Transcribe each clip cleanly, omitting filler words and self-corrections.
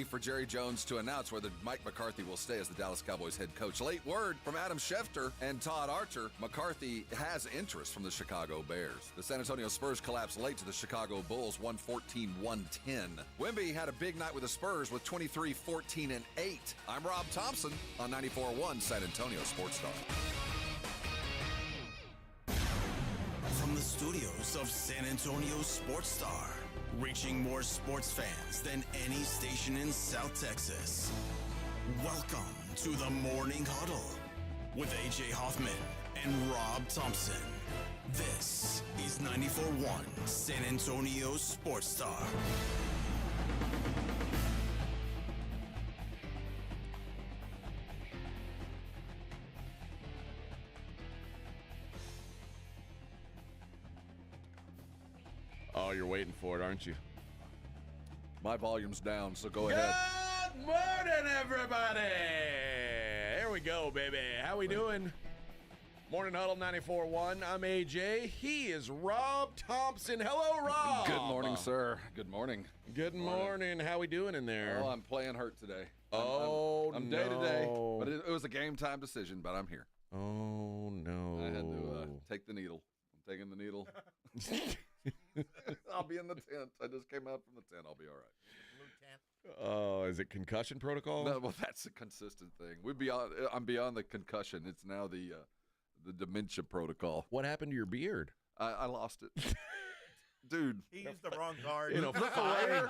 For Jerry Jones to announce whether Mike McCarthy will stay as the Dallas Cowboys head coach. Late word from Adam Schefter and Todd Archer. McCarthy has interest from the Chicago Bears. The San Antonio Spurs collapsed late to the Chicago Bulls, 114-110. Wemby had a big night with the Spurs with 23, 14, and 8. I'm Rob Thompson on 94.1 San Antonio Sports Star. From the studios of San Antonio Sports Star, reaching more sports fans than any station in South Texas. Welcome to the Morning Huddle with AJ Hoffman and Rob Thompson. This is 94.1 San Antonio Sports Star. Oh, you're waiting for it, aren't you? My volume's down, so go ahead. Good morning, everybody. There we go, baby. How we doing? Morning Huddle 94.1. I'm AJ. He is Rob Thompson. Hello, Rob. Good morning, sir. Good morning. Good morning. How we doing in there? Oh, I'm playing hurt today. I'm day to day, but it was a game time decision, but I'm here. Oh, no. I had to take the needle. I'm taking the needle. I'll be in the tent. I just came out from the tent. I'll be all right. Oh, is it concussion protocol? No, well, that's a consistent thing. I'm beyond the concussion. It's now the dementia protocol. What happened to your beard? I lost it. Dude. He used the wrong card. Look away.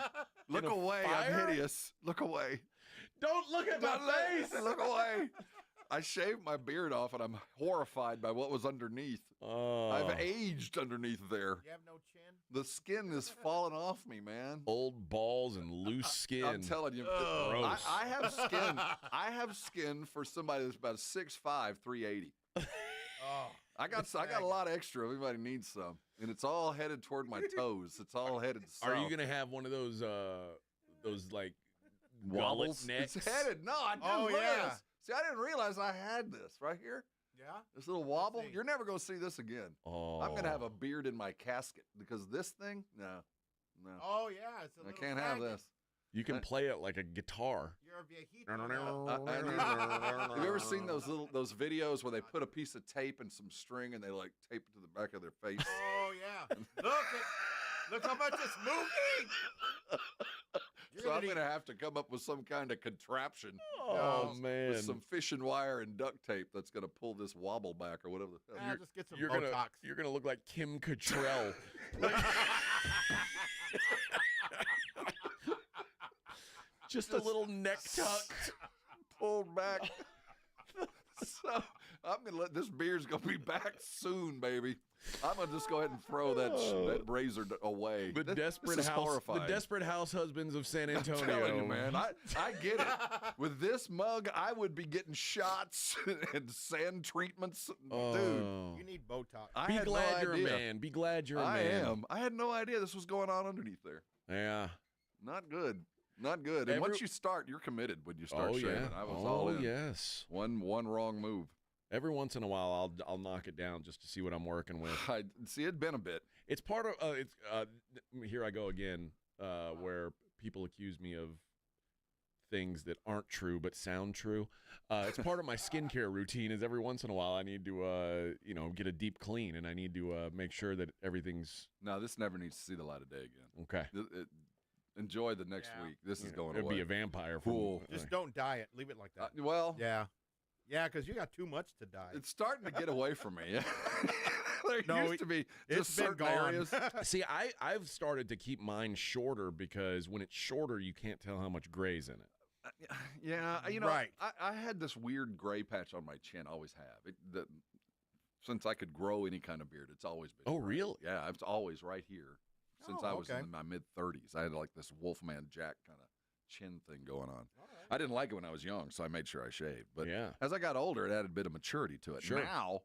Look away. I'm hideous. Look away. Don't look at my face. Look away. I shaved my beard off, and I'm horrified by what was underneath. I've aged underneath there. You have no chin? The skin is falling off me, man. Old balls and loose skin. I'm telling you. Gross. I have skin. I have skin for somebody that's about 6'5", 380. I got a lot of extra. Everybody needs some, and it's all headed toward my toes. It's all headed south. Are you gonna have one of those like wobbles? Necks? It's headed. No, I didn't. Oh, yeah. See, I didn't realize I had this right here. Yeah? This little wobble. see. You're never going to see this again. Oh. I'm going to have a beard in my casket because this thing, no. Oh, yeah. It's a I little can't have faggot. this. You can play it like a guitar. You're a viejito. Have you ever seen those videos where they put a piece of tape and some string and they like tape it to the back of their face? Oh, yeah. Look how much it's moving. So I'm going to have to come up with some kind of contraption. Oh, man. With some fishing wire and duct tape that's going to pull this wobble back or whatever the hell. Just get some You're Botox. gonna look like Kim Cattrall. Just a little neck tuck. Pulled back. So I'm gonna let this beard's gonna be back soon, baby. I'm gonna just go ahead and throw that razor away. The This is horrifying. The desperate house husbands of San Antonio. I'm telling you, man. I get it. With this mug, I would be getting shots and sand treatments, dude. You need Botox. Be glad you're a man. Be glad you're a man. I am. I had no idea this was going on underneath there. Yeah. Not good. Not good. And once you start, you're committed when you start shaving. Yeah. I was all in. Yes. One wrong move. Every once in a while, I'll knock it down just to see what I'm working with. I see. It'd been a bit. It's part of here I go again, where people accuse me of things that aren't true but sound true. It's part of my skincare routine. Is every once in a while I need to get a deep clean, and I need to make sure that everything's. No, this never needs to see the light of day again. Okay. Enjoy the next week. This is going It'd away. be a vampire. Cool. Just don't dye it. Leave it like that. Well, Yeah, because you got too much to dye. it's starting to get away from me. There used to be it's just been certain gone. areas. See, I've started to keep mine shorter because when it's shorter, you can't tell how much gray's in it. Yeah, Right. I had this weird gray patch on my chin. Always have. Since I could grow any kind of beard, it's always been. Oh, gray. really? Yeah, it's always right here. Since I was okay. in my mid-30s, I had like this Wolfman Jack kind of chin thing going on. I didn't like it when I was young, so I made sure I shaved. But as I got older, it added a bit of maturity to it. Sure. Now,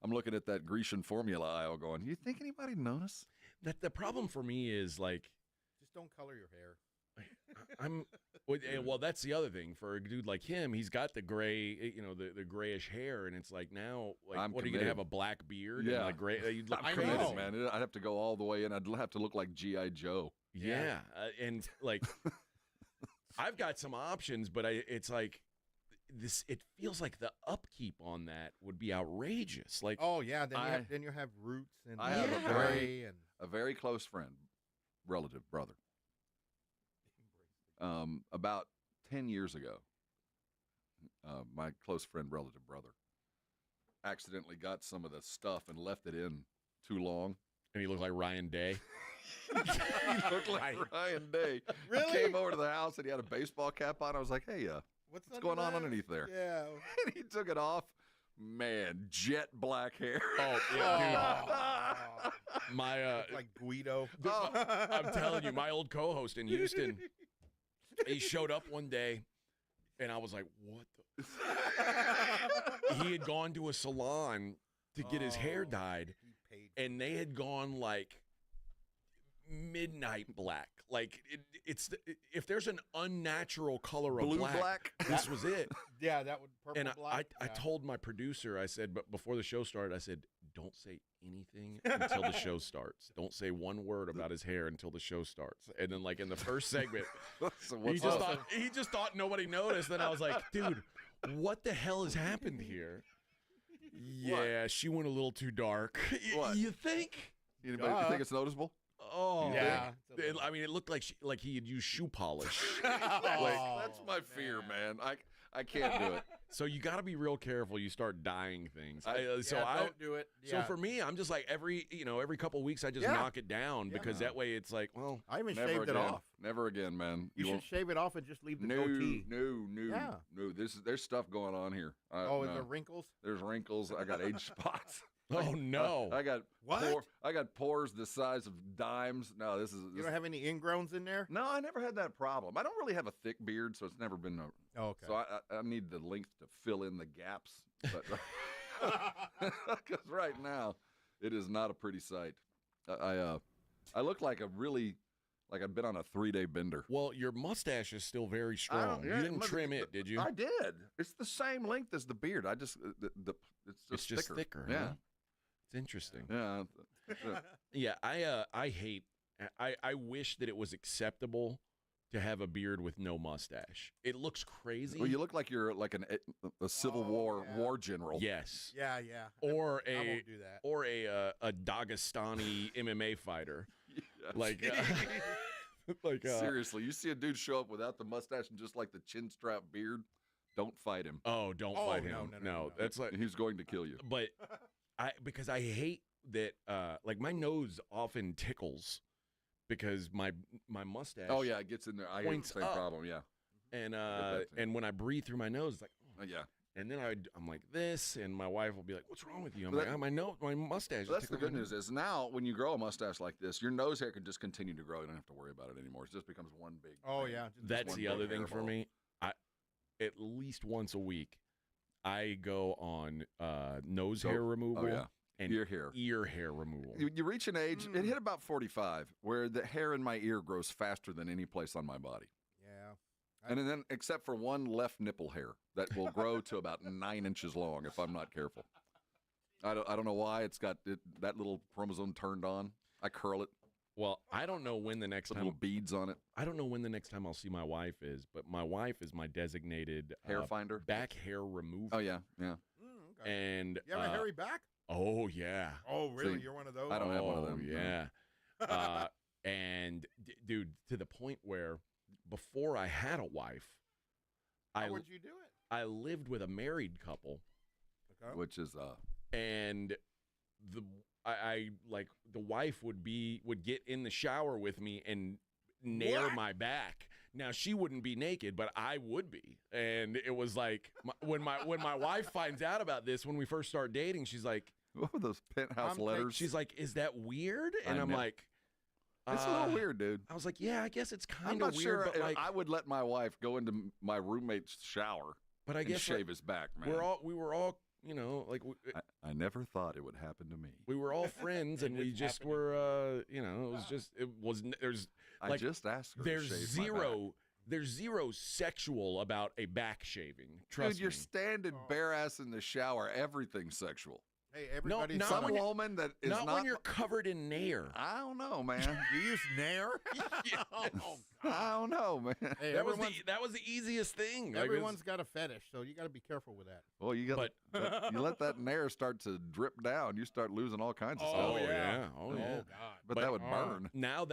I'm looking at that Grecian formula aisle going, you think anybody notice? The problem for me is like Just don't color your hair. well, that's the other thing for a dude like him. He's got the gray, the grayish hair, and it's like now, like, what are you gonna have a black beard? Yeah, and like gray. You'd look I'm crazy, committed, man. I'd have to go all the way in. I'd have to look like G.I. Joe. Yeah, and like I've got some options, but it's like this. It feels like the upkeep on that would be outrageous. Like, Oh yeah, then you have roots and I have a a very close friend, relative, brother. About 10 years ago, my close friend, relative brother, accidentally got some of the stuff and left it in too long. and he looked like Ryan Day. He looked like Ryan Day. Really? He came over to the house and he had a baseball cap on. I was like, hey, what's going on underneath there? Yeah. And he took it off. Man, jet black hair. Oh yeah, dude. My like Guido. I'm telling you, my old co-host in Houston, he showed up one day, and I was like, what the? He had gone to a salon to get his hair dyed, and they had gone like midnight black. Like if there's an unnatural color of Blue black, this was it. Yeah, that would purple And black. I told my producer, I said, but before the show started, I said, don't say anything until the show starts. Don't say one word about his hair until the show starts. And then, like in the first segment, So he just thought nobody noticed. Then I was like, dude, what the hell has happened here? Yeah, she went a little too dark. What? You think? Anybody you think it's noticeable? Oh, Yeah. I mean, it looked like he had used shoe polish. That's my fear, man. I can't do it. So you got to be real careful. You start dyeing things. Don't do it. So for me, I'm just like every couple of weeks I just knock it down because that way it's like, well, I even Never shaved again. it off. Never again, man. You should won't- shave it off and just leave the No, goatee. no. There's stuff going on here. Is no. there wrinkles? There's wrinkles. I got age spots. oh no. I got What? I got pores the size of dimes. No, this is. You don't have any ingrowns in there? No, I never had that problem. I don't really have a thick beard, so it's never been. Oh, okay. So I need the length to fill in the gaps. But because right now, it is not a pretty sight. I look like like I've been on a 3-day bender. Well, your mustache is still very strong. yeah, You didn't must- trim it, did you? I did. It's the same length as the beard. I just it's just thicker. Huh? Yeah. It's interesting. Yeah. Yeah, I hate. I wish that it was acceptable to have a beard with no mustache. It looks crazy. Well, you look like you're like a Civil War war general. Yes. Yeah. Or I a won't do that. or a Dagestani MMA fighter. Yes. Like Seriously, you see a dude show up without the mustache and just like the chin strap beard, don't fight him. Oh, don't Oh, fight no, him. no. That's like. He's going to kill you. But because I hate that. Like my nose often tickles because my mustache. Oh yeah, it gets in there. I have the Points same up. problem. Yeah. And that too. and when I breathe through my nose, it's like. Yeah. And then I'm like this, and my wife will be like, "What's wrong with you?" I'm Well, like, my mustache." So is that's the tickling good my news is now when you grow a mustache like this, your nose hair can just continue to grow. You don't have to worry about it anymore. It just becomes one big. Oh, thing. yeah. That's one the big other thing for hairball. me. At least once a week, I go on nose hair removal yeah. and Ear hair. ear hair removal. You reach an age, it hit about 45, where the hair in my ear grows faster than any place on my body. Yeah. And then, except for one left nipple hair that will grow to about 9 inches long if I'm not careful. I don't know why it's got that little chromosome turned on. I curl it, Well, I don't know when the next put time little beads on it. I don't know when the next time I'll see my wife is, but my wife is my designated Hair finder. back hair remover. Oh yeah. Okay. And You have a hairy back? oh yeah. Oh, really? See, You're one of those? I don't have one of them. Oh, no. yeah. And dude, to the point where before I had a wife, How would you do it? I lived with a married couple, Okay. Which is and I like the wife would get in the shower with me and nair What? my back. Now she wouldn't be naked, but I would be, and it was like when my wife finds out about this when we first start dating, she's like, what were those penthouse I'm letters? she's like, is that weird? And I I'm know. like, It's a little weird, dude. I was like, yeah, I guess it's I'm kind not of weird, sure but like, I would let my wife go into my roommate's shower but I and guess shave his back, man. we were all, like I never thought it would happen to me. we were all friends, and we just were, there's I like, just asked her there's to shave my back. there's zero sexual about a back shaving. Trust Dude, you're me. standing bare ass in the shower. Everything's sexual. Hey, everybody. not Some when you- woman that is not not. when you're covered in nair. I don't know, man. You use Nair? I don't know, man. Hey, That was the easiest thing. Like, everyone's got a fetish, so you got to be careful with that. Well, you got you let that nair start to drip down, you start losing all kinds of Oh, stuff. yeah. Oh, yeah. God. But that would burn. Now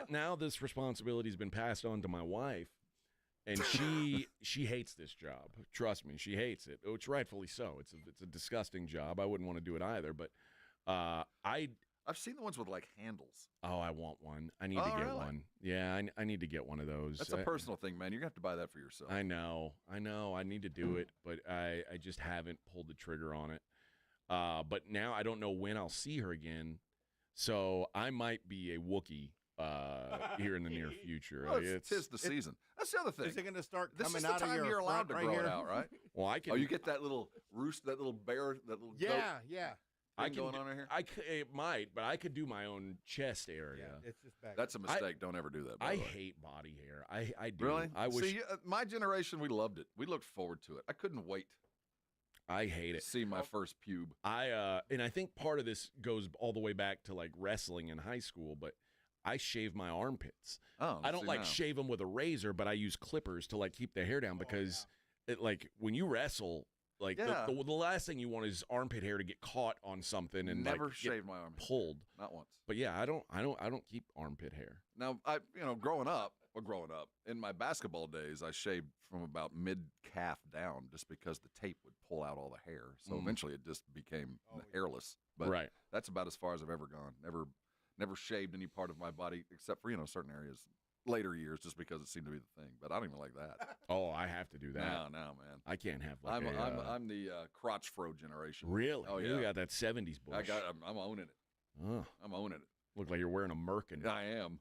now this responsibility's been passed on to my wife, and she hates this job. Trust me, she hates it. Which rightfully so. It's a disgusting job. I wouldn't want to do it either. But I've seen the ones with like handles. Oh, I want one. I need to get really? one. Yeah, I need to get one of those. That's a personal thing, man. You're gonna have to buy that for yourself. I know. I need to do it, but I just haven't pulled the trigger on it. But now I don't know when I'll see her again, so I might be a Wookiee here in the near future. Well, it's 'tis the season. That's the other thing. Is it going to start This coming is the out of time your you're allowed to front grow right it here? out, right? Well, I can. Oh, you get that little roost, that little bear, that little Yeah, goat yeah. thing going on in here. It might, but I could do my own chest area. Yeah, it's just back. That's a mistake. Don't ever do that. By I the way. hate body hair. I do. Really. I wish. See, my generation, we loved it. We looked forward to it. I couldn't wait I hate to it. see my first pube. And I think part of this goes all the way back to like wrestling in high school, but I shave my armpits. Oh, I don't see, like now. shave them with a razor, but I use clippers to like keep the hair down because it like when you wrestle, like Yeah. the last thing you want is armpit hair to get caught on something and Never like, get shaved my arm. pulled. Not once. But yeah, I don't keep armpit hair. Now, growing up, in my basketball days, I shaved from about mid-calf down just because the tape would pull out all the hair. So eventually it just became hairless. But Right. that's about as far as I've ever gone. Never shaved any part of my body except for, certain areas later years just because it seemed to be the thing. But I don't even like that. Oh, I have to do that. No, man. I can't have like I'm the crotch fro generation. Really? Oh, You yeah. got that 70s bush. I'm owning it. Oh, I'm owning it. look like you're wearing a merkin. I am.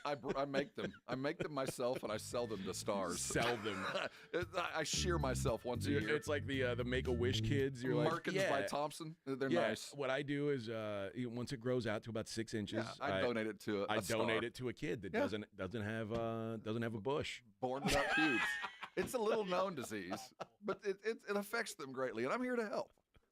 I make them. I make them myself, and I sell them to stars. Sell them. I shear myself once a year. It's like the Make-A-Wish kids. You're like, Merkins yeah. by Thompson. They're Yeah, nice. what I do is once it grows out to about 6 inches, Yeah, I donate it to a I star. donate it to a kid that Yeah. doesn't have a bush. Born without pubes. It's a little known disease, but it affects them greatly, and I'm here to help.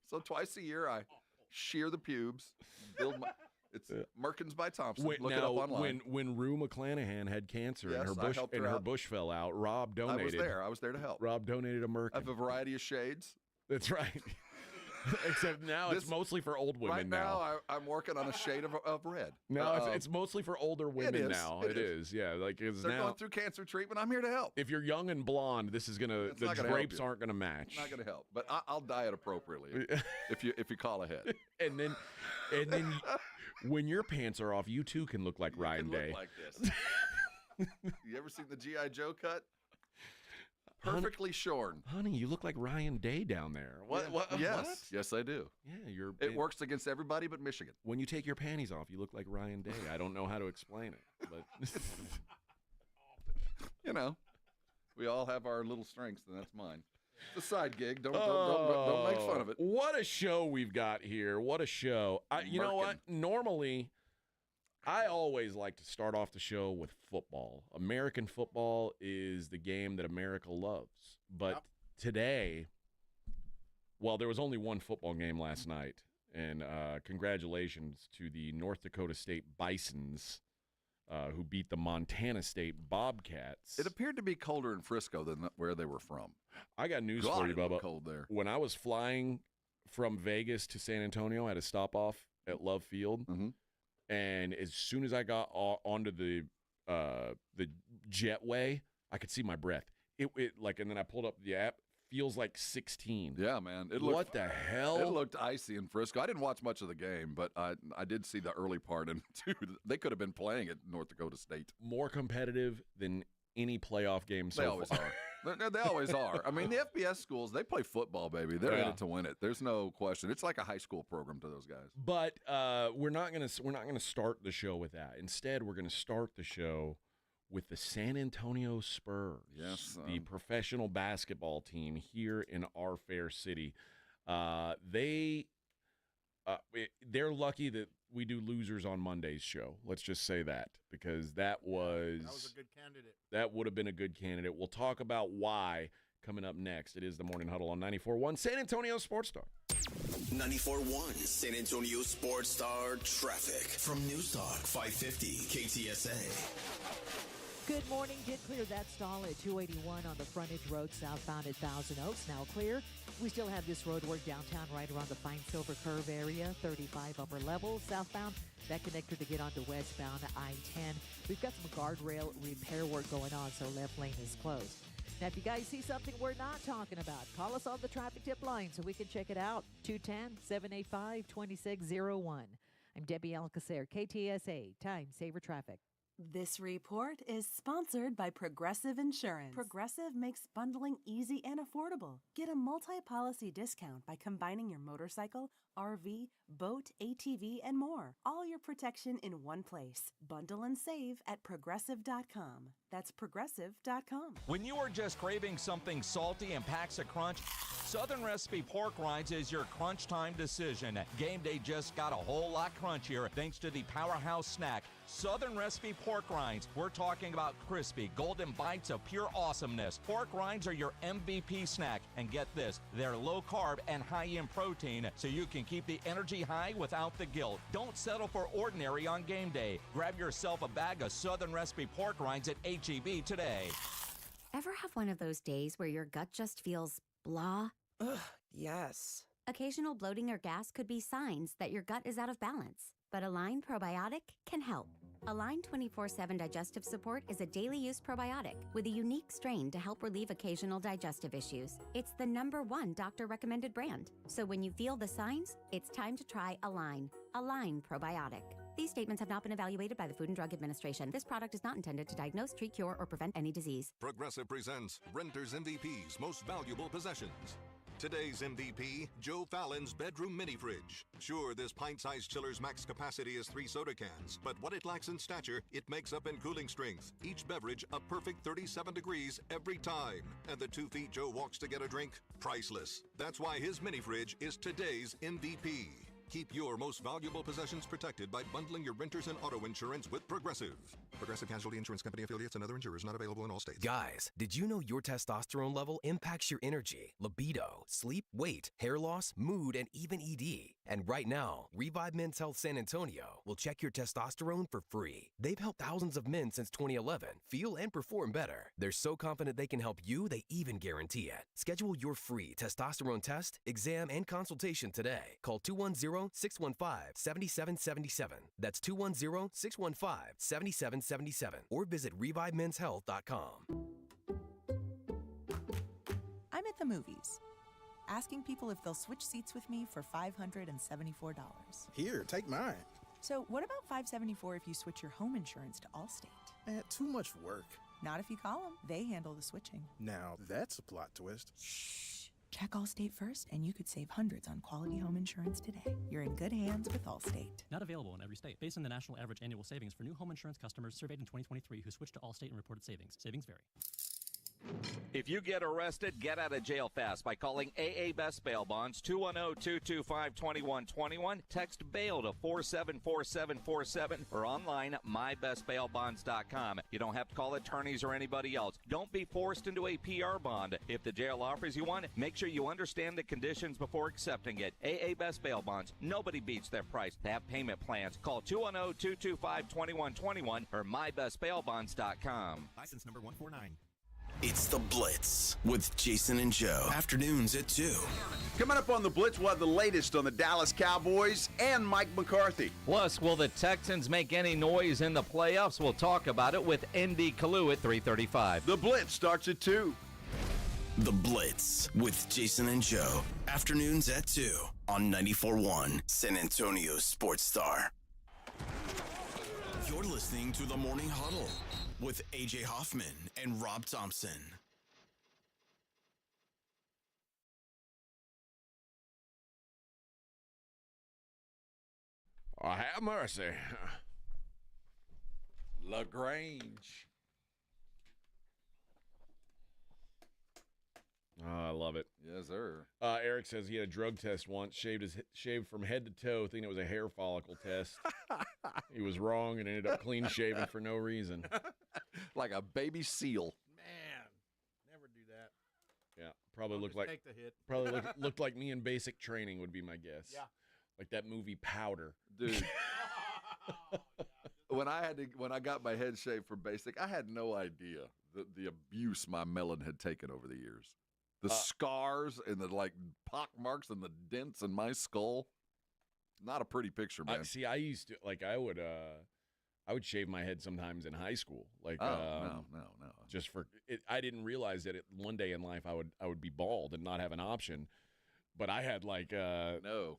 So twice a year, I shear the pubes, build my. It's Merkins by Thompson. Look it up online. When Rue McClanahan had cancer Yes, and I helped her her out. bush fell out, Rob donated. I was there to help. Rob donated a merkin. I have a variety of shades. That's right. Except now it's mostly for old women Right now, I'm working on a shade of red. No, it's mostly for older women is. now. It is. Yeah. Like it's They're now. going through cancer treatment. I'm here to help. If you're young and blonde, this is gonna It's the not gonna help drapes you. aren't gonna match. Not going to help, but I'll diet appropriately if you call ahead. and then when your pants are off, you too can look like Ryan It Day. looked like this. You ever seen the G.I. Joe cut? Perfectly shorn. Honey, you look like Ryan Day down there. What? Yeah. What? Yes. What? Yes, I do. Yeah, It works against everybody but Michigan. When you take your panties off, you look like Ryan Day. I don't know how to explain it, but We all have our little strengths, and that's mine. It's a side gig. Don't make fun of it. What a show we've got here. What a show. You know what? Normally, I always like to start off the show with football. American football is the game that America loves. But today, well, there was only one football game last night. And congratulations to the North Dakota State Bisons who beat the Montana State Bobcats. It appeared to be colder in Frisco than where they were from. I got news God, for you, it looked Bubba. cold there. When I was flying from Vegas to San Antonio, I had a stop off at Love Field. Mhm. And as soon as I got onto the jetway, I could see my breath. And then I pulled up the app. Feels like 16. Yeah, man. What the hell? It looked icy in Frisco. I didn't watch much of the game, but I did see the early part. And dude, they could have been playing at North Dakota State. More competitive than any playoff game so They always far. are. They always are. I mean, the FBS schools, they play football, baby. They're in it to win it. There's no question. It's like a high school program to those guys. But we're not gonna start the show with that. Instead, we're gonna start the show with the San Antonio Spurs, Yes, the professional basketball team here in our fair city. They're lucky that we do losers on Monday's show. Let's just say that, because that was a good candidate. That would have been a good candidate. We'll talk about why coming up next. It is the Morning Huddle on 94.1 San Antonio Sports Star. 94.1 San Antonio Sports Star traffic from News Talk 550 KTSA. Good morning. Did clear that stall at 281 on the frontage road southbound at Thousand Oaks. Now clear. We still have this road work downtown right around the Fine Silver Curve area, 35 upper level southbound. That connector to get onto westbound I-10. We've got some guardrail repair work going on, so left lane is closed. Now, if you guys see something we're not talking about, call us on the traffic tip line so we can check it out. 210-785-2601. I'm Debbie Alcacer, KTSA, Time Saver Traffic. This report is sponsored by Progressive Insurance. Progressive makes bundling easy and affordable. Get a multi-policy discount by combining your motorcycle, RV, boat, ATV, and more. All your protection in one place. Bundle and save at Progressive.com. That's Progressive.com. When you are just craving something salty and packs a crunch, Southern Recipe Pork Rinds is your crunch time decision. Game day just got a whole lot crunchier thanks to the powerhouse snack, Southern Recipe Pork Rinds. We're talking about crispy, golden bites of pure awesomeness. Pork rinds are your MVP snack. And get this, they're low carb and high in protein, so you can keep the energy high without the guilt. Don't settle for ordinary on game day. Grab yourself a bag of Southern Recipe Pork Rinds at HEB today. Ever have one of those days where your gut just feels blah? Ugh, yes. Occasional bloating or gas could be signs that your gut is out of balance, but Align Probiotic can help. Align 24/7 Digestive Support is a daily use probiotic with a unique strain to help relieve occasional digestive issues. It's the #1 doctor recommended brand. So when you feel the signs, it's time to try Align. Align Probiotic. These statements have not been evaluated by the Food and Drug Administration. This product is not intended to diagnose, treat, cure, or prevent any disease. Progressive presents Renter's MVP's Most Valuable Possessions. Today's MVP, Joe Fallon's bedroom mini fridge. Sure, this pint-sized chiller's max capacity is 3 soda cans, but what it lacks in stature, it makes up in cooling strength. Each beverage a perfect 37 degrees every time. And the 2 feet Joe walks to get a drink, priceless. That's why his mini fridge is today's MVP. Keep your most valuable possessions protected by bundling your renters and auto insurance with Progressive. Progressive Casualty Insurance Company affiliates and other insurers not available in all states. Guys, did you know your testosterone level impacts your energy, libido, sleep, weight, hair loss, mood, and even ED? And right now, Revive Men's Health San Antonio will check your testosterone for free. They've helped thousands of men since 2011 feel and perform better. They're so confident they can help you, they even guarantee it. Schedule your free testosterone test, exam, and consultation today. Call 210-615-7777. That's 210-615-7777. Or visit ReviveMen'sHealth.com. I'm at the movies, asking people if they'll switch seats with me for $574. Here, take mine. So what about $574 if you switch your home insurance to Allstate? Too much work. Not if you call them. They handle the switching. Now, that's a plot twist. Shh. Check Allstate first, and you could save hundreds on quality home insurance today. You're in good hands with Allstate. Not available in every state. Based on the national average annual savings for new home insurance customers surveyed in 2023 who switched to Allstate and reported savings. Savings vary. If you get arrested, get out of jail fast by calling AA Best Bail Bonds, 210-225-2121. Text bail to 474747 or online at mybestbailbonds.com. You don't have to call attorneys or anybody else. Don't be forced into a PR bond. If the jail offers you one, make sure you understand the conditions before accepting it. AA Best Bail Bonds. Nobody beats their price. They have payment plans. Call 210-225-2121 or mybestbailbonds.com. License number 149. It's The Blitz with Jason and Joe. Afternoons at 2. Coming up on The Blitz, we'll have the latest on the Dallas Cowboys and Mike McCarthy. Plus, will the Texans make any noise in the playoffs? We'll talk about it with Andy Kalu at 3:35. The Blitz starts at 2. The Blitz with Jason and Joe. Afternoons at 2 on 94.1 San Antonio Sports Star. You're listening to The Morning Huddle with AJ Hoffman and Rob Thompson. Oh, have mercy. LaGrange. Oh, I love it. Yes, sir. Eric says he had a drug test once, shaved from head to toe, thinking it was a hair follicle test. He was wrong and ended up clean shaven for no reason. Like a baby seal. Man, never do that. Yeah, probably looked like take the hit. Probably looked like me in basic training would be my guess. Yeah. Like that movie Powder. Dude. When I got my head shaved for basic, I had no idea the abuse my melon had taken over the years. The scars and the pock marks and the dents in my skull. Not a pretty picture, man. I used to I would shave my head sometimes in high school. Like no. Just for it, I didn't realize that one day in life I would be bald and not have an option. But I had no.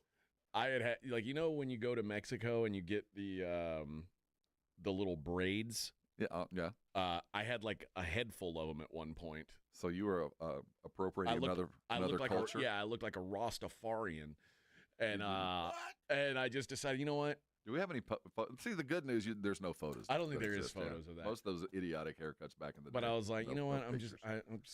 I had when you go to Mexico and you get the little braids. Yeah, yeah. I had like a head full of them at one point. So you were appropriating another culture? I looked like a Rastafarian. And and I just decided, you know what? Do we have any see, the good news, there's no photos. I don't think there is photos of that. Most of those idiotic haircuts back in the day. But I was like, you know what? I'm just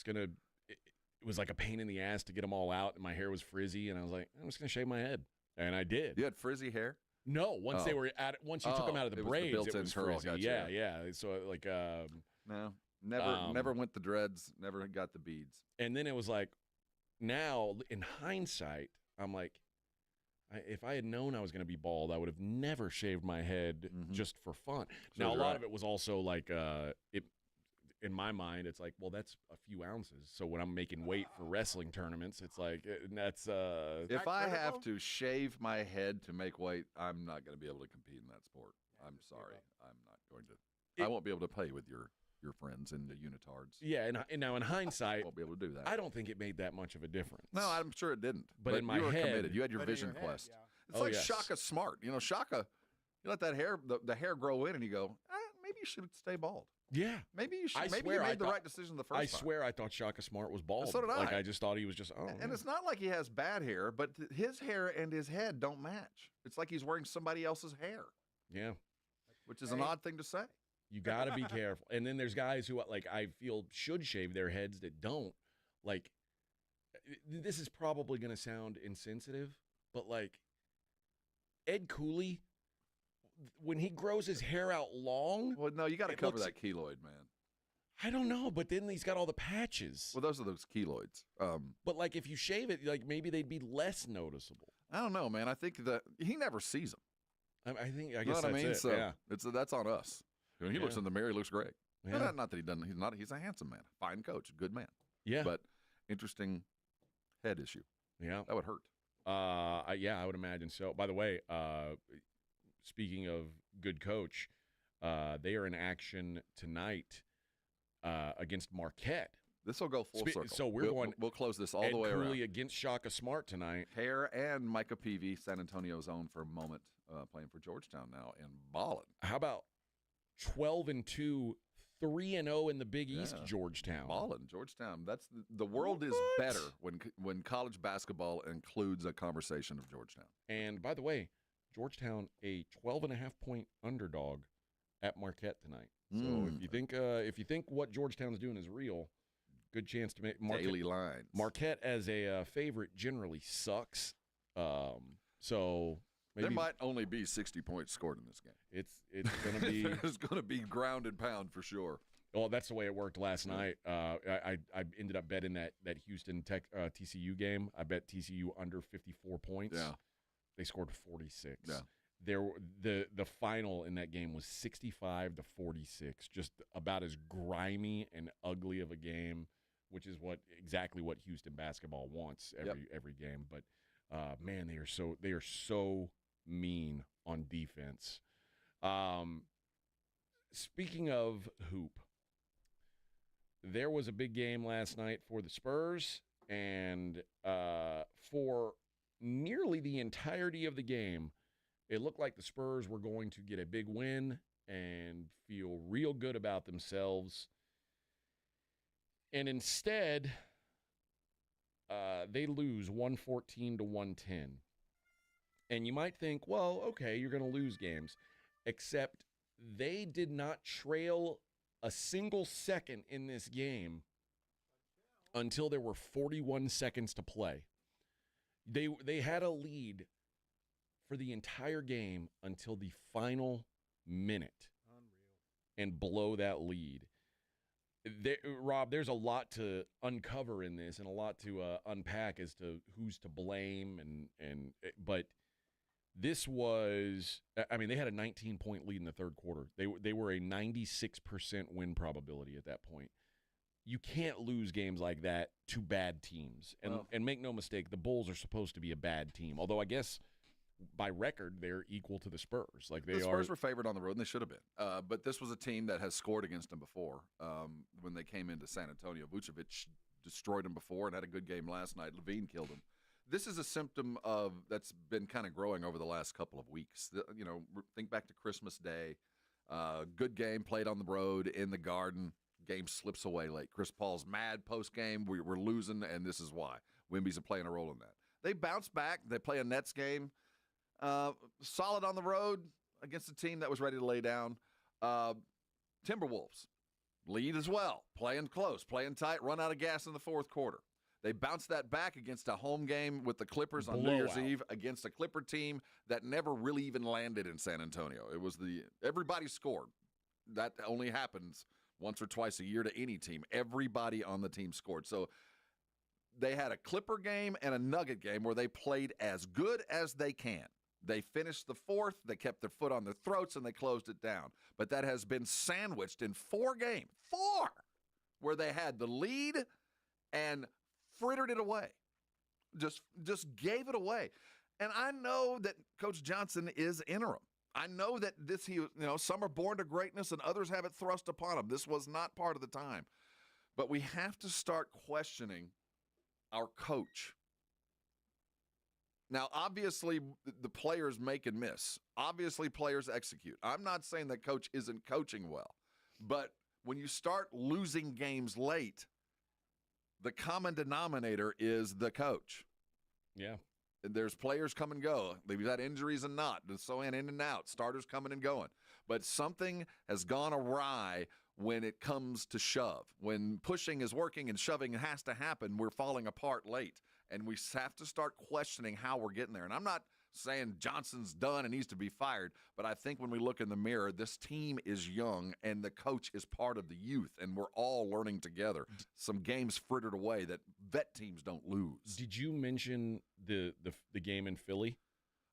going to – it was like a pain in the ass to get them all out, and my hair was frizzy, and I was like, I'm just going to shave my head. And I did. You had frizzy hair? No, once you took them out of the braids, it was frizzy. Gotcha. Yeah. So like no, never went the dreads, never got the beads. And then it was like, now in hindsight, I'm like, if I had known I was going to be bald, I would have never shaved my head just for fun. So now a lot of it was also like in my mind, it's like, well, that's a few ounces. So when I'm making weight for wrestling tournaments, it's like that's. If I have to shave my head to make weight, I'm not going to be able to compete in that sport. I'm sorry, I'm not going to. I won't be able to play with your friends in the unitards. Yeah, and now in hindsight, I won't be able to do that. I don't think it made that much of a difference. No, I'm sure it didn't. But in my you were head, committed. You had your vision quest. It's like yes. Shaka Smart. You know, Shaka, you let that hair, the hair grow in, and you go, maybe you should stay bald. Yeah, maybe you should. Maybe you made the right decision the first time. I swear, I thought Shaka Smart was bald. So did I. Like I just thought he was just. And it's not like he has bad hair, but his hair and his head don't match. It's like he's wearing somebody else's hair. Yeah, which is an odd thing to say. You got to be careful. And then there's guys who like I feel should shave their heads that don't. Like, this is probably going to sound insensitive, but like Ed Cooley, when he grows his hair out long. Well, no, you got to cover that keloid, man. I don't know, but then he's got all the patches. Well, those are those keloids. But like if you shave it, like maybe they'd be less noticeable. I don't know, man. I think that he never sees them. I guess you know what that's I mean? it. So yeah. That's on us. When he looks in the mirror, he looks great. Yeah. Not that he doesn't. He's not. He's a handsome man, fine coach, good man. Yeah. But interesting head issue. Yeah. That would hurt. Yeah, I would imagine so. By the way, speaking of good coach, they are in action tonight against Marquette. This will go full circle. So we'll close this all Ed the way Cooley around. against Shaka Smart tonight. Hare and Micah Peavy, San Antonio's own for a moment, playing for Georgetown now and balling. How about 12-2, 3-0 in the Big East, Georgetown. Balling, Georgetown. That's the world is better when college basketball includes a conversation of Georgetown. And by the way, Georgetown a 12.5-point underdog at Marquette tonight. So if you think what Georgetown's doing is real, good chance to make Marquette. Daily lines. Marquette as a favorite generally sucks. So maybe there might only be 60 points scored in this game. It's going to be there's going to be ground and pound for sure. Well, that's the way it worked last night. I ended up betting that Houston TCU game. I bet TCU under 54 points. Yeah, they scored 46. Yeah, the final in that game was 65-46. Just about as grimy and ugly of a game, which is exactly what Houston basketball wants every game. But man, they are so mean on defense. Speaking of hoop, there was a big game last night for the Spurs, and for nearly the entirety of the game, it looked like the Spurs were going to get a big win and feel real good about themselves. And instead, they lose 114-110. And you might think, well, okay, you're going to lose games. Except they did not trail a single second in this game until there were 41 seconds to play. They had a lead for the entire game until the final minute. Unreal. And blow that lead. Rob, there's a lot to uncover in this and a lot to unpack as to who's to blame but this was, I mean, they had a 19-point lead in the third quarter. They were a 96% win probability at that point. You can't lose games like that to bad teams. And make no mistake, the Bulls are supposed to be a bad team. Although I guess by record they're equal to the Spurs. The Spurs were favored on the road, and they should have been. But this was a team that has scored against them before. When they came into San Antonio, Vucevic destroyed them before and had a good game last night. Levine killed him. This is a symptom that's been kind of growing over the last couple of weeks. Think back to Christmas Day. Good game played on the road in the Garden. Game slips away late. Chris Paul's mad post-game. We're losing, and this is why. Wemby's playing a role in that. They bounce back. They play a Nets game. Solid on the road against a team that was ready to lay down. Timberwolves lead as well. Playing close, playing tight, run out of gas in the fourth quarter. They bounced that back against a home game with the Clippers on New Year's Eve against a Clipper team that never really even landed in San Antonio. It was everybody scored. That only happens once or twice a year to any team. Everybody on the team scored. So they had a Clipper game and a Nugget game where they played as good as they can. They finished the fourth, they kept their foot on their throats, and they closed it down. But that has been sandwiched in 4 games, where they had the lead and frittered it away. Just gave it away. And I know that Coach Johnson is interim. I know that some are born to greatness and others have it thrust upon them. This was not part of the time. But we have to start questioning our coach. Now, obviously, the players make and miss. Obviously, players execute. I'm not saying that coach isn't coaching well. But when you start losing games late, the common denominator is the coach. Yeah. There's players come and go. They've had injuries and not. So in and out. Starters coming and going. But something has gone awry when it comes to shove. When pushing is working and shoving has to happen, we're falling apart late. And we have to start questioning how we're getting there. And I'm not saying Johnson's done and needs to be fired, but I think when we look in the mirror, this team is young and the coach is part of the youth, and we're all learning together. Some games frittered away that vet teams don't lose. Did you mention the game in Philly?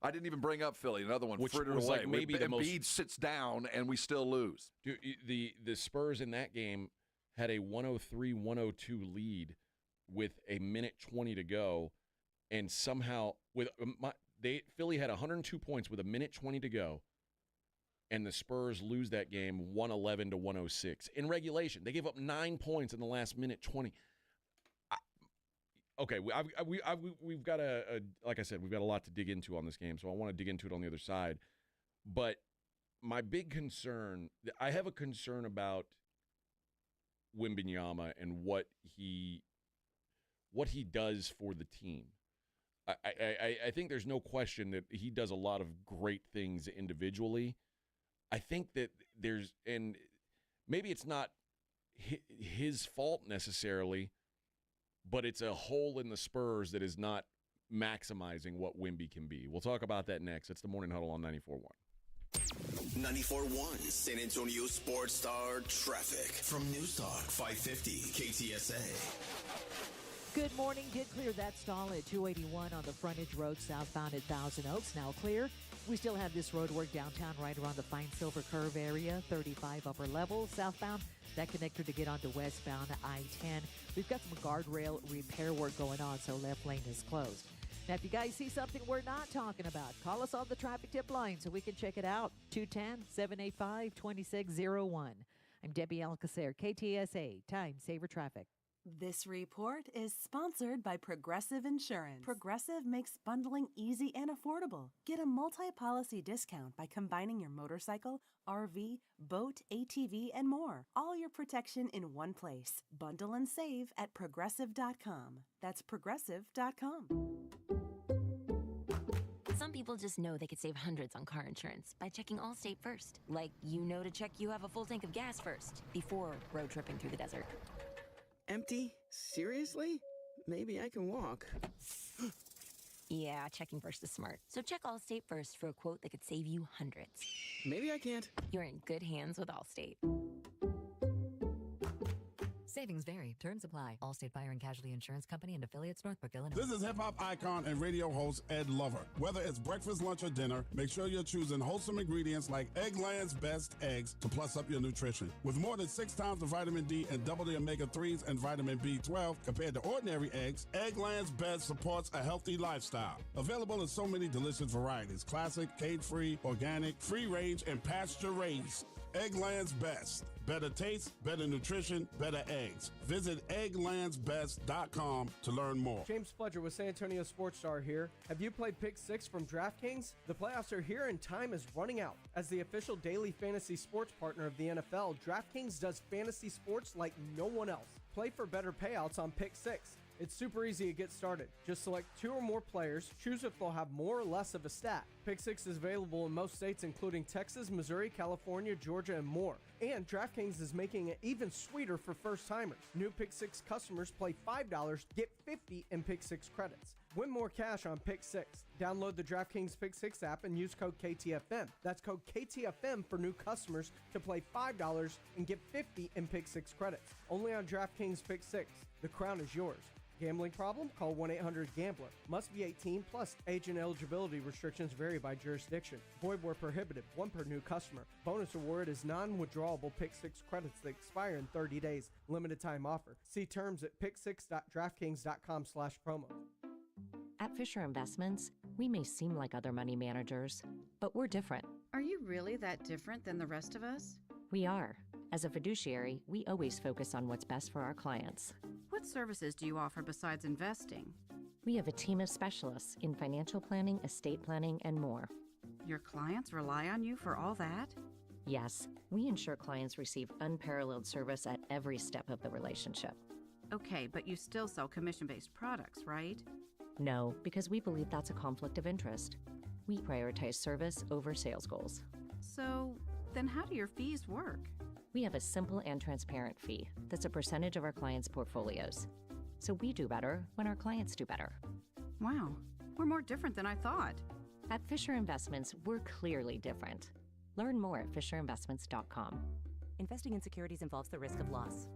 I didn't even bring up Philly. Another one frittered away. Like maybe Embiid sits down and we still lose. Dude, the Spurs in that game had a 103-102 lead with a minute 20 to go, and somehow Philly had 102 points with a minute 20 to go, and the Spurs lose that game 111-106 in regulation. They gave up 9 points in the last minute 20. We've got like I said, we've got a lot to dig into on this game, so I want to dig into it on the other side. But my big concern, I have a concern about Wembanyama and what he does for the team. I think there's no question that he does a lot of great things individually. I think that and maybe it's not his fault necessarily, but it's a hole in the Spurs that is not maximizing what Wemby can be. We'll talk about that next. It's the Morning Huddle on 94.1. 94.1 San Antonio Sports Star Traffic from News Talk 550 KTSA. Good morning. Did clear that stall at 281 on the frontage road southbound at Thousand Oaks. Now clear. We still have this road work downtown right around the Fine Silver Curve area, 35 upper level southbound. That connector to get onto westbound I-10. We've got some guardrail repair work going on, so left lane is closed. Now, if you guys see something we're not talking about, call us on the traffic tip line so we can check it out. 210-785-2601. I'm Debbie Alcacer, KTSA, Time Saver Traffic. This report is sponsored by Progressive Insurance. Progressive makes bundling easy and affordable. Get a multi-policy discount by combining your motorcycle, RV, boat, ATV, and more. All your protection in one place. Bundle and save at Progressive.com. That's Progressive.com. Some people just know they could save hundreds on car insurance by checking Allstate first. Like, to check you have a full tank of gas first before road tripping through the desert. Empty? Seriously? Maybe I can walk. Yeah, checking first is smart. So check Allstate first for a quote that could save you hundreds. Maybe I can't. You're in good hands with Allstate. Savings vary. Terms apply. Allstate Fire and Casualty Insurance Company and affiliates, Northbrook, Illinois. This is hip-hop icon and radio host Ed Lover. Whether it's breakfast, lunch, or dinner, make sure you're choosing wholesome ingredients like Eggland's Best Eggs to plus up your nutrition. With more than 6 times the vitamin D and double the omega-3s and vitamin B12 compared to ordinary eggs, Eggland's Best supports a healthy lifestyle. Available in so many delicious varieties: classic, cage-free, organic, free-range, and pasture-raised. Eggland's Best. Better taste, better nutrition, better eggs. Visit egglandsbest.com to learn more. James Pledger with San Antonio Sports Star here. Have you played Pick 6 from DraftKings? The playoffs are here and time is running out. As the official daily fantasy sports partner of the NFL, DraftKings does fantasy sports like no one else. Play for better payouts on Pick 6. It's super easy to get started. Just select 2 or more players, choose if they'll have more or less of a stat. Pick 6 is available in most states including Texas, Missouri, California, Georgia, and more. And DraftKings is making it even sweeter for first-timers. New Pick 6 customers play $5, get $50 in Pick 6 credits. Win more cash on Pick 6. Download the DraftKings Pick 6 app and use code KTFM. That's code KTFM for new customers to play $5 and get $50 in Pick 6 credits. Only on DraftKings Pick 6. The crown is yours. Gambling problem? Call 1-800-GAMBLER. Must be 18 plus. Age and eligibility restrictions vary by jurisdiction. Void where prohibited. 1 per new customer. Bonus award is non-withdrawable Pick 6 credits that expire in 30 days. Limited time offer. See terms at pick6.draftkings.com/promo. At Fisher Investments, we may seem like other money managers, but we're different. Are you really that different than the rest of us? We are. As a fiduciary, we always focus on what's best for our clients. What services do you offer besides investing? We have a team of specialists in financial planning, estate planning, and more. Your clients rely on you for all that? Yes, we ensure clients receive unparalleled service at every step of the relationship. Okay, but you still sell commission-based products, right? No, because we believe that's a conflict of interest. We prioritize service over sales goals. So, then how do your fees work? We have a simple and transparent fee that's a percentage of our clients' portfolios. So we do better when our clients do better. Wow, we're more different than I thought. At Fisher Investments, we're clearly different. Learn more at fisherinvestments.com. Investing in securities involves the risk of loss.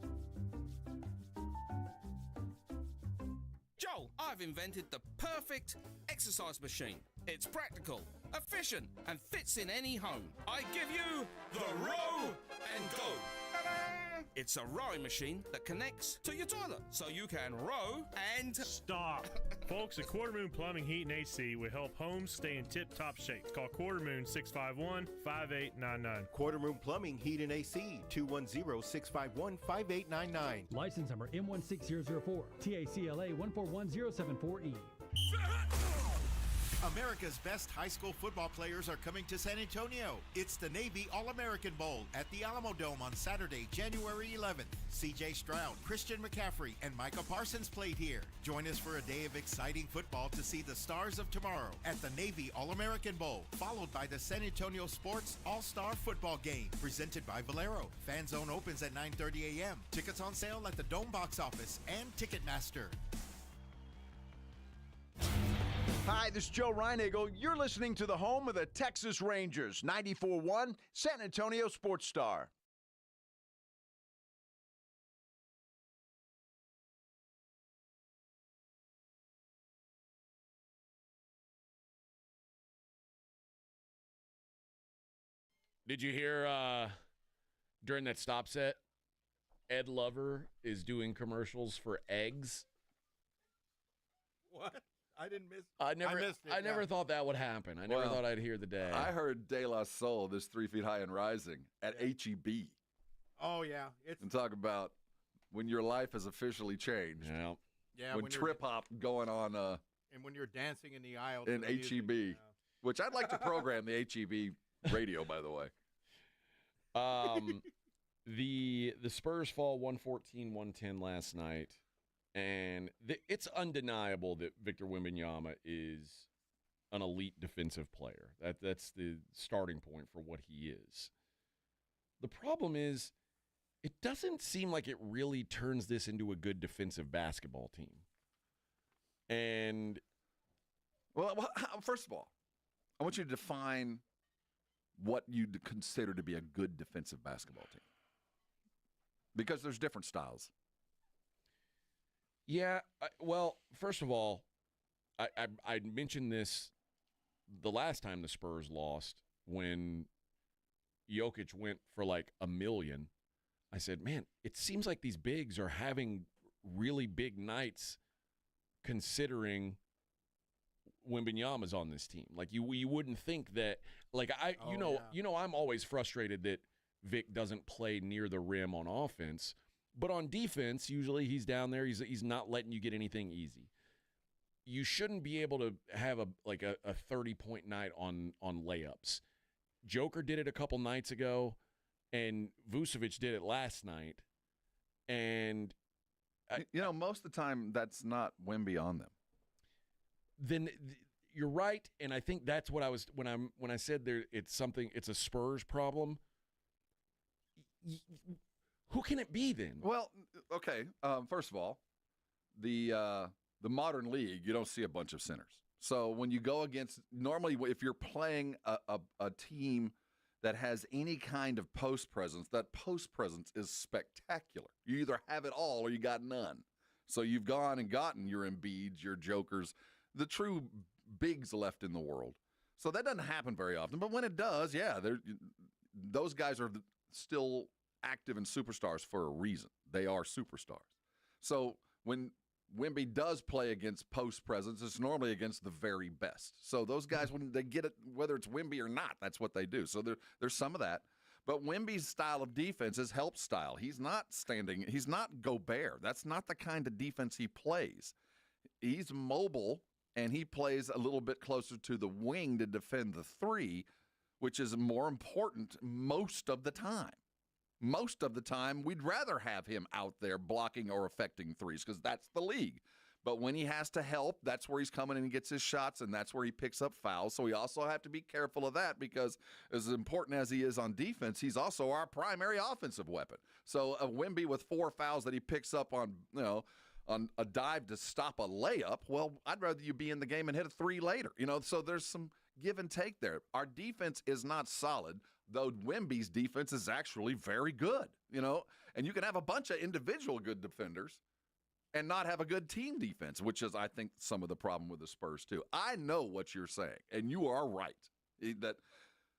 Joel, I've invented the perfect exercise machine. It's practical, efficient, and fits in any home. I give you the Row and Go. Ta-da! It's a rowing machine that connects to your toilet, so you can row and... Stop. Folks, at Quarter Moon Plumbing, Heat, and AC will help homes stay in tip-top shape. Call Quarter Moon 651-5899. Quarter Moon Plumbing, Heat, and AC, 210-651-5899. License number M16004, TACLA 141074E. America's best high school football players are coming to San Antonio. It's the Navy All-American Bowl at the Alamo Dome on Saturday, January 11th. C.J. Stroud, Christian McCaffrey, and Micah Parsons played here. Join us for a day of exciting football to see the stars of tomorrow at the Navy All-American Bowl, followed by the San Antonio Sports All-Star Football Game, presented by Valero. Fan Zone opens at 9:30 a.m. Tickets on sale at the Dome box office and Ticketmaster. Hi, this is Joe Reinagle. You're listening to the home of the Texas Rangers, 94.1 San Antonio Sports Star. Did you hear during that stop set, Ed Lover is doing commercials for eggs? What? I didn't miss. I never missed it. I never thought that would happen. I never thought I'd hear the day. I heard De La Soul, this 3 feet high and rising, at HEB. Oh yeah, And talk about when your life has officially changed. Yeah. Yeah, When when you're- trip hop going on and when you're dancing in the aisle to in the music, HEB, which I'd like to program the HEB radio, by the way. The Spurs fall 114-110 last night. And it's undeniable that Victor Wembanyama is an elite defensive player. That's the starting point for what he is. The problem is, it doesn't seem like it really turns this into a good defensive basketball team. And well, first of all, I want you to define what you'd consider to be a good defensive basketball team, because there's different styles Yeah, well, first of all, I mentioned this the last time the Spurs lost when Jokic went for like $1 million. I said, man, it seems like these bigs are having really big nights considering Wembanyama's on this team. Like you wouldn't think that. Like I'm always frustrated that Vic doesn't play near the rim on offense, but on defense, usually he's down there. He's not letting you get anything easy. You shouldn't be able to have a 30-point night on layups. Joker did it a couple nights ago, and Vucevic did it last night. And most of the time that's not Wemby on them. Then you're right, and I think that's what I was when I said there. It's a Spurs problem. Who can it be then? Well, okay. First of all, the modern league, you don't see a bunch of centers. So when you go against, normally if you're playing a team that has any kind of post presence, that post presence is spectacular. You either have it all or you got none. So you've gone and gotten your Embiids, your Jokers, the true bigs left in the world. So that doesn't happen very often. But when it does, yeah, those guys are still active and superstars for a reason. They are superstars. So when Wemby does play against post presence, it's normally against the very best. So those guys, when they get it, whether it's Wemby or not, that's what they do. So there's some of that. But Wemby's style of defense is help style. He's not Gobert. That's not the kind of defense he plays. He's mobile, and he plays a little bit closer to the wing to defend the three, which is more important most of the time. Most of the time, we'd rather have him out there blocking or affecting threes because that's the league. But when he has to help, that's where he's coming in and gets his shots, and that's where he picks up fouls. So we also have to be careful of that because as important as he is on defense, he's also our primary offensive weapon. So a Wemby with 4 fouls that he picks up on a dive to stop a layup, well, I'd rather you be in the game and hit a 3 later. So there's some give and take there. Our defense is not solid, though Wemby's defense is actually very good, and you can have a bunch of individual good defenders and not have a good team defense, which is, I think, some of the problem with the Spurs, too. I know what you're saying, and you are right, that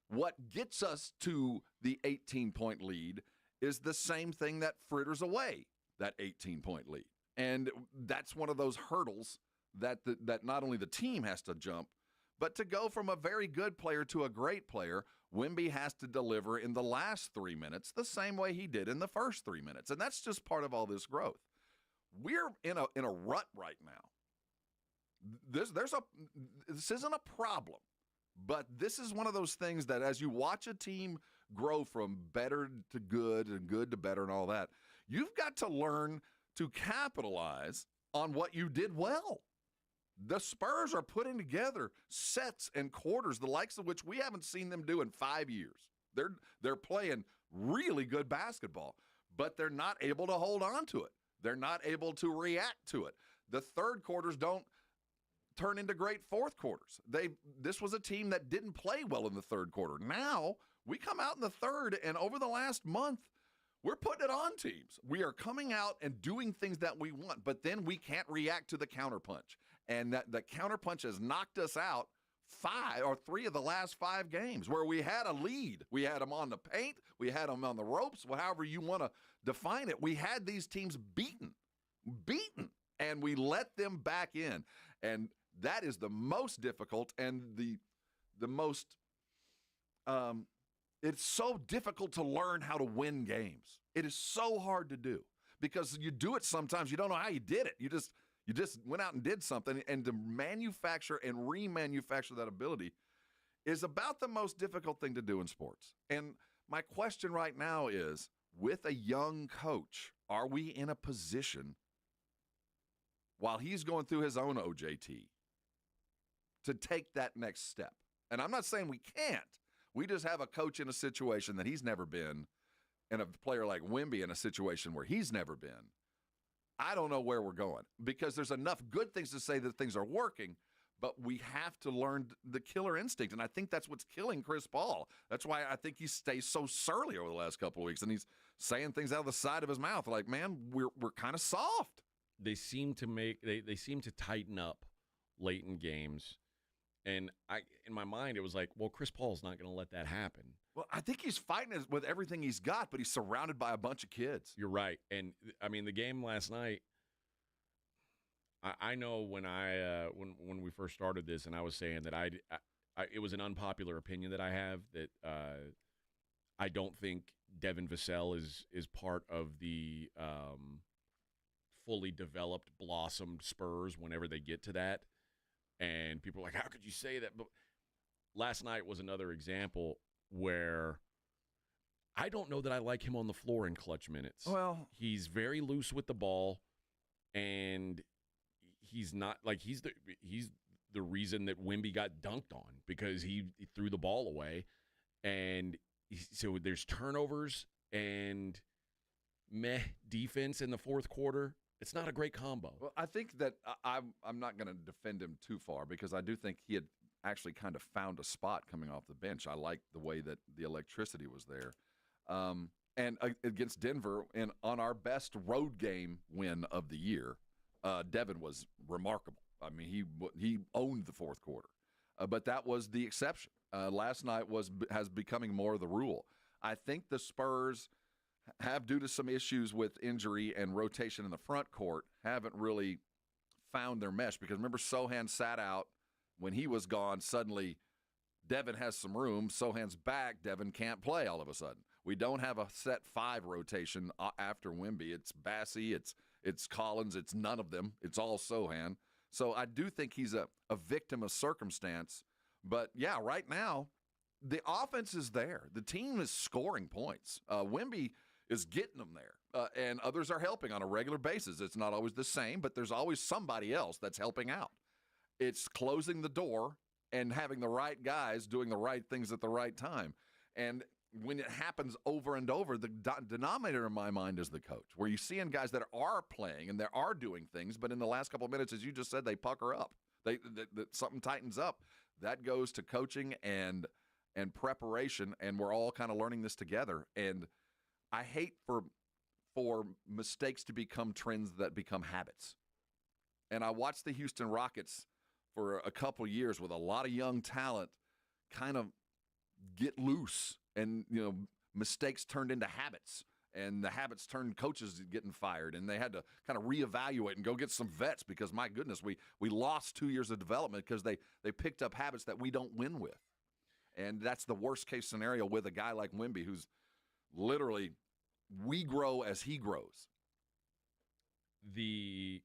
what gets us to the 18-point lead is the same thing that fritters away that 18-point lead. And that's one of those hurdles that not only the team has to jump, but to go from a very good player to a great player, Wemby has to deliver in the last 3 minutes the same way he did in the first 3 minutes. And that's just part of all this growth. We're in a rut right now. This isn't a problem, but this is one of those things that as you watch a team grow from better to good and good to better and all that, you've got to learn to capitalize on what you did well. The Spurs are putting together sets and quarters, the likes of which we haven't seen them do in 5 years. They're playing really good basketball, but they're not able to hold on to it. They're not able to react to it. The third quarters don't turn into great fourth quarters. This was a team that didn't play well in the third quarter. Now, we come out in the third, and over the last month, we're putting it on teams. We are coming out and doing things that we want, but then we can't react to the counterpunch. And that the counterpunch has knocked us out 3 of the last 5 games where we had a lead. We had them on the paint. We had them on the ropes, however you want to define it. We had these teams beaten, and we let them back in. And that is the most difficult and the most it's so difficult to learn how to win games. It is so hard to do because you do it sometimes. You don't know how you did it. You just went out and did something, and to manufacture and remanufacture that ability is about the most difficult thing to do in sports. And my question right now is, with a young coach, are we in a position, while he's going through his own OJT, to take that next step? And I'm not saying we can't. We just have a coach in a situation that he's never been, and a player like Wemby in a situation where he's never been. I don't know where we're going because there's enough good things to say that things are working, but we have to learn the killer instinct, and I think that's what's killing Chris Paul. That's why I think he stays so surly over the last couple of weeks, and he's saying things out of the side of his mouth like, man, we're kind of soft. they seem to tighten up late in games. And in my mind, it was like, well, Chris Paul's not going to let that happen. Well, I think he's fighting with everything he's got, but he's surrounded by a bunch of kids. You're right. And, I mean, the game last night, I know when when we first started this and I was saying that it was an unpopular opinion that I have that I don't think Devin Vassell is part of the fully developed, blossomed Spurs whenever they get to that. And people are like, how could you say that? But last night was another example where I don't know that I like him on the floor in clutch minutes. Well, he's very loose with the ball, and he's not like he's the reason that Wemby got dunked on because he threw the ball away, and so there's turnovers and meh defense in the fourth quarter. It's not a great combo. Well, I think that I'm not going to defend him too far because I do think he had actually kind of found a spot coming off the bench. I like the way that the electricity was there. And against Denver, and on our best road game win of the year, Devin was remarkable. I mean, he owned the fourth quarter. But that was the exception. Last night has becoming more of the rule. I think the Spurs have, due to some issues with injury and rotation in the front court, haven't really found their mesh. Because remember, Sohan sat out. When he was gone, suddenly Devin has some room. Sohan's back. Devin can't play all of a sudden. We don't have a set 5 rotation after Wemby. It's Bassey, it's Collins, it's none of them. It's all Sohan. So I do think he's a victim of circumstance. But, yeah, right now, the offense is there. The team is scoring points. Wemby is getting them there, and others are helping on a regular basis. It's not always the same, but there's always somebody else that's helping out. It's closing the door and having the right guys doing the right things at the right time. And when it happens over and over, the denominator in my mind is the coach, where you're seeing guys that are playing and they are doing things, but in the last couple of minutes, as you just said, they pucker up. Something tightens up. That goes to coaching and preparation, and we're all kind of learning this together. And I hate for mistakes to become trends that become habits. And I watched the Houston Rockets for a couple years with a lot of young talent kind of get loose, and mistakes turned into habits, and the habits turned coaches getting fired, and they had to kind of reevaluate and go get some vets because, my goodness, we lost 2 years of development because they picked up habits that we don't win with. And that's the worst case scenario with a guy like Wemby, who's literally, we grow as he grows. The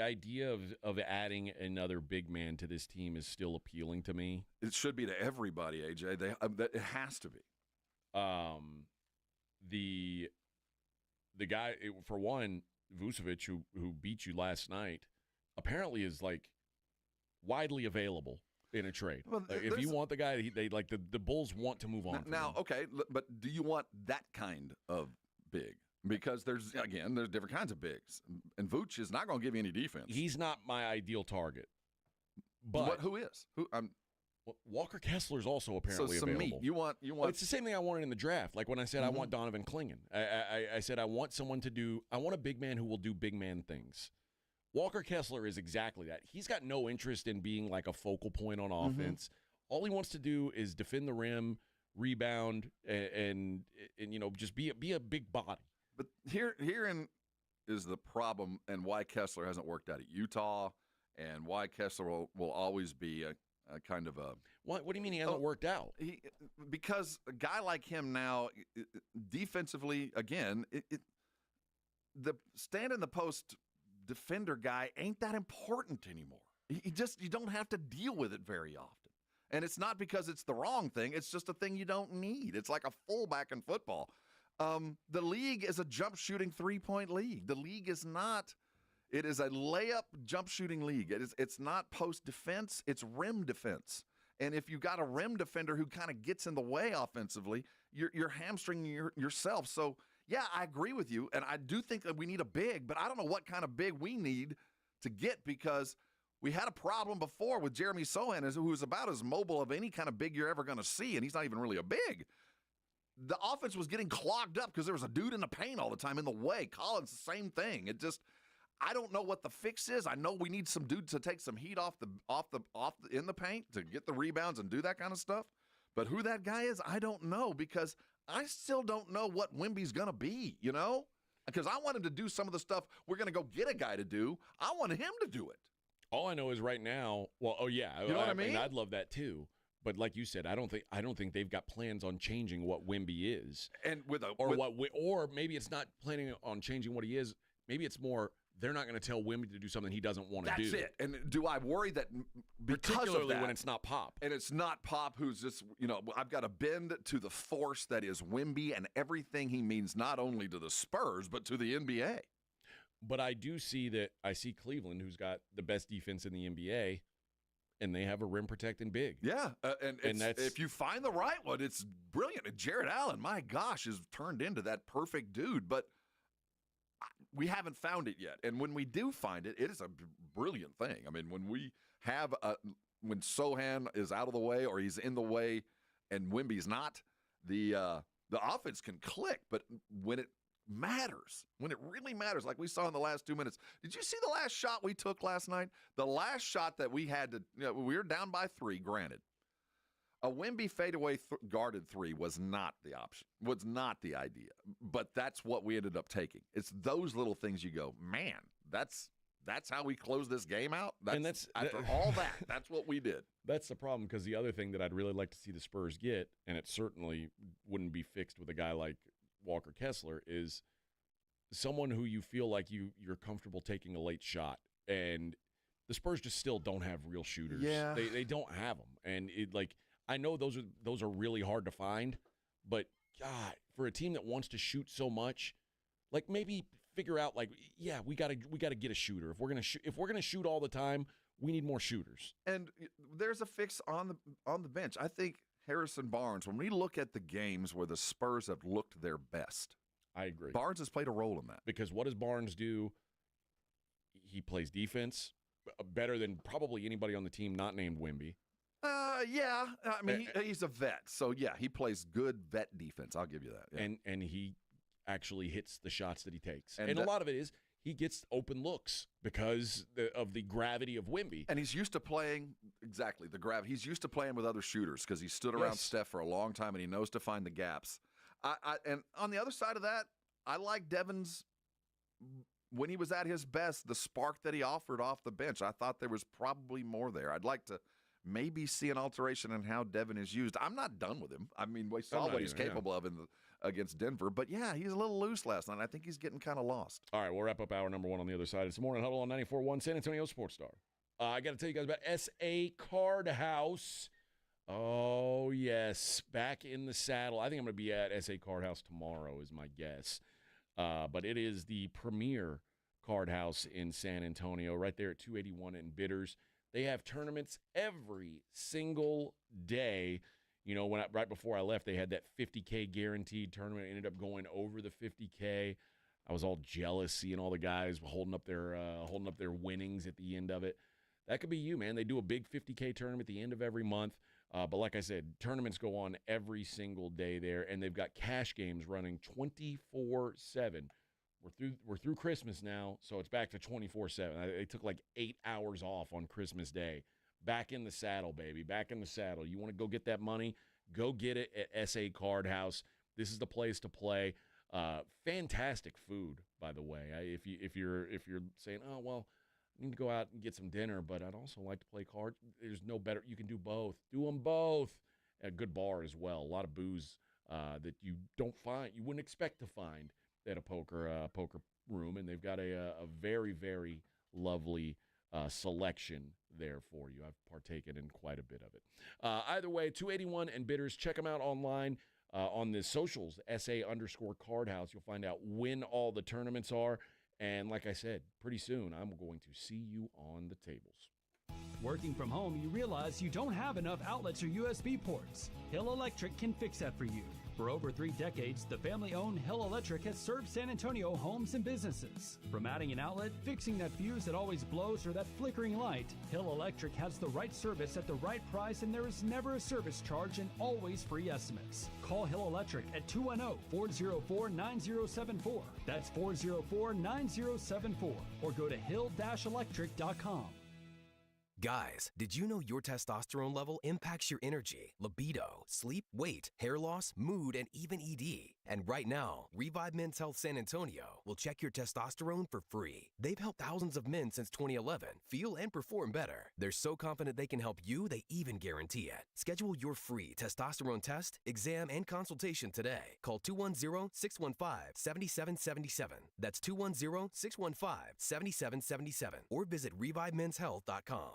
idea of adding another big man to this team is still appealing to me. It should be to everybody, AJ. It has to be. The guy, for one, Vucevic, who beat you last night, apparently is like widely available in a trade. Well, if you want the guy, they like the Bulls want to move on. Now, okay, but do you want that kind of big? Because there's different kinds of bigs, and Vooch is not going to give you any defense. He's not my ideal target. But who is? Walker Kessler is also apparently some available. Meat. You want? Well, it's the same thing I wanted in the draft. Like when I said I want Donovan Clingan, I said I want a big man who will do big man things. Walker Kessler is exactly that. He's got no interest in being like a focal point on offense. All he wants to do is defend the rim, rebound, and just be a big body. But herein is the problem, and why Kessler hasn't worked out at Utah, and why Kessler will always be a kind of a. What do you mean he hasn't worked out? Because a guy like him now, defensively, again, the stand in the post defender guy ain't that important anymore. You don't have to deal with it very often, and it's not because it's the wrong thing. It's just a thing you don't need. It's like a fullback in football. The league is a jump shooting 3-point league. The league is not. It is a layup jump shooting league. It's not post defense. It's rim defense. And if you got a rim defender who kind of gets in the way offensively, you're hamstringing yourself. So yeah, I agree with you, and I do think that we need a big, but I don't know what kind of big we need to get, because we had a problem before with Jeremy Sohan, who was about as mobile of any kind of big you're ever going to see, and he's not even really a big. the offense was getting clogged up because there was a dude in the paint all the time in the way. Collins, the same thing. It just, I don't know what the fix is. I know we need some dude to take some heat off in the paint to get the rebounds and do that kind of stuff. But who that guy is, I don't know, because I still don't know what Wemby's going to be, you know? Because I want him to do some of the stuff we're going to go get a guy to do. I want him to do it. All I know is right now, well, oh yeah, you know what I mean? I'd love that too. But like you said, I don't think they've got plans on changing what Wemby is, and or maybe it's not planning on changing what he is. Maybe it's more they're not going to tell Wemby to do something he doesn't want to do. That's it. And do I worry that because particularly of that, when it's not Pop, and it's not Pop who's just I've got to bend to the force that is Wemby and everything he means not only to the Spurs but to the NBA. But I do see that I see Cleveland, who's got the best defense in the NBA. And they have a rim protecting big. Yeah, and that's, if you find the right one, it's brilliant. And Jared Allen, my gosh, has turned into that perfect dude. But we haven't found it yet. And when we do find it, it is a brilliant thing. I mean, when we have when Sohan is out of the way or he's in the way, and Wemby's not, the offense can click. But when it matters, when it really matters, like we saw in the last 2 minutes. Did you see the last shot we took last night? The last shot that we had to, we were down by 3, granted. A Wemby fadeaway guarded 3 was not the option, was not the idea. But that's what we ended up taking. It's those little things you go, man, that's how we close this game out? After all that, that's what we did. That's the problem, because the other thing that I'd really like to see the Spurs get, and it certainly wouldn't be fixed with a guy like Walker Kessler, is someone who you feel like you're comfortable taking a late shot, and the Spurs just still don't have real shooters. Yeah, they don't have them, and I know those are really hard to find, but God, for a team that wants to shoot so much, like maybe figure out we got to get a shooter. If we're gonna shoot all the time, we need more shooters. And there's a fix on the bench. I think Harrison Barnes, when we look at the games where the Spurs have looked their best, I agree. Barnes has played a role in that. Because what does Barnes do? He plays defense better than probably anybody on the team not named Wemby. Yeah. I mean, he's a vet. So, yeah, he plays good vet defense. I'll give you that. Yeah. And he actually hits the shots that he takes. And a lot of it is he gets open looks because of the gravity of Wemby. And he's used to playing, exactly, the gravity. He's used to playing with other shooters because he stood around Steph for a long time, and he knows to find the gaps. And on the other side of that, I like Devin's, when he was at his best, the spark that he offered off the bench. I thought there was probably more there. I'd like to maybe see an alteration in how Devin is used. I'm not done with him. I mean, we saw what he's capable of against Denver. But, yeah, he's a little loose last night. I think he's getting kind of lost. All right, we'll wrap up hour number 1 on the other side. It's the Morning Huddle on 94.1 San Antonio Sports Star. I got to tell you guys about S.A. Card House. Oh, yes, back in the saddle. I think I'm going to be at S.A. Card House tomorrow is my guess. But it is the premier card house in San Antonio, right there at 281 and Bitters. They have tournaments every single day. You know, right before I left, they had that $50K guaranteed tournament. It ended up going over the $50K. I was all jealous seeing all the guys holding up their winnings at the end of it. That could be you, man. They do a big $50K tournament at the end of every month. But like I said, tournaments go on every single day there, and they've got cash games running 24/7. We're through Christmas now, so it's back to 24/7. They took like 8 hours off on Christmas Day. Back in the saddle, baby. Back in the saddle. You want to go get that money? Go get it at S.A. Card House. This is the place to play. Fantastic food, by the way. If you're saying, oh well, I need to go out and get some dinner, but I'd also like to play cards. There's no better. You can do both. Do them both. A good bar as well. A lot of booze that you wouldn't expect to find at a poker room, and they've got a very, very lovely selection there for you. I've partaken in quite a bit of it. Either way, 281 and Bitters. Check them out online on the socials, SA_Card House. You'll find out when all the tournaments are. And like I said, pretty soon I'm going to see you on the tables. Working from home, you realize you don't have enough outlets or USB ports. Hill Electric can fix that for you. For over 3 decades, the family-owned Hill Electric has served San Antonio homes and businesses. From adding an outlet, fixing that fuse that always blows, or that flickering light, Hill Electric has the right service at the right price, and there is never a service charge and always free estimates. Call Hill Electric at 210-404-9074. That's 404-9074. Or go to hill-electric.com. Guys, did you know your testosterone level impacts your energy, libido, sleep, weight, hair loss, mood, and even ED? And right now, Revive Men's Health San Antonio will check your testosterone for free. They've helped thousands of men since 2011 feel and perform better. They're so confident they can help you, they even guarantee it. Schedule your free testosterone test, exam, and consultation today. Call 210-615-7777. That's 210-615-7777. Or visit ReviveMen'sHealth.com.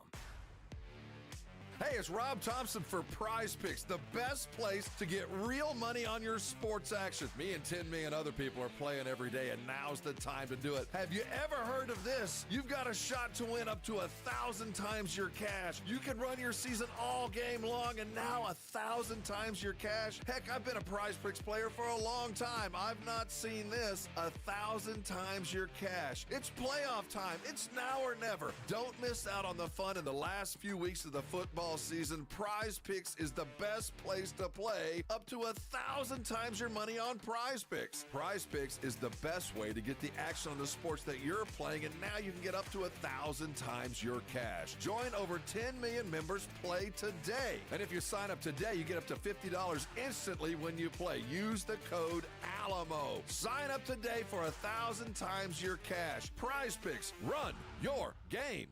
Hey, it's Rob Thompson for Prize Picks, the best place to get real money on your sports action. Me and 10 million other people are playing every day, and now's the time to do it. Have you ever heard of this? You've got a shot to win up to 1,000 times your cash. You can run your season all game long, and now 1,000 times your cash. Heck, I've been a Prize Picks player for a long time. I've not seen this. 1,000 times your cash. It's playoff time. It's now or never. Don't miss out on the fun in the last few weeks of the football season. Prize Picks is the best place to play, up to 1,000 times your money on Prize Picks. Prize Picks is the best way to get the action on the sports that you're playing, and now you can get up to 1,000 times your cash. Join over 10 million members. Play today. And if you sign up today, you get up to $50 instantly when you play. Use the code ALAMO. Sign up today for 1,000 times your cash. Prize Picks. Run your game.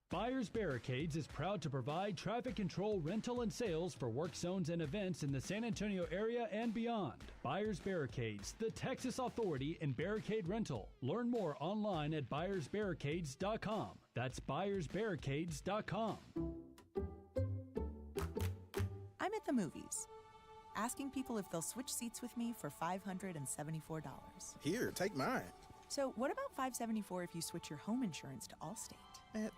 Buyers Barricades is proud to provide traffic control, rental, and sales for work zones and events in the San Antonio area and beyond. Buyers Barricades, the Texas authority in barricade rental. Learn more online at buyersbarricades.com. That's buyersbarricades.com. I'm at the movies, asking people if they'll switch seats with me for $574. Here, take mine. So what about $574 if you switch your home insurance to Allstate?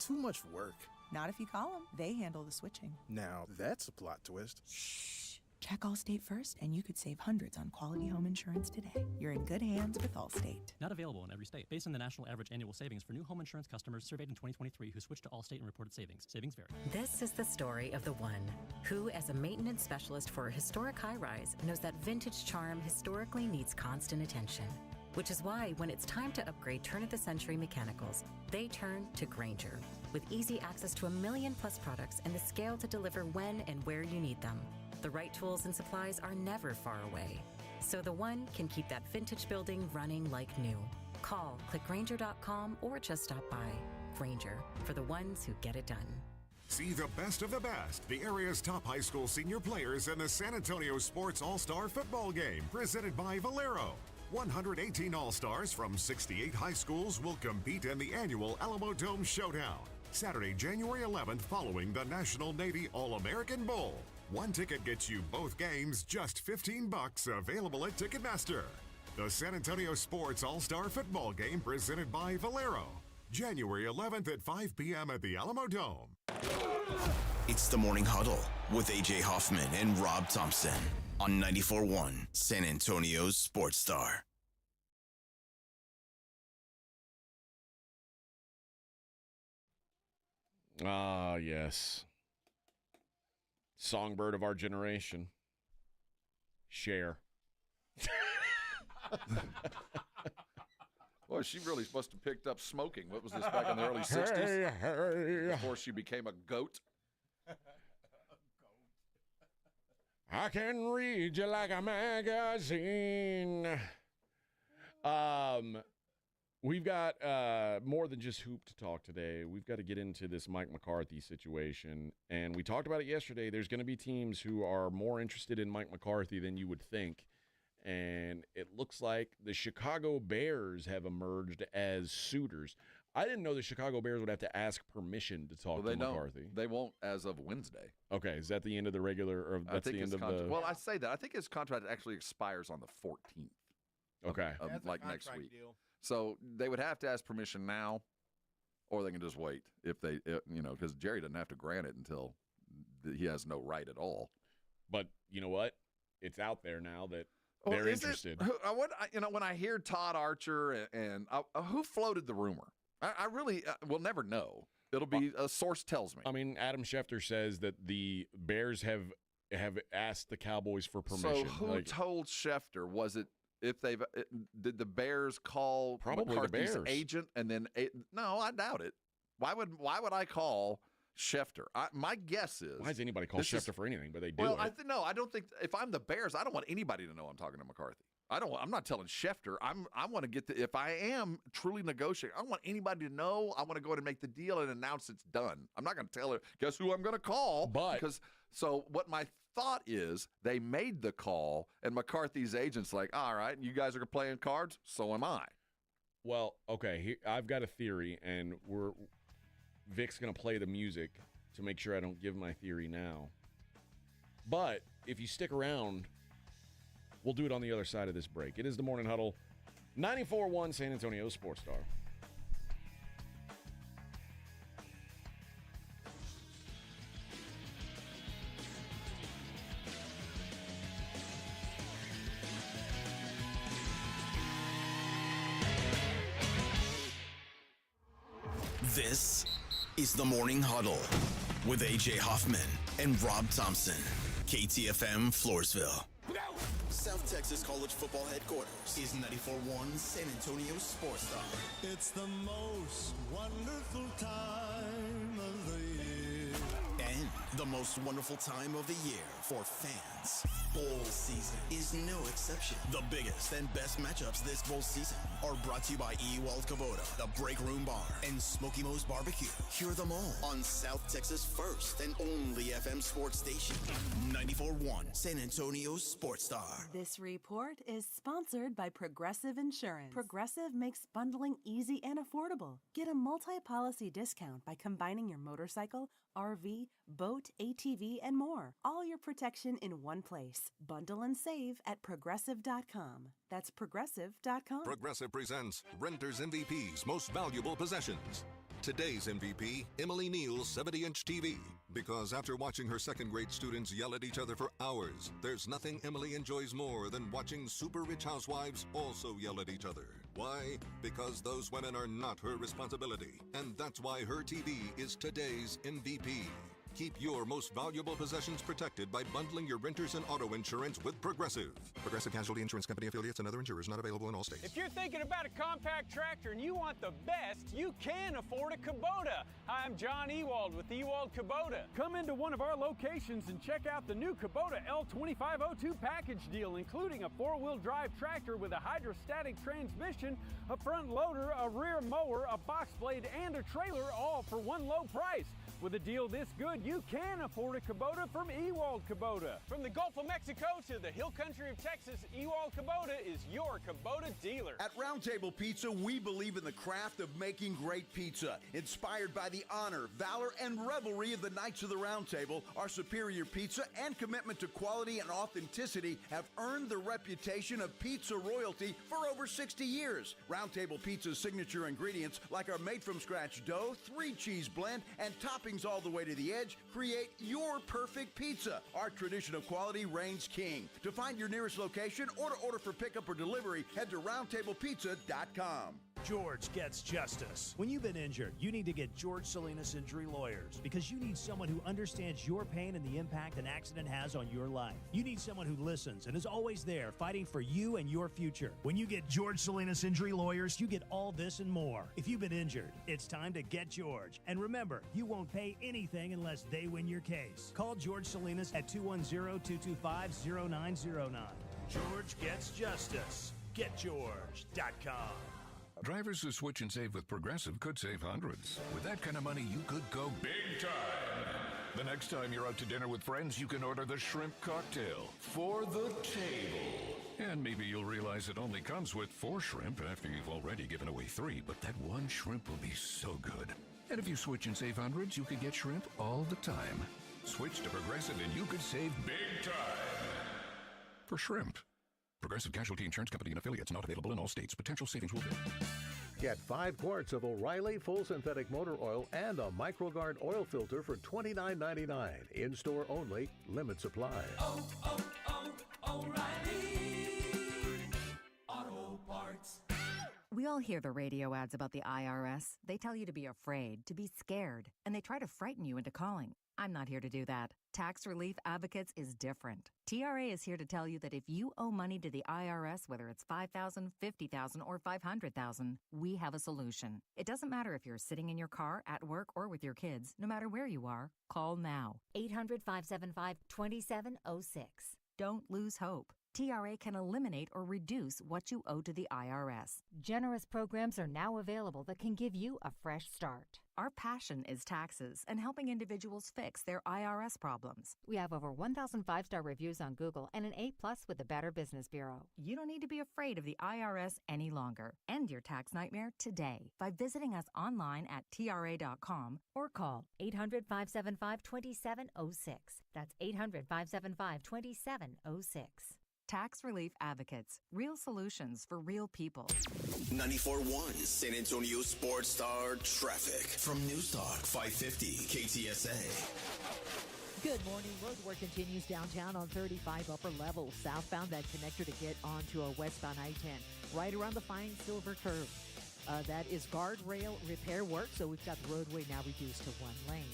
Too much work. Not if you call them. They handle the switching. Now, that's a plot twist. Shh. Check Allstate first, and you could save hundreds on quality home insurance today. You're in good hands with Allstate. Not available in every state. Based on the national average annual savings for new home insurance customers surveyed in 2023 who switched to Allstate and reported savings. Savings vary. This is the story of the one who, as a maintenance specialist for a historic high-rise, knows that vintage charm historically needs constant attention. Which is why, when it's time to upgrade turn-of-the-century mechanicals, they turn to Grainger. With easy access to 1 million-plus products and the scale to deliver when and where you need them, the right tools and supplies are never far away. So the one can keep that vintage building running like new. Call, click Grainger.com, or just stop by. Grainger, for the ones who get it done. See the best of the best, the area's top high school senior players in the San Antonio Sports All-Star Football Game, presented by Valero. 118 All-Stars from 68 high schools will compete in the annual Alamo Dome Showdown, Saturday, January 11th, following the National Navy All-American Bowl. One ticket gets you both games, just $15, available at Ticketmaster. The San Antonio Sports All-Star Football Game, presented by Valero, January 11th at 5 p.m. at the Alamo Dome. It's the Morning Huddle with A.J. Hoffman and Rob Thompson on 94.1 San Antonio's Sports Star. Ah, yes. Songbird of our generation. Cher. Well, she really must have picked up smoking. What was this, back in the early 60s? Hey. Before she became a goat? I can read you like a magazine. We've got more than just hoop to talk today. We've got to get into this Mike McCarthy situation. And we talked about it yesterday. There's going to be teams who are more interested in Mike McCarthy than you would think. And it looks like the Chicago Bears have emerged as suitors. I didn't know the Chicago Bears would have to ask permission to talk to McCarthy. They won't as of Wednesday. Okay, is that the end of the regular, or that's the end of the... Well, I say that. I think his contract actually expires on the 14th. Okay. Of like next week. Deal. So they would have to ask permission now, or they can just wait if they, because Jerry doesn't have to grant it until he has no right at all. But you know what? it's out there now that Well, they're is interested. When I hear Todd Archer and who floated the rumor, I really will never know. It'll be a source tells me. I mean, Adam Schefter says that the Bears have asked the Cowboys for permission. So who told Schefter? Was it did the Bears call Probably McCarthy's the Bears. agent and then no, I doubt it. Why would I call Schefter? My guess is why does anybody call Schefter for anything? But they do. Well, I don't think if I'm the Bears, I don't want anybody to know I'm talking to McCarthy. I'm not telling Schefter. I want to get if I am truly negotiating, I don't want anybody to know. I want to go ahead and make the deal and announce it's done. I'm not going to tell her, guess who I'm going to call? So what my thought is, they made the call, and McCarthy's agent's like, all right, you guys are playing cards, so am I. Well, okay, I've got a theory, and Vic's going to play the music to make sure I don't give my theory now. But if you stick around, we'll do it on the other side of this break. It is the Morning Huddle, 94.1 San Antonio Sports Star. This is the Morning Huddle with A.J. Hoffman and Rob Thompson. KTFM Floresville. South Texas College Football Headquarters is 94.1 San Antonio Sports Star. It's the most wonderful time of the year. And the most wonderful time of the year for fans. Bowl season is no exception. The biggest and best matchups this bowl season are brought to you by Ewald Kubota, the Break Room Bar, and Smoky Mo's Barbecue. Hear them all on South Texas' first and only FM sports station, 94.1 San Antonio Sports Star. This report is sponsored by Progressive Insurance. Progressive makes bundling easy and affordable. Get a multi-policy discount by combining your motorcycle, RV, boat, ATV, and more. All your protection in one place. Bundle and save at Progressive.com. That's Progressive.com. Progressive presents Renters MVP's Most Valuable Possessions. Today's MVP, Emily Neal's 70-inch TV. Because after watching her second-grade students yell at each other for hours, there's nothing Emily enjoys more than watching super rich housewives also yell at each other. Why? Because those women are not her responsibility. And that's why her TV is today's MVP. Keep your most valuable possessions protected by bundling your renters and auto insurance with Progressive. Progressive Casualty Insurance Company affiliates and other insurers not available in all states. If you're thinking about a compact tractor and you want the best, you can afford a Kubota. Hi, I'm John Ewald with Ewald Kubota. Come into one of our locations and check out the new Kubota L2502 package deal, including a four-wheel drive tractor with a hydrostatic transmission, a front loader, a rear mower, a box blade, and a trailer, all for one low price. With a deal this good, you can afford a Kubota from Ewald Kubota. From the Gulf of Mexico to the hill country of Texas, Ewald Kubota is your Kubota dealer. At Round Table Pizza, we believe in the craft of making great pizza. Inspired by the honor, valor, and revelry of the Knights of the Round Table, our superior pizza and commitment to quality and authenticity have earned the reputation of pizza royalty for over 60 years. Round Table Pizza's signature ingredients, like our made-from-scratch dough, 3-cheese blend, and toppings all the way to the edge, create your perfect pizza. Our tradition of quality reigns king. To find your nearest location or to order for pickup or delivery, head to roundtablepizza.com. George Gets Justice. When you've been injured, you need to get George Salinas Injury Lawyers, because you need someone who understands your pain and the impact an accident has on your life. You need someone who listens and is always there fighting for you and your future. When you get George Salinas Injury Lawyers, you get all this and more. If you've been injured, it's time to get George. And remember, you won't pay anything unless they win your case. Call George Salinas at 210-225-0909. George Gets Justice. GetGeorge.com. Drivers who switch and save with Progressive could save hundreds. With that kind of money, you could go big time. The next time you're out to dinner with friends, you can order the shrimp cocktail for the table. And maybe you'll realize it only comes with 4 shrimp after you've already given away 3, but that one shrimp will be so good. And if you switch and save hundreds, you could get shrimp all the time. Switch to Progressive and you could save big time. For shrimp. Progressive Casualty Insurance Company and affiliates, not available in all states. Potential savings will vary. Get 5 quarts of O'Reilly full synthetic motor oil and a MicroGuard oil filter for $29.99. In-store only. Limit supply. Auto Parts. We all hear the radio ads about the IRS. They tell you to be afraid, to be scared, and they try to frighten you into calling. I'm not here to do that. Tax Relief Advocates is different. TRA is here to tell you that if you owe money to the IRS, whether it's $5,000, $50,000, or $500,000, we have a solution. It doesn't matter if you're sitting in your car, at work, or with your kids. No matter where you are, call now. 800-575-2706. Don't lose hope. TRA can eliminate or reduce what you owe to the IRS. Generous programs are now available that can give you a fresh start. Our passion is taxes and helping individuals fix their IRS problems. We have over 1,000 5-star reviews on Google and an A+ with the Better Business Bureau. You don't need to be afraid of the IRS any longer. End your tax nightmare today by visiting us online at TRA.com or call 800-575-2706. That's 800-575-2706. Tax Relief Advocates. Real solutions for real people. 94.1 San Antonio Sports Star Traffic from News Talk 550 KTSA. Good morning. Road work continues downtown on 35 upper level. Southbound, that connector to get onto a westbound I-10. Right around the Fine Silver curve. That is guardrail repair work, so we've got the roadway now reduced to one lane.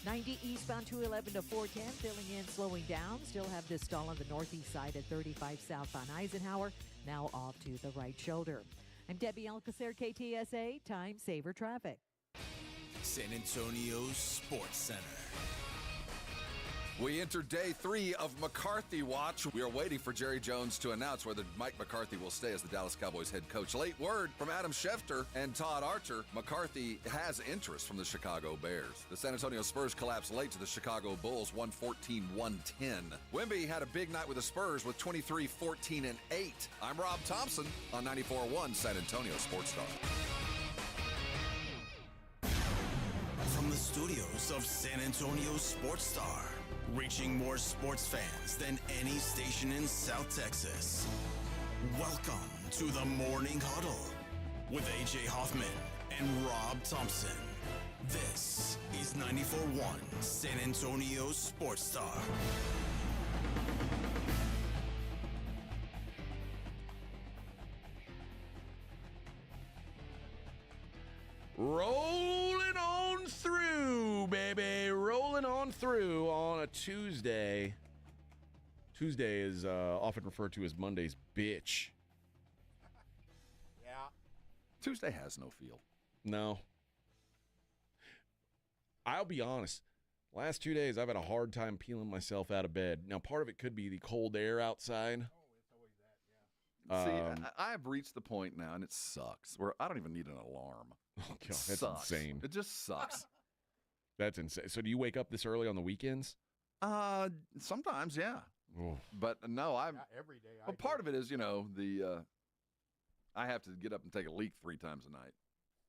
90 eastbound 211 to 410, filling in, slowing down. Still have this stall on the northeast side at 35 south on Eisenhower, now off to the right shoulder. I'm Debbie Alcacer, KTSA, Time Saver Traffic. San Antonio Sports Center. We enter day 3 of McCarthy Watch. We are waiting for Jerry Jones to announce whether Mike McCarthy will stay as the Dallas Cowboys head coach. Late word from Adam Schefter and Todd Archer. McCarthy has interest from the Chicago Bears. The San Antonio Spurs collapsed late to the Chicago Bulls, 114-110. Wemby had a big night with the Spurs with 23, 14, and 8. I'm Rob Thompson on 94.1 San Antonio Sports Star. From the studios of San Antonio Sports Star, reaching more sports fans than any station in South Texas. Welcome to the Morning Huddle with AJ Hoffman and Rob Thompson. This is 94.1 San Antonio Sports Star. Rolling on through, baby. Rolling on through on a Tuesday. Tuesday is often referred to as Monday's bitch. Yeah. Tuesday has no feel. No. I'll be honest. Last 2 days, I've had a hard time peeling myself out of bed. Now, part of it could be the cold air outside. See, I've reached the point now, and it sucks, where I don't even need an alarm. Oh, God, that's insane. It just sucks. That's insane. So do you wake up this early on the weekends? Sometimes, yeah. Oh. But no, I'm every day. Well, part of it is, I have to get up and take a leak 3 times a night.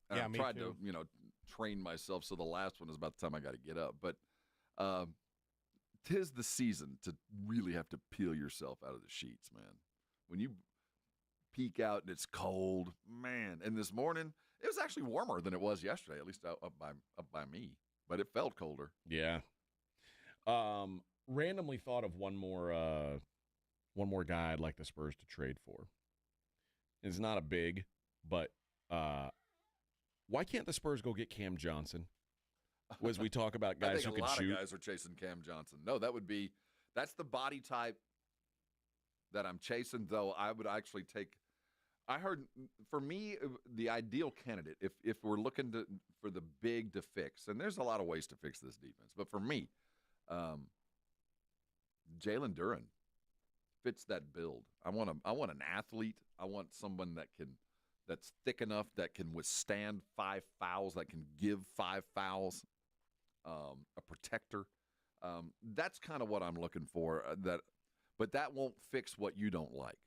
And Yeah, I've me tried too. to, train myself so the last one is about the time I got to get up. But 'tis the season to really have to peel yourself out of the sheets, man. When you peek out and it's cold, man. And this morning, it was actually warmer than it was yesterday, at least up by me. But it felt colder. Yeah. Randomly thought of one more guy I'd like the Spurs to trade for. It's not a big, but why can't the Spurs go get Cam Johnson? As we talk about guys who can shoot. A lot of guys are chasing Cam Johnson. No, that's the body type that I'm chasing, though. I would actually take. I heard, for me, the ideal candidate, if we're looking for the big to fix, and there's a lot of ways to fix this defense, but for me, Jalen Duren fits that build. I want an athlete. I want someone that's thick enough, that can withstand 5 fouls, that can give 5 fouls, a protector. That's kind of what I'm looking for. But that won't fix what you don't like.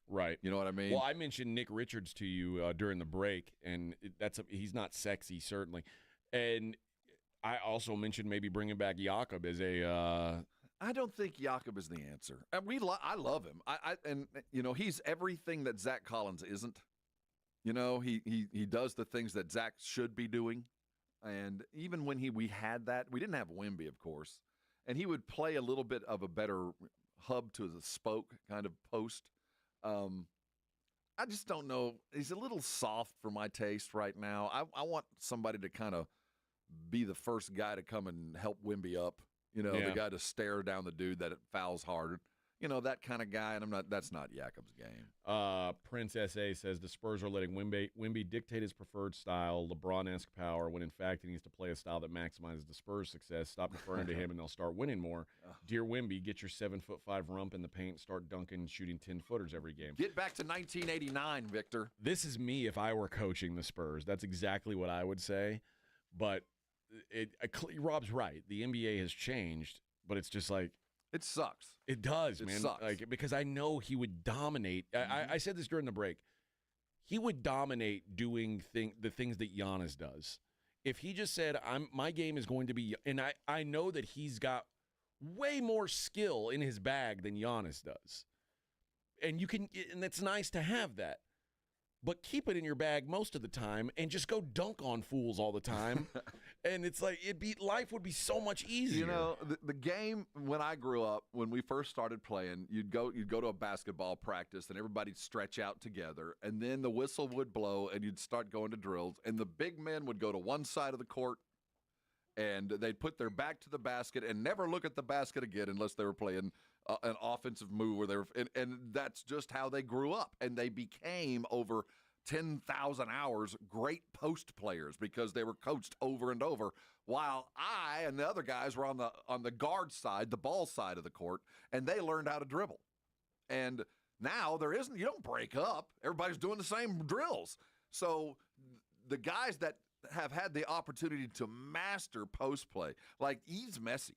Right. You know what I mean? Well, I mentioned Nick Richards to you during the break, and he's not sexy, certainly. And I also mentioned maybe bringing back Jakob as a I don't think Jakob is the answer. I love him. And he's everything that Zach Collins isn't. He does the things that Zach should be doing. And even when we had that, we didn't have Wemby, of course. And he would play a little bit of a better hub to the spoke kind of post. I just don't know. He's a little soft for my taste right now. I want somebody to kind of be the first guy to come and help Wemby up. The guy to stare down the dude that fouls hard. That kind of guy, and that's not Jakob's game. Prince S.A. says the Spurs are letting Wemby dictate his preferred style, LeBron-esque power, when in fact he needs to play a style that maximizes the Spurs' success. Stop deferring to him and they'll start winning more. Dear Wemby, get your 7'5" rump in the paint, start dunking and shooting 10-footers every game. Get back to 1989, Victor. This is me if I were coaching the Spurs. That's exactly what I would say. But Rob's right. The NBA has changed, but it's just like, it sucks. It does, man. It sucks. Because I know he would dominate. I said this during the break. He would dominate doing the things that Giannis does. If he just said, my game is going to be, and I know that he's got way more skill in his bag than Giannis does. And it's nice to have that. But keep it in your bag most of the time and just go dunk on fools all the time. And it's like life would be so much easier. The game when I grew up, when we first started playing, you'd go to a basketball practice and everybody'd stretch out together, and then the whistle would blow and you'd start going to drills, and the big men would go to one side of the court and they'd put their back to the basket and never look at the basket again unless they were playing an offensive move where they were, and that's just how they grew up, and they became over 10,000 hours great post players because they were coached over and over, while I and the other guys were on the guard side, the ball side of the court, and they learned how to dribble. And now you don't break up. Everybody's doing the same drills. So the guys that have had the opportunity to master post play, like Yves Messi,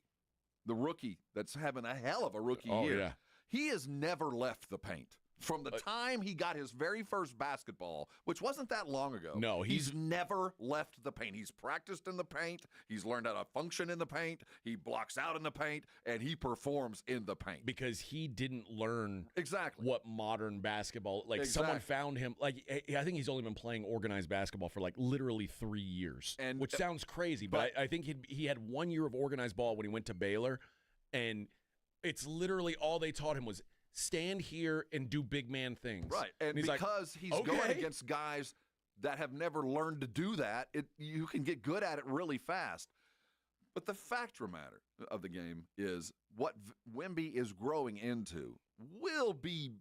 the rookie that's having a hell of a rookie year. Yeah. He has never left the paint. From the time he got his very first basketball, which wasn't that long ago. No, he's never left the paint. He's practiced in the paint. He's learned how to function in the paint. He blocks out in the paint, and he performs in the paint. Because he didn't learn exactly what modern basketball, someone found him, I think he's only been playing organized basketball for literally 3 years, which sounds crazy, but I think he had 1 year of organized ball when he went to Baylor, and it's literally all they taught him was stand here and do big man things. Right. And he's because he's going against guys that have never learned to do that, you can get good at it really fast. But the fact of the game is what Wemby is growing into will be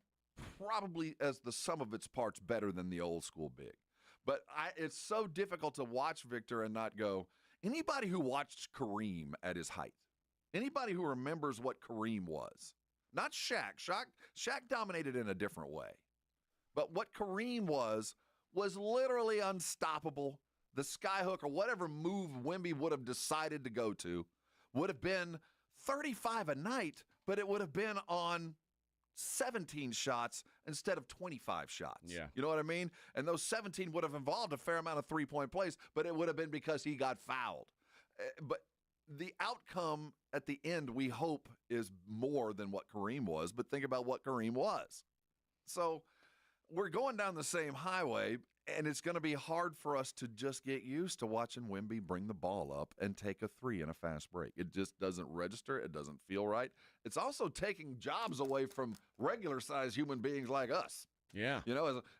probably as the sum of its parts better than the old school big. But it's so difficult to watch Victor and not go, anybody who watched Kareem at his height, anybody who remembers what Kareem was, not Shaq. Shaq dominated in a different way. But what Kareem was literally unstoppable. The skyhook or whatever move Wemby would have decided to go to would have been 35 a night, but it would have been on 17 shots instead of 25 shots. Yeah. You know what I mean? And those 17 would have involved a fair amount of three-point plays, but it would have been because he got fouled. But the outcome at the end, we hope, is more than what Kareem was, but think about what Kareem was. So we're going down the same highway, and it's going to be hard for us to just get used to watching Wemby bring the ball up and take a three in a fast break. It just doesn't register. It doesn't feel right. It's also taking jobs away from regular-sized human beings like us. Yeah.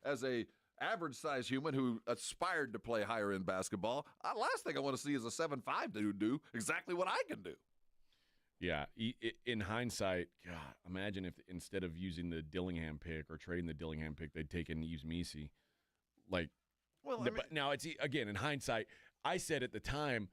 As a average-sized human who aspired to play higher-end basketball, the last thing I want to see is a 7'5" dude do exactly what I can do. Yeah. In hindsight, God, imagine if instead of using the Dillingham pick or trading the Dillingham pick, they'd taken Yves Messi. But now it's, again, in hindsight, I said at the time,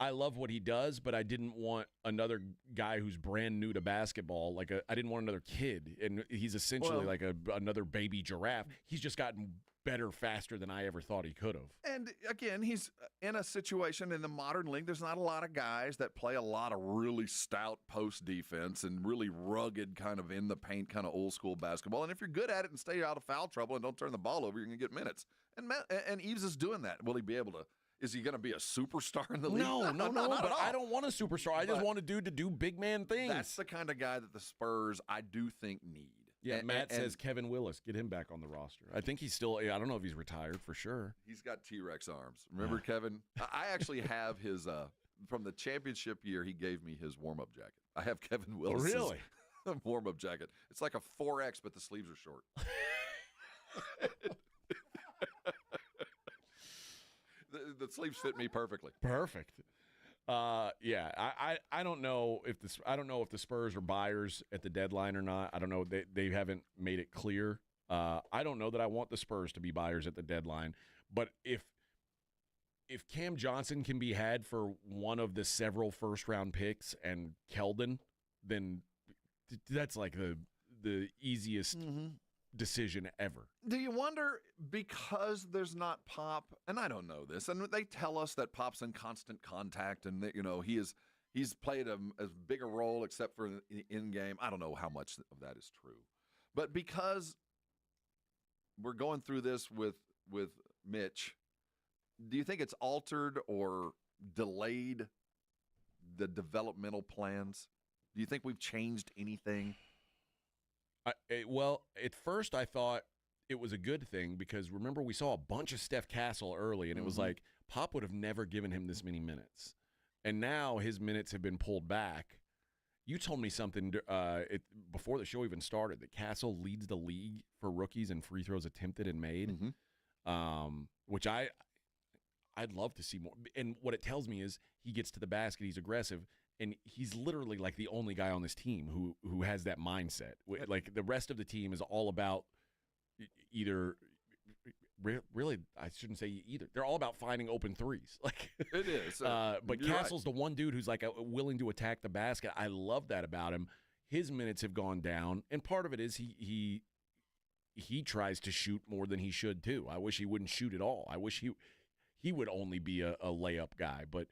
I love what he does, but I didn't want another guy who's brand new to basketball. I didn't want another kid, and he's essentially another baby giraffe. He's just gotten better faster than I ever thought he could have. And again, he's in a situation in the modern league. There's not a lot of guys that play a lot of really stout post defense and really rugged kind of in the paint kind of old school basketball. And if you're good at it and stay out of foul trouble and don't turn the ball over, you're going to get minutes. And Yves is doing that. Will he be able to? Is he going to be a superstar in the league? No, but I don't want a superstar. I just want a dude to do big man things. That's the kind of guy that the Spurs, I do think, need. Yeah, Matt says Kevin Willis. Get him back on the roster. I think he's still, I don't know if he's retired for sure. He's got T-Rex arms. Remember Kevin? I actually have his, from the championship year, he gave me his warm-up jacket. I have Kevin Willis. Oh, really? warm-up jacket. It's like a 4X, but the sleeves are short. The sleeves fit me perfectly. Perfect. Yeah, I don't know if the Spurs are buyers at the deadline or not. I don't know. They haven't made it clear. I don't know that I want the Spurs to be buyers at the deadline, but if Cam Johnson can be had for one of the several first-round picks and Keldon, then that's like the easiest decision ever. Do you wonder, because there's not Pop, and I don't know this, and they tell us that Pop's in constant contact and that, he's played a bigger role except for the in-game. I don't know how much of that is true. But because we're going through this with Mitch, do you think it's altered or delayed the developmental plans? Do you think we've changed anything? Well, at first I thought it was a good thing because, remember, we saw a bunch of Steph Castle early, and it was like Pop would have never given him this many minutes. And now his minutes have been pulled back. You told me something before the show even started, that Castle leads the league for rookies in free throws attempted and made, which I'd love to see more. And what it tells me is he gets to the basket, he's aggressive, and he's literally like the only guy on this team who has that mindset. Like the rest of the team is all about either really, I shouldn't say either. They're all about finding open threes. Like it is. But Castle's the one dude who's like willing to attack the basket. I love that about him. His minutes have gone down, and part of it is he tries to shoot more than he should too. I wish he wouldn't shoot at all. I wish he would only be a layup guy. But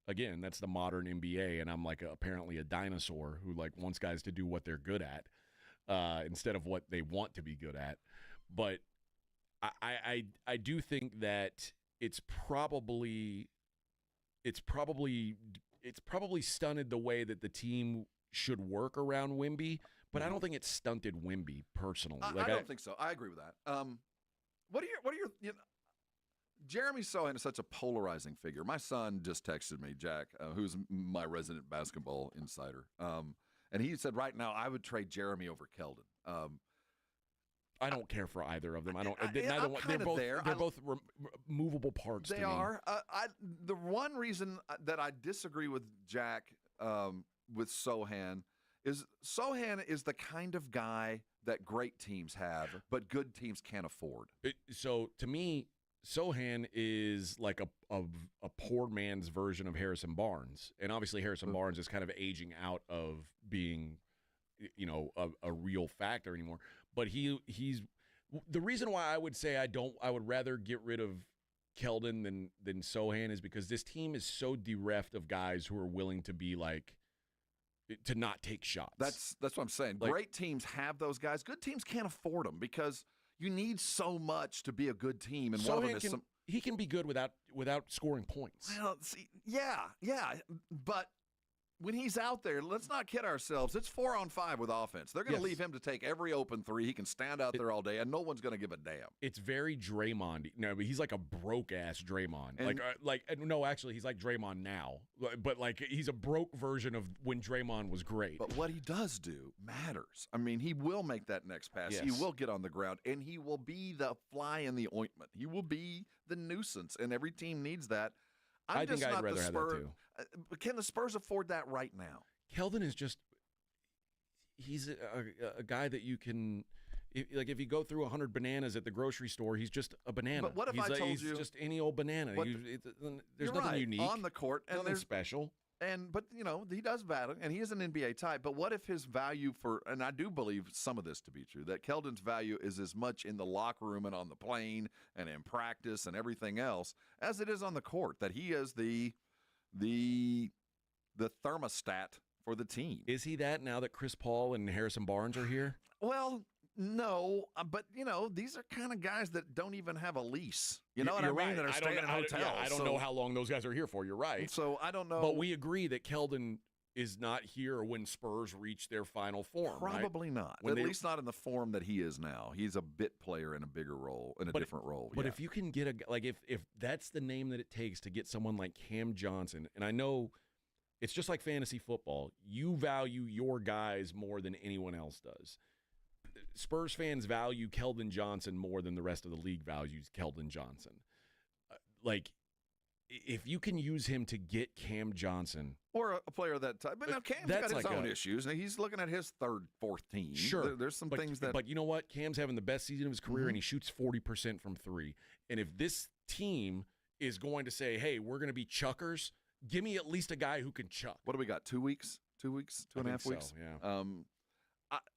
again, that's the modern NBA, and I'm like apparently a dinosaur who like wants guys to do what they're good at instead of what they want to be good at. But I do think that it's probably stunted the way that the team should work around Wemby, but I don't think it's stunted Wemby personally. I don't think so. I agree with that. What are your Jeremy Sohan is such a polarizing figure. My son just texted me, Jack, who's my resident basketball insider, and he said right now I would trade Jeremy over Keldon. I don't care for either of them. I don't. They're both there. They're both movable parts. They are. The one reason that I disagree with Jack with Sohan is the kind of guy that great teams have, but good teams can't afford. So to me, Sohan is like a poor man's version of Harrison Barnes, and obviously Harrison Barnes is kind of aging out of being, a real factor anymore. But he's the reason why I would say I would rather get rid of Keldon than Sohan is because this team is so bereft of guys who are willing to be like to not take shots. That's what I'm saying. Like, great teams have those guys. Good teams can't afford them because you need so much to be a good team. And one of them is he can be good without scoring points. Well, see, yeah, but when he's out there, let's not kid ourselves. It's 4-on-5 with offense. They're going to leave him to take every open three. He can stand out there all day, and no one's going to give a damn. It's very Draymond. No, but he's like a broke-ass Draymond. No, actually, he's like Draymond now. But, like, he's a broke version of when Draymond was great. But what he does do matters. I mean, he will make that next pass. Yes. He will get on the ground, and he will be the fly in the ointment. He will be the nuisance, and every team needs that. I think I'd rather have that too. Can the Spurs afford that right now? Keldon is he's a guy that you can, if you go through 100 bananas at the grocery store, he's just a banana. But what if I told you? He's just any old banana. There's nothing unique. On the court. And nothing special. But he does battle, and he is an NBA type. But what if his value and I do believe some of this to be true, that Keldon's value is as much in the locker room and on the plane and in practice and everything else as it is on the court, that he is the thermostat for the team. Is he that now that Chris Paul and Harrison Barnes are here? Well, no, but these are kind of guys that don't even have a lease. You know what I mean? Right. That are staying in hotels. I don't know how long those guys are here for. You're right. So I don't know. But we agree that Keldon is not here when Spurs reach their final form. Probably right? not. At least not in the form that he is now. He's a bit player in a bigger role, in a different role. But if you can get if that's the name that it takes to get someone like Cam Johnson, and I know It's just like fantasy football. You value your guys more than anyone else does. Spurs fans value Keldon Johnson more than the rest of the league values Keldon Johnson. If you can use him to get Cam Johnson. Or a player of that type. But now Cam's got his own issues. Now he's looking at his third, fourth team. Sure. There's some things that. But you know what? Cam's having the best season of his career, and he shoots 40% from three. And if this team is going to say, hey, we're going to be chuckers, give me at least a guy who can chuck. What do we got, 2 weeks? 2 weeks? 2.5 weeks? So, yeah.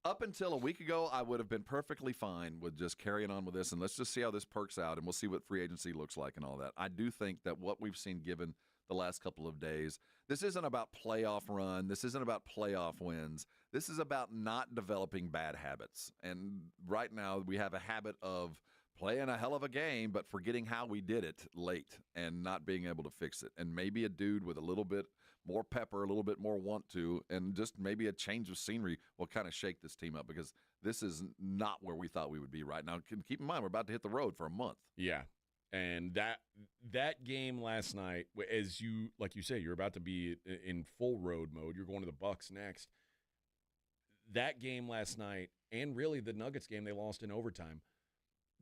Up until a week ago, I would have been perfectly fine with just carrying on with this, and let's just see how this perks out, and we'll see what free agency looks like and all that. I do think that what we've seen given the last couple of days, this isn't about playoff run. This isn't about playoff wins. This is about not developing bad habits. And right now, we have a habit of playing a hell of a game, but forgetting how we did it late and not being able to fix it. And maybe a dude with a little bit more pepper, a little bit more want to, and just maybe a change of scenery will kind of shake this team up, because this is not where we thought we would be right now. Keep in mind, we're about to hit the road for a month. Yeah. And that game last night, as you, like you say, you're about to be in full road mode. You're going to the Bucs next. That game last night, and really the Nuggets game they lost in overtime,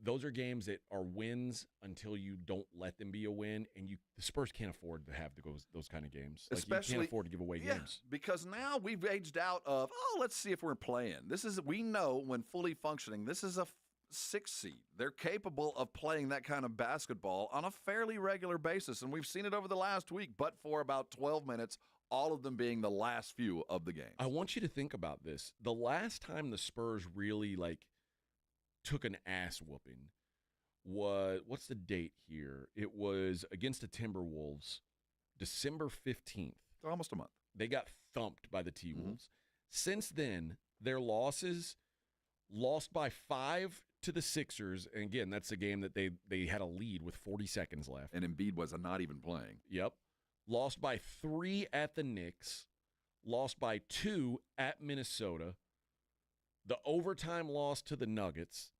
those are games that are wins until you don't let them be a win, and the Spurs can't afford to have those kind of games. Especially, you can't afford to give away games. Because now we've aged out of, let's see if we're playing. We know when fully functioning, this is a 6 seed. They're capable of playing that kind of basketball on a fairly regular basis, and we've seen it over the last week, but for about 12 minutes, all of them being the last few of the games. I want you to think about this. The last time the Spurs really, took an ass whooping was, what's the date here? It was against the Timberwolves, December 15th. Almost a month. They got thumped by the T-Wolves. Since then, their losses, lost by 5 to the Sixers. And again, that's a game that they had a lead with 40 seconds left. And Embiid was not even playing. Yep. Lost by 3 at the Knicks. Lost by 2 at Minnesota. The overtime loss to the Nuggets.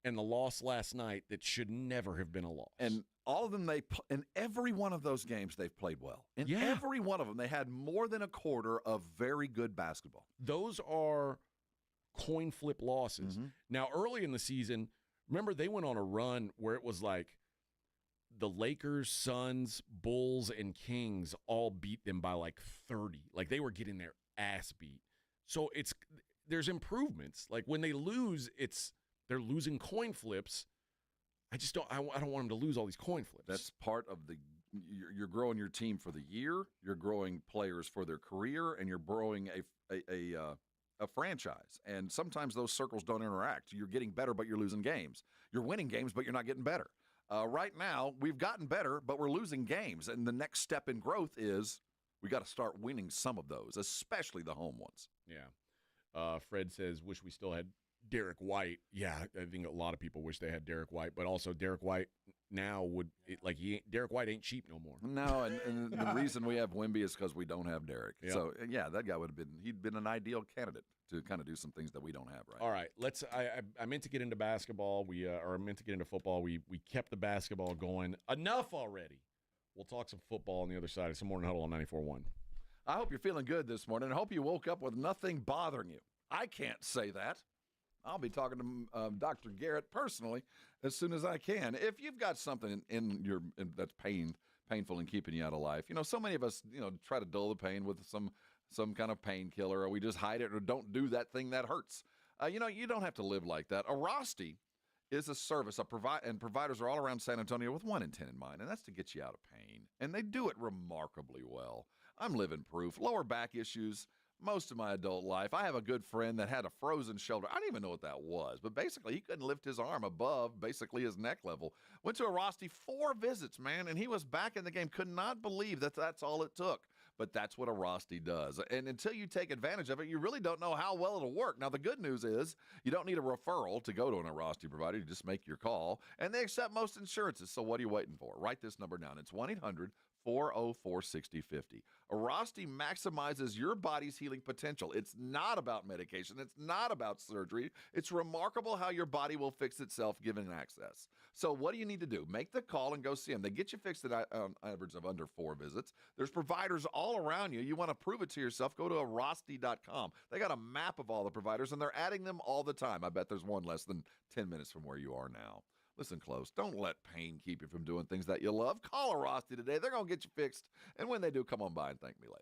And the loss last night that should never have been a loss. And all of them, in every one of those games, they've played well. In every one of them, they had more than a quarter of very good basketball. Those are coin flip losses. Now, early in the season, remember they went on a run where it was like the Lakers, Suns, Bulls, and Kings all beat them by 30. They were getting their ass beat. So there's improvements. When they lose, they're losing coin flips. I don't want them to lose all these coin flips. That's part of you're growing your team for the year, you're growing players for their career, and you're growing a franchise. And sometimes those circles don't interact. You're getting better, but you're losing games. You're winning games, but you're not getting better. Right now, we've gotten better, but we're losing games. And the next step in growth is we got to start winning some of those, especially the home ones. Yeah. Fred says, wish we still had Derek White. Yeah, I think a lot of people wish they had Derek White, but also Derek White now Derek White ain't cheap no more. No, and the reason we have Wemby is because we don't have Derek. Yep. So, that guy he'd been an ideal candidate to kind of do some things that we don't have right now. All right, I meant to get into basketball. I meant to get into football. We kept the basketball going. Enough already. We'll talk some football on the other side. It's the Morning Huddle on 94.1. I hope you're feeling good this morning. I hope you woke up with nothing bothering you. I can't say that. I'll be talking to Dr. Garrett personally as soon as I can. If you've got something that's painful and keeping you out of life, so many of us, try to dull the pain with some kind of painkiller, or we just hide it or don't do that thing that hurts. You don't have to live like that. Arasti is a service, and providers are all around San Antonio with one intent in mind, and that's to get you out of pain. And they do it remarkably well. I'm living proof. Lower back issues. Most of my adult life, I have a good friend that had a frozen shoulder. I don't even know what that was, but basically he couldn't lift his arm above basically his neck level. Went to Arasti 4 visits, man, and he was back in the game. Could not believe that's all it took. But that's what Arasti does. And until you take advantage of it, you really don't know how well it'll work. Now, the good news is you don't need a referral to go to an Arasti provider. You just make your call, and they accept most insurances. So what are you waiting for? Write this number down. It's 1-800-404-6050. Arasti maximizes your body's healing potential. It's not about medication. It's not about surgery. It's remarkable how your body will fix itself given access. So what do you need to do? Make the call and go see them. They get you fixed at an average of under 4 visits. There's providers all all around you. You want to prove it to yourself, go to Arosty.com. They got a map of all the providers, and they're adding them all the time. I bet there's one less than 10 minutes from where you are now. Listen close. Don't let pain keep you from doing things that you love. Call Arosty today. They're going to get you fixed. And when they do, come on by and thank me later.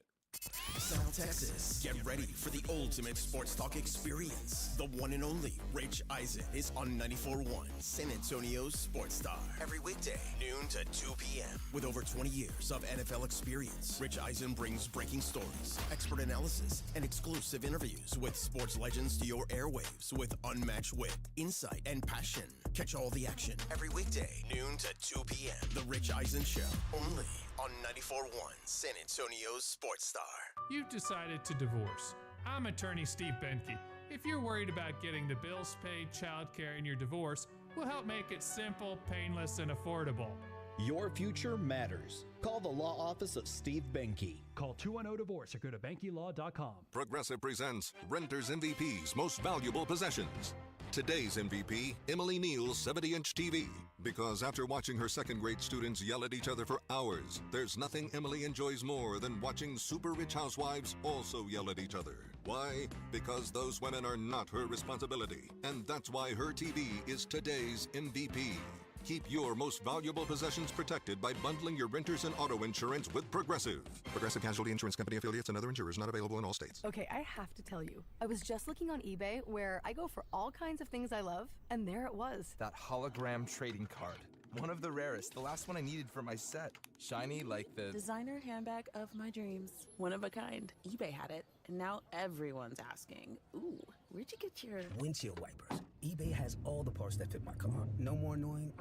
South Texas, get ready for the ultimate sports talk experience. The one and only Rich Eisen is on 94.1 San Antonio's Sports Star. Every weekday, noon to 2 p.m. With over 20 years of NFL experience, Rich Eisen brings breaking stories, expert analysis, and exclusive interviews with sports legends to your airwaves with unmatched wit, insight, and passion. Catch all the action every weekday, noon to 2 p.m. The Rich Eisen Show, only on 94.1 San Antonio's Sports Star. You've decided to divorce. I'm attorney Steve Benke. If you're worried about getting the bills paid, childcare, and your divorce, we'll help make it simple, painless, and affordable. Your future matters. Call the law office of Steve Benke. Call 210-DIVORCE or go to BenkeLaw.com. Progressive presents Renters MVP's Most Valuable Possessions. Today's MVP, Emily Neal's 70-inch TV. Because after watching her second-grade students yell at each other for hours, there's nothing Emily enjoys more than watching super-rich housewives also yell at each other. Why? Because those women are not her responsibility. And that's why her TV is today's MVP. Keep your most valuable possessions protected by bundling your renters and auto insurance with Progressive. Progressive Casualty Insurance Company affiliates and other insurers not available in all states. Okay, I have to tell you, I was just looking on eBay where I go for all kinds of things I love, and there it was. That hologram trading card. One of the rarest. The last one I needed for my set. Shiny like the designer handbag of my dreams. One of a kind. eBay had it, and now everyone's asking, ooh, where'd you get your windshield wipers? eBay has all the parts that fit my car. No more annoying.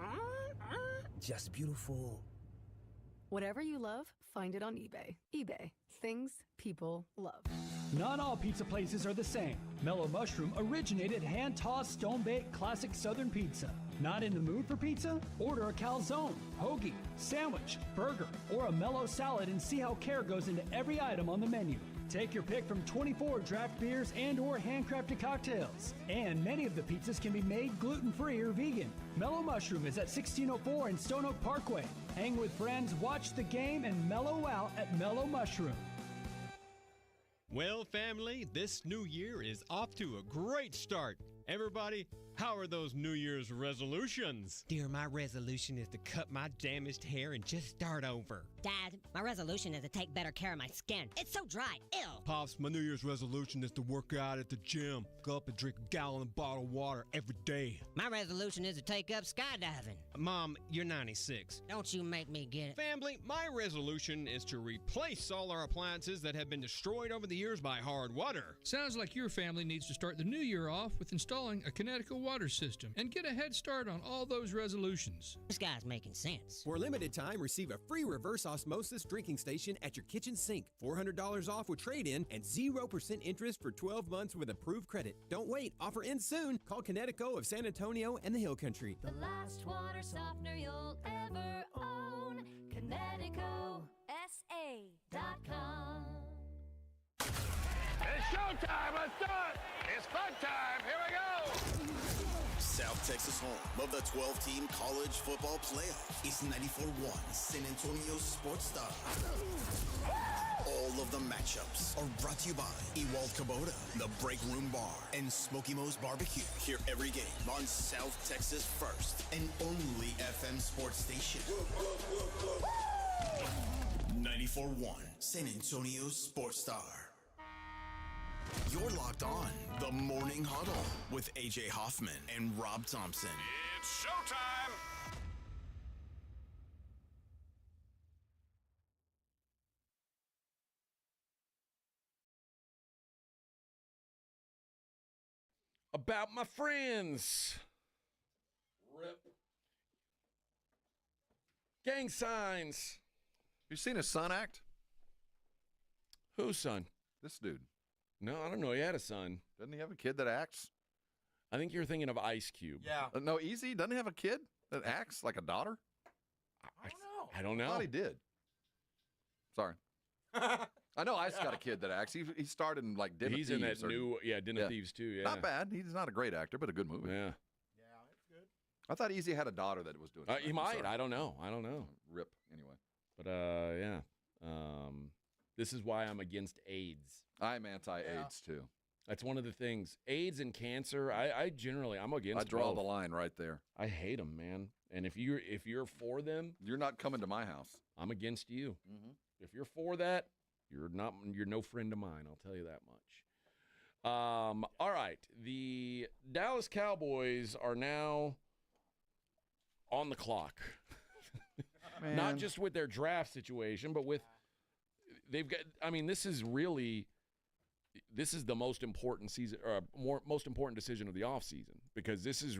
Just beautiful. Whatever you love, find it on eBay. eBay. Things people love. Not all pizza places are the same. Mellow Mushroom originated hand-tossed, stone-baked classic Southern pizza. Not in the mood for pizza? Order a calzone, hoagie, sandwich, burger, or a mellow salad and see how care goes into every item on the menu. Take your pick from 24 draft beers and or handcrafted cocktails. And many of the pizzas can be made gluten-free or vegan. Mellow Mushroom is at 1604 in Stone Oak Parkway. Hang with friends, watch the game, and mellow out at Mellow Mushroom. Well, family, this new year is off to a great start. Everybody, how are those New Year's resolutions? Dear, my resolution is to cut my damaged hair and just start over. Dad, my resolution is to take better care of my skin. It's so dry. Ew. Pops, my New Year's resolution is to work out at the gym. Go up and drink a gallon of bottled water every day. My resolution is to take up skydiving. Mom, you're 96. Don't you make me get it. Family, my resolution is to replace all our appliances that have been destroyed over the years by hard water. Sounds like your family needs to start the new year off with installing a Connecticut water system and get a head start on all those resolutions. This guy's making sense. For a limited time, receive a free reverse osmosis drinking station at your kitchen sink. $400 off with trade-in and 0% interest for 12 months with approved credit. Don't wait. Offer ends soon. Call Connecticut of San Antonio and the Hill Country. The last water softener you'll ever own. ConnecticutSA.com. It's showtime. Let's do it. It's fun time. Here we go. South Texas home of the 12-team college football playoff is 94.1 San Antonio Sports Star. All of the matchups are brought to you by Ewald Kubota, the Break Room Bar, and Smoky Mo's Barbecue. Hear every game on South Texas' first and only FM sports station. 94.1 San Antonio Sports Star. You're locked on the Morning Huddle with AJ Hoffman and Rob Thompson. It's showtime. About my friends. Rip. Gang signs. You seen his son act? Whose son? This dude. No, I don't know. He had a son. Doesn't he have a kid that acts? I think you're thinking of Ice Cube. Yeah. No, Easy doesn't he have a kid that acts like a daughter? I don't know. I thought he did. Sorry. I know Ice got a kid that acts. He starred in like Den of He's Thieves. in that new, Den of Thieves too. Yeah, not bad. He's not a great actor, but a good movie. Yeah. It's good. I thought Easy had a daughter that was doing. He I'm might. sorry. I don't know. Rip. Anyway. But yeah. This is why I'm against AIDS. I'm anti-AIDS too. That's one of the things. AIDS and cancer, I'm against. I draw both. the line right there. I hate them, man. And if you're for them, you're not coming to my house. I'm against you. Mm-hmm. If you're for that, you're no friend of mine. I'll tell you that much. All right, the Dallas Cowboys are now on the clock. Not just with their draft situation, but with they've got. I mean, this is the most important season, or most important decision of the offseason, because this is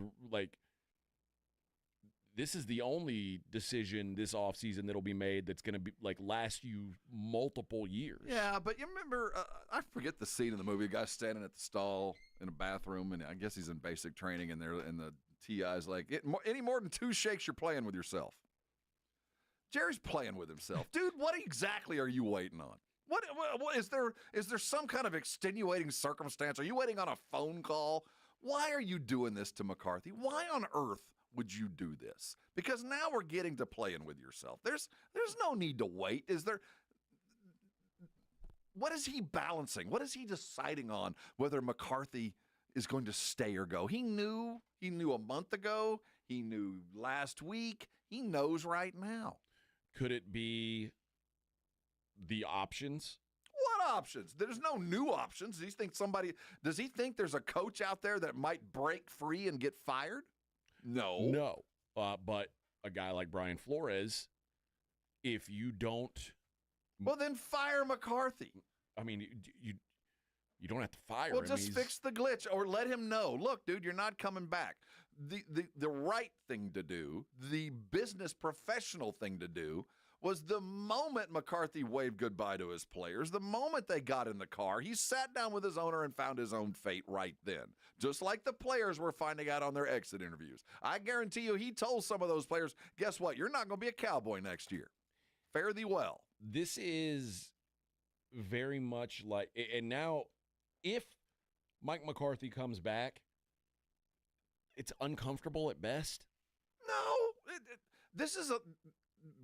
the only decision this offseason that'll be made that's going to be last you multiple years. Yeah, but you remember, I forget the scene in the movie. A guy standing at the stall in a bathroom, and I guess he's in basic training, and the TI's like, any more than 2 shakes, you're playing with yourself. Jerry's playing with himself. Dude, what exactly are you waiting on? What is there some kind of extenuating circumstance? Are you waiting on a phone call? Why are you doing this to McCarthy? Why on earth would you do this? Because now we're getting to playing with yourself. There's no need to wait. Is there? What is he balancing? What is he deciding on whether McCarthy is going to stay or go? He knew a month ago. He knew last week. He knows right now. Could it be the options? What options? There's no new options. Does he think there's a coach out there that might break free and get fired? No. But a guy like Brian Flores, if you don't, well, then fire McCarthy. I mean, you don't have to fire him. Well, just fix the glitch or let him know. Look, dude, you're not coming back. The right thing to do, the business professional thing to do, was the moment McCarthy waved goodbye to his players, the moment they got in the car, he sat down with his owner and found his own fate right then, just like the players were finding out on their exit interviews. I guarantee you he told some of those players, guess what? You're not going to be a Cowboy next year. Fare thee well. This is very much like, and now if Mike McCarthy comes back, it's uncomfortable at best. No, this is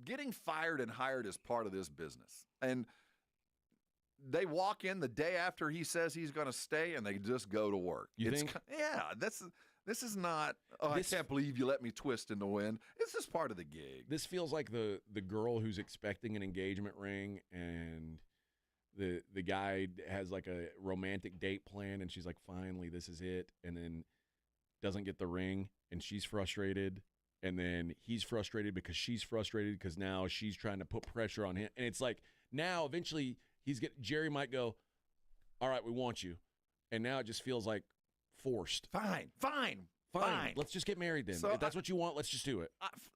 getting fired and hired is part of this business. And they walk in the day after he says he's going to stay, and they just go to work. You think? Yeah, this is not, I can't believe you let me twist in the wind. It's just part of the gig. This feels like the girl who's expecting an engagement ring, and the guy has like a romantic date plan, and she's like, finally, this is it, and then doesn't get the ring, and she's frustrated. And then he's frustrated because she's frustrated because now she's trying to put pressure on him. And it's like now eventually Jerry might go, all right, we want you. And now it just feels like forced. Fine. Let's just get married then. So if that's what you want, let's just do it.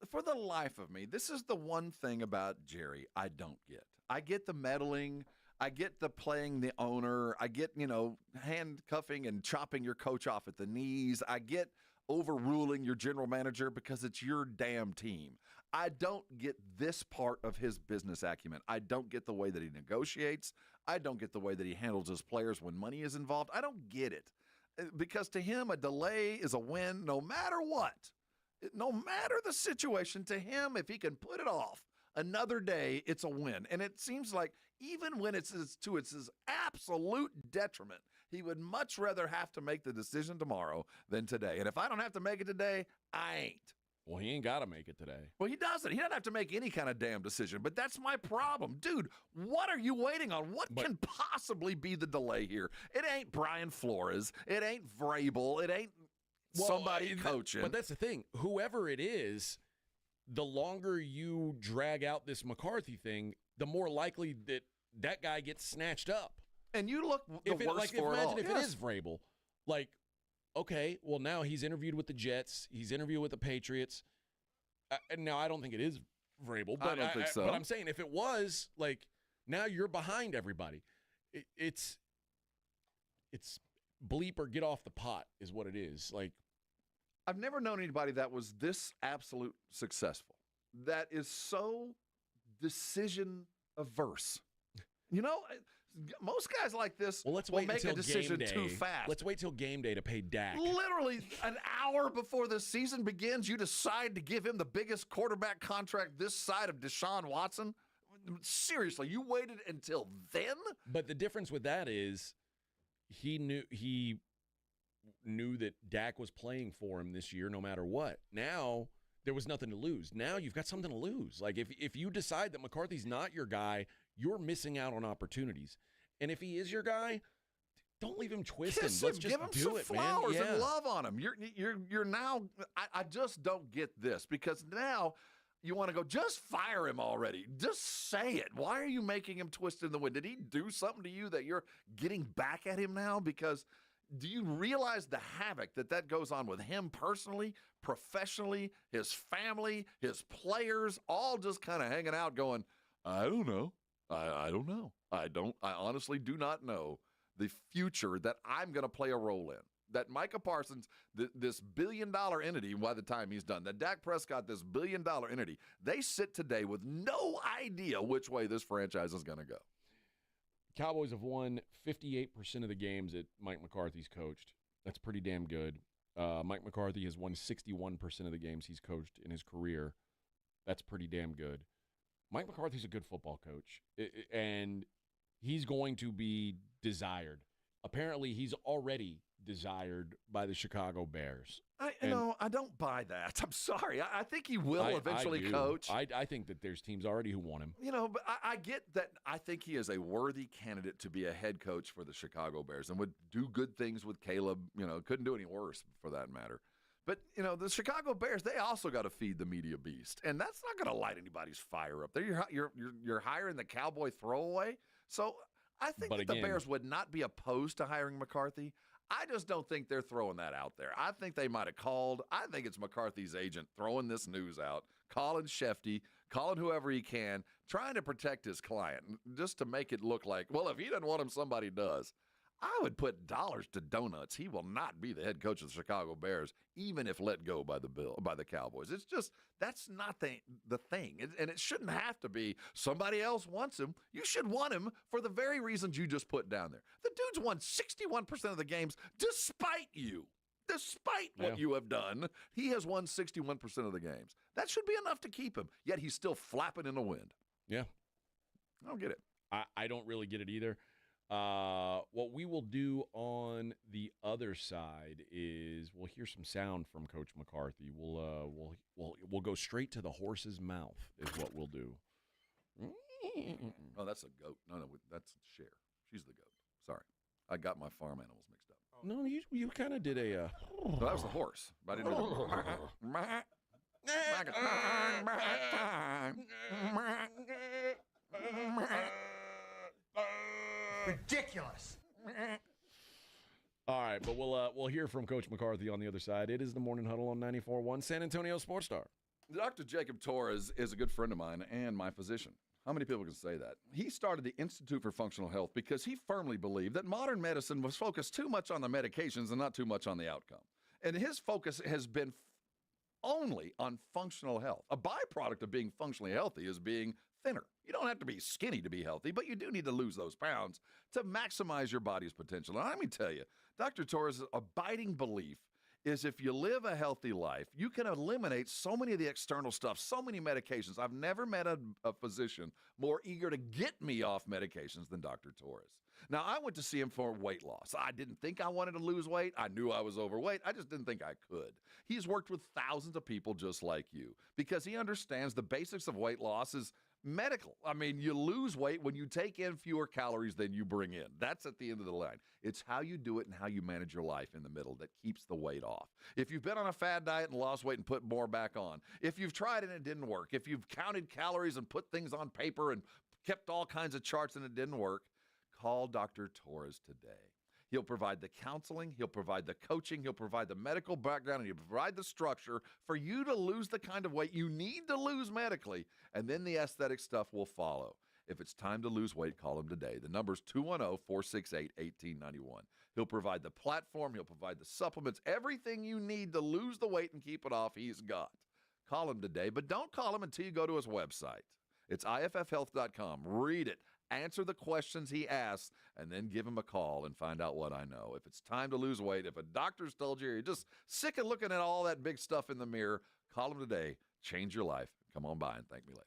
For the life of me, this is the one thing about Jerry I don't get. I get the meddling. I get the playing the owner. I get, handcuffing and chopping your coach off at the knees. I get overruling your general manager because it's your damn team. I don't get this part of his business acumen. I don't get the way that he negotiates. I don't get the way that he handles his players when money is involved. I don't get it. Because to him, a delay is a win no matter what. No matter the situation, to him, if he can put it off another day, it's a win. And it seems like even when it's to its absolute detriment, he would much rather have to make the decision tomorrow than today. And if I don't have to make it today, I ain't. Well, he ain't got to make it today. Well, he doesn't. He doesn't have to make any kind of damn decision. But that's my problem. Dude, what are you waiting on? What can possibly be the delay here? It ain't Brian Flores. It ain't Vrabel. It ain't somebody coaching. But that's the thing. Whoever it is, the longer you drag out this McCarthy thing, the more likely that guy gets snatched up. And you look worse for it all. Imagine if it is Vrabel. Like, okay, well, now he's interviewed with the Jets. He's interviewed with the Patriots. And now I don't think it is Vrabel. But I don't think so. But I'm saying if it was, now you're behind everybody. It's bleep or get off the pot is what it is. I've never known anybody that was this absolute successful, that is so decision averse. Most guys like this will make a decision too fast. Let's wait till game day to pay Dak. Literally an hour before the season begins, you decide to give him the biggest quarterback contract this side of Deshaun Watson. seriously, you waited until then? But the difference with that is he knew that Dak was playing for him this year no matter what. Now there was nothing to lose. Now you've got something to lose. Like if you decide that McCarthy's not your guy, you're missing out on opportunities. And if he is your guy, don't leave him twisting. Let's just give him do some it, flowers man. and love on him. You're now. I just don't get this because now you want to go. Just fire him already. Just say it. Why are you making him twist in the wind? Did he do something to you that you're getting back at him now? Because do you realize the havoc that goes on with him personally, professionally, his family, his players, all just kind of hanging out going, I don't know. I don't know. I honestly do not know the future that I'm going to play a role in. That Micah Parsons, this billion-dollar entity, by the time he's done, that Dak Prescott, this billion-dollar entity, they sit today with no idea which way this franchise is going to go. Cowboys have won 58% of the games that Mike McCarthy's coached. That's pretty damn good. Mike McCarthy has won 61% of the games he's coached in his career. That's pretty damn good. Mike McCarthy's a good football coach, and he's going to be desired. Apparently, he's already desired by the Chicago Bears. I don't buy that. I'm sorry. I think he will eventually coach. I think that there's teams already who want him. But I get that. I think he is a worthy candidate to be a head coach for the Chicago Bears and would do good things with Caleb. Couldn't do any worse for that matter. But, the Chicago Bears, they also got to feed the media beast. And that's not going to light anybody's fire up there. You're hiring the Cowboy throwaway. So I think the Bears would not be opposed to hiring McCarthy. I just don't think they're throwing that out there. I think they might have called. I think it's McCarthy's agent throwing this news out, calling Shefty, calling whoever he can, trying to protect his client, just to make it look like, well, if he doesn't want him, somebody does. I would put dollars to donuts. He will not be the head coach of the Chicago Bears, even if let go by the Cowboys. It's just that's not the thing, and it shouldn't have to be somebody else wants him. You should want him for the very reasons you just put down there. The dude's won 61% of the games despite you. Despite what you have done, he has won 61% of the games. That should be enough to keep him, yet he's still flapping in the wind. Yeah. I don't get it. I don't really get it either. What we will do on the other side is we'll hear some sound from Coach McCarthy. We'll go straight to the horse's mouth is what we'll do. Oh, that's a goat. No, that's Cher. She's the goat. Sorry, I got my farm animals mixed up. No, you kind of did a. Well, that was the horse. But I didn't know Ridiculous. All right, but we'll hear from Coach McCarthy on the other side. It is the Morning Huddle on 94.1 San Antonio Sports Star. Dr. Jacob Torres is a good friend of mine and my physician. How many people can say that? He started the Institute for Functional Health because he firmly believed that modern medicine was focused too much on the medications and not too much on the outcome. And his focus has been only on functional health. A byproduct of being functionally healthy is being thinner. You don't have to be skinny to be healthy, but you do need to lose those pounds to maximize your body's potential. And let me tell you, Dr. Torres' abiding belief is if you live a healthy life, you can eliminate so many of the external stuff, so many medications. I've never met a physician more eager to get me off medications than Dr. Torres. Now, I went to see him for weight loss. I didn't think I wanted to lose weight. I knew I was overweight. I just didn't think I could. He's worked with thousands of people just like you because he understands the basics of weight loss is medical. I mean, you lose weight when you take in fewer calories than you bring in. That's at the end of the line. It's how you do it and how you manage your life in the middle that keeps the weight off. If you've been on a fad diet and lost weight and put more back on, if you've tried it and it didn't work, if you've counted calories and put things on paper and kept all kinds of charts and it didn't work, call Dr. Torres today. He'll provide the counseling, he'll provide the coaching, he'll provide the medical background, and he'll provide the structure for you to lose the kind of weight you need to lose medically, and then the aesthetic stuff will follow. If it's time to lose weight, call him today. The number's 210-468-1891. He'll provide the platform, he'll provide the supplements, everything you need to lose the weight and keep it off, he's got. Call him today, but don't call him until you go to his website. It's iffhealth.com. Read it. Answer the questions he asks, and then give him a call and find out what I know. If it's time to lose weight, if a doctor's told you you're just sick of looking at all that big stuff in the mirror, call him today. Change your life. Come on by and thank me later.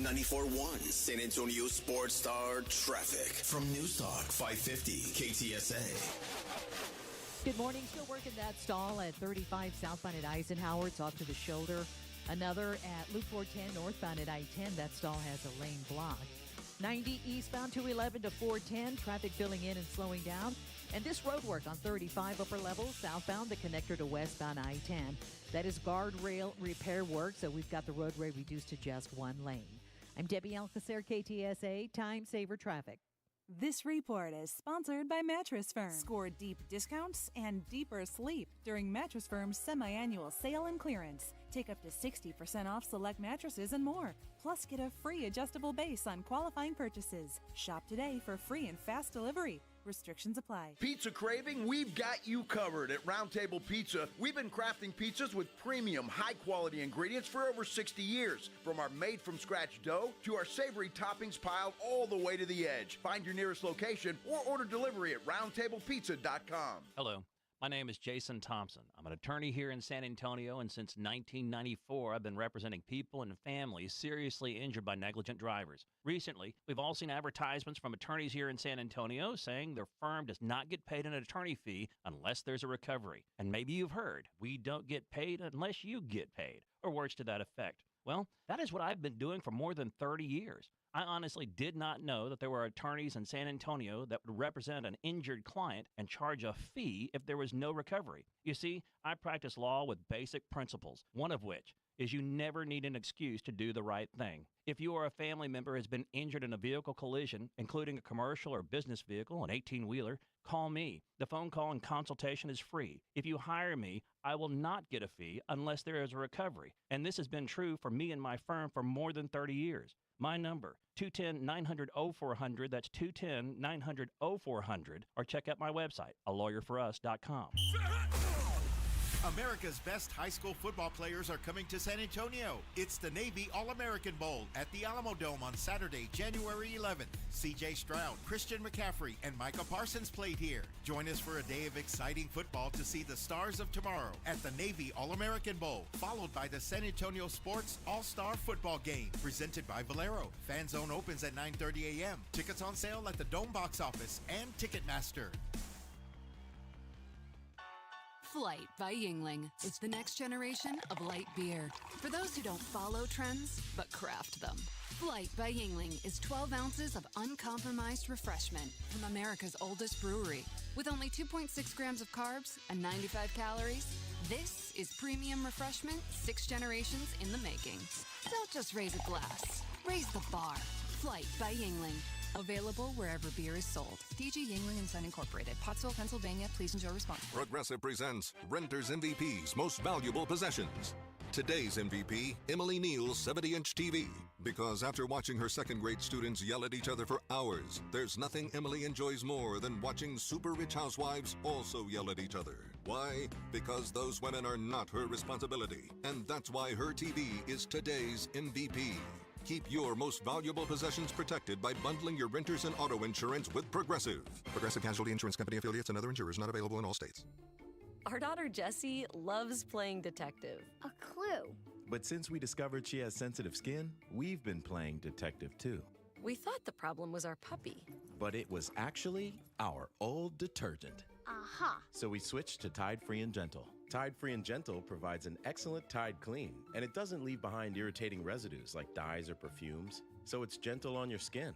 94.1 San Antonio Sports Star traffic from News Talk 550 KTSA. Good morning. Still working that stall at 35 southbound at Eisenhower. It's off to the shoulder. Another at Loop 410 northbound at I-10. That stall has a lane blocked. 90 eastbound 211 to 410. Traffic filling in and slowing down. And this road work on 35 upper level southbound, the connector to westbound I-10. That is guardrail repair work, so we've got the roadway reduced to just one lane. I'm Debbie Alcacer, KTSA, Time Saver Traffic. This report is sponsored by Mattress Firm. Score deep discounts and deeper sleep during Mattress Firm's semi-annual sale and clearance. Take up to 60% off select mattresses and more. Plus, get a free adjustable base on qualifying purchases. Shop today for free and fast delivery. Restrictions apply. Pizza craving? We've got you covered. At Round Table Pizza, we've been crafting pizzas with premium, high-quality ingredients for over 60 years. From our made-from-scratch dough to our savory toppings piled all the way to the edge. Find your nearest location or order delivery at roundtablepizza.com. Hello. My name is Jason Thompson. I'm an attorney here in San Antonio, and since 1994, I've been representing people and families seriously injured by negligent drivers. Recently, we've all seen advertisements from attorneys here in San Antonio saying their firm does not get paid an attorney fee unless there's a recovery. And maybe you've heard, we don't get paid unless you get paid, or words to that effect. Well, that is what I've been doing for more than 30 years. I honestly did not know that there were attorneys in San Antonio that would represent an injured client and charge a fee if there was no recovery. You see, I practice law with basic principles, one of which is you never need an excuse to do the right thing. If you or a family member has been injured in a vehicle collision, including a commercial or business vehicle, an 18-wheeler, call me. The phone call and consultation is free. If you hire me, I will not get a fee unless there is a recovery. And this has been true for me and my firm for more than 30 years. My number, 210-900-0400, that's 210-900-0400, or check out my website, alawyerforus.com. America's best high school football players are coming to San Antonio. It's the Navy All-American Bowl at the Alamo Dome on Saturday, January 11th. C.J. Stroud, Christian McCaffrey, and Micah Parsons played here. Join us for a day of exciting football to see the stars of tomorrow at the Navy All-American Bowl, followed by the San Antonio Sports All-Star Football Game, presented by Valero. Fan Zone opens at 9:30 a.m. Tickets on sale at the Dome box office and Ticketmaster. Flight by Yuengling. It's the next generation of light beer. For those who don't follow trends, but craft them. Flight by Yuengling is 12 ounces of uncompromised refreshment from America's oldest brewery. With only 2.6 grams of carbs and 95 calories, this is premium refreshment 6 generations in the making. Don't just raise a glass, raise the bar. Flight by Yuengling. Available wherever beer is sold. DG Yuengling & Son Incorporated, Pottsville, Pennsylvania. Please enjoy responsibly. Progressive presents Renters MVP's Most Valuable Possessions. Today's MVP, Emily Neal's 70-inch TV. Because after watching her second-grade students yell at each other for hours, there's nothing Emily enjoys more than watching super-rich housewives also yell at each other. Why? Because those women are not her responsibility. And that's why her TV is today's MVP. Keep your most valuable possessions protected by bundling your renters and auto insurance with Progressive. Progressive Casualty Insurance Company affiliates and other insurers not available in all states. Our daughter Jessie loves playing detective. A clue. But since we discovered she has sensitive skin, we've been playing detective too. We thought the problem was our puppy. But it was actually our old detergent. Aha. So we switched to Tide Free and Gentle. Tide Free and Gentle provides an excellent Tide clean, and it doesn't leave behind irritating residues like dyes or perfumes, so it's gentle on your skin.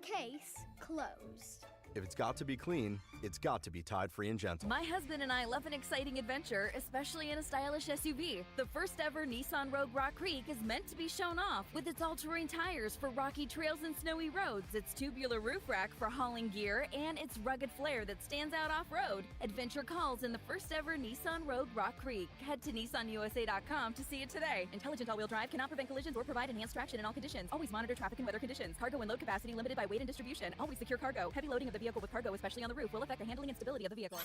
Case closed. If it's got to be clean, it's got to be Tide Free and Gentle. My husband and I love an exciting adventure, especially in a stylish SUV. The first ever Nissan Rogue Rock Creek is meant to be shown off with its all-terrain tires for rocky trails and snowy roads, its tubular roof rack for hauling gear, and its rugged flair that stands out off-road. Adventure calls in the first ever Nissan Rogue Rock Creek. Head to nissanusa.com to see it today. Intelligent all-wheel drive cannot prevent collisions or provide enhanced traction in all conditions. Always monitor traffic and weather conditions. Cargo and load capacity limited by weight and distribution. Always secure cargo. Heavy loading of the vehicle with cargo, especially on the roof, will affect the handling and stability of the vehicle.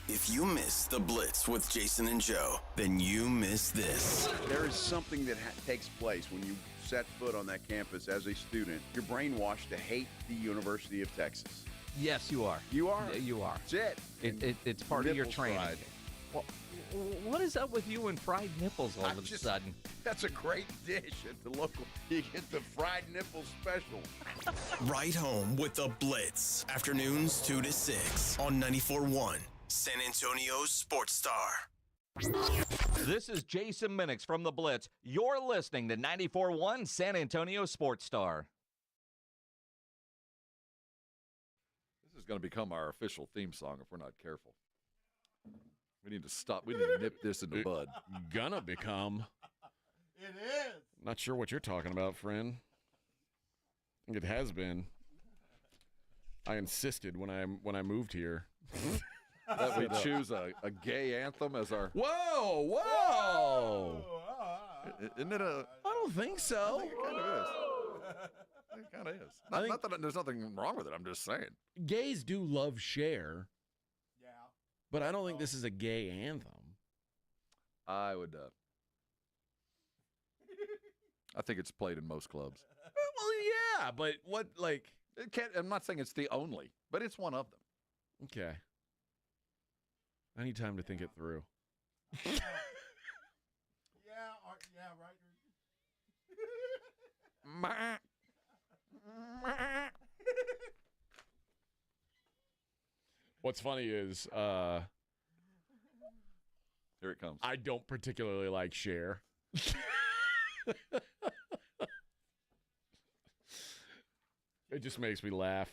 If you miss the Blitz with Jason and Joe, then you miss this. There is something that takes place when you set foot on that campus as a student. You're brainwashed to hate the University of Texas. Yes, you are. You are? You are. That's it. It's part of your training. What is up with you and fried nipples all of a sudden? That's a great dish at the local. You get the fried nipple special. Right home with the Blitz. Afternoons 2 to 6 on 94.1 San Antonio's Sports Star. This is Jason Minix from the Blitz. You're listening to 94.1 San Antonio Sports Star. This is going to become our official theme song if we're not careful. We need to stop. We need to nip this in the bud. Gonna become. It is. Not sure what you're talking about, friend. I think it has been. I insisted when I moved here that we choose a gay anthem as our. Whoa! Isn't it a? I don't think so. I think it kind of is. It kind of is. Not that there's nothing wrong with it. I'm just saying. Gays do love Cher. Yeah. But I don't think this is a gay anthem. I would. I think it's played in most clubs. Well, yeah, but what like? It can't. I'm not saying it's the only, but it's one of them. Okay. I need time to think it through. Yeah, right. What's funny is here it comes. I don't particularly like Cher. It just makes me laugh.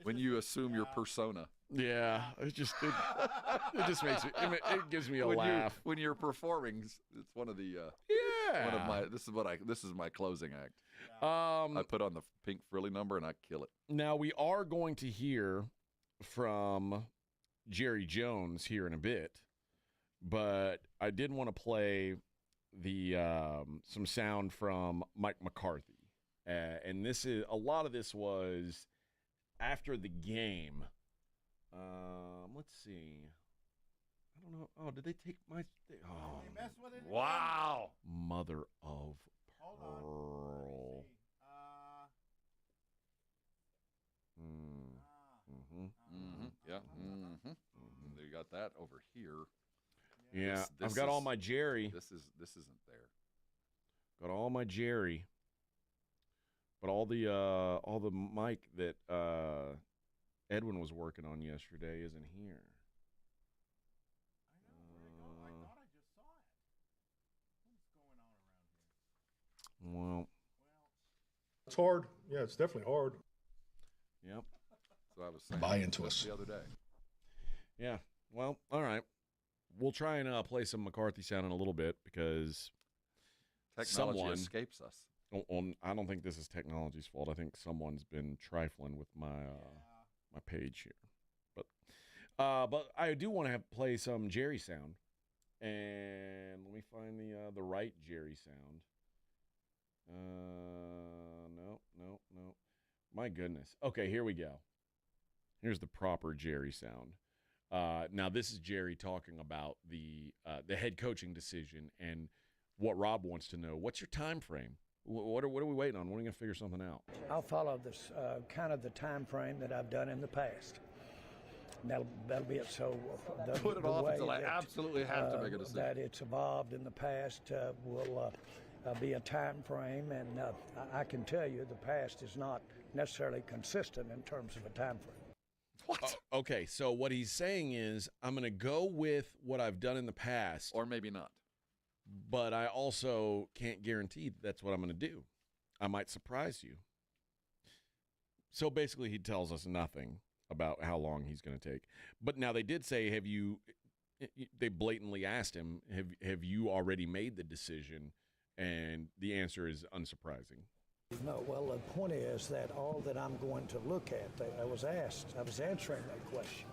When you assume your persona. Yeah, it just makes me. It gives me a laugh when you're performing. It's one of the. One of my. This is my closing act. I put on the pink frilly number and I kill it. Now we are going to hear from Jerry Jones here in a bit, but I did want to play the some sound from Mike McCarthy, and this is a lot of this was after the game. Let's see. I don't know. Oh, did they take my? Oh, They messed with it. Wow. Mother of Hold pearl. Yeah. You got that over here. Yeah, I've got all my Jerry. This isn't there. Got all my Jerry. But all the Mike that Edwin was working on yesterday isn't here. I thought I just saw it. What's going on around here? Well, it's hard. Yeah, it's definitely hard. Yep. So I was saying Buy into us the other day. Yeah. Well, all right. We'll try and play some McCarthy sound in a little bit because technology escapes us. I don't think this is technology's fault. I think someone's been trifling with my my page here. But I do want to play some Jerry sound, and let me find the right Jerry sound. No. My goodness. Okay, here we go. Here's the proper Jerry sound. Now this is Jerry talking about the head coaching decision and what Rob wants to know. What's your time frame? What are we waiting on? When are we going to figure something out? I'll follow this kind of the time frame that I've done in the past. And that'll be it. So put it off until I absolutely have to make a decision. That it's evolved in the past will be a time frame, and I can tell you the past is not necessarily consistent in terms of a time frame. What? Okay, so what he's saying is I'm going to go with what I've done in the past. Or maybe not. But I also can't guarantee that's what I'm going to do. I might surprise you. So basically he tells us nothing about how long he's going to take. But now they did say, they blatantly asked him, have you already made the decision? And the answer is unsurprising. No, well, the point is that all that I'm going to look at, I was answering that question,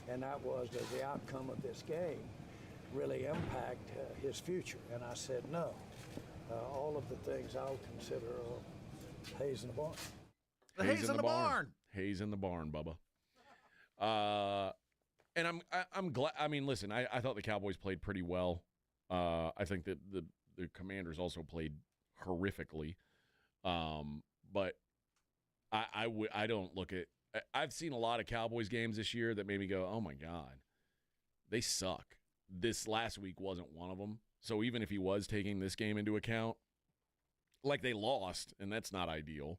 and that was, does the outcome of this game really impact his future? And I said no. All of the things I'll consider are hays in the barn. The hays in the barn. Hays in the barn, Bubba. And I'm glad. I mean, listen, I thought the Cowboys played pretty well. I think that the Commanders also played horrifically. But I don't look at. I've seen a lot of Cowboys games this year that made me go, oh my God, they suck. this last week wasn't one of them. So even if he was taking this game into account, like they lost, and that's not ideal,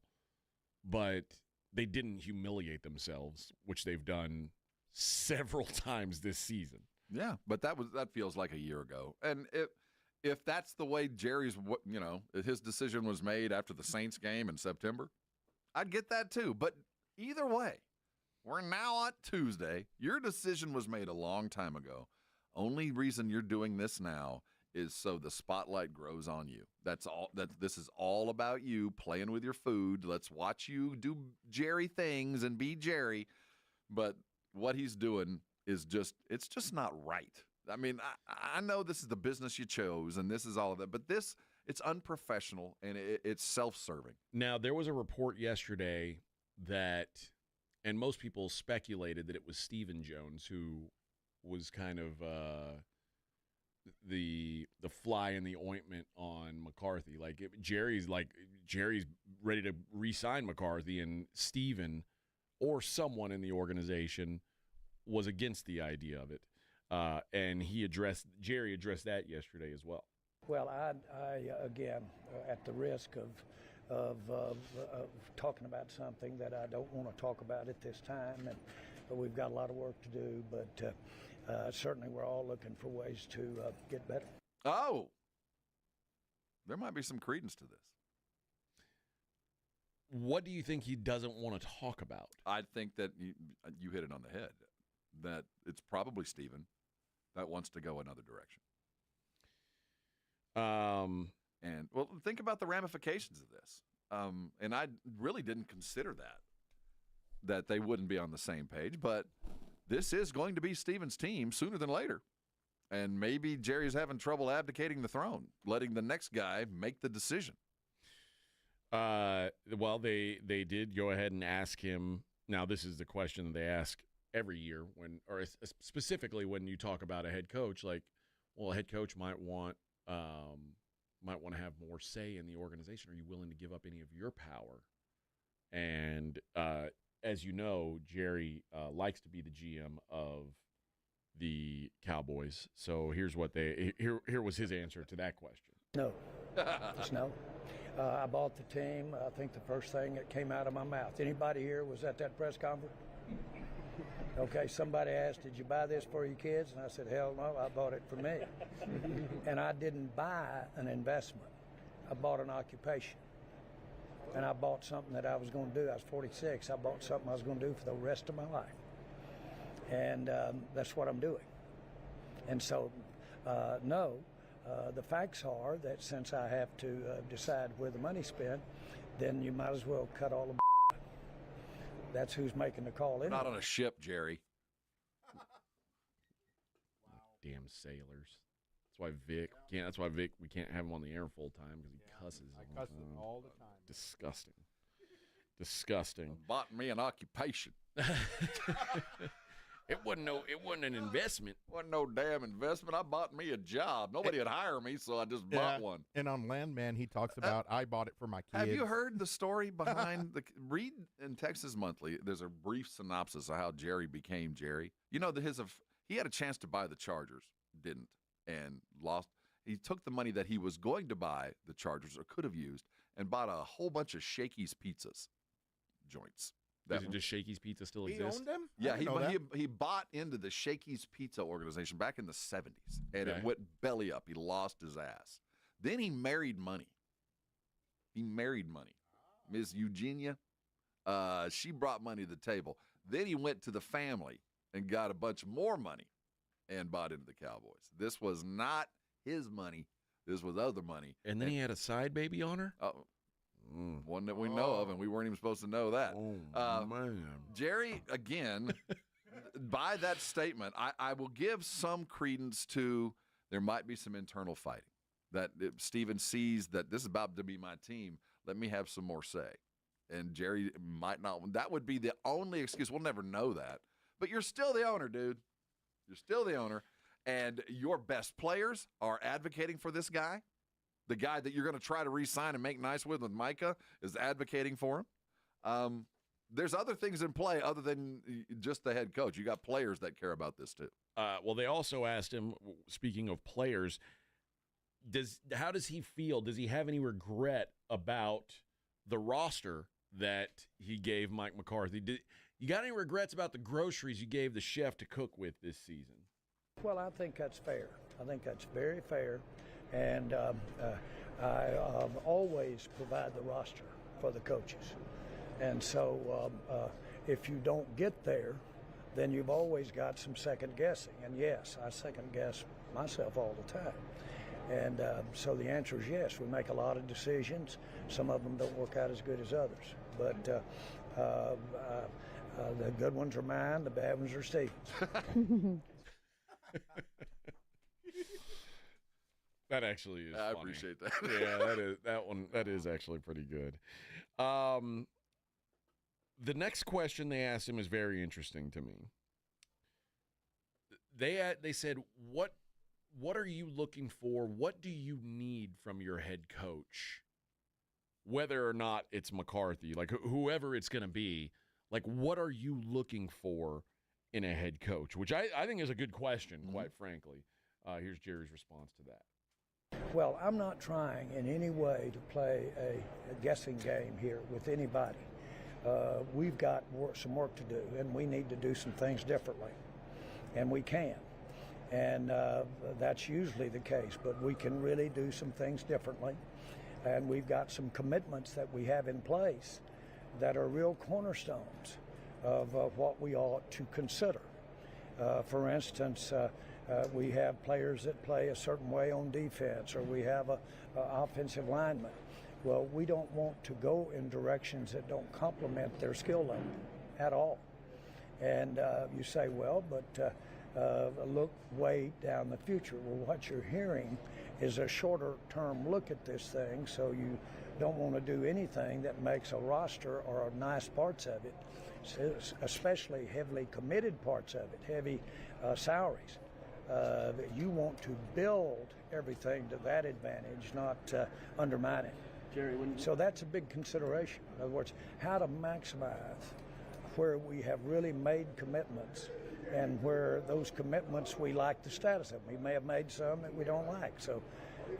but they didn't humiliate themselves, which they've done several times this season. Yeah, but that feels like a year ago. And if that's the way Jerry's, his decision was made after the Saints game in September, I'd get that too. But either way, we're now on Tuesday. Your decision was made a long time ago. Only reason you're doing this now is so the spotlight grows on you. That's all. This is all about you playing with your food. Let's watch you do Jerry things and be Jerry. But what he's doing is it's just not right. I mean, I know this is the business you chose and this is all of that, but it's unprofessional and it's self-serving. Now, there was a report yesterday that, and most people speculated that it was Stephen Jones who was kind of the fly in the ointment on McCarthy. Jerry's ready to re-sign McCarthy, and Stephen or someone in the organization was against the idea of it. And Jerry addressed that yesterday as well. Well, I again, at the risk of talking about something that I don't want to talk about at this time, but we've got a lot of work to do, but certainly we're all looking for ways to get better. Oh, there might be some credence to this. What do you think he doesn't want to talk about? I think that you hit it on the head, that it's probably Stephen that wants to go another direction. And think about the ramifications of this. And I really didn't consider that they wouldn't be on the same page, but this is going to be Stephen's team sooner than later. And maybe Jerry's having trouble abdicating the throne, letting the next guy make the decision. Well, they did go ahead and ask him. Now, this is the question that they ask every year specifically when you talk about a head coach, a head coach might want to have more say in the organization. Are you willing to give up any of your power? And as you know, Jerry likes to be the GM of the Cowboys. So here's what here was his answer to that question. No, just no. I bought the team. I think the first thing that came out of my mouth. Anybody here was at that press conference? Okay, somebody asked, did you buy this for your kids? And I said, hell no, I bought it for me. And I didn't buy an investment. I bought an occupation. And I bought something that I was going to do. I was 46. I bought something I was going to do for the rest of my life. And that's what I'm doing. And so, no, the facts are that since I have to decide where the money's spent, then you might as well cut all the That's who's making the call in. Not on a ship, Jerry. Damn sailors. That's why Vic, we can't have him on the air full time because he cusses. I cuss him all the time. Disgusting. Bought me an occupation. It wasn't an investment. Wasn't no damn investment. I bought me a job. Nobody would hire me, so I just bought one. And on Landman, he talks about I bought it for my kids. Have you heard the story behind read in Texas Monthly? There's a brief synopsis of how Jerry became Jerry. You know that he had a chance to buy the Chargers, didn't, and lost. He took the money that he was going to buy the Chargers or could have used and bought a whole bunch of Shakey's pizzas joints. Does Shakey's Pizza still exist? He owned them? Yeah, he bought into the Shakey's Pizza organization back in the 70s, and it went belly up. He lost his ass. Then he married money. Ms. Eugenia, she brought money to the table. Then he went to the family and got a bunch more money and bought into the Cowboys. This was not his money. This was other money. And then he had a side baby on her? One that we know of, and we weren't even supposed to know that. Man. Jerry, again, by that statement, I will give some credence to there might be some internal fighting. That Stephen sees that this is about to be my team. Let me have some more say. And Jerry might not. That would be the only excuse. We'll never know that. But you're still the owner, dude. You're still the owner. And your best players are advocating for this guy. The guy that you're going to try to re-sign and make nice with Micah is advocating for him. there's other things in play other than just the head coach. You got players that care about this too. Well, they also asked him, speaking of players, how does he feel? Does he have any regret about the roster that he gave Mike McCarthy? You got any regrets about the groceries you gave the chef to cook with this season? Well, I think that's fair. I think that's very fair. And I always provide the roster for the coaches. And so if you don't get there, then you've always got some second guessing. And yes, I second guess myself all the time. And so the answer is yes. We make a lot of decisions. Some of them don't work out as good as others. But the good ones are mine. The bad ones are Steve's. That actually is I funny. appreciate that. Yeah, that is actually pretty good. The next question they asked him is very interesting to me. They said, what are you looking for? What do you need from your head coach? Whether or not it's McCarthy, like whoever it's going to be, like what are you looking for in a head coach? Which I think is a good question, quite frankly. Here's Jerry's response to that. Well, I'm not trying in any way to play a guessing game here with anybody. We've got some work to do, and we need to do some things differently, and we can. And that's usually the case, but we can really do some things differently. And we've got some commitments that we have in place that are real cornerstones of what we ought to consider. For instance, we have players that play a certain way on defense, or we have an offensive lineman. Well, we don't want to go in directions that don't complement their skill level at all. And you say, well, but look way down the future. Well, what you're hearing is a shorter-term look at this thing, so you don't want to do anything that makes a roster or nice parts of it, especially heavily committed parts of it, heavy salaries. You want to build everything to that advantage, not undermine it. Jerry, so that's a big consideration. In other words, how to maximize where we have really made commitments and where those commitments we like the status of. We may have made some that we don't like, so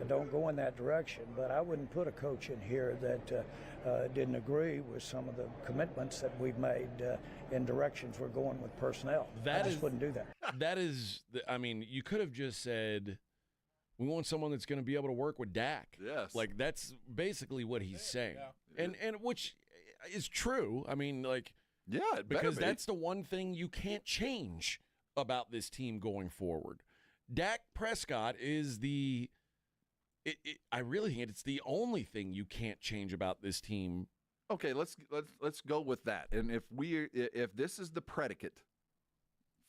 don't go in that direction. But I wouldn't put a coach in here that didn't agree with some of the commitments that we've made in directions we're going with personnel. I just wouldn't do that. That is, I mean, you could have just said, we want someone that's going to be able to work with Dak. Yes. Like, that's basically what he's saying. Yeah. And which is true. I mean, like, yeah, it because better be. that's the one thing you can't change about this team going forward. Dak Prescott is I really think it's the only thing you can't change about this team. Okay, let's go with that. And if this is the predicate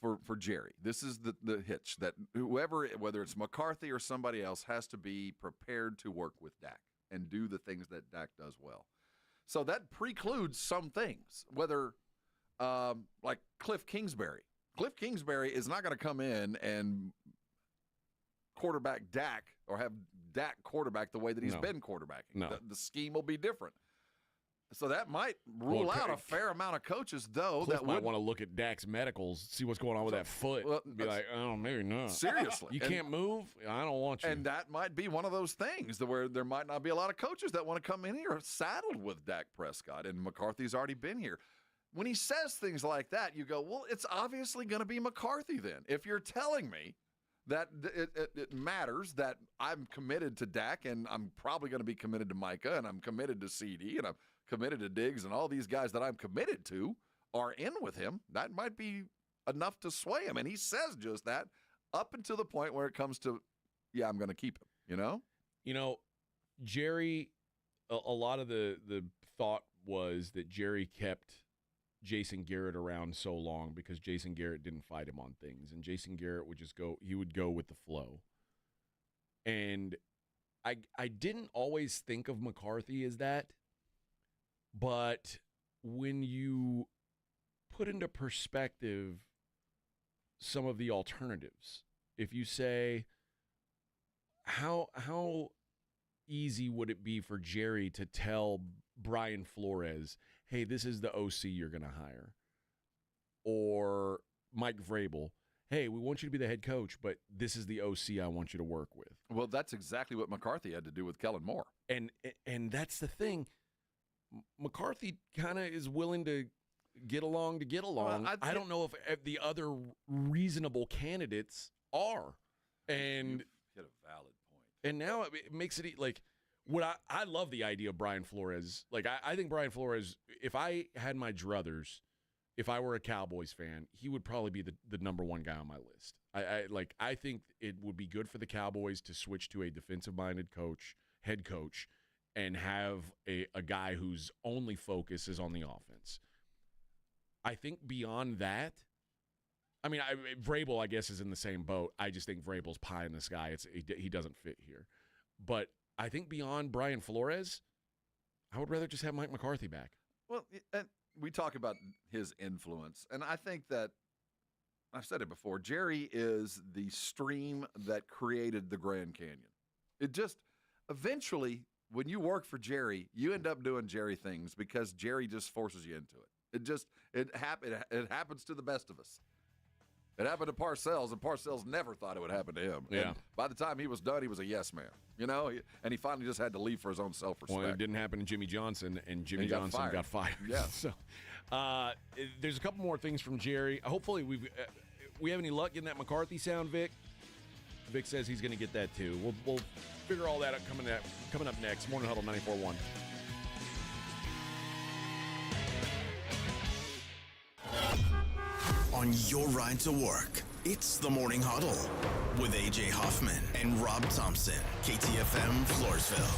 for Jerry, this is the hitch that whoever, whether it's McCarthy or somebody else, has to be prepared to work with Dak and do the things that Dak does well. So that precludes some things, whether like Cliff Kingsbury. Cliff Kingsbury is not going to come in and quarterback Dak or have Dak quarterback the way that he's been quarterbacking. No. The scheme will be different. So that might rule out a fair amount of coaches, though. Cliff that might want to look at Dak's medicals, see what's going on with that foot, be like, oh, maybe not. Seriously. You can't move? I don't want you. And that might be one of those things where there might not be a lot of coaches that want to come in here saddled with Dak Prescott, and McCarthy's already been here. When he says things like that, you go, well, it's obviously going to be McCarthy then. If you're telling me that it matters that I'm committed to Dak, and I'm probably going to be committed to Micah, and I'm committed to CD, and I'm committed to Diggs, and all these guys that I'm committed to are in with him, that might be enough to sway him. And he says just that up until the point where it comes to, yeah, I'm going to keep him, you know? You know, Jerry, a lot of the thought was that Jerry kept Jason Garrett around so long because Jason Garrett didn't fight him on things, and Jason Garrett would just he would go with the flow. And I didn't always think of McCarthy as that, but when you put into perspective some of the alternatives, if you say, how easy would it be for Jerry to tell Brian Flores, hey, this is the OC you're going to hire. Or Mike Vrabel, hey, we want you to be the head coach, but this is the OC I want you to work with. Well, that's exactly what McCarthy had to do with Kellen Moore. And that's the thing. McCarthy kind of is willing to get along. Well, I don't know if the other reasonable candidates are. And you hit a valid point. And now it makes it like I love the idea of Brian Flores. Like I think Brian Flores, if I had my druthers, if I were a Cowboys fan, he would probably be the number one guy on my list. I think it would be good for the Cowboys to switch to a defensive-minded head coach, and have a guy whose only focus is on the offense. I think beyond that, I mean, Vrabel, I guess, is in the same boat. I just think Vrabel's pie in the sky. He doesn't fit here. But I think beyond Brian Flores, I would rather just have Mike McCarthy back. Well, we talk about his influence, and I think that I've said it before. Jerry is the stream that created the Grand Canyon. It just eventually, when you work for Jerry, you end up doing Jerry things because Jerry just forces you into it. It happens to the best of us. It happened to Parcells, and Parcells never thought it would happen to him. Yeah. And by the time he was done, he was a yes man. And he finally just had to leave for his own self-respect. Well, it didn't happen to Jimmy Johnson, and Jimmy Johnson got fired. Yeah. So there's a couple more things from Jerry. Hopefully we have any luck getting that McCarthy sound, Vic. Vic says he's going to get that too. We'll figure all that out coming up next. Morning Huddle 94.1. On your ride to work, it's the Morning Huddle with A.J. Hoffman and Rob Thompson. KTFM, Floresville.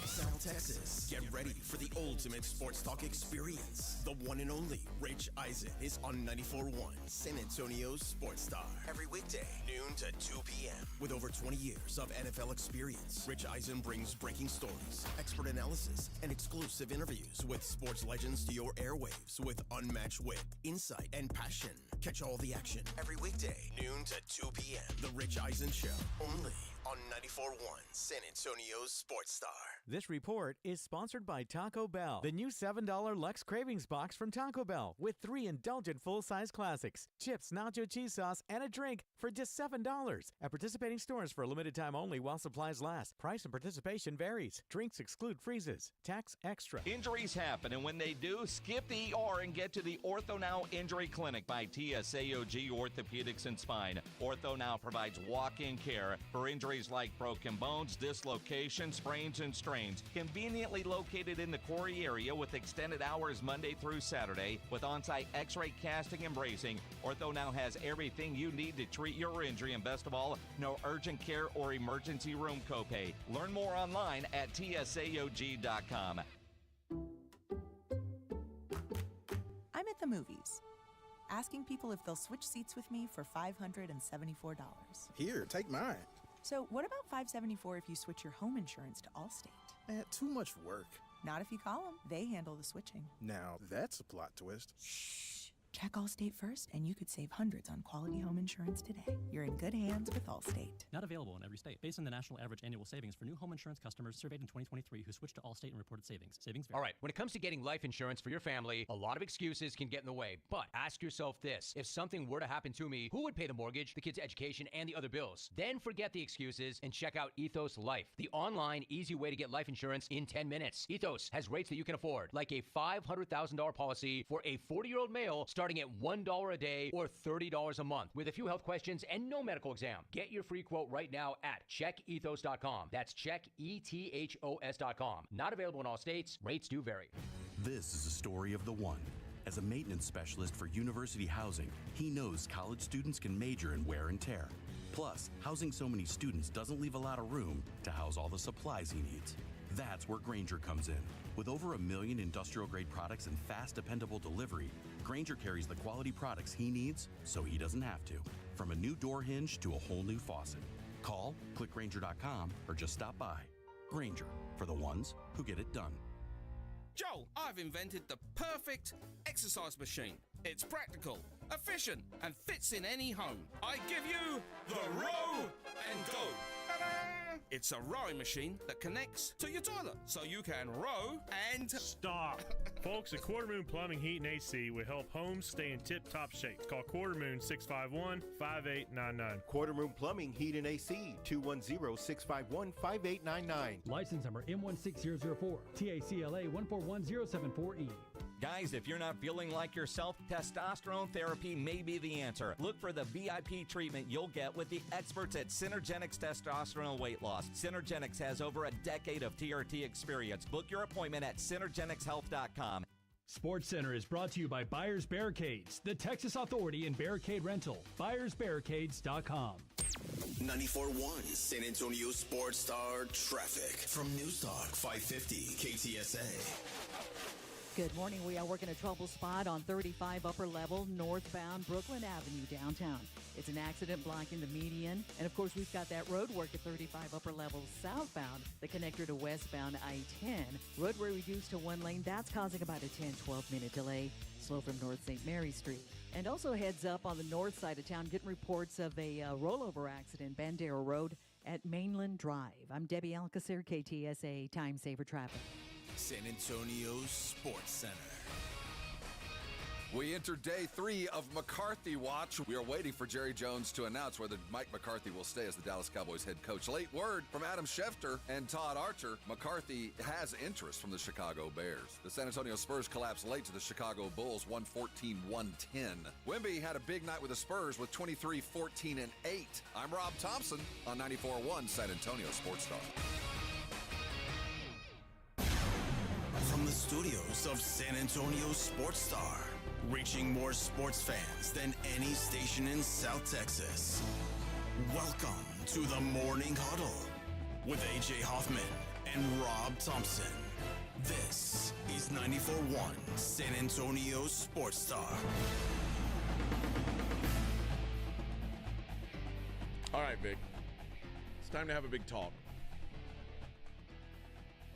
South Texas, get ready for the ultimate sports talk experience. The one and only Rich Eisen is on 94.1 San Antonio's Sports Star. Every weekday, noon to 2 p.m. With over 20 years of NFL experience, Rich Eisen brings breaking stories, expert analysis, and exclusive interviews with sports legends to your airwaves with unmatched wit, insight, and passion. Catch all the action every weekday, noon to 2 p.m. The Rich Eisen Show, only on 94.1 San Antonio's Sports Star. This report is sponsored by Taco Bell. The new $7 Lux Cravings Box from Taco Bell with 3 indulgent full-size classics, chips, nacho cheese sauce, and a drink for just $7. At participating stores for a limited time only while supplies last. Price and participation varies. Drinks exclude freezes. Tax extra. Injuries happen, and when they do, skip the ER and get to the Ortho Now Injury Clinic by TSAOG Orthopedics and Spine. Ortho Now provides walk-in care for injuries like broken bones, dislocations, sprains, and strains. Conveniently located in the Quarry area with extended hours Monday through Saturday with on-site x-ray casting and bracing, Ortho Now has everything you need to treat your injury, and best of all, no urgent care or emergency room copay. Learn more online at tsaog.com. I'm at the movies, asking people if they'll switch seats with me for $574. Here, take mine. So what about $574 if you switch your home insurance to Allstate? Too much work. Not if you call them. They handle the switching. Now, that's a plot twist. Shh. Check Allstate first, and you could save hundreds on quality home insurance today. You're in good hands with Allstate. Not available in every state. Based on the national average annual savings for new home insurance customers surveyed in 2023 who switched to Allstate and reported savings. Savings vary. All right, when it comes to getting life insurance for your family, a lot of excuses can get in the way. But ask yourself this. If something were to happen to me, who would pay the mortgage, the kids' education, and the other bills? Then forget the excuses and check out Ethos Life, the online, easy way to get life insurance in 10 minutes. Ethos has rates that you can afford, like a $500,000 policy for a 40-year-old male starting at $1 a day or $30 a month with a few health questions and no medical exam. Get your free quote right now at checkethos.com. That's checkethos.com. Not available in all states. Rates do vary. This is a story of the one. As a maintenance specialist for university housing, he knows college students can major in wear and tear. Plus, housing so many students doesn't leave a lot of room to house all the supplies he needs. That's where Grainger comes in. With over 1 million industrial-grade products and fast, dependable delivery, Grainger carries the quality products he needs so he doesn't have to. From a new door hinge to a whole new faucet. Call, click Grainger.com, or just stop by. Grainger, for the ones who get it done. Joe, I've invented the perfect exercise machine. It's practical, efficient, and fits in any home. I give you the Row and Go. Ta-da! It's a rowing machine that connects to your toilet, so you can row and... Stop. Folks, at Quarter Moon Plumbing, Heat, and AC will help homes stay in tip-top shape. Call Quarter Moon 651-5899. Quarter Moon Plumbing, Heat, and AC, 210-651-5899. License number M16004, TACLA 141074E. Guys, if you're not feeling like yourself, testosterone therapy may be the answer. Look for the VIP treatment you'll get with the experts at Synergenics Testosterone Weight Loss. Synergenics has over a decade of TRT experience. Book your appointment at synergenicshealth.com. Sports Center is brought to you by Buyers Barricades, the Texas authority in barricade rental. BuyersBarricades.com. 94.1 San Antonio Sports Star traffic from News Talk 550 KTSA. Good morning. We are working a trouble spot on 35 upper level northbound Brooklyn Avenue downtown. It's an accident blocking the median. And of course, we've got that road work at 35 upper level southbound, the connector to westbound I-10. Roadway reduced to one lane. That's causing about a 10-12 minute delay. Slow from North St. Mary Street. And also heads up on the north side of town, getting reports of a rollover accident, Bandera Road at Mainland Drive. I'm Debbie Alcacer, KTSA Time Saver Traffic. San Antonio's Sports Center. We enter day 3 of McCarthy Watch. We are waiting for Jerry Jones to announce whether Mike McCarthy will stay as the Dallas Cowboys head coach. Late word from Adam Schefter and Todd Archer. McCarthy has interest from the Chicago Bears. The San Antonio Spurs collapsed late to the Chicago Bulls, 114-110. Wemby had a big night with the Spurs with 23, 14, and 8. I'm Rob Thompson on 94.1 San Antonio Sports Star. From the studios of San Antonio Sports Star, reaching more sports fans than any station in South Texas. Welcome to the Morning Huddle with AJ Hoffman and Rob Thompson. This is 94.1 San Antonio Sports Star. All right, Vic. It's time to have a big talk.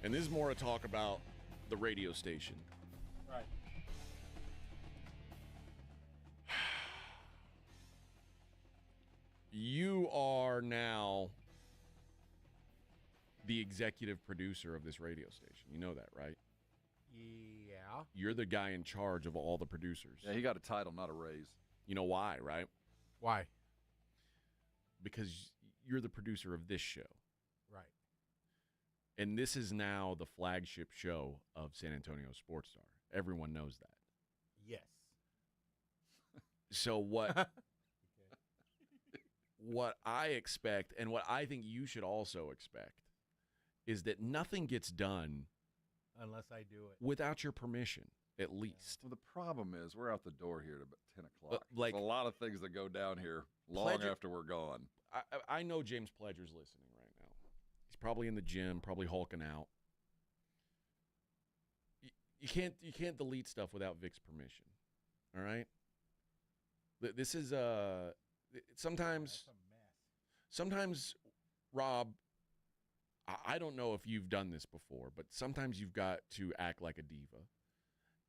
And this is more a talk about the radio station. Right. You are now the executive producer of this radio station. You know that, right? Yeah. You're the guy in charge of all the producers. Yeah, he got a title, not a raise. You know why, right? Why? Because you're the producer of this show. Right. And this is now the flagship show of San Antonio Sports Star. Everyone knows that. Yes. So what what I expect, and what I think you should also expect, is that nothing gets done unless I do it without your permission, at least. Well, the problem is we're out the door here at about 10 o'clock. Like There's a lot of things that go down here long after we're gone. I know James Pledger's listening right now. He's probably in the gym, probably hulking out. You can't delete stuff without Vic's permission. All right? This is sometimes Rob, I don't know if you've done this before, but sometimes you've got to act like a diva.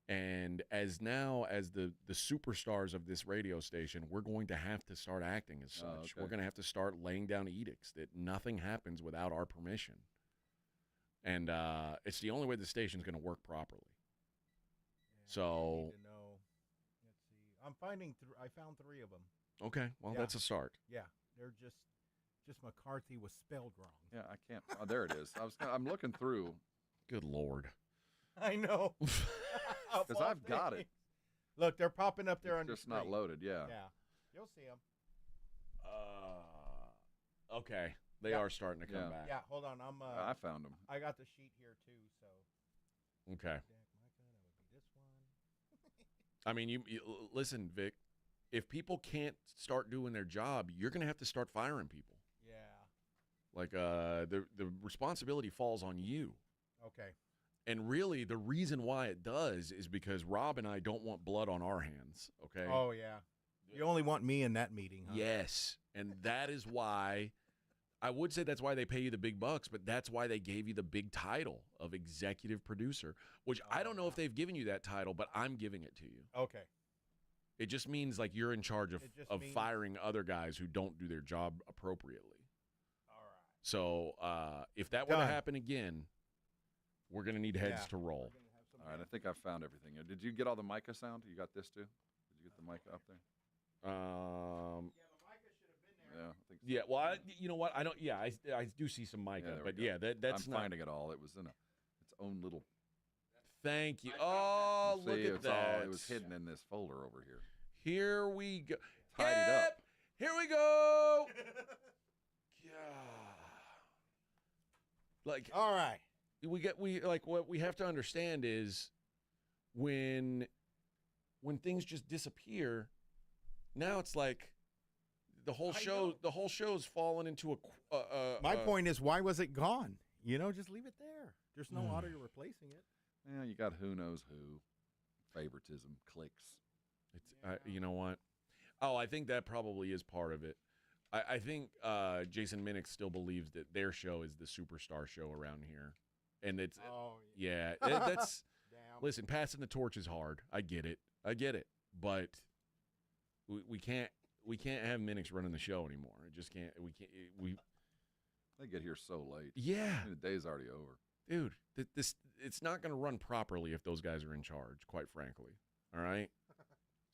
And as the superstars of this radio station, we're going to have to start acting as such. Okay. We're going to have to start laying down edicts that nothing happens without our permission. And it's the only way the station's going to work properly. Yeah, so I need to know. Let's see. I'm finding. I found 3 of them. Okay, well, that's a start. Yeah, they're just McCarthy was spelled wrong. Yeah, I can't. Oh, there it is. I'm looking through. Good Lord. I know. Because I've got it. Look, they're popping up there on just the not loaded. Yeah. Yeah, you'll see them. Okay, they are starting to come back. Yeah, hold on. I found them. I got the sheet here too. So. Okay. I mean, you listen, Vic. If people can't start doing their job, you're going to have to start firing people. Yeah. Like the responsibility falls on you. Okay. And really, the reason why it does is because Rob and I don't want blood on our hands. Okay. Oh yeah. You only want me in that meeting, huh? Yes, and that is why. I would say that's why they pay you the big bucks, but that's why they gave you the big title of executive producer, which I don't know if they've given you that title, but I'm giving it to you. Okay. It just means like you're in charge of means- firing other guys who don't do their job appropriately. All right. So if that were to happen again, we're going to need heads to roll. All right, I think I found everything. Did you get all the Micah sound? You got this too? Did you get the Micah up there? Yeah, I think so. Yeah, well, you know what? I don't. Yeah, I do see some Micah, but yeah, that's I'm not finding it all. It was in its own little. Thank you. Oh, look at that! It was hidden in this folder over here. Here we go. Tidied up. Here we go. Like, all right. What we have to understand is when things just disappear, now it's like the whole show's fallen into My point is, why was it gone? Just leave it there. There's no audio replacing it. Yeah, you got who knows who, favoritism, clicks. It's you know what? Oh, I think that probably is part of it. I think Jason Minnick still believes that their show is the superstar show around here. And it's that's listen, passing the torch is hard. I get it. But we can't have Minnick's running the show anymore. It just can't. They get here so late. Yeah, the day's already over, dude. It's not going to run properly if those guys are in charge. Quite frankly, all right.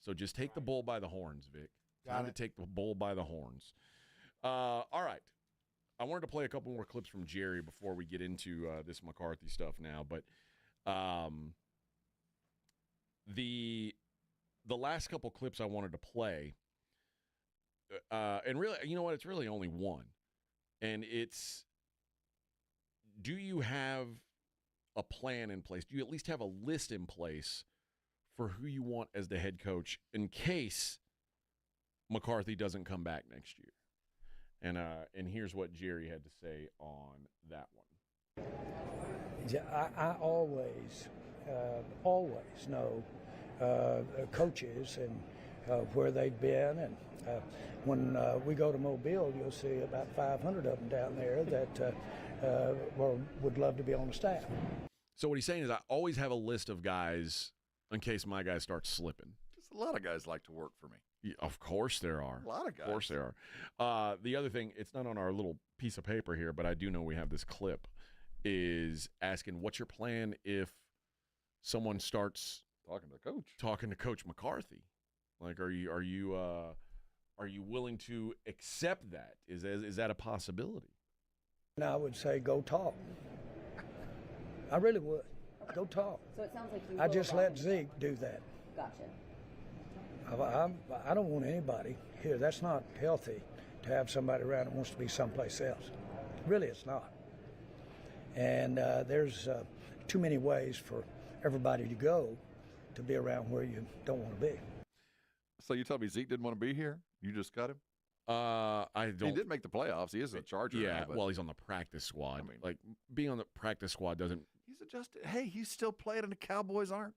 So just take the bull by the horns, Vic. Time to take the bull by the horns. All right. I wanted to play a couple more clips from Jerry before we get into this McCarthy stuff now, but the last couple clips I wanted to play, and really, you know what? It's really only one, and it's: do you have a plan in place? Do you at least have a list in place for who you want as the head coach in case McCarthy doesn't come back next year? And here's what Jerry had to say on that one. Yeah, I always know coaches and where they've been. And when we go to Mobile, you'll see about 500 of them down there that would love to be on the staff. So what he's saying is I always have a list of guys in case my guy starts slipping. Just a lot of guys like to work for me. Yeah, of course there are. A lot of guys. Of course there are. The other thing, it's not on our little piece of paper here, but I do know we have this clip, is asking, what's your plan if someone starts talking to Coach McCarthy? Like, are you willing to accept that? Is that a possibility? And I would say go talk. I really would. Go talk. So it sounds like you I just let Zeke do that. Gotcha. I don't want anybody here. That's not healthy to have somebody around that wants to be someplace else. Really, it's not. And there's too many ways for everybody to go to be around where you don't want to be. So you tell me Zeke didn't want to be here? You just cut him? I don't. He did make the playoffs. He is a Charger. Yeah, now, well, he's on the practice squad. Like, being on the practice squad doesn't. He's adjusted. Hey, he's still playing, and the Cowboys aren't.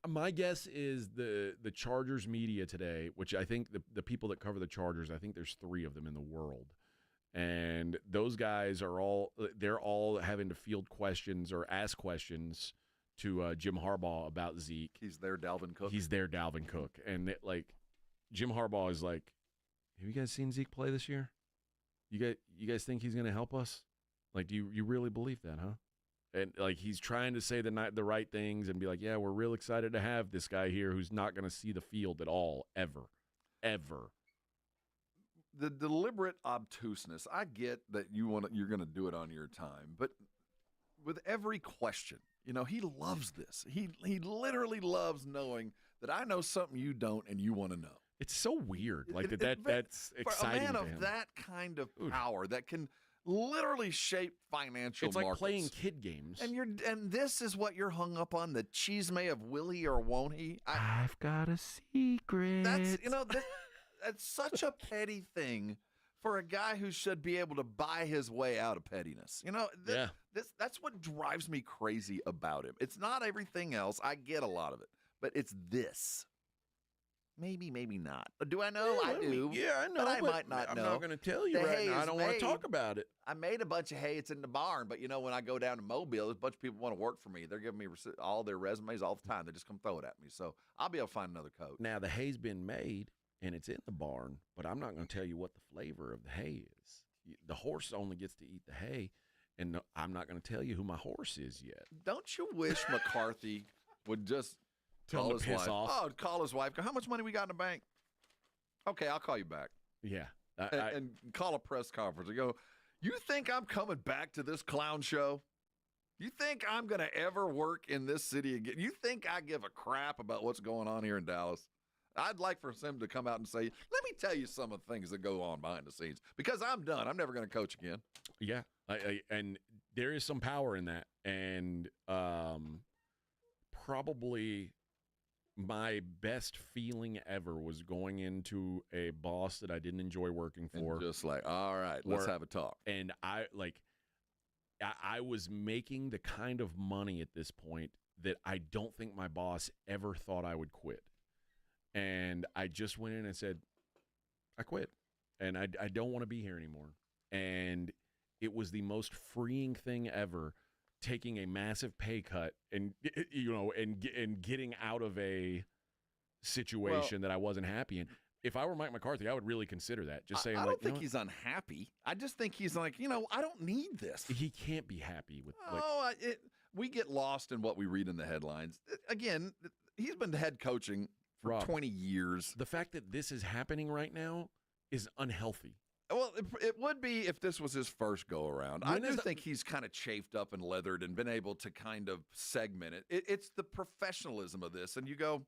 My guess is the Chargers media today, which I think the people that cover the Chargers, I think there's 3 of them in the world. And those guys they're all having to field questions or ask questions to Jim Harbaugh about Zeke. He's their Dalvin Cook. And Jim Harbaugh is like, have you guys seen Zeke play this year? You guys think he's going to help us? Like, do you really believe that, huh? And like, he's trying to say the right things and be like, yeah, we're real excited to have this guy here who's not going to see the field at all, ever. The deliberate obtuseness. I get that you're going to do it on your time, but with every question, he loves this. He literally loves knowing that I know something you don't, and you want to know. It's so weird. Like that's exciting. For a man to of him. that kind of power that can literally shape financial It's like markets. playing kid games. And this is what you're hung up on, the chisme of will he or won't he? I've got a secret. That's such a petty thing for a guy who should be able to buy his way out of pettiness. That's what drives me crazy about him. It's not everything else. I get a lot of it, but it's this. Maybe not. Do I know? I do. I know. But I might not know. I'm not going to tell you right now. I don't want to talk about it. I made a bunch of hay. It's in the barn. But, when I go down to Mobile, there's a bunch of people want to work for me. They're giving me all their resumes all the time. They just come throw it at me. So I'll be able to find another coach. Now, the hay's been made, and it's in the barn, but I'm not going to tell you what the flavor of the hay is. the horse only gets to eat the hay, and I'm not going to tell you who my horse is yet. Don't you wish McCarthy would just Tell call him his to piss wife? off. Oh, call his wife. Go, how much money we got in the bank? Okay, I'll call you back. Yeah. And call a press conference and go, you think I'm coming back to this clown show? You think I'm going to ever work in this city again? You think I give a crap about what's going on here in Dallas? I'd like for him to come out and say, let me tell you some of the things that go on behind the scenes, because I'm done. I'm never going to coach again. Yeah. And there is some power in that. And probably my best feeling ever was going into a boss that I didn't enjoy working for. And just like, all right, let's have a talk. And I was making the kind of money at this point that I don't think my boss ever thought I would quit. And I just went in and said, I quit. And I don't want to be here anymore. And it was the most freeing thing ever, taking a massive pay cut and getting out of a situation that I wasn't happy in. If I were Mike McCarthy, I would really consider that. Just saying, I don't think he's unhappy. I just think he's like, I don't need this. He can't be happy with. We get lost in what we read in the headlines. Again, he's been head coaching for Rob, 20 years. The fact that this is happening right now is unhealthy. Well, it would be if this was his first go-around. I do think he's kind of chafed up and leathered and been able to kind of segment it. It's the professionalism of this. And you go,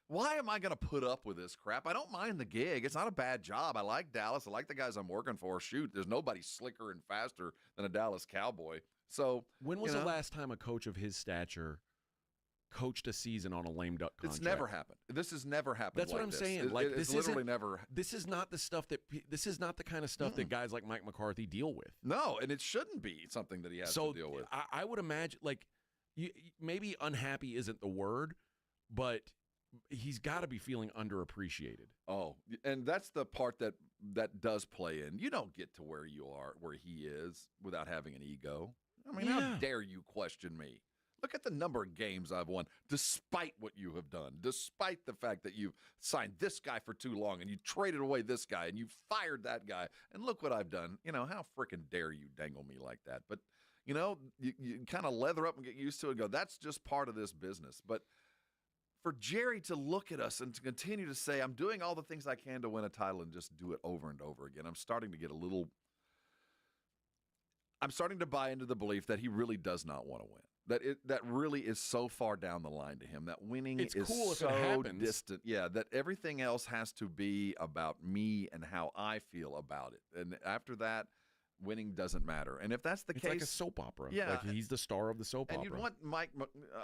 why am I going to put up with this crap? I don't mind the gig. It's not a bad job. I like Dallas. I like the guys I'm working for. Shoot, there's nobody slicker and faster than a Dallas Cowboy. So when was the last time a coach of his stature coached a season on a lame duck contract? It's never happened. This has never happened. That's what I'm saying. It's literally never. This is not the stuff that. This is not the kind of stuff that guys like Mike McCarthy deal with. No, and it shouldn't be something that he has to deal with. I would imagine, maybe unhappy isn't the word, but he's got to be feeling underappreciated. Oh, and that's the part that does play in. You don't get to where you are, where he is, without having an ego. I mean, how dare you question me? Look at the number of games I've won, despite what you have done, despite the fact that you've signed this guy for too long and you traded away this guy and you fired that guy. And look what I've done. How freaking dare you dangle me like that? But, you kind of leather up and get used to it and go, that's just part of this business. But for Jerry to look at us and to continue to say, I'm doing all the things I can to win a title and just do it over and over again, I'm starting to buy into the belief that he really does not want to win. That really is so far down the line to him. That winning is cool if so it happens. distant. Yeah, that everything else has to be about me and how I feel about it. And after that, winning doesn't matter. And if that's the case, It's like a soap opera. Yeah, like he's the star of the soap and opera. you'd want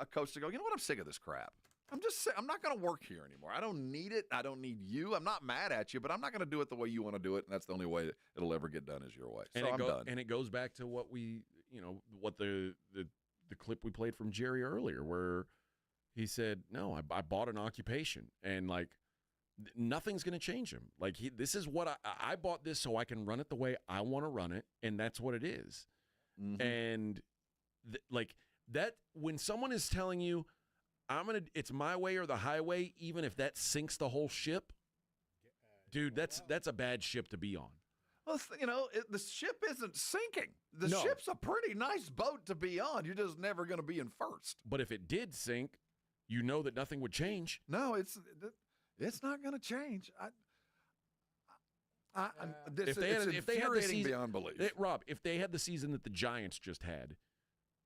a coach to go, you know what? I'm sick of this crap. I'm not going to work here anymore. I don't need it. I don't need you. I'm not mad at you, but I'm not going to do it the way you want to do it. And that's the only way it'll ever get done is your way. So I'm done. And it goes back to what what the clip we played from Jerry earlier, where he said, no, I bought an occupation and nothing's going to change him. This is what I bought this so I can run it the way I want to run it. And that's what it is. Mm-hmm. And that, when someone is telling you, it's my way or the highway, even if that sinks the whole ship, dude, that's a bad ship to be on. Well, the ship isn't sinking. The ship's a pretty nice boat to be on. You're just never going to be in first. But if it did sink, you know that nothing would change. No, it's not going to change. It's infuriating beyond belief. Rob, if they had the season that the Giants just had,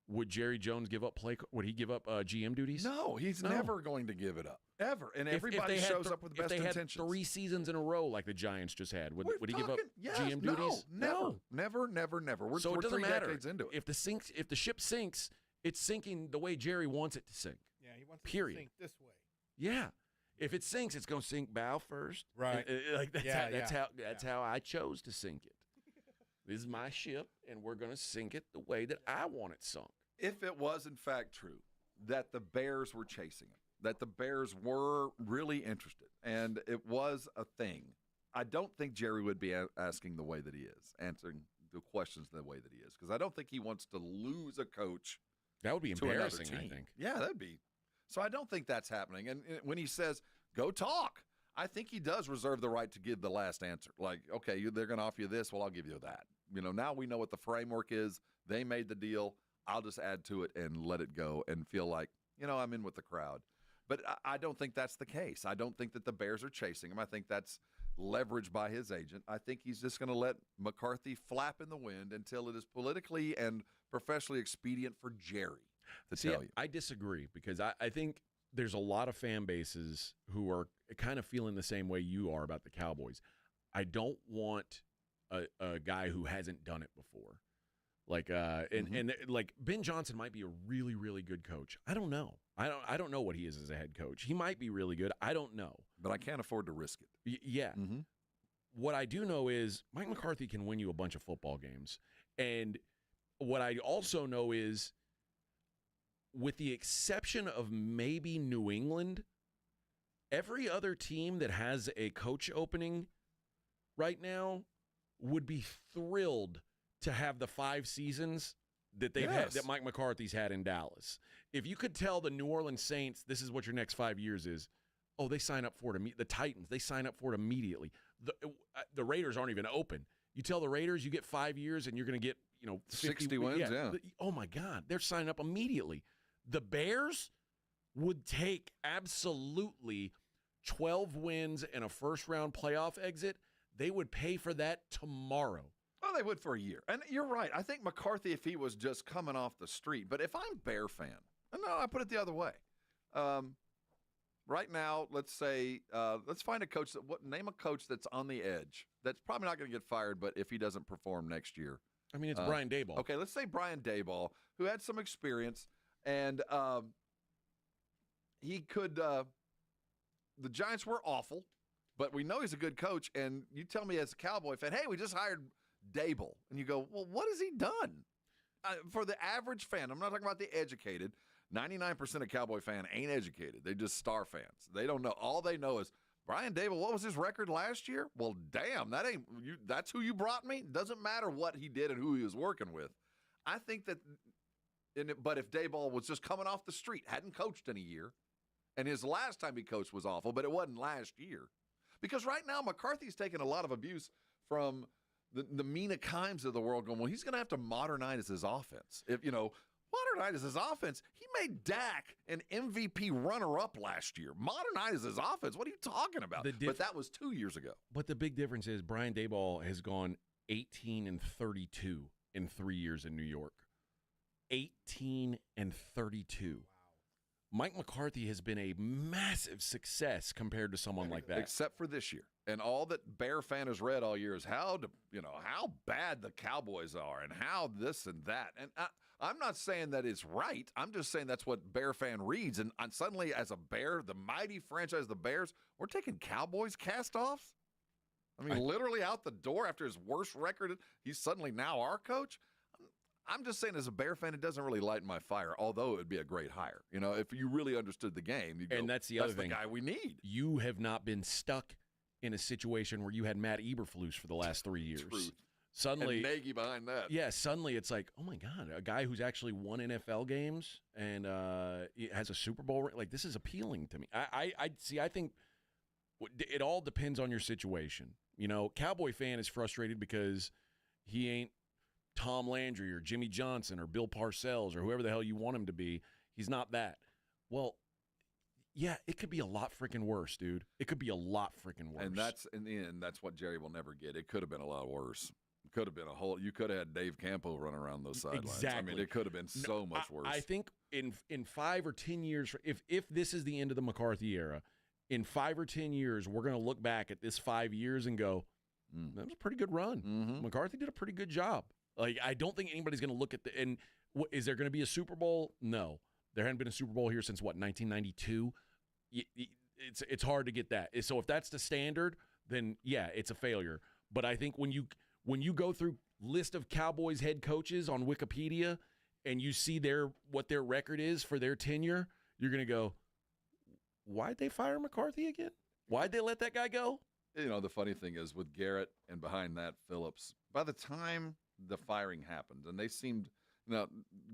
would Jerry Jones give up Would he give up GM duties? No, he's never going to give it up, ever. And everybody shows up with the best intentions. If they had 3 seasons in a row like the Giants just had, would he give up GM duties? No, never. We're 3 decades into it. If the ship sinks, it's sinking the way Jerry wants it to sink. Yeah, he wants Period. it to sink this way. Yeah. If it sinks, it's going to sink bow first. Right. That's how I chose to sink it. This is my ship, and we're going to sink it the way that I want it sunk. If it was, in fact, true that the Bears were chasing him, that the Bears were really interested, and it was a thing, I don't think Jerry would be asking the way that he is, answering the questions the way that he is, because I don't think he wants to lose a coach. That would be embarrassing, I think. Yeah, that'd be. So I don't think that's happening. And when he says, go talk, I think he does reserve the right to give the last answer. Like, okay, they're going to offer you this. Well, I'll give you that. Now we know what the framework is. They made the deal. I'll just add to it and let it go and feel like, I'm in with the crowd. But I don't think that's the case. I don't think that the Bears are chasing him. I think that's leveraged by his agent. I think he's just going to let McCarthy flap in the wind until it is politically and professionally expedient for Jerry to tell you. I disagree because I think there's a lot of fan bases who are kind of feeling the same way you are about the Cowboys. I don't want a guy who hasn't done it before. Like and like Ben Johnson might be a really, really good coach. I don't know. I don't know what he is as a head coach. He might be really good. I don't know. But I can't afford to risk it. Yeah. What I do know is Mike McCarthy can win you a bunch of football games. And what I also know is, with the exception of maybe New England, every other team that has a coach opening right now would be thrilled to have the 5 seasons that they've had, that Mike McCarthy's had in Dallas. If you could tell the New Orleans Saints, this is what your next 5 years is, they sign up for it. The Titans, they sign up for it immediately. The Raiders aren't even open. You tell the Raiders you get 5 years and you're going to get 60 wins. Yeah. Oh my God, they're signing up immediately. The Bears would take absolutely 12 wins and a first-round playoff exit. They would pay for that tomorrow. Well, they would for a year. And you're right. I think McCarthy, if he was just coming off the street. But if I'm Bear fan, no, I put it the other way. Right now, let's say, let's find a coach. Name a coach that's on the edge. That's probably not going to get fired, but if he doesn't perform next year. I mean, it's Brian Daboll. Okay, let's say Brian Daboll, who had some experience, and he could the Giants were awful, but we know he's a good coach. And you tell me as a Cowboy fan, hey, we just hired Daboll. And you go, well, what has he done? For the average fan, I'm not talking about the educated. 99% of Cowboy fan ain't educated. They just star fans. They don't know. All they know is, Brian Daboll, what was his record last year? Well, damn, that ain't you. That's who you brought me? Doesn't matter what he did and who he was working with. I think that, but if Daboll was just coming off the street, hadn't coached in a year, and his last time he coached was awful, but it wasn't last year. Because right now, McCarthy's taking a lot of abuse from the Mina Kimes of the world going, well, he's going to have to modernize his offense. If, modernize his offense. He made Dak an MVP runner-up last year. Modernize his offense. What are you talking about? But that was 2 years ago. But the big difference is Brian Daboll has gone 18-32 in 3 years in New York. 18-32. Wow. Mike McCarthy has been a massive success compared to someone like that. Except for this year. And all that Bear fan has read all year is how bad the Cowboys are and how this and that. And I'm not saying that it's right. I'm just saying that's what Bear fan reads. And suddenly, as a Bear, the mighty franchise, the Bears, we're taking Cowboys cast-offs? I mean, literally out the door after his worst record, he's suddenly now our coach? I'm just saying, as a Bear fan, it doesn't really light my fire, although it would be a great hire. If you really understood the game, you'd go, and that's the other thing. That's the guy we need. You have not been stuck in a situation where you had Matt Eberflus for the last 3 years. Truth. Suddenly, and Nagy behind that. Yeah, suddenly it's like, oh my God, a guy who's actually won NFL games and has a Super Bowl ring. Like, this is appealing to me. I think it all depends on your situation. Cowboy fan is frustrated because he ain't Tom Landry or Jimmy Johnson or Bill Parcells or whoever the hell you want him to be. He's not that. Well, yeah, it could be a lot freaking worse, dude. It could be a lot freaking worse. And that's, in the end, that's what Jerry will never get. It could have been a lot worse. It could have been you could have had Dave Campo run around those sidelines. Exactly. I mean, it could have been so much worse. I think in 5 or 10 years, if this is the end of the McCarthy era, in 5 or 10 years, we're going to look back at this 5 years and go, that was a pretty good run. Mm-hmm. McCarthy did a pretty good job. Like, I don't think anybody's going to look at is there going to be a Super Bowl? No. There hadn't been a Super Bowl here since, 1992? It's hard to get that. So if that's the standard, then, yeah, it's a failure. But I think when you go through list of Cowboys head coaches on Wikipedia and you see what their record is for their tenure, you're going to go, why'd they fire McCarthy again? Why'd they let that guy go? The funny thing is with Garrett and behind that Phillips, by the time the firing happened, and they seemed Now,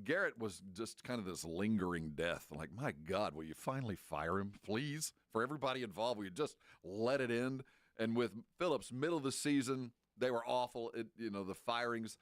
Garrett was just kind of this lingering death. Like, my God, will you finally fire him, please? For everybody involved, will you just let it end? And with Phillips, middle of the season, they were awful. The firings.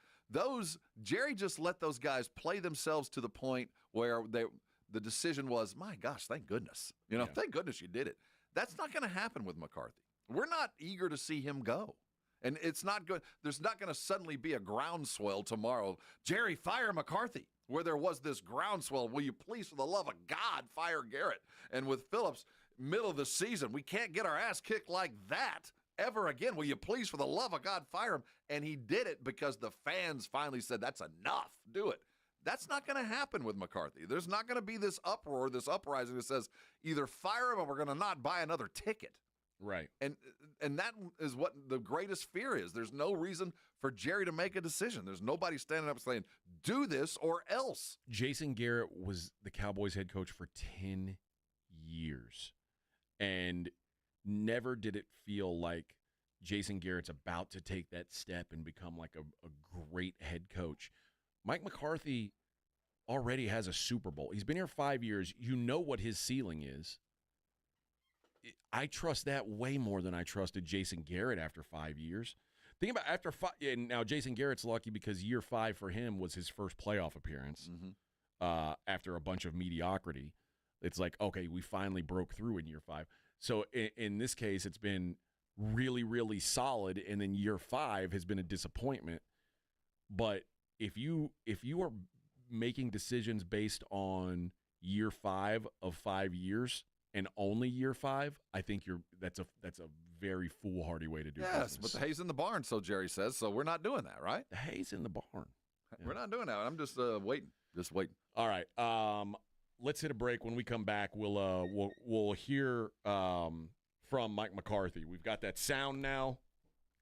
Jerry just let those guys play themselves to the point where the decision was, my gosh, thank goodness. Thank goodness you did it. That's not going to happen with McCarthy. We're not eager to see him go. And it's not good. There's not going to suddenly be a groundswell tomorrow. Jerry, fire McCarthy. Where there was this groundswell, will you please, for the love of God, fire Garrett? And with Phillips, middle of the season, we can't get our ass kicked like that ever again. Will you please, for the love of God, fire him? And he did it because the fans finally said, that's enough. Do it. That's not going to happen with McCarthy. There's not going to be this uproar, this uprising that says either fire him or we're going to not buy another ticket. Right. And that is what the greatest fear is. There's no reason for Jerry to make a decision. There's nobody standing up saying, do this or else. Jason Garrett was the Cowboys head coach for 10 years. And never did it feel like Jason Garrett's about to take that step and become like a great head coach. Mike McCarthy already has a Super Bowl. He's been here 5 years. You know what his ceiling is. I trust that way more than I trusted Jason Garrett after 5 years. Think about after 5, and now Jason Garrett's lucky because year 5 for him was his first playoff appearance after a bunch of mediocrity. It's like, okay, we finally broke through in year 5. So in this case, it's been really, really solid, and then year 5 has been a disappointment. But if you are making decisions based on year 5 of 5 years and only year 5, I think that's a very foolhardy way to do business. Yes, but the hay's in the barn, so Jerry says. So we're not doing that, right? The hay's in the barn. Yeah. We're not doing that. I'm just waiting. Just waiting. All right. Let's hit a break. When we come back, we'll hear from Mike McCarthy. We've got that sound now.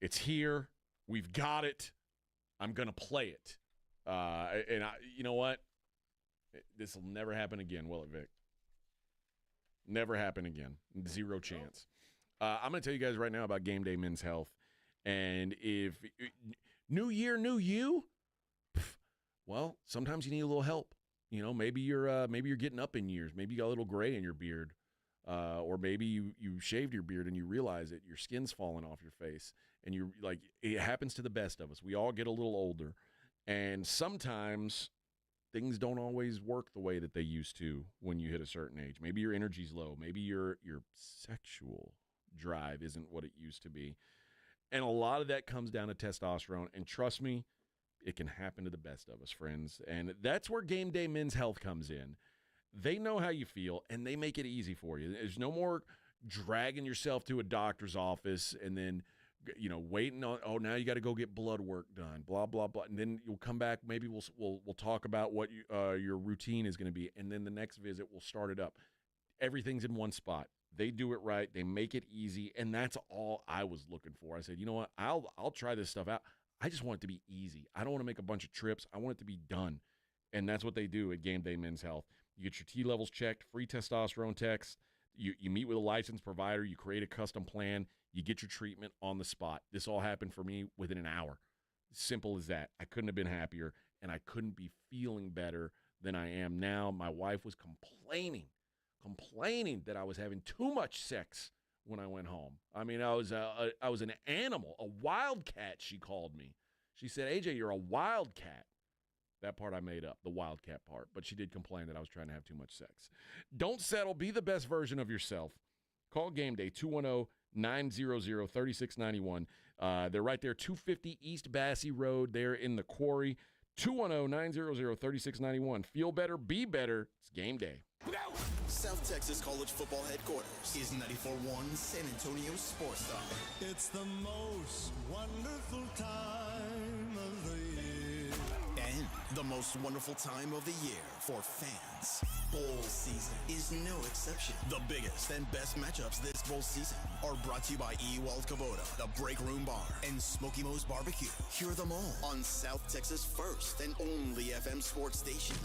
It's here. We've got it. I'm gonna play it. You know what? This will never happen again, will it, Vic? Never happen again. Zero chance. I'm going to tell you guys right now about Game Day Men's Health. And if new year, new you, well, sometimes you need a little help. Maybe you're getting up in years. Maybe you got a little gray in your beard. Or maybe you shaved your beard and you realize it. Your skin's falling off your face. And you're like, it happens to the best of us. We all get a little older. And sometimes things don't always work the way that they used to when you hit a certain age. Maybe your energy's low. Maybe your sexual drive isn't what it used to be. And a lot of that comes down to testosterone. And trust me, it can happen to the best of us, friends. And that's where Game Day Men's Health comes in. They know how you feel, and they make it easy for you. There's no more dragging yourself to a doctor's office and then waiting on, now you got to go get blood work done, blah, blah, blah. And then you'll come back. Maybe we'll talk about what your routine is going to be. And then the next visit, we'll start it up. Everything's in one spot. They do it right. They make it easy. And that's all I was looking for. I said, you know what? I'll try this stuff out. I just want it to be easy. I don't want to make a bunch of trips. I want it to be done. And that's what they do at Game Day Men's Health. You get your T levels checked, free testosterone tests. You meet with a licensed provider. You create a custom plan. You get your treatment on the spot. This all happened for me within an hour. Simple as that. I couldn't have been happier, and I couldn't be feeling better than I am now. My wife was complaining that I was having too much sex when I went home. I mean, I was an animal, a wildcat, she called me. She said, AJ, you're a wildcat. That part I made up, the wildcat part. But she did complain that I was trying to have too much sex. Don't settle. Be the best version of yourself. Call Game Day, 210-900-3691. They're right there, 250 East Bassey Road there in the Quarry. 210-900-3691. Feel better, be better. It's Game Day. South Texas College Football Headquarters is 94.1 San Antonio Sports Star. It's the most wonderful time of the year. And the most wonderful time of the year for fans. Bowl season is no exception. The biggest and best matchups this bowl season are brought to you by Ewald Kubota, the Break Room Bar, and Smoky Mo's Barbecue. Hear them all on South Texas' first and only FM sports station,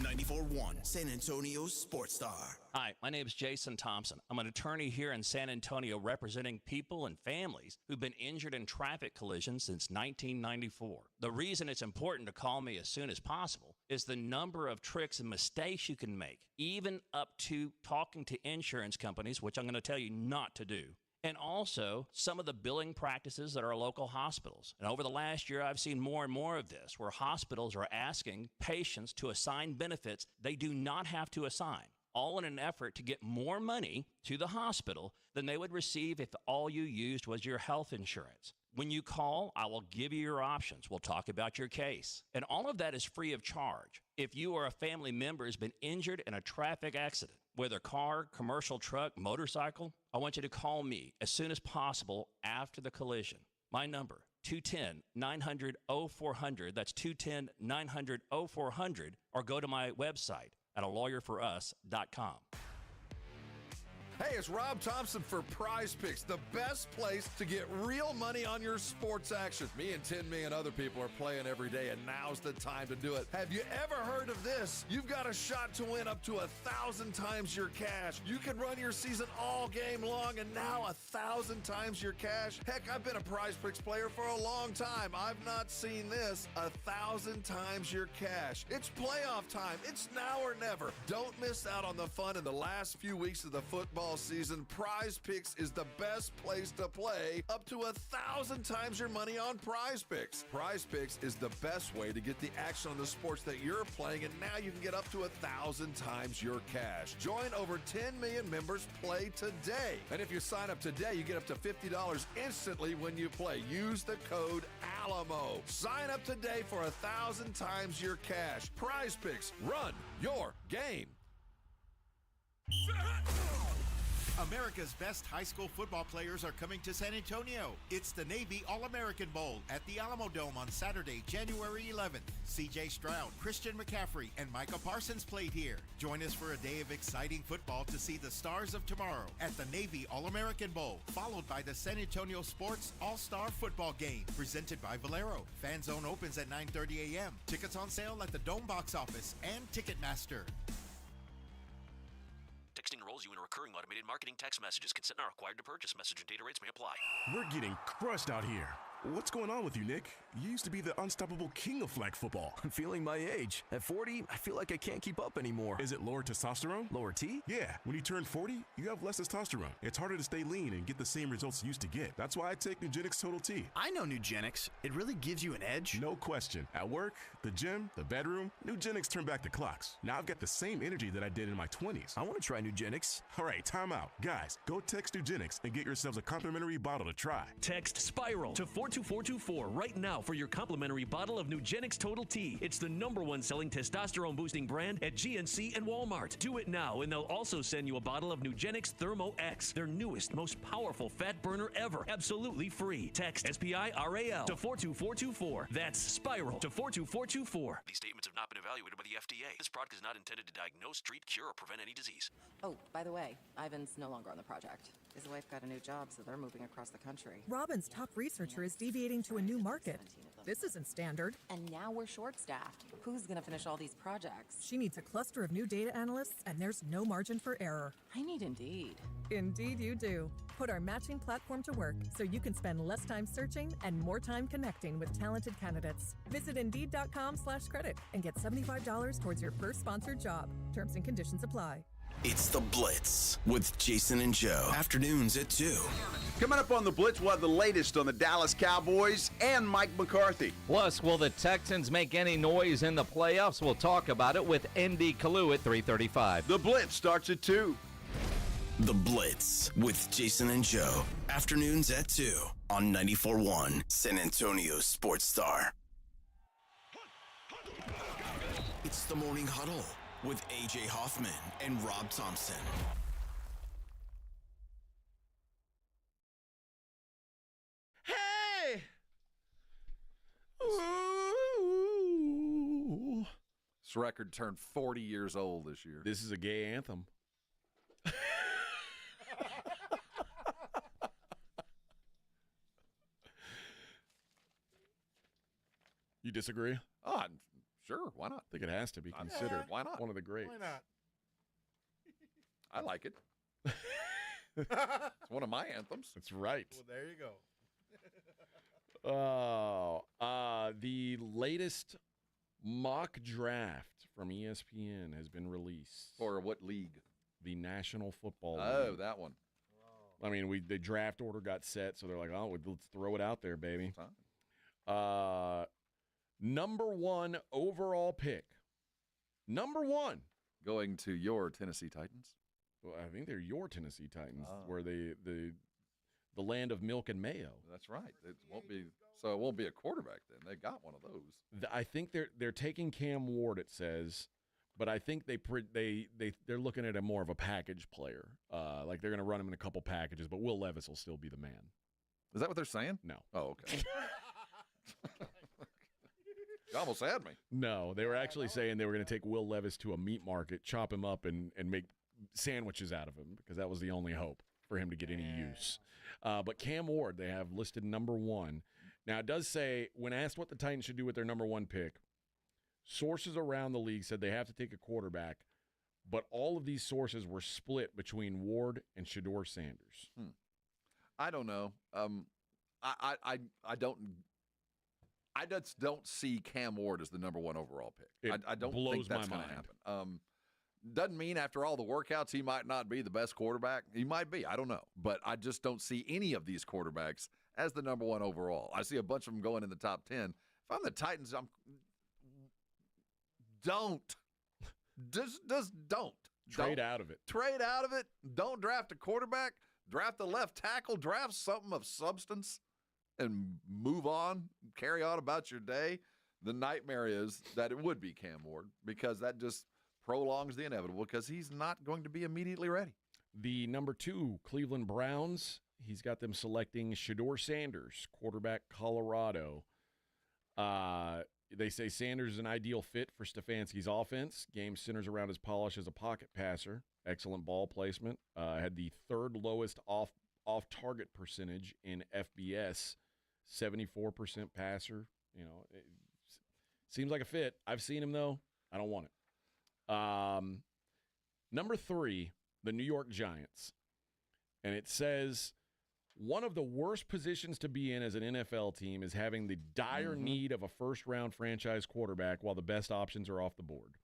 94.1 San Antonio Sports Star. Hi, my name is Jason Thompson. I'm an attorney here in San Antonio representing people and families who've been injured in traffic collisions since 1994. The reason it's important to call me as soon as possible is the number of tricks and mistakes you can make, even up to talking to insurance companies, which I'm going to tell you not to do. And also some of the billing practices at our local hospitals. And over the last year, I've seen more and more of this, where hospitals are asking patients to assign benefits they do not have to assign, all in an effort to get more money to the hospital than they would receive if all you used was your health insurance. When you call, I will give you your options. We'll talk about your case. And all of that is free of charge. If you or a family member has been injured in a traffic accident, whether car, commercial truck, motorcycle, I want you to call me as soon as possible after the collision. My number, 210-900-0400. That's 210-900-0400. Or go to my website at alawyerforus.com. Hey, it's Rob Thompson for Prize Picks, the best place to get real money on your sports action. Me and 10 million other people are playing every day, and now's the time to do it. Have you ever heard of this? You've got a shot to win up to 1,000 times your cash. You can run your season all game long, and now 1,000 times your cash. Heck, I've been a Prize Picks player for a long time. I've not seen this. 1,000 times your cash. It's playoff time. It's now or never. Don't miss out on the fun in the last few weeks of the football season. Prize Picks is the best place to play, up to 1,000 times your money on Prize Picks. Prize Picks is the best way to get the action on the sports that you're playing, and now you can get up to 1,000 times your cash. Join over 10 million members. Play today. And if you sign up today, you get up to $50 instantly when you play. Use the code ALAMO. Sign up today for 1,000 times your cash. Prize Picks. Run your game. America's best high school football players are coming to San Antonio. It's the Navy All-American Bowl at the Alamo Dome on Saturday, January 11th. C.J. Stroud, Christian McCaffrey, and Micah Parsons played here. Join us for a day of exciting football to see the stars of tomorrow at the Navy All-American Bowl, followed by the San Antonio Sports All-Star Football Game, presented by Valero. Fan Zone opens at 9:30 a.m. Tickets on sale at the Dome box office and Ticketmaster. Texting enrolls you in a recurring automated marketing text messages. Consent not required to purchase. Message and data rates may apply. We're getting crushed out here. What's going on with you, Nick? You used to be the unstoppable king of flag football. I'm feeling my age. At 40, I feel like I can't keep up anymore. Is it lower testosterone? Lower T? Yeah. When you turn 40, you have less testosterone. It's harder to stay lean and get the same results you used to get. That's why I take Nugenix Total T. I know Nugenix. It really gives you an edge. No question. At work, the gym, the bedroom, Nugenix turned back the clocks. Now I've got the same energy that I did in my 20s. I want to try Nugenix. All right, time out. Guys, go text Nugenix and get yourselves a complimentary bottle to try. Text SPIRAL to 42424 right now for your complimentary bottle of Nugenix Total T. It's the #1 selling testosterone boosting brand at GNC and Walmart. Do it now, and they'll also send you a bottle of Nugenix Thermo X, their newest, most powerful fat burner ever, absolutely free. Text SPIRAL to 42424. That's SPIRAL to 42424. These statements have not been evaluated by the FDA. This product is not intended to diagnose, treat, cure, or prevent any disease. Oh, by the way, Ivan's no longer on the project. His wife got a new job, so they're moving across the country. Robin's top researcher is deviating to a new market. This isn't standard. And now we're short-staffed. Who's going to finish all these projects? She needs a cluster of new data analysts, and there's no margin for error. I need Indeed. Indeed you do. Put our matching platform to work so you can spend less time searching and more time connecting with talented candidates. Visit Indeed.com/credit and get $75 towards your first sponsored job. Terms and conditions apply. It's The Blitz with Jason and Joe. Afternoons at 2. Coming up on The Blitz, we'll have the latest on the Dallas Cowboys and Mike McCarthy. Plus, will the Texans make any noise in the playoffs? We'll talk about it with ND Kalu at 3:35. The Blitz starts at 2. The Blitz with Jason and Joe. Afternoons at 2 on 94.1 San Antonio Sports Star. It's the Morning Huddle with AJ Hoffman and Rob Thompson. Hey! Ooh. This record turned 40 years old this year. This is a gay anthem. You disagree? Oh, sure. Why not? I think it has to be considered. Why not? One of the greats. Why not? I like it. It's one of my anthems. That's right. Well, there you go. The latest mock draft from ESPN has been released. For what league? The National Football League. Oh, that one. I mean, the draft order got set, so they're like, oh, let's throw it out there, baby. Number 1 overall pick. Number 1. Going to your Tennessee Titans? Well, I think they're your Tennessee Titans, where the land of milk and mayo. That's right. It won't be a quarterback then. They got one of those. I think they're taking Cam Ward, it says, but I think they're looking at a more of a package player. Like they're going to run him in a couple packages, but Will Levis will still be the man. Is that what they're saying? No. Oh, okay. You almost had me. No, they were actually saying they were going to take Will Levis to a meat market, chop him up, and make sandwiches out of him because that was the only hope for him to get any use. But Cam Ward, they have listed number 1. Now, it does say, when asked what the Titans should do with their number 1 pick, sources around the league said they have to take a quarterback, but all of these sources were split between Ward and Shedeur Sanders. I don't know. I just don't see Cam Ward as the number 1 overall pick. I don't think that's going to happen. Doesn't mean after all the workouts he might not be the best quarterback. He might be. I don't know. But I just don't see any of these quarterbacks as the number 1 overall. I see a bunch of them going in the top 10. If I'm the Titans, don't. Just don't. Trade out of it. Trade out of it. Don't draft a quarterback. Draft a left tackle. Draft something of substance and move on. Carry on about your day. The nightmare is that it would be Cam Ward because that just prolongs the inevitable because he's not going to be immediately ready. The number 2 Cleveland Browns, he's got them selecting Shedeur Sanders, quarterback, Colorado. They say Sanders is an ideal fit for Stefanski's offense. Game centers around his polish as a pocket passer. Excellent ball placement. Had the 3rd lowest off-target percentage in FBS, 74% passer. You know, it seems like a fit. I've seen him, though. I don't want it. Number 3, the New York Giants. And it says, one of the worst positions to be in as an NFL team is having the dire need of a first-round franchise quarterback while the best options are off the board.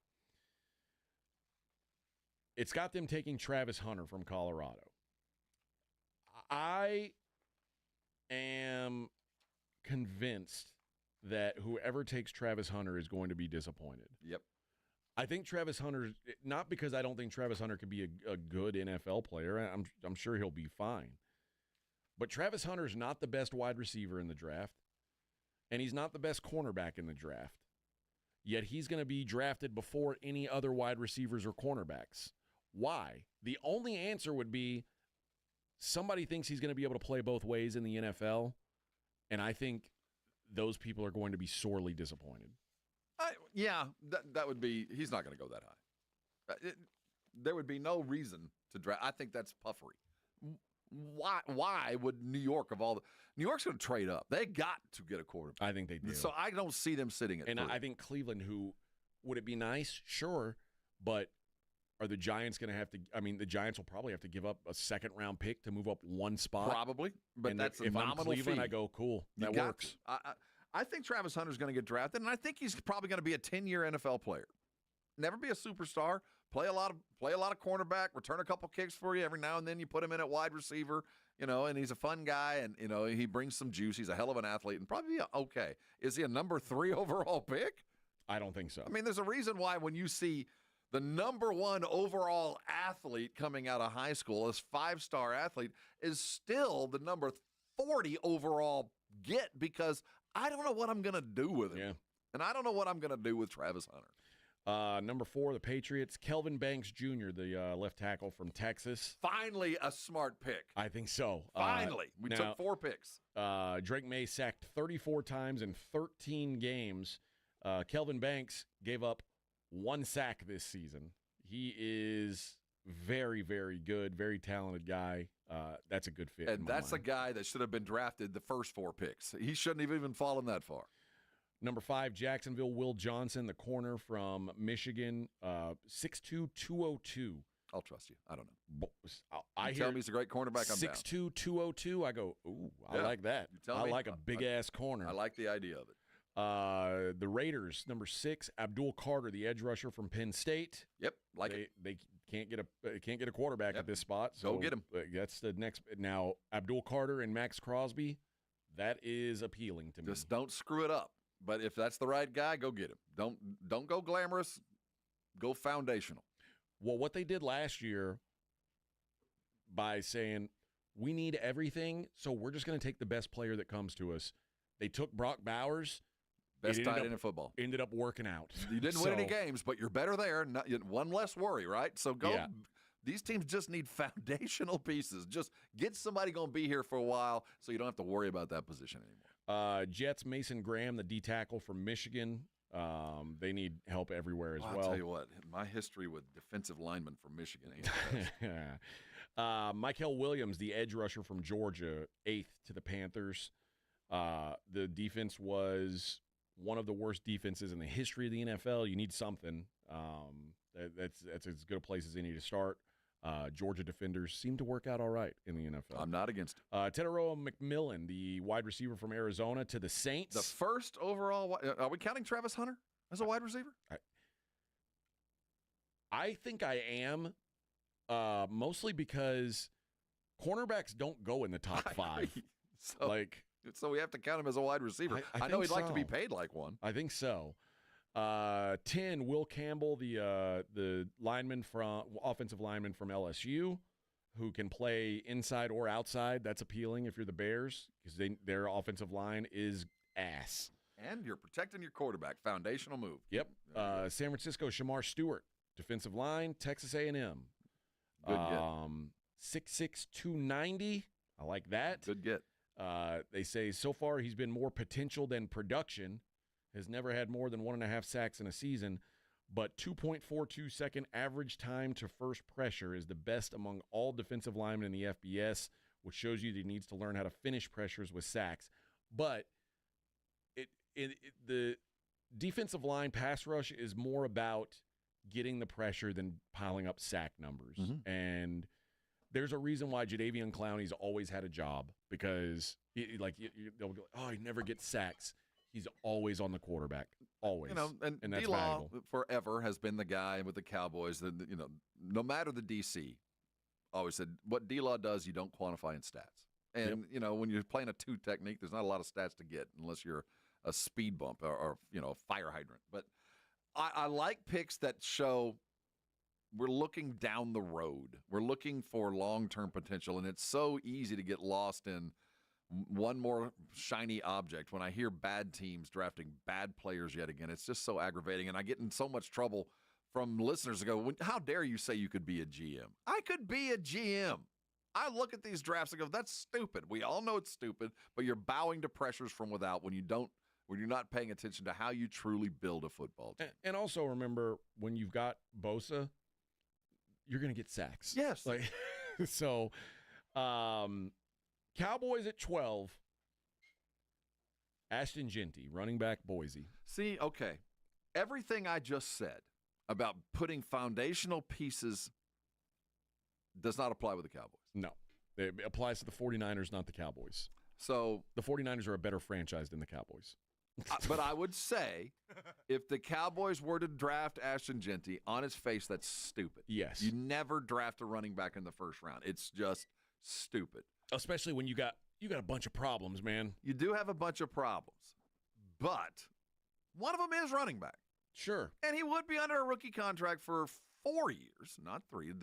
It's got them taking Travis Hunter from Colorado. I am convinced that whoever takes Travis Hunter is going to be disappointed. Yep. I think Travis Hunter, not because I don't think Travis Hunter could be a good NFL player. I'm sure he'll be fine. But Travis Hunter is not the best wide receiver in the draft, and he's not the best cornerback in the draft. Yet he's going to be drafted before any other wide receivers or cornerbacks. Why? The only answer would be somebody thinks he's going to be able to play both ways in the NFL, and I think those people are going to be sorely disappointed. That would be – he's not going to go that high. There would be no reason to draft. I think that's puffery. Why would New York of all the – New York's going to trade up. They got to get a quarterback. I think they do. So I don't see them sitting at 3. I think Cleveland, who – would it be nice? Sure. But are the Giants going to have to – I mean, the Giants will probably have to give up a second-round pick to move up one spot. Probably. But and that's a if nominal I'm Cleveland, fee. I go, cool. That works. I think Travis Hunter's going to get drafted, and I think he's probably going to be a 10-year NFL player. Never be a superstar. Play a lot of cornerback. Return a couple kicks for you every now and then. You put him in at wide receiver, and he's a fun guy, and he brings some juice. He's a hell of an athlete, and probably okay. Is he a number 3 overall pick? I don't think so. I mean, there's a reason why when you see the number 1 overall athlete coming out of high school, this 5-star athlete, is still the number 40 overall get because I don't know what I'm going to do with him. Yeah. And I don't know what I'm going to do with Travis Hunter. Number 4, the Patriots. Kelvin Banks Jr., the left tackle from Texas. Finally a smart pick. I think so. Finally. We took 4 picks. Drake May sacked 34 times in 13 games. Kelvin Banks gave up 1 sack this season. He is very, very good, very talented guy. That's a good fit. And that's a guy that should have been drafted the first 4 picks. He shouldn't have even fallen that far. Number 5, Jacksonville, Will Johnson, the corner from Michigan, 6'2", 202. I'll trust you. I don't know. I tell me he's a great cornerback. I'm down. 6'2", 202. I go, ooh, I like that. I like a big-ass corner. I like the idea of it. The Raiders, number 6, Abdul Carter, the edge rusher from Penn State. Yep, it. They can't get a quarterback at this spot. So go get him. That's the next. Now, Abdul Carter and Max Crosby, that is appealing to me. Just don't screw it up. But if that's the right guy, go get him. Don't go glamorous. Go foundational. Well, what they did last year by saying, we need everything, so we're just going to take the best player that comes to us. They took Brock Bowers. Best tight end in football. Ended up working out. You didn't win any games, but you're better there. One less worry, right? So go. Yeah. These teams just need foundational pieces. Just get somebody going to be here for a while so you don't have to worry about that position anymore. Jets, Mason Graham, the D tackle from Michigan. They need help everywhere as well. I'll tell you what, my history with defensive linemen from Michigan ain't Michael Williams, the edge rusher from Georgia, 8th to the Panthers. The defense was one of the worst defenses in the history of the NFL. You need something. That's as good a place as any to start. Georgia defenders seem to work out all right in the NFL. I'm not against it. Teteroa McMillan, the wide receiver from Arizona, to the Saints. The first overall. Are we counting Travis Hunter as a wide receiver? I think I am, mostly because cornerbacks don't go in the top 5. So we have to count him as a wide receiver. I know he'd like to be paid like one. I think so. 10, Will Campbell, the lineman offensive lineman from LSU, who can play inside or outside. That's appealing if you're the Bears because their offensive line is ass. And you're protecting your quarterback. Foundational move. Yep. San Francisco, Shamar Stewart, defensive line, Texas A&M. Good get. 6'6", 290. I like that. Good get. They say so far he's been more potential than production. Has never had more than 1.5 sacks in a season, but 2.42 second average time to first pressure is the best among all defensive linemen in the FBS, which shows you that he needs to learn how to finish pressures with sacks. But the defensive line pass rush is more about getting the pressure than piling up sack numbers. Mm-hmm. And there's a reason why Jadeveon Clowney's always had a job because they'll go, oh, he never gets sacks. He's always on the quarterback, always. And that's D-Law valuable. forever has been the guy with the Cowboys that, no matter the DC, always said, what D-Law does, you don't quantify in stats. And, when you're playing a 2 technique, there's not a lot of stats to get unless you're a speed bump or a fire hydrant. But I like picks that show we're looking down the road. We're looking for long-term potential, and it's so easy to get lost in one more shiny object. When I hear bad teams drafting bad players yet again, it's just so aggravating. And I get in so much trouble from listeners that go, how dare you say you could be a GM? I could be a GM. I look at these drafts and go, that's stupid. We all know it's stupid, but you're bowing to pressures from without when you're not paying attention to how you truly build a football team. And also remember, when you've got Bosa, you're going to get sacks. Yes. So, Cowboys at 12. Ashton Genty, running back, Boise. See, okay. Everything I just said about putting foundational pieces does not apply with the Cowboys. No. It applies to the 49ers, not the Cowboys. So the 49ers are a better franchise than the Cowboys. But I would say if the Cowboys were to draft Ashton Genty, on its face, that's stupid. Yes. You never draft a running back in the first round. It's just stupid. Especially when you got a bunch of problems, man. You do have a bunch of problems. But one of them is running back. Sure. And he would be under a rookie contract for 4 years, not 3.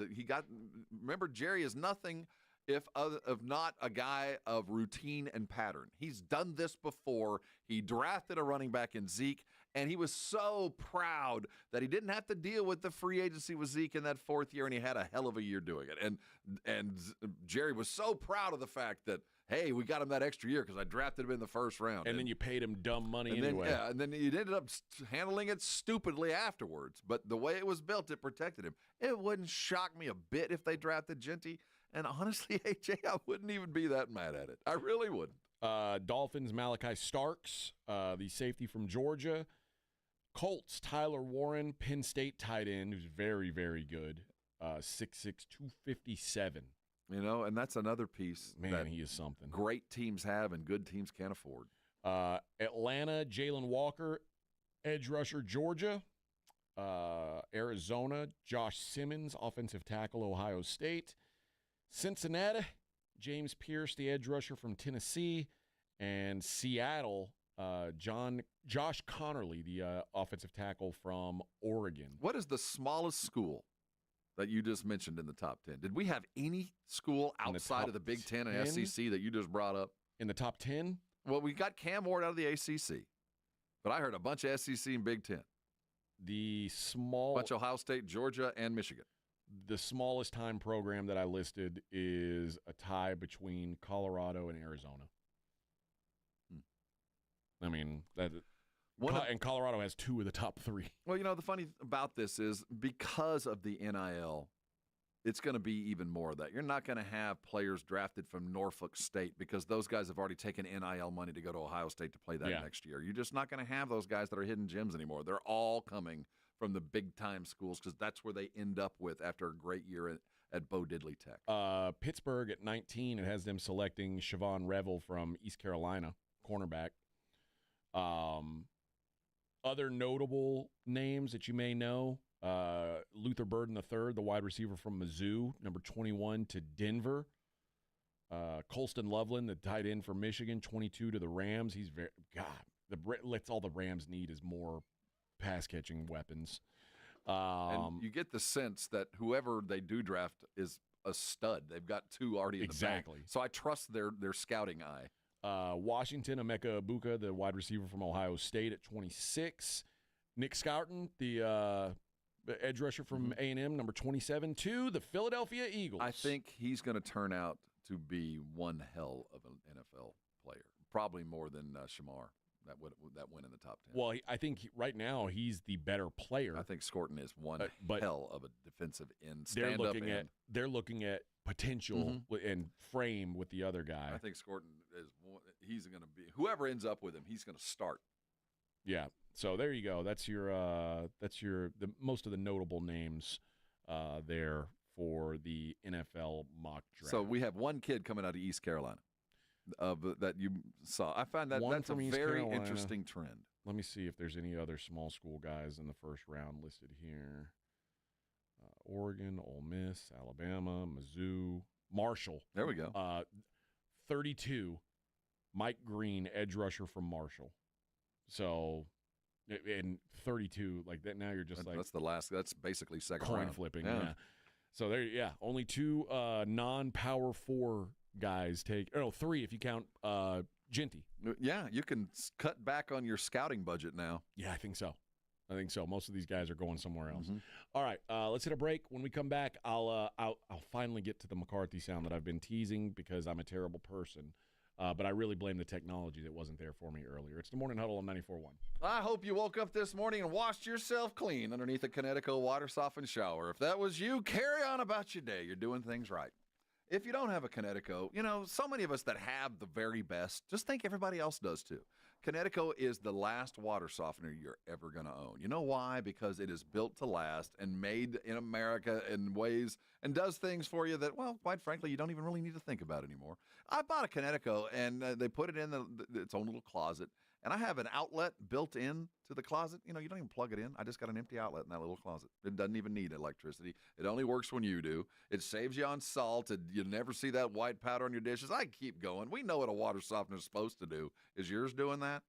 Remember, Jerry is nothing if not a guy of routine and pattern. He's done this before. He drafted a running back in Zeke, and he was so proud that he didn't have to deal with the free agency with Zeke in that 4th year, and he had a hell of a year doing it. And Jerry was so proud of the fact that, hey, we got him that extra year because I drafted him in the first round. And then you paid him dumb money anyway. And then you ended up handling it stupidly afterwards. But the way it was built, it protected him. It wouldn't shock me a bit if they drafted Genty. And honestly, AJ, I wouldn't even be that mad at it. I really wouldn't. Dolphins, Malachi Starks, the safety from Georgia. Colts, Tyler Warren, Penn State tight end, who's very, very good. 6'6", 257. You know, and that's another piece. Man, he is something. Great teams have and good teams can't afford. Atlanta, Jalen Walker, edge rusher, Georgia. Arizona, Josh Simmons, offensive tackle, Ohio State. Cincinnati, James Pierce, the edge rusher from Tennessee. And Seattle, Josh Connerly, the offensive tackle from Oregon. What is the smallest school that you just mentioned in the top 10? Did we have any school outside of the Big Ten and SEC that you just brought up? In the top 10? Well, we got Cam Ward out of the ACC, but I heard a bunch of SEC and Big Ten. The small bunch of Ohio State, Georgia, and Michigan. The smallest time program that I listed is a tie between Colorado and Arizona. I mean, and Colorado has 2 of the top 3. Well, you know, the funny about this is because of the NIL, it's going to be even more of that. You're not going to have players drafted from Norfolk State because those guys have already taken NIL money to go to Ohio State to play that next year. You're just not going to have those guys that are hidden gems anymore. They're all coming from the big-time schools because that's where they end up with after a great year at Bo Diddley Tech. Pittsburgh at 19, it has them selecting Siobhan Revel from East Carolina, cornerback. Other notable names that you may know, Luther Burden III, the wide receiver from Mizzou, number 21 to Denver. Colston Loveland, the tight end for Michigan, 22 to the Rams. He's that's all the Rams need is more pass-catching weapons. And you get the sense that whoever they do draft is a stud. They've got 2 already in the bank. So I trust their scouting eye. Washington, Emeka Ibuka, the wide receiver from Ohio State at 26. Nick Scourton, the edge rusher from A&M, number 27, to the Philadelphia Eagles. I think he's going to turn out to be one hell of an NFL player, probably more than Shamar. That went in the top 10. Well, I think right now he's the better player. I think Scourton is one hell of a defensive end. They're looking at potential and frame with the other guy. I think Scourton he's going to be whoever ends up with him. He's going to start. Yeah. So there you go. That's the most of the notable names there for the NFL mock draft. So we have one kid coming out of East Carolina. That you saw. I find that's a very interesting trend. Let me see if there's any other small school guys in the first round listed here. Oregon, Ole Miss, Alabama, Mizzou, Marshall. There we go. 32, Mike Green, edge rusher from Marshall. So, and 32, like that. Now you're just that's basically second coin round. Flipping. Yeah. So only 2 non-power 4 guys 3 if you count Genty. Yeah, you can cut back on your scouting budget now. Yeah, I think so. Most of these guys are going somewhere else. All right, let's hit a break. When we come back, I'll finally get to the McCarthy sound that I've been teasing because I'm a terrible person. But I really blame the technology that wasn't there for me earlier. It's the Morning Huddle on 94.1. I hope you woke up this morning and washed yourself clean underneath a Connecticut water softened shower. If that was you, carry on about your day. You're doing things right. If you don't have a Connecticut, so many of us that have the very best, just think everybody else does too. Connecticut is the last water softener you're ever going to own. You know why? Because it is built to last and made in America in ways and does things for you that, well, quite frankly, you don't even really need to think about anymore. I bought a Connecticut, and they put it in its own little closet, and I have an outlet built in to the closet. You don't even plug it in. I just got an empty outlet in that little closet. It doesn't even need electricity. It only works when you do. It saves you on salt. You never see that white powder on your dishes. I keep going. We know what a water softener is supposed to do. Is yours doing that?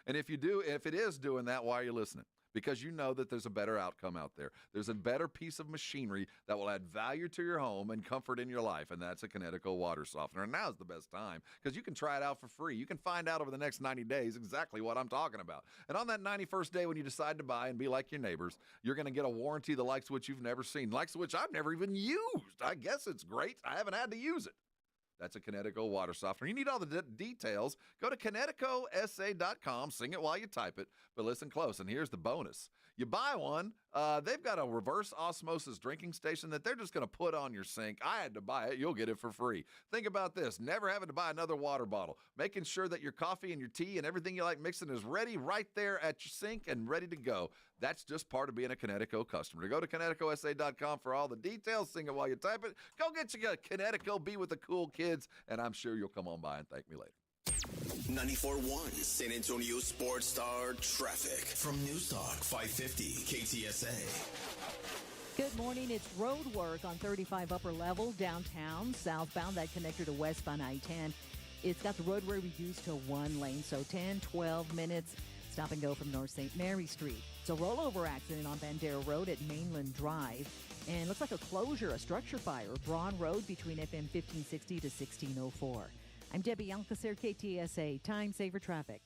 And if it is doing that, why are you listening? Because you know that there's a better outcome out there. There's a better piece of machinery that will add value to your home and comfort in your life, and that's a Connecticut water softener. And now's the best time because you can try it out for free. You can find out over the next 90 days exactly what I'm talking about. And on that 91st day when you decide to buy and be like your neighbors, you're going to get a warranty the likes of which you've never seen, likes of which I've never even used. I guess it's great. I haven't had to use it. That's a Connecticut water softener. You need all the details. Go to ConnecticutSA.com. Sing it while you type it. But listen close, and here's the bonus. You buy one, They've got a reverse osmosis drinking station that they're just going to put on your sink. I had to buy it. You'll get it for free. Think about this. Never having to buy another water bottle. Making sure that your coffee and your tea and everything you like mixing is ready right there at your sink and ready to go. That's just part of being a Kinetico customer. Go to KineticoSA.com for all the details. Sing it while you type it. Go get you a Kinetico. Be with the cool kids. And I'm sure you'll come on by and thank me later. 94.1 San Antonio Sports Star traffic from News Talk 550 KTSA. Good morning. It's road work on 35 upper level downtown, southbound, that connector to westbound I-10. It's got the roadway reduced to one lane, so 10, 12 minutes. Stop and go from North St. Mary Street. It's a rollover accident on Bandera Road at Mainland Drive. And looks like a closure, a structure fire, Braun Road between FM 1560 to 1604. I'm Debbie Alcacer, KTSA. Time saver traffic.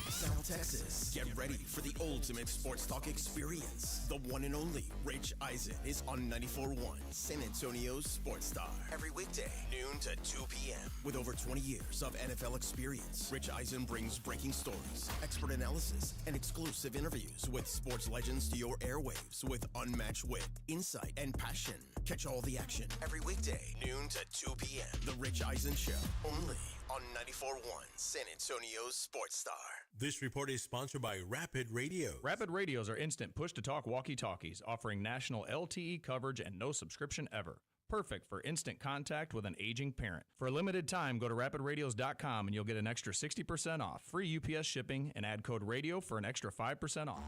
South Texas, get ready for the ultimate sports talk experience. The one and only Rich Eisen is on 94.1 San Antonio's Sports Star. Every weekday, noon to 2 p.m. With over 20 years of NFL experience, Rich Eisen brings breaking stories, expert analysis, and exclusive interviews with sports legends to your airwaves with unmatched wit, insight, and passion. Catch all the action every weekday, noon to 2 p.m. The Rich Eisen Show, only on 94.1 San Antonio's Sports Star. This report is sponsored by Rapid Radio. Rapid Radios are instant push-to-talk walkie-talkies, offering national LTE coverage and no subscription ever. Perfect for instant contact with an aging parent. For a limited time, go to rapidradios.com and you'll get an extra 60% off, free UPS shipping, and add code RADIO for an extra 5% off.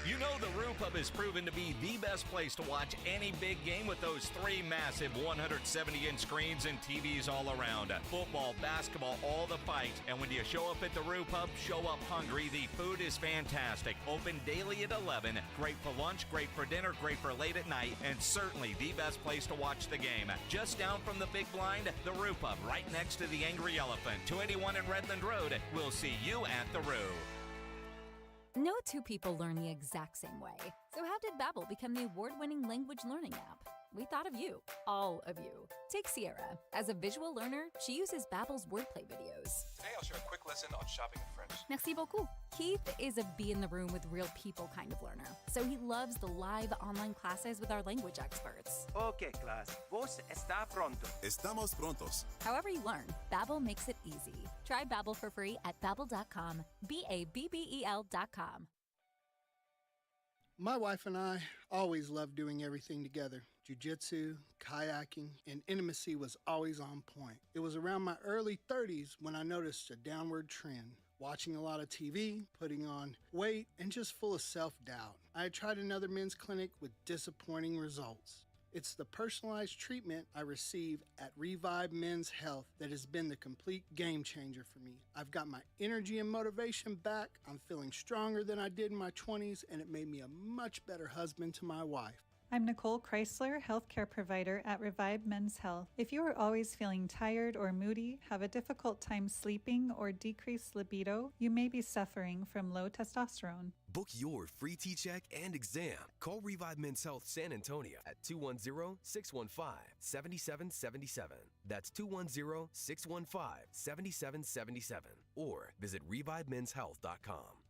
You know the Roo Pub is proven to be the best place to watch any big game with those three massive 170-inch screens and TVs all around. Football, basketball, all the fights. And when you show up at the Roo Pub, show up hungry. The food is fantastic. Open daily at 11. Great for lunch, great for dinner, great for late at night, and certainly the best place to watch the game. Just down from the big blind, the Roo Pub, right next to the Angry Elephant. 281 in Redland Road. We'll see you at the Roo. No two people learn the exact same way. So how did Babbel become the award-winning language learning app? We thought of you, all of you. Take Sierra. As a visual learner, she uses Babbel's wordplay videos. Today I'll share a quick lesson on shopping in French. Merci beaucoup. Keith is a be in the room with real people kind of learner, so he loves the live online classes with our language experts. Okay, class. Vos está pronto. Estamos prontos. However you learn, Babbel makes it easy. Try Babbel for free at babbel.com, BABBEL.com. My wife and I always loved doing everything together. Jiu-jitsu, kayaking, and intimacy was always on point. It was around my early 30s when I noticed a downward trend. Watching a lot of TV, putting on weight, and just full of self-doubt. I had tried another men's clinic with disappointing results. It's the personalized treatment I receive at Revive Men's Health that has been the complete game changer for me. I've got my energy and motivation back, I'm feeling stronger than I did in my 20s, and it made me a much better husband to my wife. I'm Nicole Chrysler, healthcare provider at Revive Men's Health. If you are always feeling tired or moody, have a difficult time sleeping, or decreased libido, you may be suffering from low testosterone. Book your free T-check and exam. Call Revive Men's Health San Antonio at 210-615-7777. That's 210-615-7777. Or visit ReviveMen'sHealth.com.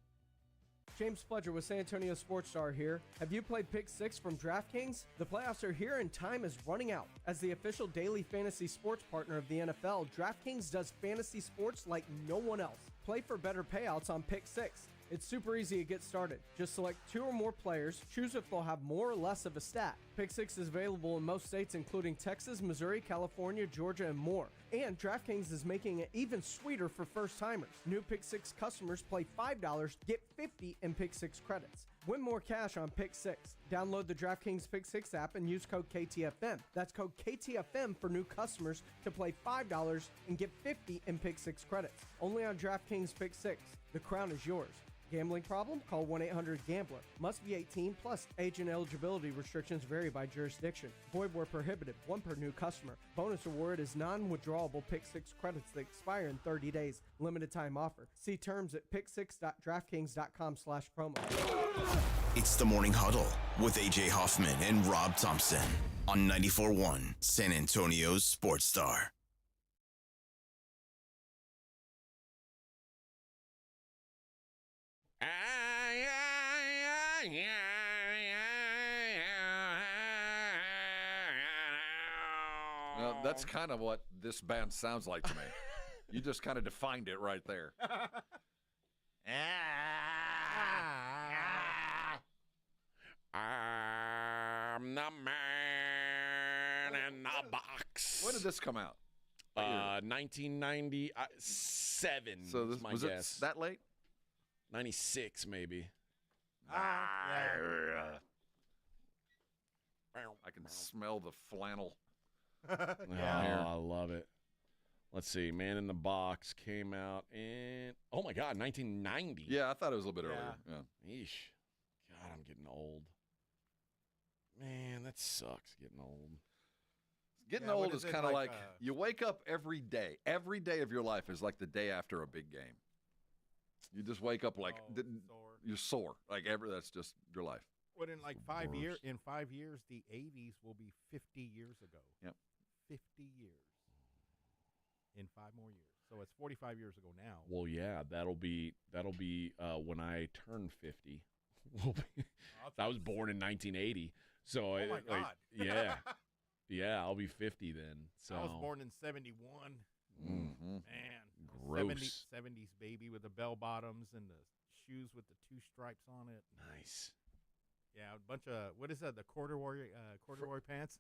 James Fledger with San Antonio Sports Star here. Have you played Pick 6 from DraftKings? The playoffs are here and time is running out. As the official daily fantasy sports partner of the NFL, DraftKings does fantasy sports like no one else. Play for better payouts on Pick 6. It's super easy to get started. Just select 2 or more players, choose if they'll have more or less of a stat. Pick 6 is available in most states including Texas, Missouri, California, Georgia, and more. And DraftKings is making it even sweeter for first-timers. New Pick 6 customers play $5, get $50 in Pick 6 credits. Win more cash on Pick 6. Download the DraftKings Pick 6 app and use code KTFM. That's code KTFM for new customers to play $5 and get $50 in Pick 6 credits. Only on DraftKings Pick 6. The crown is yours. Gambling problem? Call 1-800-GAMBLER. Must be 18 plus. Age and eligibility restrictions vary by jurisdiction. Void where prohibited. 1 per new customer. Bonus award is non-withdrawable Pick 6 credits that expire in 30 days. Limited time offer. See terms at pick6.draftkings.com/promo. It's the Morning Huddle with AJ Hoffman and Rob Thompson on 94.1 San Antonio's Sports Star. No, that's kind of what this band sounds like to me. You just kind of defined it right there. I'm the man in the box. When did this come out? 1997. So this, is my was guess. it that late? 96, maybe. I can smell the flannel. I love it. Let's see. Man in the Box came out in, oh my God, 1990. Yeah, I thought it was a little bit earlier. Yeah. Yeesh. God, I'm getting old. Man, that sucks, getting old. Getting old is kind of like you wake up every day. Every day of your life is like the day after a big game. You just wake up like you're sore. Like that's just your life. But in like 5 years, the 80s will be 50 years ago. Yep. 50 years. In 5 more years. So it's 45 years ago now. Well, yeah, that'll be when I turn 50. I was born in 1980. So oh my God. Yeah, I'll be 50 then. So I was born in 71. Mm-hmm. Man, gross. 70s baby with the bell bottoms and the shoes with the 2 stripes on it. Nice. Yeah, a bunch of what is that? The corduroy pants.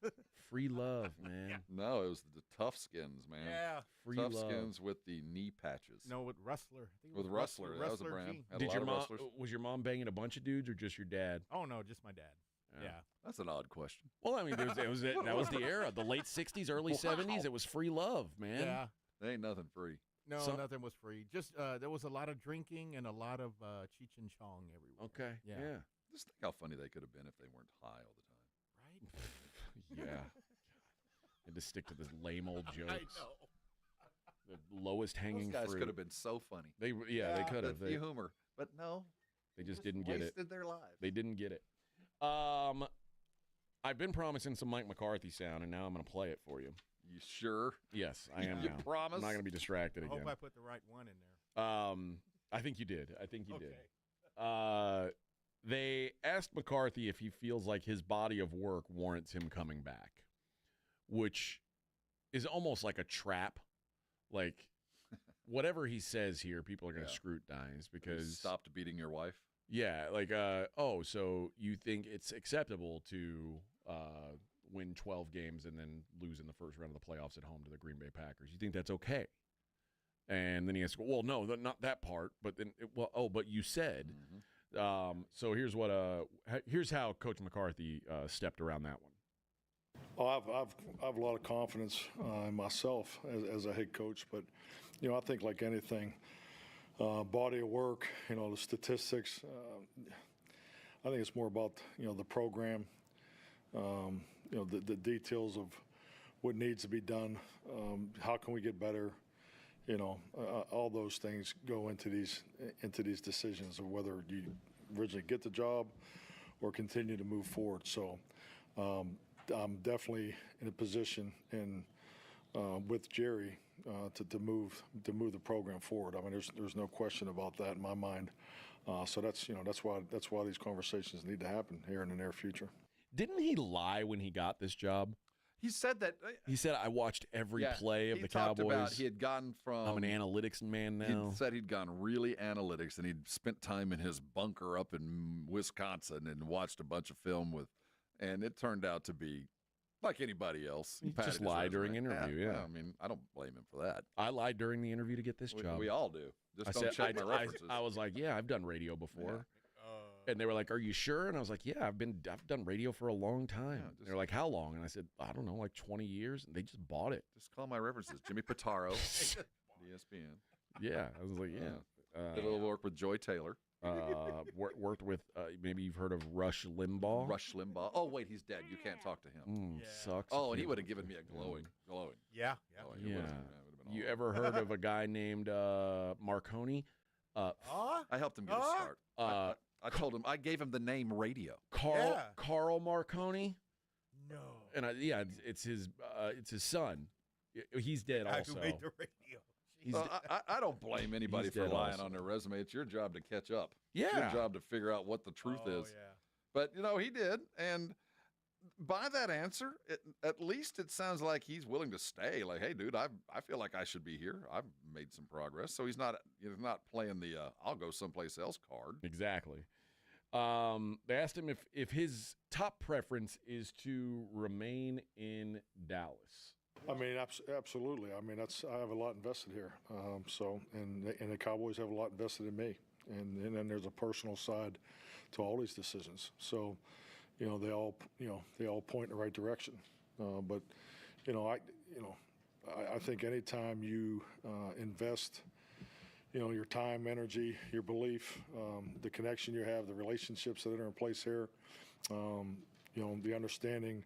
Free love, man. Yeah. No, it was the Tough Skins, man. Yeah, Free Tough love. Skins with the knee patches. No, with Rustler. I think it with was Rustler, that was a Rustler brand. jeans. Had a Did lot your of mom? Rustlers. Was your mom banging a bunch of dudes or just your dad? Oh no, just my dad. Yeah. That's an odd question. Well, I mean, that was the era, the late 60s, early 70s. It was free love, man. Yeah. There ain't nothing free. No, nothing was free. Just there was a lot of drinking and a lot of Cheech and Chong everywhere. Okay. Yeah. Just think how funny they could have been if they weren't high all the time. Right? Yeah. And to stick to the lame old jokes. I know. The lowest hanging Those guys fruit. could have been so funny. They could have. The humor, but no, they just didn't get it. Wasted their lives. They didn't get it. I've been promising some Mike McCarthy sound, and now I'm going to play it for you. You sure? Yes, I am. You now. promise? I'm not going to be distracted I again. hope I put the right one in there. I think you did. Did. Okay. They asked McCarthy if he feels like his body of work warrants him coming back, which is almost like a trap. Like, whatever he says here, people are going to scrutinize because... Stopped beating your wife? Yeah, like, so you think it's acceptable to win 12 games and then lose in the first round of the playoffs at home to the Green Bay Packers? You think that's okay? And then he asks, well, no, not that part. But then, but you said... Mm-hmm. So here's how Coach McCarthy stepped around that one. Well, I've a lot of confidence in myself as a head coach, but I think like anything, body of work, the statistics. I think it's more about the program, the details of what needs to be done. How can we get better? All those things go into these decisions of whether you originally get the job or continue to move forward. So I'm definitely in a position with Jerry to move the program forward. I mean, there's no question about that in my mind. So that's why these conversations need to happen here in the near future. Didn't he lie when he got this job? He said that. He said, I watched every play of the Cowboys. About he had gone from... I'm an analytics man now. He said he'd gone really analytics, and he'd spent time in his bunker up in Wisconsin and watched a bunch of film with... And it turned out to be like anybody else. He just lied during interview, yeah. Well, I mean, I don't blame him for that. I lied during the interview to get this job. We all do. Just don't check my references. I was like, yeah, I've done radio before. And they were like, are you sure? And I was like, yeah, I've done radio for a long time. Yeah, they're like, how long? And I said, I don't know, like 20 years. And they just bought it. Just call my references. Jimmy Pitaro, ESPN. Yeah. I was like, yeah. Did a little work with Joy Taylor. Worked with, maybe you've heard of Rush Limbaugh. Rush Limbaugh. Oh, wait, he's dead. You can't talk to him. Sucks. Oh, and he would have given me a glowing. Yeah. You ever heard of a guy named Marconi? I helped him get a start. I told him, I gave him the name Radio. Carl Marconi? No. And it's his son. He's dead also. Who made the radio? I don't blame anybody for lying on their resume. It's your job to catch up. Yeah. It's your job to figure out what the truth is. Yeah. But, he did. And by that answer, at least it sounds like he's willing to stay. Like, hey, dude, I feel like I should be here. I've made some progress. So he's not playing the I'll go someplace else card. Exactly. They asked him if his top preference is to remain in Dallas. I mean, absolutely. I mean, I have a lot invested here. And the Cowboys have a lot invested in me. And then there's a personal side to all these decisions. So, they all point in the right direction. But I think anytime you invest, your time, energy, your belief, the connection you have, the relationships that are in place here, the understanding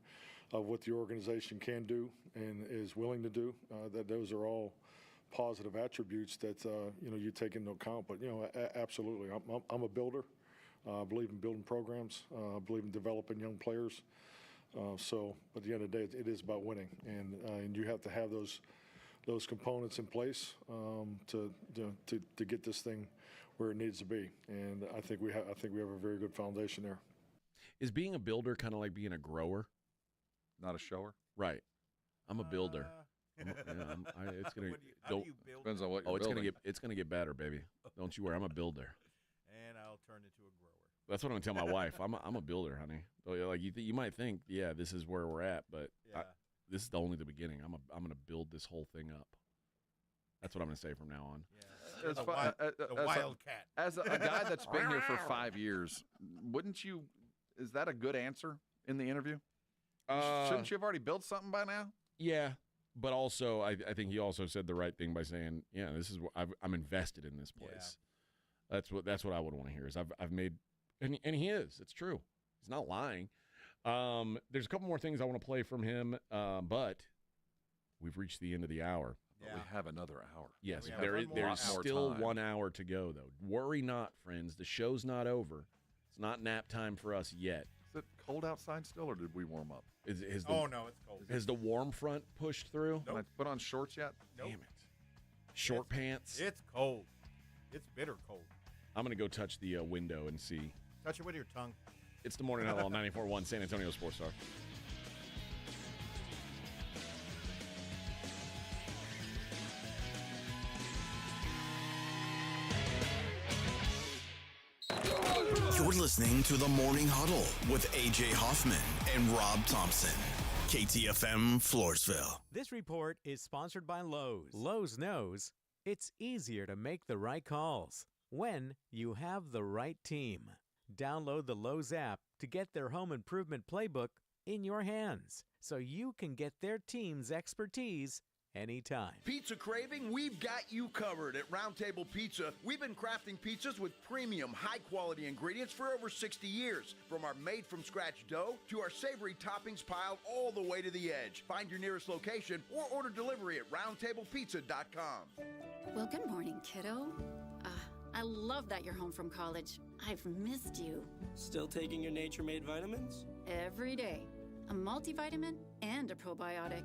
of what the organization can do and is willing to do, that those are all positive attributes that, you take into account. But, absolutely, I'm a builder. I believe in building programs. I believe in developing young players. So at the end of the day, it is about winning. And you have to have those components in place to get this thing where it needs to be. And I think we have a very good foundation there. Is being a builder kind of like being a grower? Not a shower? Right. I'm a builder. It's gonna. How do you build? Depends on what you're building. It's gonna get better, baby. Don't you worry. I'm a builder. And I'll turn into a grower. That's what I'm gonna tell my wife. I'm a builder, honey. Like you might think, yeah, this is where we're at, but this is only the beginning. I'm gonna build this whole thing up. That's what I'm gonna say from now on. Yeah. The wildcat. As a guy that's been here for 5 years, wouldn't you? Is that a good answer in the interview? Shouldn't you have already built something by now? Yeah, but also I think he also said the right thing by saying, yeah, this is I'm invested in this place. Yeah. That's what I would want to hear is I've made, and he is. It's true. He's not lying. There's a couple more things I want to play from him, but we've reached the end of the hour. But we have another hour. Yes, there is still 1 hour to go, though. Worry not, friends. The show's not over. It's not nap time for us yet. Is it cold outside still, or did we warm up? No, it's cold. Has the warm front pushed through? Nope. Put on shorts yet? Nope. Damn it. Short pants? It's cold. It's bitter cold. I'm going to go touch the window and see. Touch it with your tongue. It's the Morning Huddle on 94.1 San Antonio Sports Star. You're listening to the Morning Huddle with A.J. Hoffman and Rob Thompson. KTFM Floresville. This report is sponsored by Lowe's. Lowe's knows it's easier to make the right calls when you have the right team. Download the Lowe's app to get their home improvement playbook in your hands so you can get their team's expertise anytime. Pizza craving? We've got you covered. At Round Table Pizza, we've been crafting pizzas with premium, high-quality ingredients for over 60 years. From our made-from-scratch dough to our savory toppings piled all the way to the edge. Find your nearest location or order delivery at roundtablepizza.com. Well, good morning, kiddo. I love that you're home from college. I've missed you. Still taking your nature-made vitamins? Every day. A multivitamin and a probiotic.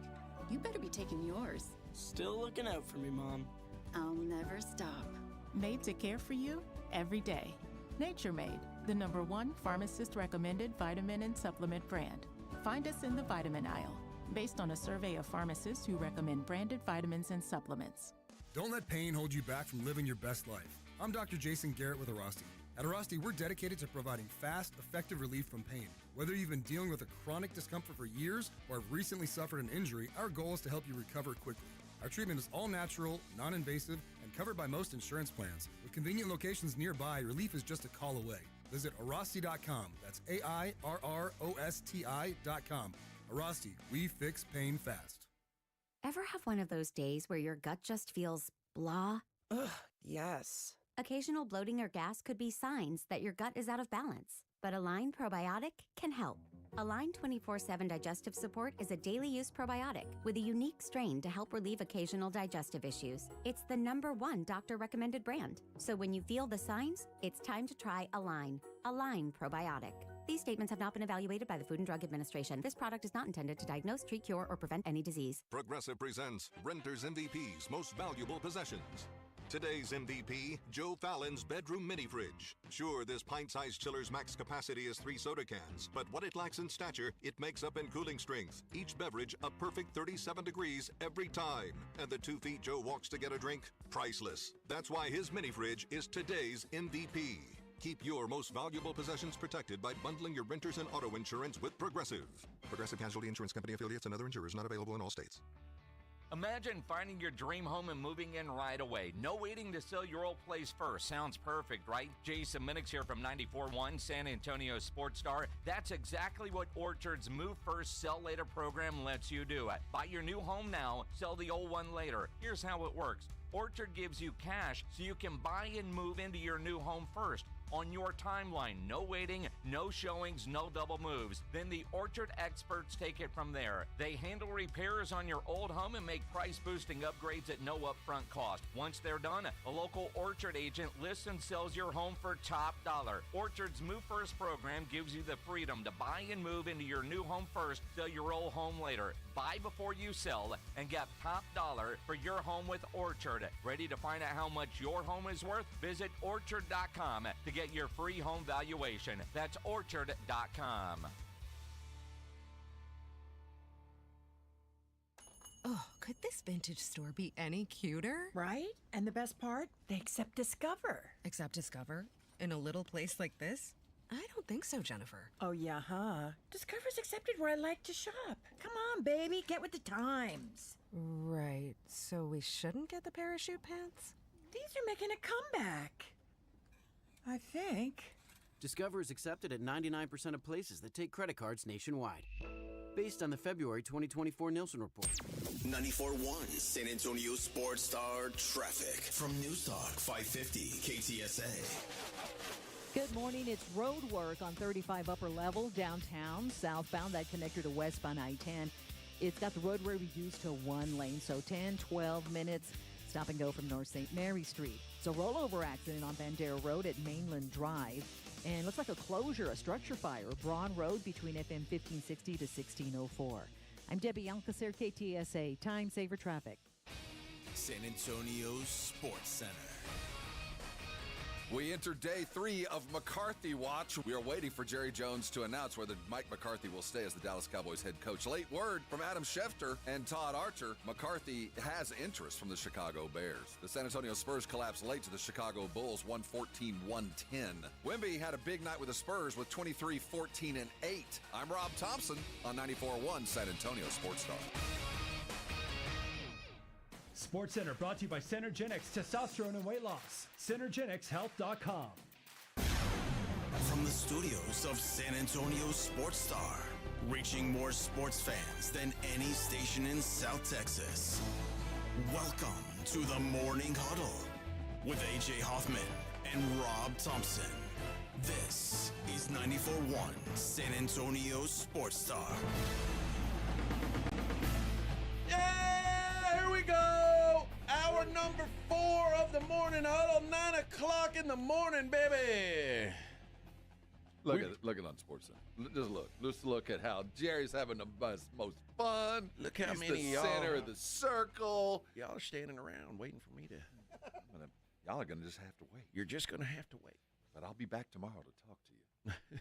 You better be taking yours. Still looking out for me, Mom. I'll never stop. Made to care for you every day. Nature Made, the #1 pharmacist-recommended vitamin and supplement brand. Find us in the vitamin aisle, based on a survey of pharmacists who recommend branded vitamins and supplements. Don't let pain hold you back from living your best life. I'm Dr. Jason Garrett with Arasti. At Arasti, we're dedicated to providing fast, effective relief from pain. Whether you've been dealing with a chronic discomfort for years or have recently suffered an injury, our goal is to help you recover quickly. Our treatment is all natural, non-invasive, and covered by most insurance plans. With convenient locations nearby, relief is just a call away. Visit Arasti.com. That's AIRROSTI.com. Arasti, we fix pain fast. Ever have one of those days where your gut just feels blah? Ugh, yes. Occasional bloating or gas could be signs that your gut is out of balance, but Align Probiotic can help. Align 24/7 Digestive Support is a daily use probiotic with a unique strain to help relieve occasional digestive issues. It's the #1 doctor-recommended brand. So when you feel the signs, it's time to try Align. Align Probiotic. These statements have not been evaluated by the Food and Drug Administration. This product is not intended to diagnose, treat, cure, or prevent any disease. Progressive presents Renter's MVP's Most Valuable Possessions. Today's MVP, Joe Fallon's bedroom mini fridge. Sure, this pint-sized chiller's max capacity is 3 soda cans, but what it lacks in stature, it makes up in cooling strength. Each beverage a perfect 37 degrees every time. And the 2 feet Joe walks to get a drink, priceless. That's why his mini fridge is today's MVP. Keep your most valuable possessions protected by bundling your renters and auto insurance with Progressive. Progressive Casualty Insurance Company affiliates and other insurers not available in all states. Imagine finding your dream home and moving in right away. No waiting to sell your old place first. Sounds perfect, right? Jason Minix here from 94.1 San Antonio Sports Star. That's exactly what Orchard's Move First, Sell Later program lets you do. Buy your new home now, sell the old one later. Here's how it works. Orchard gives you cash so you can buy and move into your new home first. On your timeline, no waiting, no showings, no double moves. Then the Orchard experts take it from there. They handle repairs on your old home and make price-boosting upgrades at no upfront cost. Once they're done, a local Orchard agent lists and sells your home for top dollar. Orchard's Move First program gives you the freedom to buy and move into your new home first, sell your old home later. Buy before you sell and get top dollar for your home with Orchard. Ready to find out how much your home is worth? Visit Orchard.com to get your free home valuation. That's Orchard.com. Oh, could this vintage store be any cuter? Right? And the best part? They accept Discover. Accept Discover? In a little place like this? I don't think so, Jennifer. Oh, yeah, huh? Discover's accepted where I like to shop. Come on, baby, get with the times. Right, so we shouldn't get the parachute pants? These are making a comeback. I think. Discover is accepted at 99% of places that take credit cards nationwide. Based on the February 2024 Nielsen report. 94.1 San Antonio Sports Star traffic from News Talk 550 KTSA. Good morning. It's road work on 35 upper level downtown, southbound, that connector to westbound I-10. It's got the roadway reduced to 1 lane, so 10, 12 minutes. Stop and go from North St. Mary Street. It's a rollover accident on Bandera Road at Mainland Drive. And looks like a closure, a structure fire, Braun Road between FM 1560 to 1604. I'm Debbie Alcacer, KTSA. Time saver traffic. San Antonio Sports Center. We enter day 3 of McCarthy Watch. We are waiting for Jerry Jones to announce whether Mike McCarthy will stay as the Dallas Cowboys head coach. Late word from Adam Schefter and Todd Archer. McCarthy has interest from the Chicago Bears. The San Antonio Spurs collapsed late to the Chicago Bulls, 114-110. Wemby had a big night with the Spurs with 23, 14, and 8. I'm Rob Thompson on 94.1 San Antonio Sports Star. Sports Center brought to you by Synergenics Testosterone and Weight Loss. SynergenicsHealth.com. From the studios of San Antonio Sports Star, reaching more sports fans than any station in South Texas. Welcome to the Morning Huddle with A.J. Hoffman and Rob Thompson. This is 94.1 San Antonio Sports Star. Yeah, here we go. Hour number 4 of the Morning Huddle, 9 o'clock in the morning, baby. Look at on Sports Center. Just look at how Jerry's having the most fun. Look how He's many the y'all center of the circle. Y'all are standing around waiting for me to. Y'all are gonna just have to wait. You're just gonna have to wait. But I'll be back tomorrow to talk to you.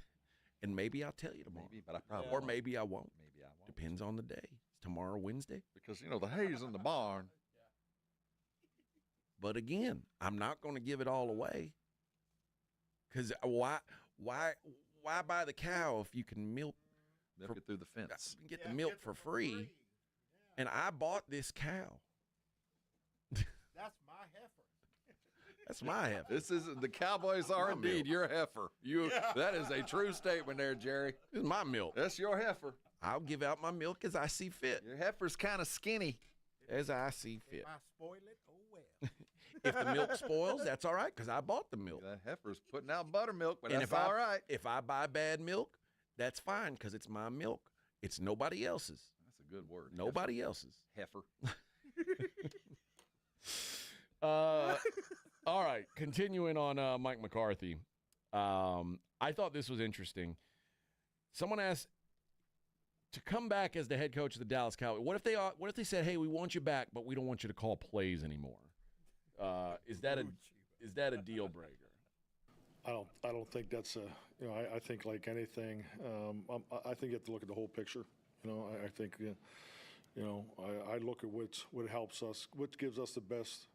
And maybe I'll tell you tomorrow. Maybe, but I probably or won't. maybe I won't. Maybe I won't. Depends on the day. Is tomorrow Wednesday? Because the hay's in the barn. But again, I'm not going to give it all away. Because why buy the cow if you can milk it through the fence? You can get the milk for free. And I bought this cow. That's my heifer. That's my heifer. This is the Cowboys are indeed your heifer. That is a true statement there, Jerry. This is my milk. That's your heifer. I'll give out my milk as I see fit. Your heifer's kind of skinny. As I see fit. If I spoil it, oh well. If the milk spoils, that's all right because I bought the milk. That heifer's putting out buttermilk, but and that's all right. If I buy bad milk, that's fine because it's my milk. It's nobody else's. That's a good word. Nobody else's. Heifer. All right, continuing on Mike McCarthy. I thought this was interesting. Someone asked to come back as the head coach of the Dallas Cowboys. What if they said, "Hey, we want you back, but we don't want you to call plays anymore"? Is that a deal breaker? I don't think that's I think like anything, I think you have to look at the whole picture. I think, I look at what helps us, what gives us the best,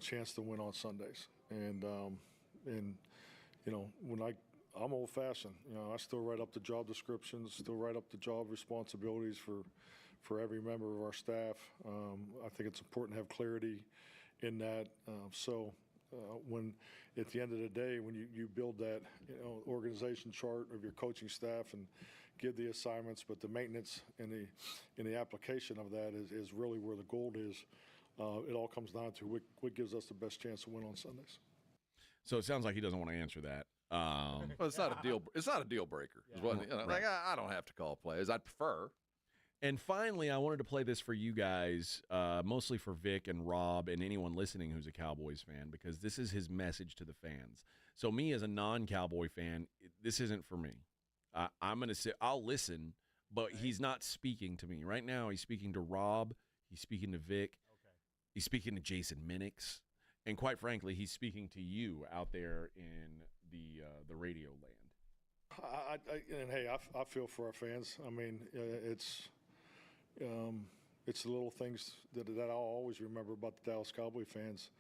chance to win on Sundays. And when I'm old fashioned, I still write up the job descriptions, still write up the job responsibilities for every member of our staff. I think it's important to have clarity in that. When at the end of the day, when you build that organization chart of your coaching staff and give the assignments, but the maintenance and the application of that is really where the gold is. It all comes down to what gives us the best chance to win on Sundays. So it sounds like he doesn't want to answer that. Well, it's not a deal. It's not a deal breaker. Is what, Like I don't have to call plays. I'd prefer. And finally, I wanted to play this for you guys, mostly for Vic and Rob and anyone listening who's a Cowboys fan, because this is his message to the fans. So me as a non-Cowboy fan, this isn't for me. I'm going to say I'll listen, but he's not speaking to me. Right now, he's speaking to Rob. He's speaking to Vic. He's speaking to Jason Minix. And quite frankly, he's speaking to you out there in the radio land. I feel for our fans. I mean, it's the little things that I'll always remember about the Dallas Cowboy fans.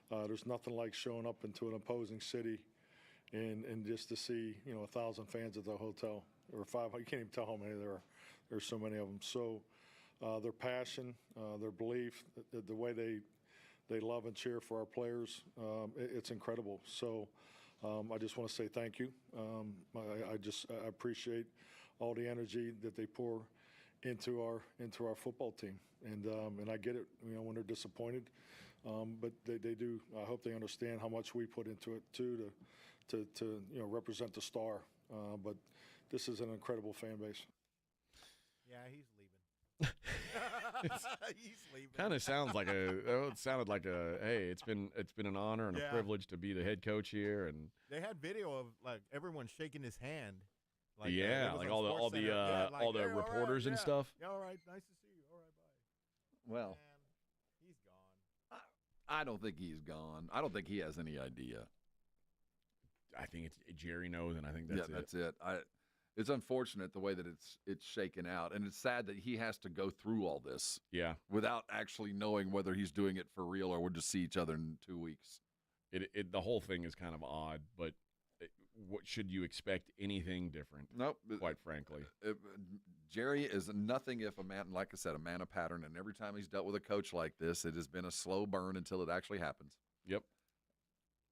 There's nothing like showing up into an opposing city and just to see 1,000 fans at the hotel, or 500. You can't even tell how many there are. There's so many of them. So their passion, their belief, the way they love and cheer for our players, it's incredible. So I just want to say thank you. I appreciate all the energy that they pour into our football team, and I get it, when they're disappointed, but they do. I hope they understand how much we put into it too to represent the star. But this is an incredible fan base. Yeah, he's leaving. He's leaving. Kind of sounds like it sounded like hey, it's been an honor and a privilege to be the head coach here. And they had video of like everyone shaking his hand. Like all the reporters and stuff. Yeah, all right, nice to see you. All right, bye. Well, man, he's gone. I don't think he's gone. I don't think he has any idea. I think Jerry knows, and I think that's it. That's it. It's unfortunate the way that it's shaken out, and it's sad that he has to go through all this. Yeah. Without actually knowing whether he's doing it for real or we'll just see each other in 2 weeks. The whole thing is kind of odd, but what should you expect anything different? Nope. Quite frankly. Jerry is nothing if a man, like I said, a man of pattern, and every time he's dealt with a coach like this, it has been a slow burn until it actually happens. Yep.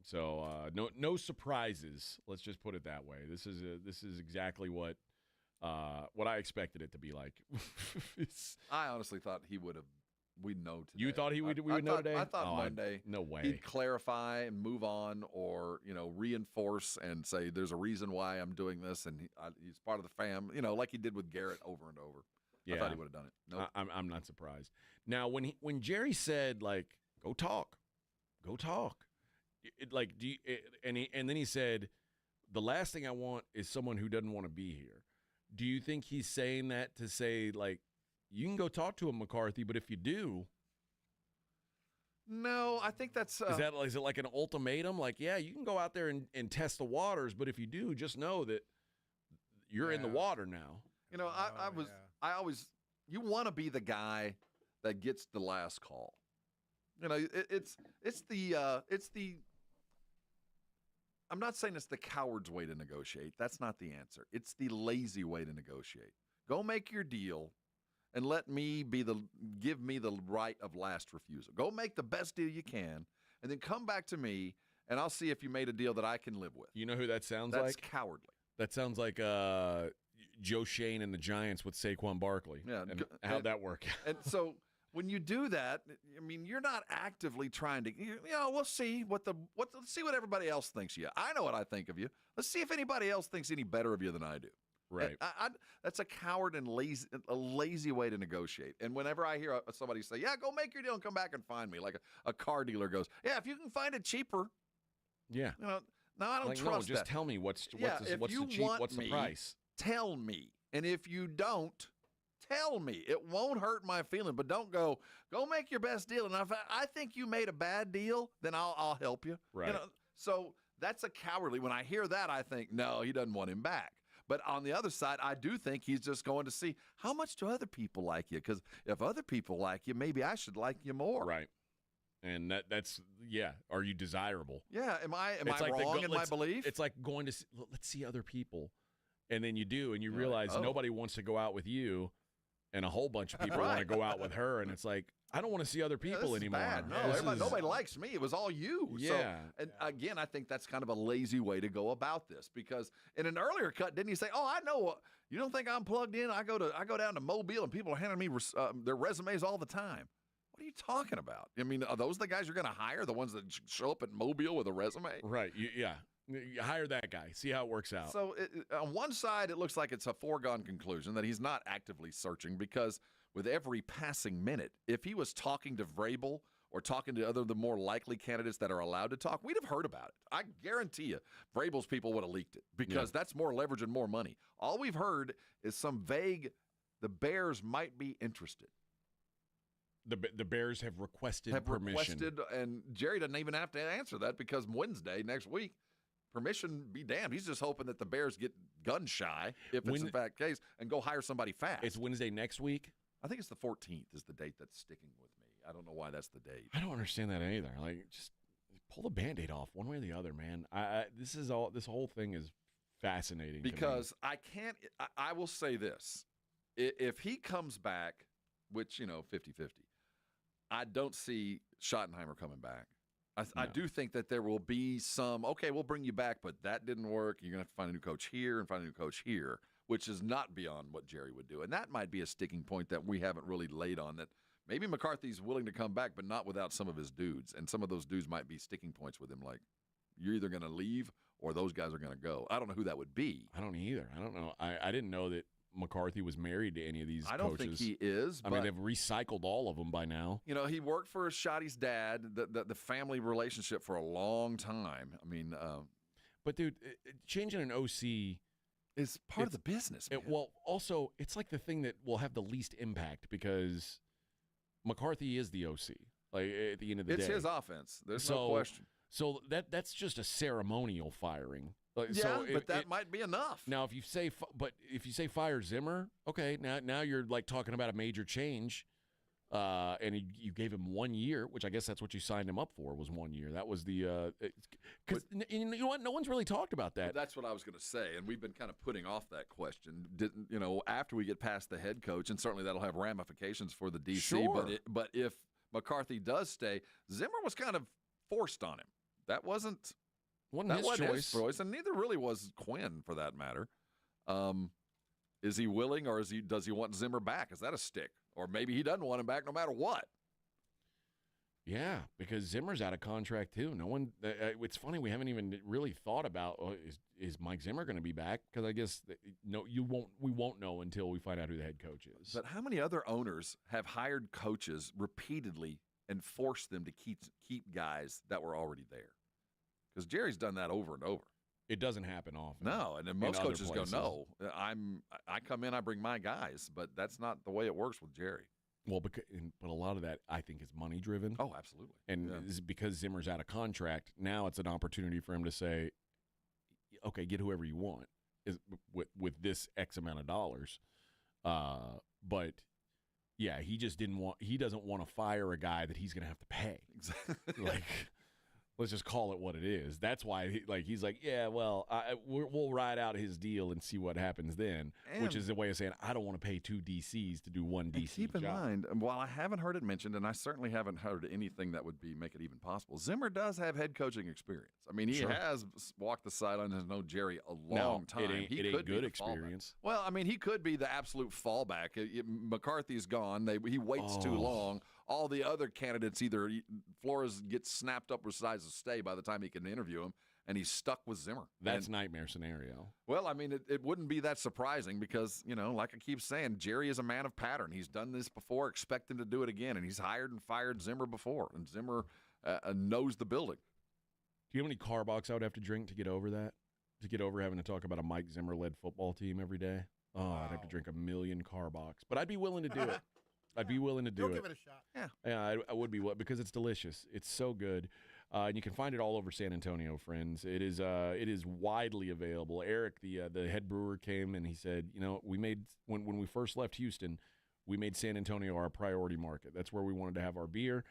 So no surprises. Let's just put it that way. This is exactly what I expected it to be like. I honestly thought he would have. We'd know today. You thought we would know today? I thought Monday. No way. He'd clarify and move on, or reinforce and say there's a reason why I'm doing this, and he's part of the fam. like he did with Garrett over and over. Yeah. I thought he would have done it. Nope. I'm not surprised. Now when Jerry said like go talk. And then he said, the last thing I want is someone who doesn't want to be here. Do you think he's saying that to say, like, you can go talk to him, McCarthy, but if you do. No, I think that's. Is it like an ultimatum? Like, yeah, you can go out there and test the waters, but if you do, just know that you're in the water now. I always, you want to be the guy that gets the last call. It's the. I'm not saying it's the coward's way to negotiate. That's not the answer. It's the lazy way to negotiate. Go make your deal and give me the right of last refusal. Go make the best deal you can and then come back to me and I'll see if you made a deal that I can live with. You know who that sounds like? That's cowardly. That sounds like Joe Shane and the Giants with Saquon Barkley. Yeah. And how'd that work? And so when you do that, I mean, you're not actively trying to, we'll see let's see what everybody else thinks of you. I know what I think of you. Let's see if anybody else thinks any better of you than I do. Right. That's a coward and a lazy way to negotiate. And whenever I hear somebody say, yeah, go make your deal and come back and find me, like a car dealer goes, yeah, if you can find it cheaper. Yeah. No, I don't trust just that. Tell me what's the if you cheap, want what's the me, price? Tell me. And if you don't, tell me. It won't hurt my feeling, but don't go make your best deal. And if I think you made a bad deal, then I'll help you. Right. So that's a cowardly. When I hear that, I think, no, he doesn't want him back. But on the other side, I do think he's just going to see how much do other people like you? Because if other people like you, maybe I should like you more. Right. And that's are you desirable? Yeah, am I like wrong in my belief? It's like going to let's see other people. And then you do, and you realize nobody wants to go out with you, and a whole bunch of people want to go out with her, and it's like, I don't want to see other people anymore. Bad. No, nobody likes me. It was all you. Yeah. So, and again, I think that's kind of a lazy way to go about this, because in an earlier cut, didn't he say, "Oh, I know. You don't think I'm plugged in? I go down to Mobile, and people are handing me their resumes all the time." What are you talking about? I mean, are those the guys you're going to hire? The ones that show up at Mobile with a resume? Right. You hire that guy. See how it works out. So on one side, it looks like it's a foregone conclusion that he's not actively searching, because with every passing minute, if he was talking to Vrabel or talking to the more likely candidates that are allowed to talk, we'd have heard about it. I guarantee you, Vrabel's people would have leaked it, because that's more leverage and more money. All we've heard is some vague, the Bears might be interested. The Bears have requested permission. And Jerry doesn't even have to answer that, because Wednesday next week, permission be damned. He's just hoping that the Bears get gun shy, if it's in fact the case, and go hire somebody fast. It's Wednesday next week? I think it's the 14th is the date that's sticking with me. I don't know why that's the date. I don't understand that either. Like, just pull the Band-Aid off one way or the other, man. This whole thing is fascinating because to me. I will say this. If he comes back, which, 50-50, I don't see Schottenheimer coming back. I do think that there will be some, okay, we'll bring you back, but that didn't work. You're going to have to find a new coach here and find a new coach here, which is not beyond what Jerry would do. And that might be a sticking point that we haven't really laid on, that maybe McCarthy's willing to come back, but not without some of his dudes. And some of those dudes might be sticking points with him, like you're either going to leave or those guys are going to go. I don't know who that would be. I don't either. I don't know. I didn't know that McCarthy was married to any of these coaches. I don't think he is. I mean, they've recycled all of them by now. He worked for Schotty's dad, the family relationship for a long time. I mean, but dude, changing an OC is part of the business. Well, also, it's like the thing that will have the least impact, because McCarthy is the OC. Like, at the end of the day, it's his offense. There's no question. So that's just a ceremonial firing. But that might be enough. Now, if you say fire Zimmer, okay, now you're like talking about a major change, and you gave him 1 year, which I guess that's what you signed him up for, was 1 year. That was the because you know what, no one's really talked about that. That's what I was going to say, and we've been kind of putting off that question. After we get past the head coach, and certainly that'll have ramifications for the DC. Sure. But if McCarthy does stay, Zimmer was kind of forced on him. That wasn't his choice, and neither really was Quinn, for that matter. Is he willing, or does he want Zimmer back? Is that a stick? Or maybe he doesn't want him back no matter what. Yeah, because Zimmer's out of contract too. No one. It's funny, we haven't even really thought about is Mike Zimmer going to be back? Because I guess we won't know until we find out who the head coach is. But how many other owners have hired coaches repeatedly and forced them to keep guys that were already there? Because Jerry's done that over and over. It doesn't happen often. No, and then most coaches go, no, I come in, I bring my guys, but that's not the way it works with Jerry. Well, but a lot of that, I think, is money driven. Oh, absolutely. And because Zimmer's out of contract, now it's an opportunity for him to say, okay, get whoever you want with this X amount of dollars. But yeah, he doesn't want to fire a guy that he's going to have to pay. Exactly. Let's just call it what it is. That's why he's like, yeah, well, we'll ride out his deal and see what happens then, which is a way of saying I don't want to pay two DCs to do one DC job. Keep in mind, while I haven't heard it mentioned, and I certainly haven't heard anything that would make it even possible, Zimmer does have head coaching experience. I mean, he has walked the sideline and has known Jerry a long time. It ain't good experience. Well, I mean, he could be the absolute fallback. McCarthy's gone. He waits too long. All the other candidates, either Flores gets snapped up or decides to stay by the time he can interview him, and he's stuck with Zimmer. That's nightmare scenario. Well, I mean, it wouldn't be that surprising because, like I keep saying, Jerry is a man of pattern. He's done this before, expect him to do it again, and he's hired and fired Zimmer before, and Zimmer knows the building. Do you have any Carbox I would have to drink to get over that? To get over having to talk about a Mike Zimmer-led football team every day? Oh, I'd have to drink 1 million Carbox, but I'd be willing to do it. I'd be willing to do it. Give it a shot. Yeah, I would be, because it's delicious. It's so good. And you can find it all over San Antonio, friends. It is widely available. Eric, the head brewer, came and he said, we made when we first left Houston, we made San Antonio our priority market. That's where we wanted to have our beer,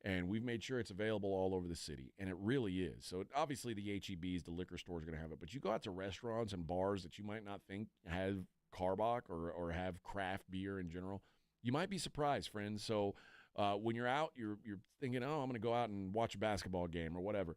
and we've made sure it's available all over the city, and it really is. So obviously the HEBs, the liquor stores, are going to have it, but you go out to restaurants and bars that you might not think have Carbach or have craft beer in general. You might be surprised, friends. So when you're out, you're thinking, I'm going to go out and watch a basketball game or whatever.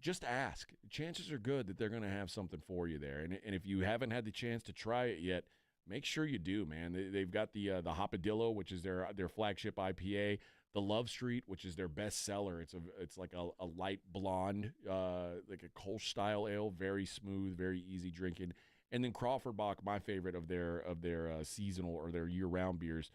Just ask. Chances are good that they're going to have something for you there. And if you haven't had the chance to try it yet, make sure you do, man. They've got the Hopadillo, which is their flagship IPA, the Love Street, which is their best seller. It's like a light blonde, like a Kolsch style ale, very smooth, very easy drinking. And then Crawford Bock, my favorite of their seasonal or their year-round beers,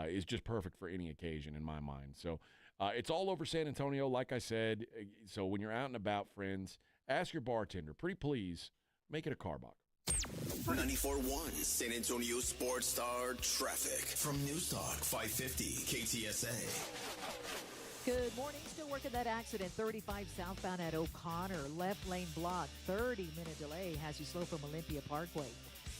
is just perfect for any occasion in my mind. So it's all over San Antonio, like I said. So when you're out and about, friends, ask your bartender, pretty please, make it a Carbach. 94.1 San Antonio Sports Star Traffic from News Talk 550 KTSA. Good morning. Still working that accident. 35 southbound at O'Connor. Left lane blocked. 30-minute delay has you slow from Olympia Parkway.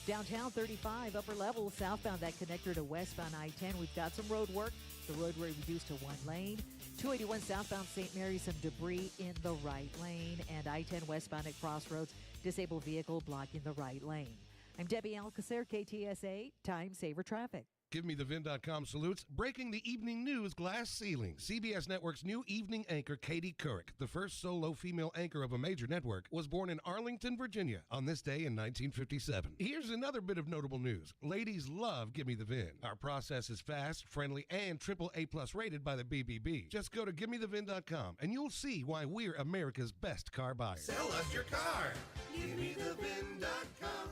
Downtown 35 upper level southbound that connector to westbound I-10. We've got some road work. The roadway reduced to one lane. 281 southbound St. Mary's, some debris in the right lane. And I-10 westbound at Crossroads, disabled vehicle blocking the right lane. I'm Debbie Alcacer, KTSA, Time Saver Traffic. GiveMeTheVin.com salutes breaking the evening news glass ceiling. CBS Network's new evening anchor, Katie Couric, the first solo female anchor of a major network, was born in Arlington, Virginia on this day in 1957. Here's another bit of notable news. Ladies love Give Me the Vin. Our process is fast, friendly, and AAA+ rated by the BBB. Just go to GiveMeTheVin.com and you'll see why we're America's best car buyers. Sell us your car. GiveMeTheVin.com.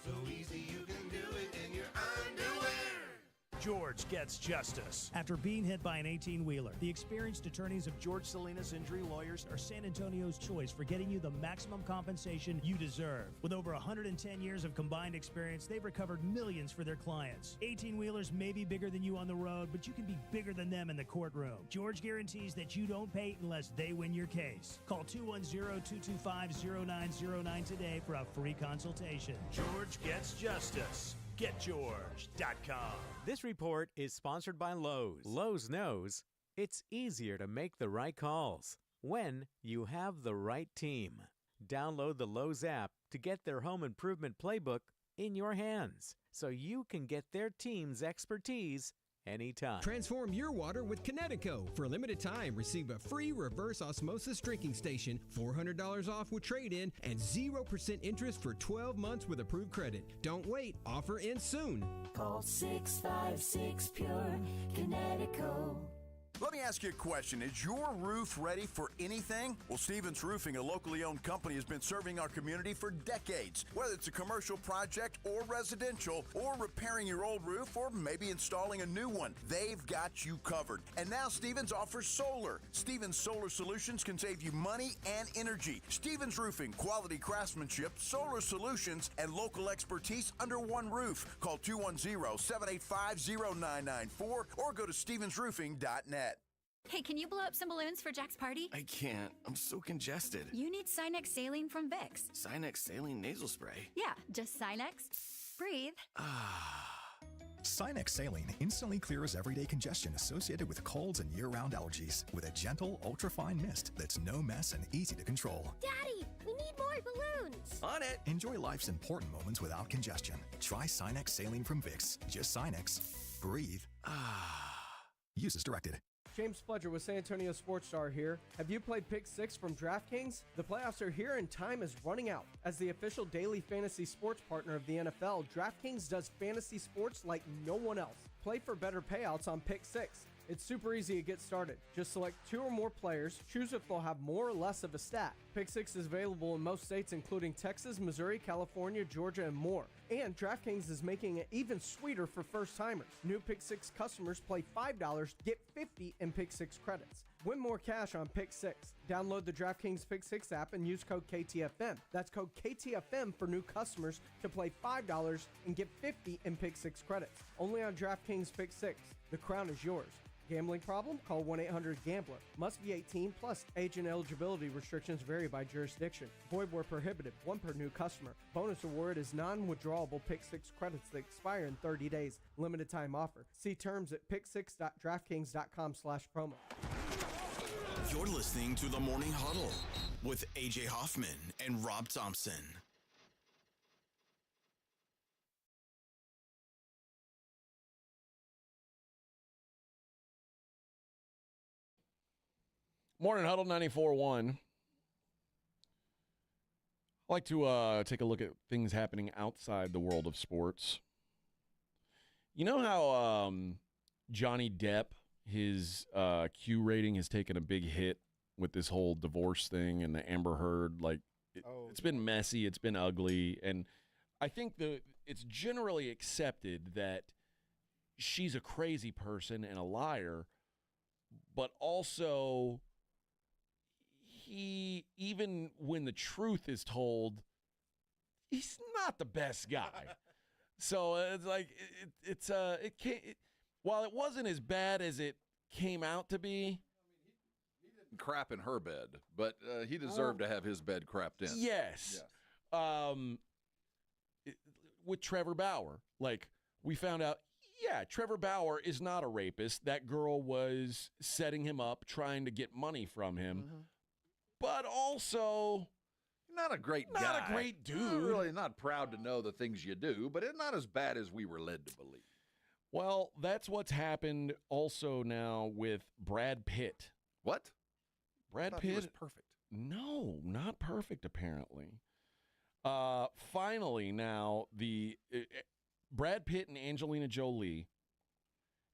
So easy you can do it in your underwear. George gets justice. After being hit by an 18-wheeler, the experienced attorneys of George Salinas Injury Lawyers are San Antonio's choice for getting you the maximum compensation you deserve. With over 110 years of combined experience, they've recovered millions for their clients. 18-wheelers may be bigger than you on the road, but you can be bigger than them in the courtroom. George guarantees that you don't pay unless they win your case. Call 210-225-0909 today for a free consultation. George gets justice. GetGeorge.com. This report is sponsored by Lowe's. Lowe's knows it's easier to make the right calls when you have the right team. Download the Lowe's app to get their home improvement playbook in your hands so you can get their team's expertise anytime. Transform your water with Connecticut. For a limited time, receive a free reverse osmosis drinking station, $400 off with trade-in, and 0% interest for 12 months with approved credit. Don't wait. Offer ends soon. Call 656-PURE Connecticut. Let me ask you a question. Is your roof ready for anything? Well, Stevens Roofing, a locally owned company, has been serving our community for decades. Whether it's a commercial project or residential, or repairing your old roof, or maybe installing a new one, they've got you covered. And now Stevens offers solar. Stevens Solar Solutions can save you money and energy. Stevens Roofing, quality craftsmanship, solar solutions, and local expertise under one roof. Call 210-785-0994 or go to stevensroofing.net. Hey, can you blow up some balloons for Jack's party? I can't. I'm so congested. You need Sinex Saline from Vicks. Sinex Saline Nasal Spray. Yeah, just Sinex. Breathe. Sinex Saline instantly clears everyday congestion associated with colds and year-round allergies with a gentle, ultra-fine mist that's no mess and easy to control. Daddy, we need more balloons. On it. Enjoy life's important moments without congestion. Try Sinex Saline from Vicks. Just Sinex. Breathe. Use as directed. James Fletcher with San Antonio Sports Star here. Have you played Pick 6 from DraftKings? The playoffs are here and time is running out. As the official daily fantasy sports partner of the NFL, DraftKings does fantasy sports like no one else. Play for better payouts on Pick 6. It's super easy to get started. Just select 2 or more players, choose if they'll have more or less of a stat. Pick 6 is available in most states including Texas, Missouri, California, Georgia, and more. And DraftKings is making it even sweeter for first-timers. New Pick 6 customers play $5, get $50 in Pick 6 credits. Win more cash on Pick 6. Download the DraftKings Pick 6 app and use code KTFM. That's code KTFM for new customers to play $5 and get $50 in Pick 6 credits. Only on DraftKings Pick 6. The crown is yours. Gambling problem? Call 1-800-GAMBLER. Must be 18 plus. Age and eligibility restrictions vary by jurisdiction. Void where prohibited. One per new customer. Bonus award is non-withdrawable Pick 6 credits that expire in 30 days. Limited time offer. See terms at pick6.draftkings.com/promo. You're listening to the Morning Huddle with AJ Hoffman and Rob Thompson. Morning Huddle 94.1. I like to take a look at things happening outside the world of sports. You know how Johnny Depp, his Q rating has taken a big hit with this whole divorce thing and the Amber Heard? Like, it's been messy, it's been ugly, and I think it's generally accepted that she's a crazy person and a liar, but also even when the truth is told, he's not the best guy. So it's like while it wasn't as bad as it came out to be. He didn't crap in her bed, but he deserved to have his bed crapped in. Yes. With Trevor Bauer, like, we found out, yeah, Trevor Bauer is not a rapist. That girl was setting him up, trying to get money from him. Mm-hmm. But also, not a great guy. Not a great dude. Really not proud to know the things you do, but it's not as bad as we were led to believe. Well, that's what's happened also now with Brad Pitt. What? Brad Pitt? He was perfect. No, not perfect, apparently. Finally, now, Brad Pitt and Angelina Jolie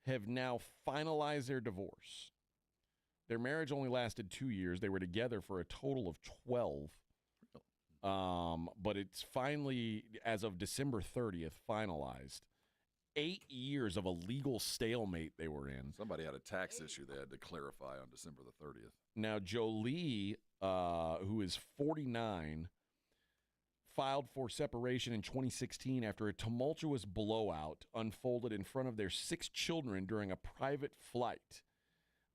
have now finalized their divorce. Their marriage only lasted 2 years. They were together for a total of 12. But it's finally, as of December 30th, finalized. 8 years of a legal stalemate they were in. Somebody had a tax issue they had to clarify on December the 30th. Now, Jolie, who is 49, filed for separation in 2016 after a tumultuous blowout unfolded in front of their 6 children during a private flight.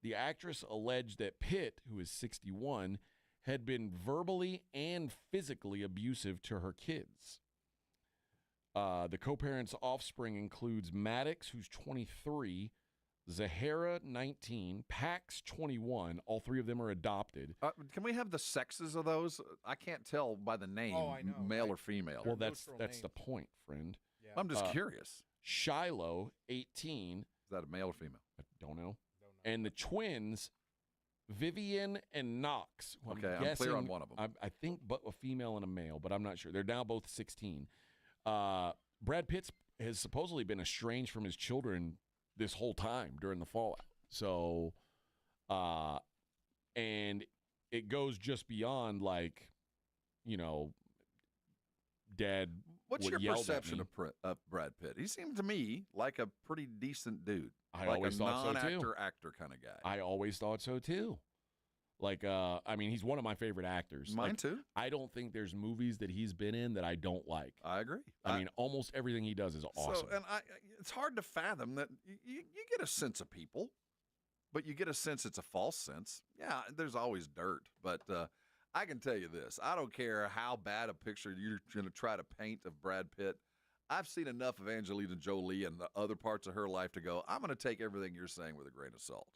The actress alleged that Pitt, who is 61, had been verbally and physically abusive to her kids. The co-parents' offspring includes Maddox, who's 23, Zahara, 19, Pax, 21. All 3 of them are adopted. Can we have the sexes of those? I can't tell by the name, male or female. Well, that's the point, friend. Yeah. I'm just curious. Shiloh, 18. Is that a male or female? I don't know. And the twins, Vivian and Knox. Okay, I'm clear on one of them. I think but a female and a male, but I'm not sure. They're now both 16. Brad Pitt has supposedly been estranged from his children this whole time during the fallout. So, and it goes just beyond, like, you know, Dad. What's your perception of Brad Pitt? He seemed to me like a pretty decent dude. I like always a thought so too. non-actor kind of guy. I always thought so too. Like, I mean, he's one of my favorite actors. Mine too. I don't think there's movies that he's been in that I don't like. I agree. I mean, almost everything he does is awesome. So, and it's hard to fathom that you get a sense of people, but you get a sense it's a false sense. Yeah, there's always dirt, but I can tell you this. I don't care how bad a picture you're going to try to paint of Brad Pitt. I've seen enough of Angelina Jolie and the other parts of her life to go, I'm going to take everything you're saying with a grain of salt.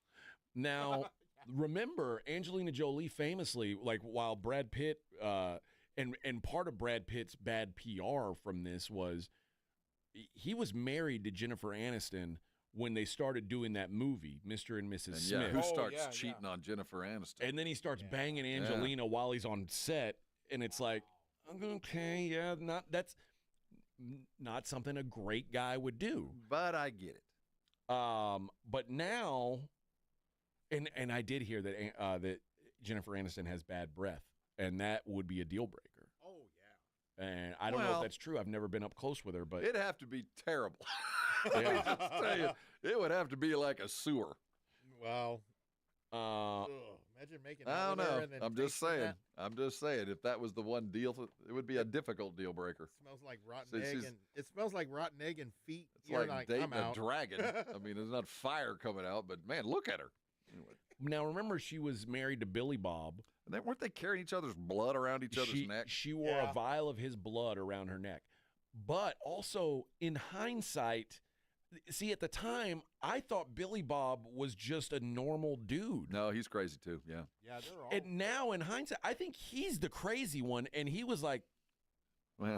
Now, remember, Angelina Jolie famously, like, while Brad Pitt, and part of Brad Pitt's bad PR from this was he was married to Jennifer Aniston when they started doing that movie, Mr. and Mrs. Smith. Who starts cheating on Jennifer Aniston? And then he starts banging Angelina while he's on set, and it's like, okay, yeah, that's not something a great guy would do. But I get it. But now, and I did hear that that Jennifer Aniston has bad breath, and that would be a deal breaker. Oh, yeah. And I don't know if that's true. I've never been up close with her, but it'd have to be terrible. I just tell you, it would have to be like a sewer. Well, imagine making I out don't with her know. and then I'm just tasting saying. that? I'm just saying. If that was the one deal, it would be a difficult deal breaker. Smells like rotten So egg, she's- and it smells like rotten egg and feet. It's You're like I'm dating a out. dragon. I mean, there's not fire coming out, but man, look at her. Anyway. Now, remember, she was married to Billy Bob. And weren't they carrying each other's blood around each other's neck? She wore a vial of his blood around her neck. But also, in hindsight, see, at the time, I thought Billy Bob was just a normal dude. No, he's crazy too. Yeah. Yeah, they're all. And now, in hindsight, I think he's the crazy one, and he was like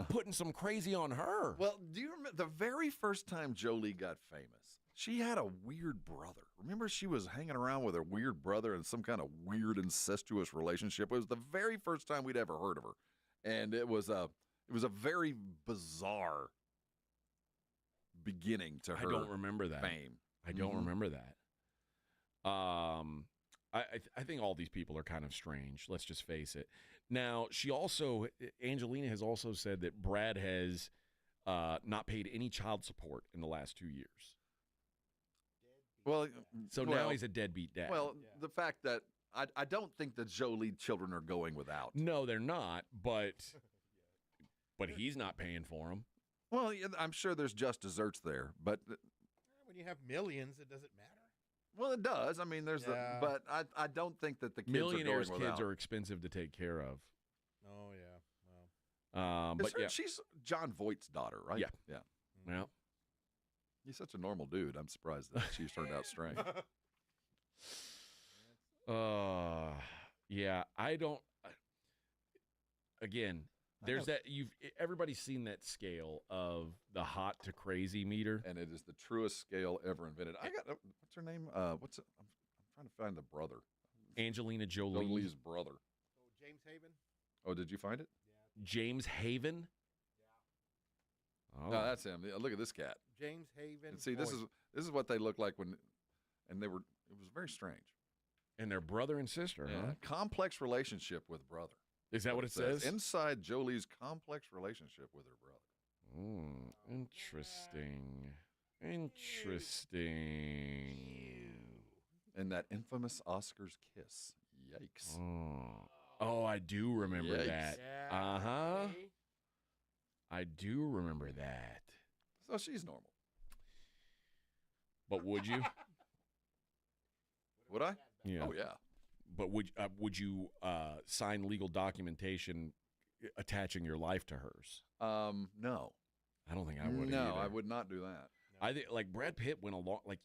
putting some crazy on her. Well, do you remember the very first time Jolie got famous? She had a weird brother. Remember, she was hanging around with her weird brother in some kind of weird incestuous relationship. It was the very first time we'd ever heard of her, and it was a very bizarre beginning to her. I don't remember that fame. I don't remember that. I think all these people are kind of strange. Let's just face it. Now, Angelina has also said that Brad has not paid any child support in the last 2 years. Well, now he's a deadbeat dad. Well, the fact that I don't think the Jolie children are going without. No, they're not, but he's not paying for them. Well, yeah, I'm sure there's just desserts there, but When you have millions, it doesn't matter. well, it does. I mean, there's but I don't think that the kids Millionaires' are going kids without. are expensive to take care of. Oh yeah. Wow. But yeah, She's John Voight's daughter, right? Yeah. Yeah. yeah. He's such a normal dude. I'm surprised that she's turned out strange. Yeah, I don't. Again, there's that everybody's seen that scale of the hot to crazy meter, And it is the truest scale ever invented. I got what's her name? I'm trying to find the brother. Angelina Jolie. Jolie's brother. Oh, James Haven. Oh, did you find it? James Haven. Oh. No, that's him. Look at this cat. James Haven. And see, this is what they look like when, and it was very strange. And they're brother and sister, huh? Complex relationship with brother. Is that what it says? Inside Jolie's complex relationship with her brother. Interesting. Interesting. And that infamous Oscar's kiss. Yikes. Oh, I do remember Yikes. that. Yeah. Uh-huh. I do remember that. So she's normal. But would you? Would I? Yeah. Oh, yeah. But would you sign legal documentation attaching your life to hers? No. I don't think I would. No, either. I would not do that. I think like Brad Pitt went along, like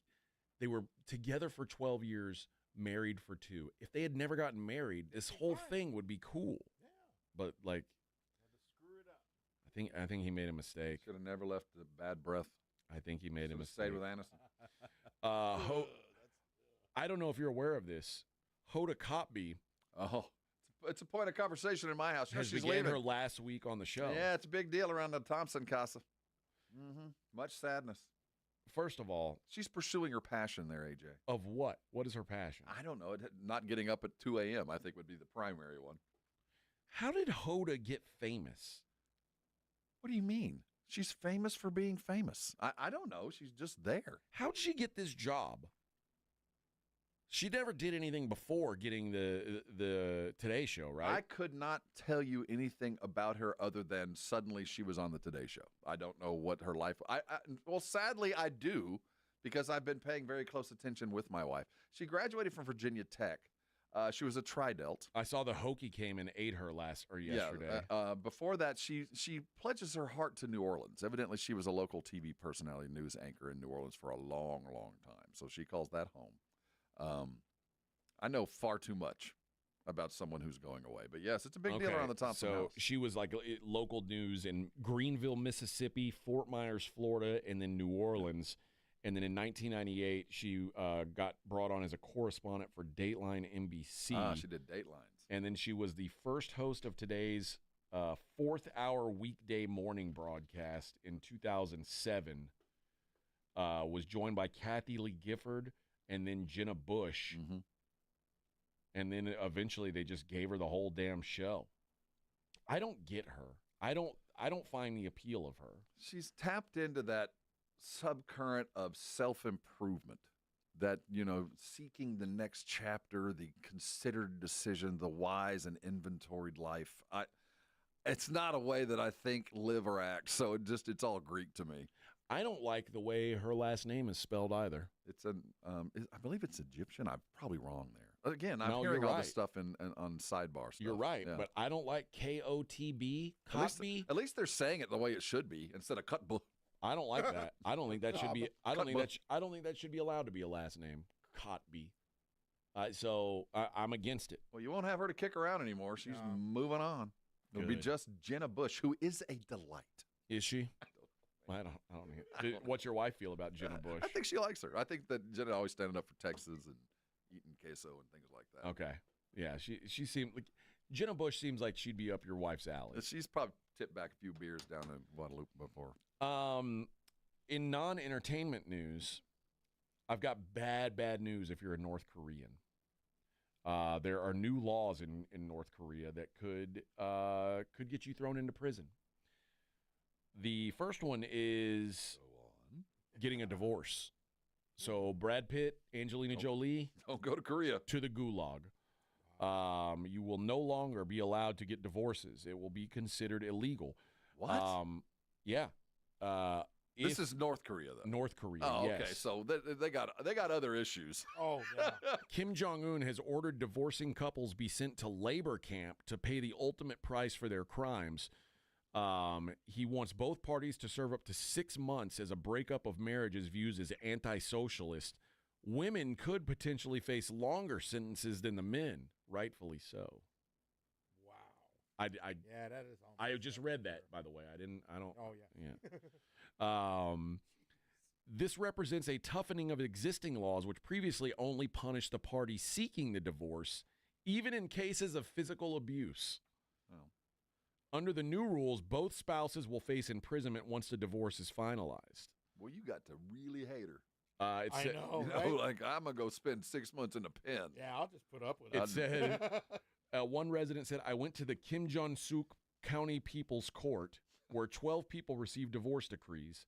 they were together for 12 years, married for 2. If they had never gotten married, this whole thing would be cool. Yeah. But like, Screw it up. I think he made a mistake. Should have never left the bad breath. I think he made a Should've mistake. stayed with Aniston. I don't know if you're aware of this. Hoda Kotb It's a point of conversation in my house. has She's began leaving. her last week on the show. Yeah, it's a big deal around the Thompson casa. Much sadness. First of all, she's pursuing her passion there, AJ. Of what? What is her passion? I don't know. Not getting up at 2 a.m., I think, would be the primary one. How did Hoda get famous? What do you mean? She's famous for being famous. I don't know. She's just there. How did she get this job? She never did anything before getting the Today Show, right? I could not tell you anything about her other than suddenly she was on the Today Show. I don't know what her life. Well, sadly, I do because I've been paying very close attention with my wife. She graduated from Virginia Tech. She was a tri-delt. I saw the Hokie came and ate her yesterday. Yeah, before that, she pledges her heart to New Orleans. Evidently, she was a local TV personality, news anchor in New Orleans for a long, long time. So she calls that home. I know far too much about someone who's going away. But, yes, it's a big deal around the Thompson So house. she was like local news in Greenville, Mississippi, Fort Myers, Florida, and then New Orleans. And then in 1998, she got brought on as a correspondent for Dateline NBC. She did Datelines. And then she was the first host of today's 4th-hour weekday morning broadcast in 2007. Was joined by Kathy Lee Gifford and then Jenna Bush. Mm-hmm. And then eventually they just gave her the whole damn show. I don't get her. I don't find the appeal of her. She's tapped into that subcurrent of self-improvement that, seeking the next chapter, the considered decision, the wise and inventoried life. It's not a way that I think, live, or act. So it's all Greek to me. I don't like the way her last name is spelled either. It's I believe it's Egyptian. I'm probably wrong there. Again, I'm No, hearing you're all right. this stuff on sidebar stuff. You're right, Yeah. but I don't like Kotb. At least they're saying it the way it should be instead of Cutbush. I don't like that. I don't think that should be. I don't think that should be allowed to be a last name. Cotby. So I'm against it. Well, you won't have her to kick around anymore. She's moving on. It'll be Good. just Jenna Bush, who is a delight. Is she? I don't. What's your wife feel about Jenna Bush? I think she likes her. I think that Jenna always standing up for Texas and eating queso and things like that. Okay. Yeah, she seemed like Jenna Bush seems like she'd be up your wife's alley. She's probably tipped back a few beers down in Guadalupe before. In non-entertainment news, I've got bad news if you're a North Korean. There are new laws in North Korea that could get you thrown into prison. The first one is getting a divorce. So Brad Pitt, Angelina Jolie, don't go to Korea, to the gulag. You will no longer be allowed to get divorces. It will be considered illegal. What? Yeah. This is North Korea, though. North Korea. Oh, yes. okay. So they got other issues. Oh, yeah. Kim Jong-un has ordered divorcing couples be sent to labor camp to pay the ultimate price for their crimes. He wants both parties to serve up to 6 months, as a breakup of marriage is viewed as anti-socialist. Women could potentially face longer sentences than the men, rightfully so. Wow. Yeah, that is. I just read that, by the way. I don't. Oh, yeah. Yeah. This represents a toughening of existing laws, which previously only punished the party seeking the divorce, even in cases of physical abuse. Oh. Under the new rules, both spouses will face imprisonment once the divorce is finalized. Well, you got to really hate her. I know, right? Like, I'm going to go spend 6 months in a pen. Yeah, I'll just put up with It it. said, one resident said, I went to the Kim Jong-suk County People's Court, where 12 people received divorce decrees.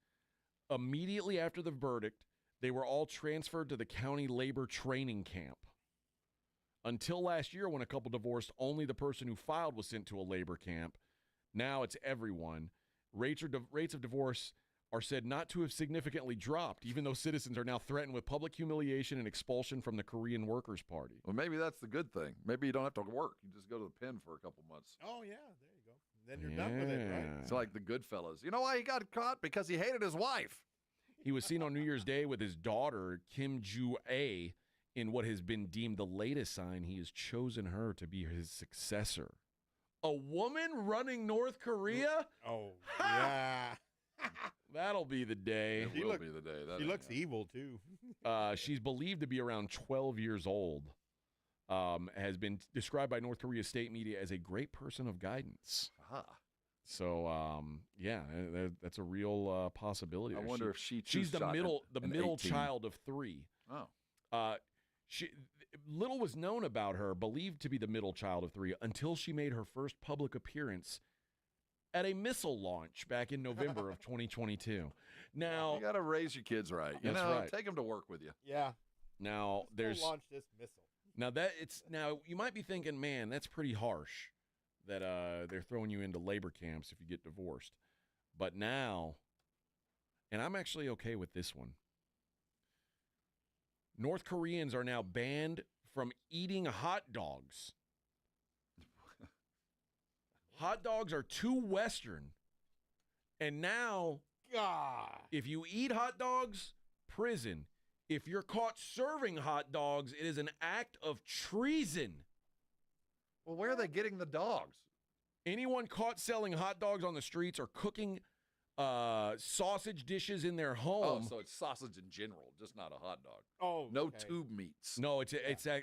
Immediately after the verdict, they were all transferred to the county labor training camp. Until last year, when a couple divorced, only the person who filed was sent to a labor camp. Now it's everyone. Rates of divorce are said not to have significantly dropped, even though citizens are now threatened with public humiliation and expulsion from the Korean Workers' Party. Well, maybe that's the good thing. Maybe you don't have to work. You just go to the pen for a couple months. Oh, yeah, there you go. Then you're done with it, right? It's like the Goodfellas. You know why he got caught? Because he hated his wife. He was seen on New Year's Day with his daughter, Kim Joo-ae, in what has been deemed the latest sign he has chosen her to be his successor. A woman running North Korea? Oh, yeah. That'll be the day. It will be the day. She looks evil, too. She's believed to be around 12 years old. Has been described by North Korea's state media as a great person of guidance. Ah. So, yeah, that's a real possibility. I wonder if she's the middle 18. child of three. Oh. Little was known about her, believed to be the middle child of three, until she made her first public appearance at a missile launch back in November of 2022. Now, you got to raise your kids right. That's right. Take them to work with you. Yeah. Now there's launch this missile. Now you might be thinking, man, that's pretty harsh that they're throwing you into labor camps if you get divorced. But now, and I'm actually okay with this one. North Koreans are now banned from eating hot dogs. Hot dogs are too Western. And now, if you eat hot dogs, prison. If you're caught serving hot dogs, it is an act of treason. Well, where are they getting the dogs? Anyone caught selling hot dogs on the streets or cooking sausage dishes in their home. Oh, so it's sausage in general, just not a hot dog. Oh, no tube meats. No, it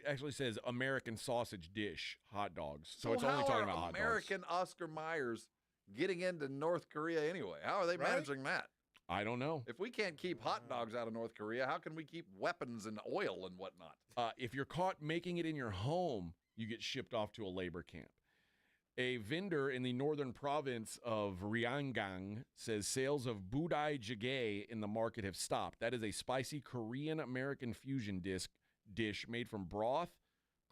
actually says American sausage dish hot dogs. So it's how only talking are about hot dogs. American Oscar Myers getting into North Korea anyway? How are they managing that? I don't know. If we can't keep hot dogs out of North Korea, how can we keep weapons and oil and whatnot? If you're caught making it in your home, you get shipped off to a labor camp. A vendor in the northern province of Ryanggang says sales of budai jjigae in the market have stopped. That is a spicy Korean-American fusion dish made from broth,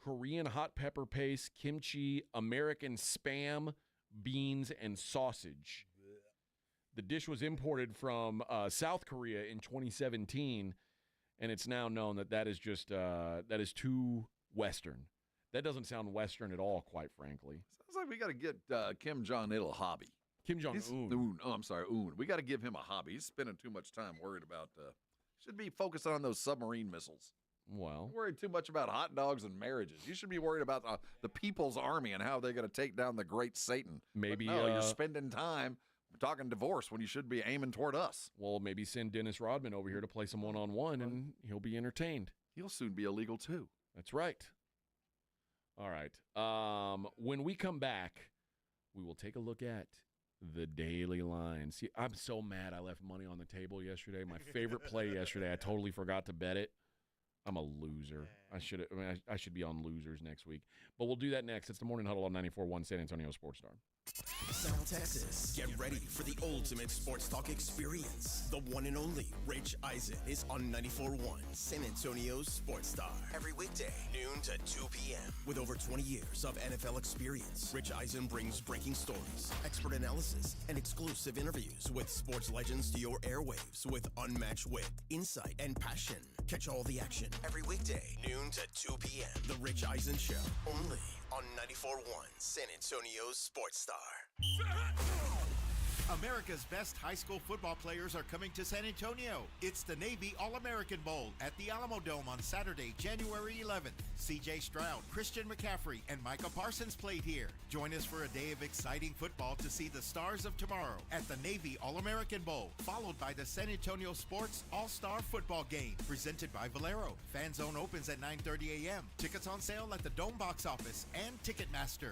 Korean hot pepper paste, kimchi, American Spam, beans, and sausage. The dish was imported from South Korea in 2017, and it's now known that is just that is too Western. That doesn't sound Western at all, quite frankly. Sounds like we got to get Kim Jong-il a hobby. Kim Jong-un. Oh, I'm sorry, Un. We got to give him a hobby. He's spending too much time worried about. Should be focused on those submarine missiles. Well, You're worried too much about hot dogs and marriages. You should be worried about the People's Army and how they're going to take down the great Satan. Maybe but no, you're spending time talking divorce when you should be aiming toward us. Well, maybe send Dennis Rodman over here to play some one-on-one, and he'll be entertained. He'll soon be illegal, too. That's right. All right. When we come back, we will take a look at the daily line. See, I'm so mad I left money on the table yesterday. My favorite play yesterday, I totally forgot to bet it. I'm a loser. I should be on losers next week. But we'll do that next. It's the Morning Huddle on 94.1 San Antonio Sports Star. South Texas, get ready for the ultimate sports talk experience. The one and only Rich Eisen is on 94.1 San Antonio's Sports Star. Every weekday, noon to 2 p.m. With over 20 years of NFL experience, Rich Eisen brings breaking stories, expert analysis, and exclusive interviews with sports legends to your airwaves with unmatched wit, insight, and passion. Catch all the action every weekday, noon to 2 p.m. The Rich Eisen Show, only on 94.1 San Antonio's Sports Star. America's best high school football players are coming to San Antonio. It's the Navy All-American Bowl at the Alamo Dome on Saturday, January 11th. C.J. Stroud, Christian McCaffrey, and Micah Parsons played here. Join us for a day of exciting football to see the stars of tomorrow at the Navy All-American Bowl, followed by the San Antonio Sports All-Star Football Game, presented by Valero. Fan Zone opens at 9:30 a.m. Tickets on sale at the Dome box office and Ticketmaster.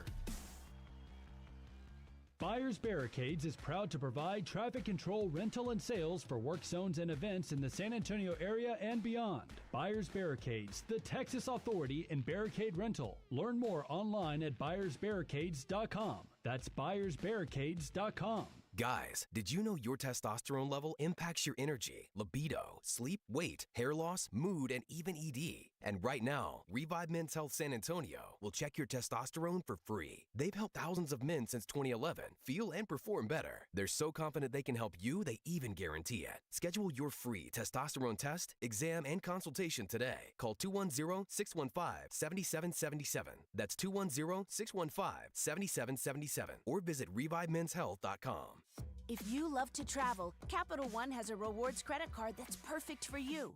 Buyers Barricades is proud to provide traffic control, rental, and sales for work zones and events in the San Antonio area and beyond. Buyers Barricades, the Texas authority in barricade rental. Learn more online at buyersbarricades.com. That's buyersbarricades.com. Guys, did you know your testosterone level impacts your energy, libido, sleep, weight, hair loss, mood, and even ED? And right now, Revive Men's Health San Antonio will check your testosterone for free. They've helped thousands of men since 2011 feel and perform better. They're so confident they can help you, they even guarantee it. Schedule your free testosterone test, exam, and consultation today. Call 210-615-7777. That's 210-615-7777. Or visit ReviveMen'sHealth.com. If you love to travel, Capital One has a rewards credit card that's perfect for you.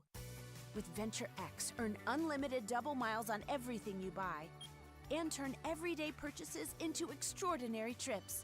With Venture X, earn unlimited double miles on everything you buy and turn everyday purchases into extraordinary trips.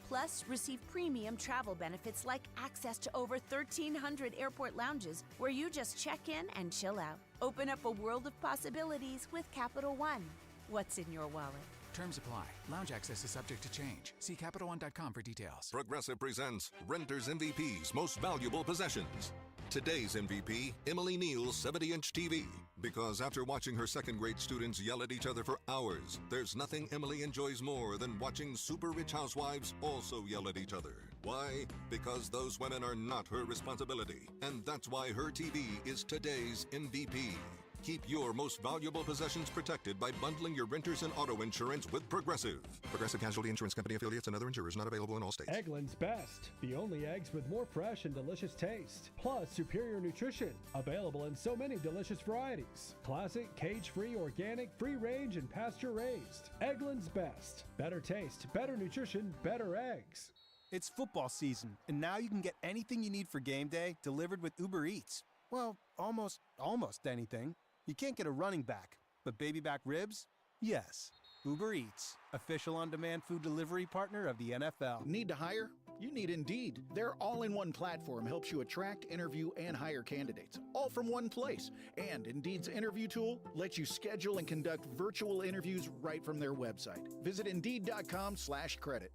Plus, receive premium travel benefits like access to over 1,300 airport lounges where you just check in and chill out. Open up a world of possibilities with Capital One. What's in your wallet? Terms apply. Lounge access is subject to change. See CapitalOne.com for details. Progressive presents Renters MVP's Most Valuable Possessions. Today's MVP, Emily Neal's 70-inch TV. Because after watching her second-grade students yell at each other for hours, there's nothing Emily enjoys more than watching super rich housewives also yell at each other. Why? Because those women are not her responsibility. And that's why her TV is today's MVP. Keep your most valuable possessions protected by bundling your renters and auto insurance with Progressive. Progressive Casualty Insurance Company affiliates and other insurers not available in all states. Eggland's Best, the only eggs with more fresh and delicious taste, plus superior nutrition. Available in so many delicious varieties. Classic, cage-free, organic, free-range, and pasture-raised. Eggland's Best. Better taste, better nutrition, better eggs. It's football season, and now you can get anything you need for game day delivered with Uber Eats. Well, almost anything. You can't get a running back, but baby back ribs? Yes. Uber Eats, official on-demand food delivery partner of the NFL. Need to hire? You need Indeed. Their all-in-one platform helps you attract, interview, and hire candidates, all from one place. And Indeed's interview tool lets you schedule and conduct virtual interviews right from their website. Visit Indeed.com/credit.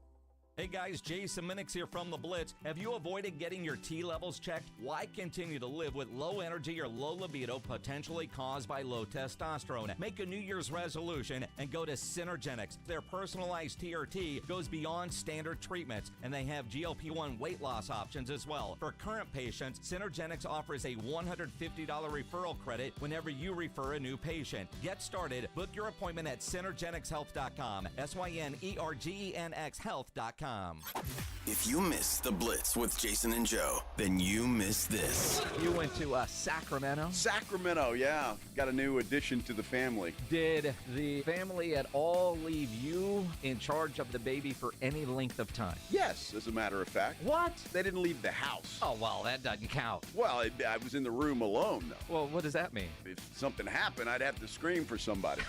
Hey guys, Jason Minix here from The Blitz. Have you avoided getting your T levels checked? Why continue to live with low energy or low libido potentially caused by low testosterone? Make a New Year's resolution and go to Synergenics. Their personalized TRT goes beyond standard treatments, and they have GLP-1 weight loss options as well. For current patients, Synergenics offers a $150 referral credit whenever you refer a new patient. Get started. Book your appointment at synergenicshealth.com. SYNERGENX health.com. If you missed The Blitz with Jason and Joe, then you missed this. You went to Sacramento? Sacramento, yeah. Got a new addition to the family. Did the family at all leave you in charge of the baby for any length of time? Yes, as a matter of fact. What? They didn't leave the house. Oh, well, that doesn't count. Well, I was in the room alone, though. Well, what does that mean? If something happened, I'd have to scream for somebody.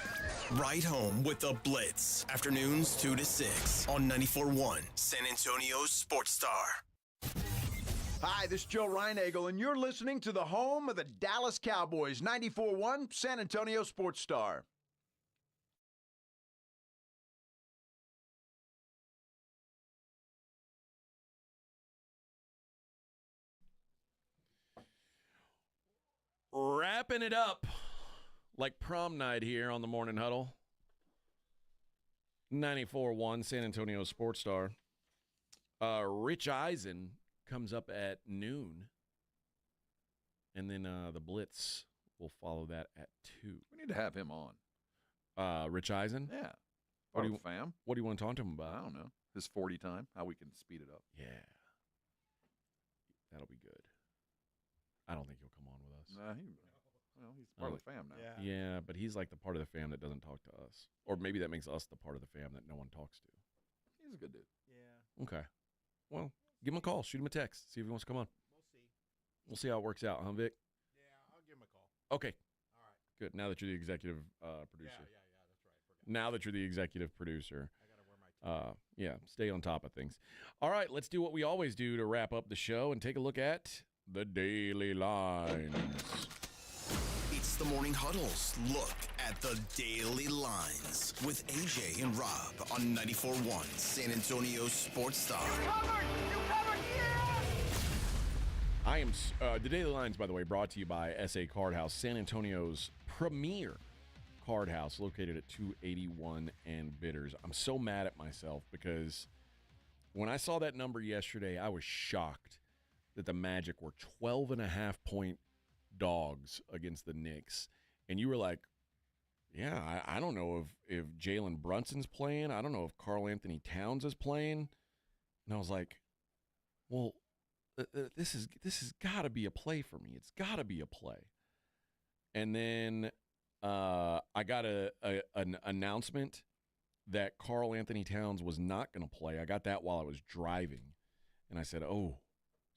Ride home with The Blitz. Afternoons 2 to 6 on 94.1 San Antonio's Sports Star. Hi, this is Joe Reinagel, and you're listening to the home of the Dallas Cowboys, 94.1 San Antonio Sports Star. Wrapping it up like prom night here on the Morning Huddle. 94.1 San Antonio Sports Star. Rich Eisen comes up at noon. And then the Blitz will follow that at 2. We need to have him on. Rich Eisen? Yeah. What do you, fam? What do you want to talk to him about? I don't know. His 40 time, how we can speed it up. Yeah. That'll be good. I don't think he'll come on with us. Nah, he's part of the fam now. Yeah, but he's like the part of the fam that doesn't talk to us. Or maybe that makes us the part of the fam that no one talks to. He's a good dude. Yeah. Okay. Well, give him a call. Shoot him a text. See if he wants to come on. We'll see how it works out, huh, Vic? Yeah, I'll give him a call. Okay. All right. Good. Now that you're the executive producer. Yeah, that's right. Now that you're the executive producer. I got to wear my tie. Yeah, stay on top of things. All right, let's do what we always do to wrap up the show and take a look at the Daily Lines. It's the Morning Huddle's look at the Daily Lines with AJ and Rob on 94.1 San Antonio Sports Star. You covered, yeah! I am the Daily Lines, by the way, brought to you by SA Card House, San Antonio's premier card house, located at 281 and Bitters. I'm so mad at myself because when I saw that number yesterday, I was shocked that the Magic were 12.5-point dogs against the Knicks. And you were like, yeah, I don't know if Jalen Brunson's playing. I don't know if Karl Anthony Towns is playing. And I was like, well, this has got to be a play for me. It's got to be a play. And then I got an announcement that Karl Anthony Towns was not going to play. I got that while I was driving. And I said, oh,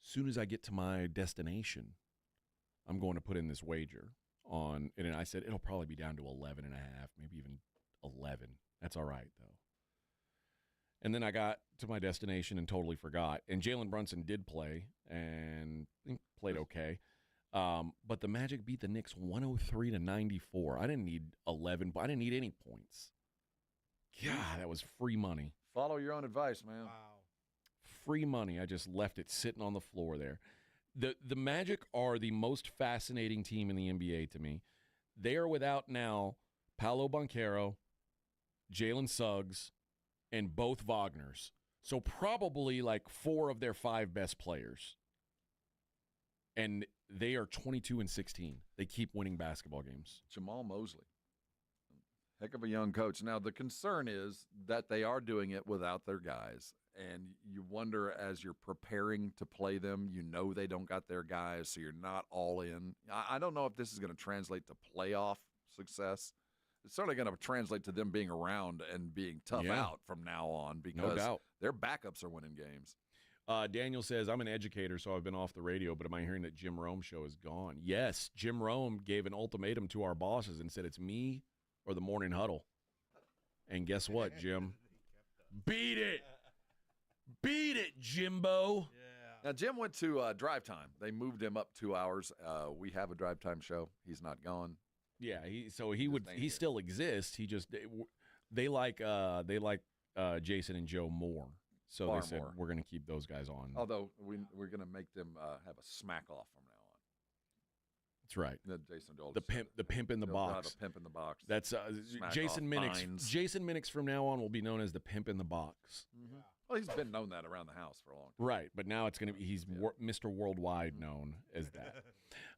as soon as I get to my destination, I'm going to put in this wager on, and I said, it'll probably be down to 11.5, maybe even 11. That's all right, though. And then I got to my destination and totally forgot. And Jalen Brunson did play, and I think played okay. But the Magic beat the Knicks 103-94. I didn't need 11, but I didn't need any points. God, that was free money. Follow your own advice, man. Wow. Free money. I just left it sitting on the floor there. The Magic are the most fascinating team in the NBA to me. They are without now Paolo Banchero, Jalen Suggs, and both Wagners. So probably like 4 of their 5 best players. And they are 22-16. They keep winning basketball games. Jamal Mosley. Heck of a young coach. Now, the concern is that they are doing it without their guys. And you wonder, as you're preparing to play them, you know they don't got their guys, so you're not all in. I don't know if this is going to translate to playoff success. It's certainly going to translate to them being around and being tough out from now on because their backups are winning games. Daniel says, I'm an educator, so I've been off the radio, but am I hearing that Jim Rome show is gone? Yes, Jim Rome gave an ultimatum to our bosses and said it's me or the Morning Huddle. And guess what, Jim? Beat it! Beat it, Jimbo. Yeah. Now, Jim went to Drive Time. They moved him up 2 hours. We have a Drive Time show. He's not gone. Yeah, he still exists. He just they like Jason and Joe more. So Far they said more. we're going to keep those guys on. Although we're going to make them have a smack off from now on. That's right. Jason Joel The pimp in the They'll box. have a pimp in the box. That's Smack Jason off Minnick's. fines. Jason Minnick's from now on will be known as the pimp in the box. Mm-hmm. Well, he's been known that around the house for a long time. Right, but now it's going to be he's Mr. Worldwide known as that.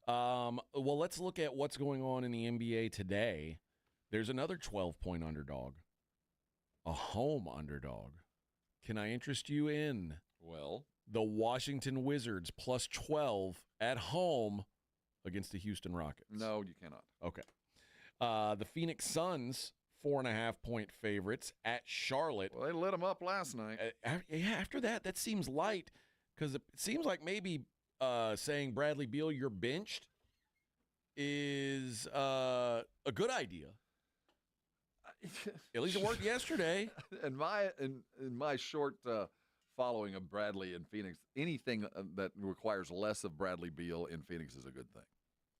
Well, let's look at what's going on in the NBA today. There's another 12-point underdog, a home underdog. Can I interest you in? Well, the Washington Wizards plus 12 at home against the Houston Rockets. No, you cannot. Okay. The Phoenix Suns, 4.5-point favorites at Charlotte. Well, they lit them up last night. After that seems light because it seems like maybe saying Bradley Beal, you're benched, is a good idea. At least it worked yesterday. In my short following of Bradley in Phoenix, anything that requires less of Bradley Beal in Phoenix is a good thing.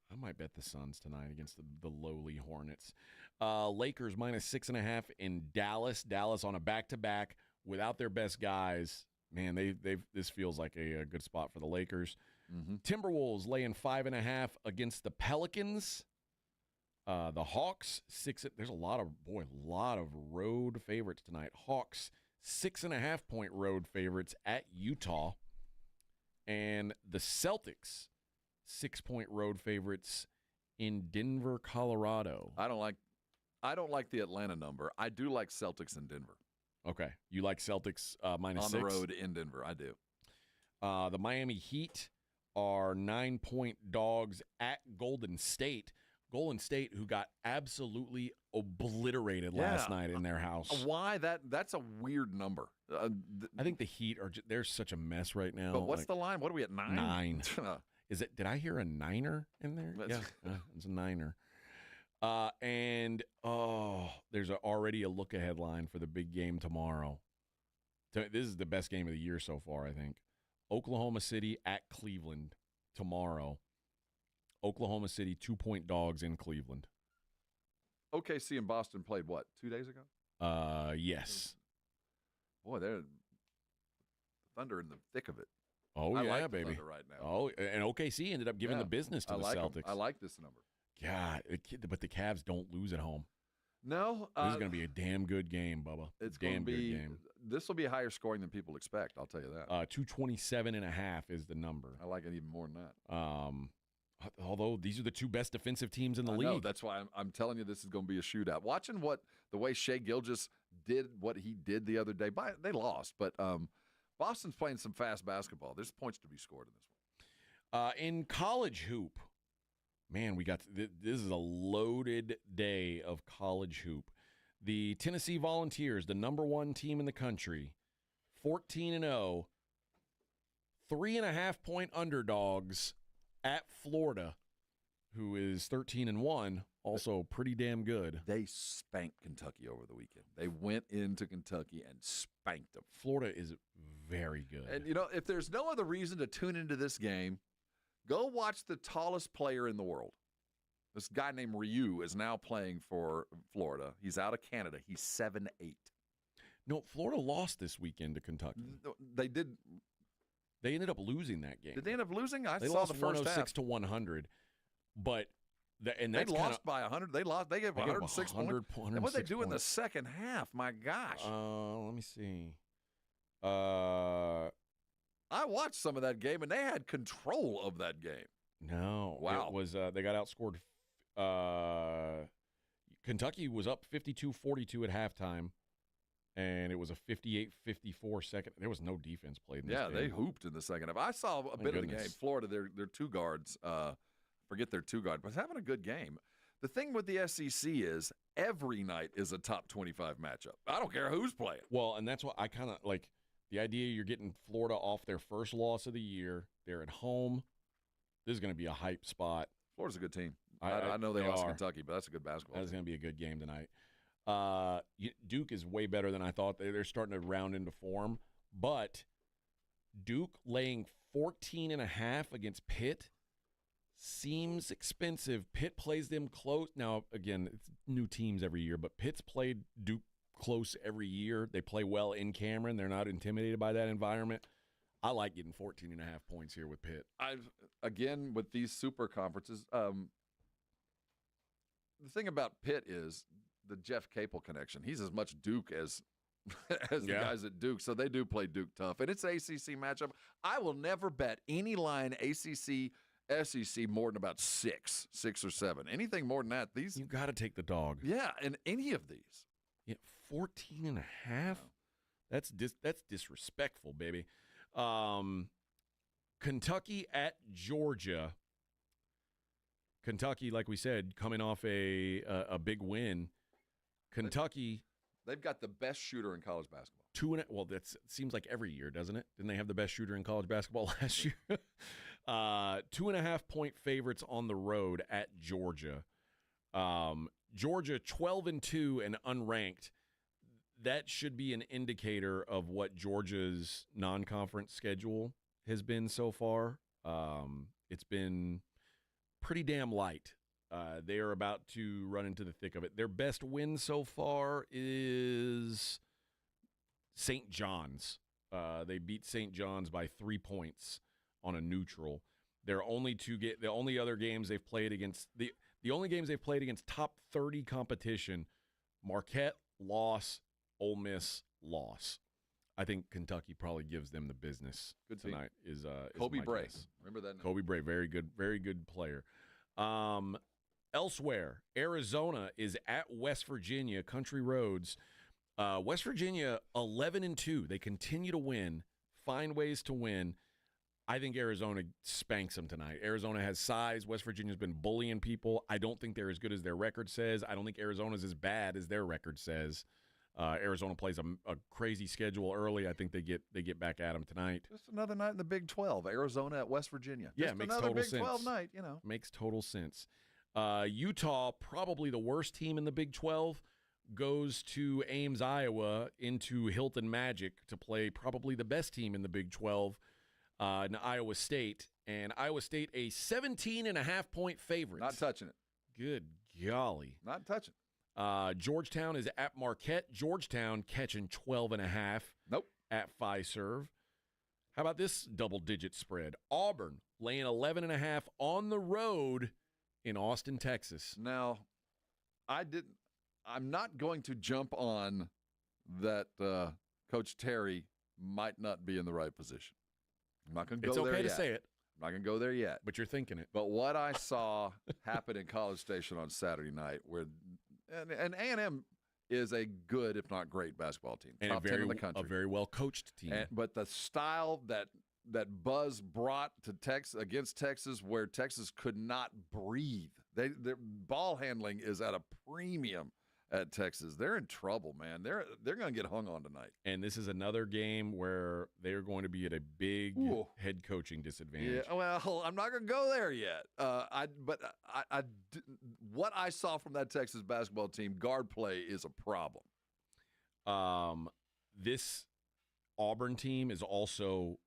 I might bet the Suns tonight against the lowly Hornets. Lakers minus 6.5 in Dallas. Dallas on a back-to-back without their best guys. Man, this feels like a good spot for the Lakers. Mm-hmm. Timberwolves laying 5.5 against the Pelicans. The Hawks 6. There's a lot of road favorites tonight. Hawks 6.5-point road favorites at Utah, and the Celtics 6-point road favorites in Denver, Colorado. I don't like the Atlanta number. I do like Celtics in Denver. Okay, you like Celtics minus on 6 the road in Denver. I do. The Miami Heat are 9-point dogs at Golden State. Golden State, who got absolutely obliterated last night in their house. Why? That's a weird number. I think the Heat are they're such a mess right now. But what's the line? What are we at, 9? 9. Is it? Did I hear a 9er in there? Yeah, it's a 9er. And there's already a look-ahead line for the big game tomorrow. This is the best game of the year so far, I think. Oklahoma City at Cleveland tomorrow. Oklahoma City 2-point dogs in Cleveland. OKC and Boston played what, 2 days ago? Yes. Boy, they're Thunder in the thick of it. Oh, I yeah, like the baby. Thunder right now. Oh, and OKC ended up giving the business to the Celtics. I like this number. God, but the Cavs don't lose at home. No. This is going to be a damn good game, Bubba. It's damn going to be. Good game. This will be higher scoring than people expect. I'll tell you that. 227.5 is the number. I like it even more than that. Although these are the two best defensive teams in the league. No, that's why I'm telling you this is going to be a shootout. Watching the way Shai Gilgeous did what he did the other day. They lost, but Boston's playing some fast basketball. There's points to be scored in this one. In college hoop, man, this is a loaded day of college hoop. The Tennessee Volunteers, the number 1 team in the country, 14-0, 3.5-point underdogs at Florida, who is 13-1, also pretty damn good. They spanked Kentucky over the weekend. They went into Kentucky and spanked them. Florida is very good. And, if there's no other reason to tune into this game, go watch the tallest player in the world. This guy named Ryu is now playing for Florida. He's out of Canada. He's 7'8". No, Florida lost this weekend to Kentucky. They did. They ended up losing that game. Did they end up losing? They saw lost the first 106 half. to 100, but they lost by 100. They lost. They gave 106 points. And what they do in the second half? My gosh. Let me see. I watched some of that game, and they had control of that game. No, wow. It was they got outscored. Kentucky was up 52-42 at halftime. And it was a 58-54 second. There was no defense played in this game. They hooped in the second half. I saw a bit of the game. Florida, their two guards, forget their two guard, but having a good game. The thing with the SEC is every night is a top 25 matchup. I don't care who's playing. Well, and that's what I kind of like the idea you're getting Florida off their first loss of the year. They're at home. This is going to be a hype spot. Florida's a good team. I know they lost to Kentucky, but that's a good basketball That's going to be a good game tonight. Duke is way better than I thought. They're starting to round into form. But Duke laying 14.5 against Pitt seems expensive. Pitt plays them close. Now, again, it's new teams every year, but Pitt's played Duke close every year. They play well in Cameron. They're not intimidated by that environment. I like getting 14.5 points here with Pitt. Again, with these super conferences, the thing about Pitt is the Jeff Capel connection. He's as much Duke as the guys at Duke, so they do play Duke tough. And it's an ACC matchup. I will never bet any line ACC, SEC more than about 6 or 7. Anything more than that, these you got to take the dog. Yeah, in any of these. Yeah, 14.5. That's disrespectful, baby. Kentucky at Georgia. Kentucky, like we said, coming off a big win. Kentucky, they've got the best shooter in college basketball. Well, that seems like every year, doesn't it? Didn't they have the best shooter in college basketball last year? 2.5 point favorites on the road at Georgia. Georgia 12-2 and unranked. That should be an indicator of what Georgia's non-conference schedule has been so far. It's been pretty damn light. They are about to run into the thick of it. Their best win so far is St. John's. They beat St. John's by 3 points on a neutral. Their only the only other games they've played against the only games they've played against top 30 competition, Marquette loss, Ole Miss loss. I think Kentucky probably gives them the business tonight. Is Kobe my Bray. guess. Remember that name? Kobe Bray, very good player. Elsewhere, Arizona is at West Virginia, Country Roads. West Virginia 11-2. They continue to win, find ways to win. I think Arizona spanks them tonight. Arizona has size. West Virginia's been bullying people. I don't think they're as good as their record says. I don't think Arizona's as bad as their record says. Arizona plays a crazy schedule early. I think they get back at them tonight. Just another night in the Big 12. Arizona at West Virginia. Yeah, Just makes another total Big sense. 12 night, you know. Makes total sense. Utah, probably the worst team in the Big 12, goes to Ames, Iowa, into Hilton Magic to play probably the best team in the Big 12, in Iowa State. And Iowa State, a 17.5-point favorite. Not touching it. Good golly. Not touching. Georgetown is at Marquette. Georgetown catching 12.5. Nope. At Fiserv. How about this double-digit spread? Auburn laying 11.5 on the road in Austin, Texas. Now, I'm not going to jump on that Coach Terry might not be in the right position. I'm not going to go there yet. It's okay to say it. I'm not going to go there yet. But you're thinking it. But what I saw happen in College Station on Saturday night, and A&M is a good, if not great, basketball team. And top 10 in the country. A very well-coached team. But the style that Buzz brought to against Texas, where Texas could not breathe. Their ball handling is at a premium at Texas. They're in trouble, man. They're going to get hung on tonight. And this is another game where they're going to be at a big head coaching disadvantage. Yeah, well, I'm not going to go there yet. What I saw from that Texas basketball team, guard play is a problem. This Auburn team is also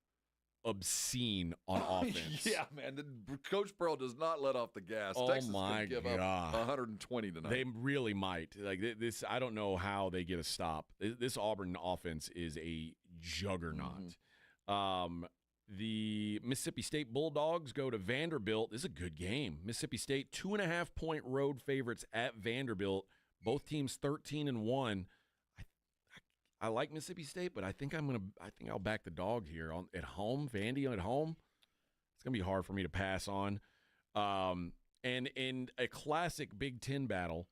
obscene on offense. Yeah, man. Coach Pearl does not let off the gas. Oh, Texas my could give God. up 120 tonight. They really might. Like this, I don't know how they get a stop. This Auburn offense is a juggernaut. The Mississippi State Bulldogs go to Vanderbilt. This is a good game. Mississippi State 2.5-point road favorites at Vanderbilt. Both teams 13-1. I like Mississippi State, but I think I'll back the dog here at home. Vandy at home. It's gonna be hard for me to pass on. And in a classic Big Ten battle,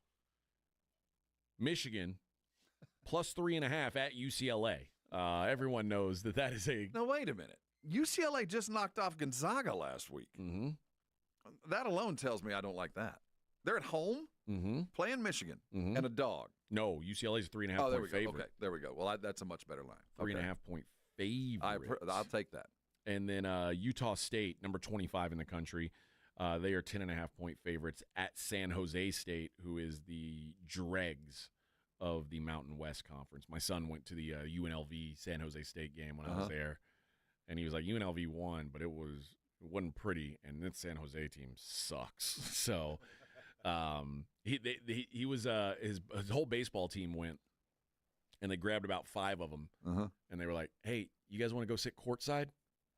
Michigan plus 3.5 at UCLA. Everyone knows that is a. Now wait a minute. UCLA just knocked off Gonzaga last week. Mm-hmm. That alone tells me I don't like that. They're at home playing Michigan and a dog. No, UCLA's 3.5-point favorite. Okay, there we go. Well, that's a much better line. 3.5-point favorite. I'll take that. And then Utah State, number 25 in the country, they are 10.5-point favorites at San Jose State, who is the dregs of the Mountain West Conference. My son went to the UNLV San Jose State game when I was there, and he was like, UNLV won, but it wasn't pretty, and this San Jose team sucks. So he was his whole baseball team went and they grabbed about 5 of them, and they were like, "Hey, you guys want to go sit courtside?"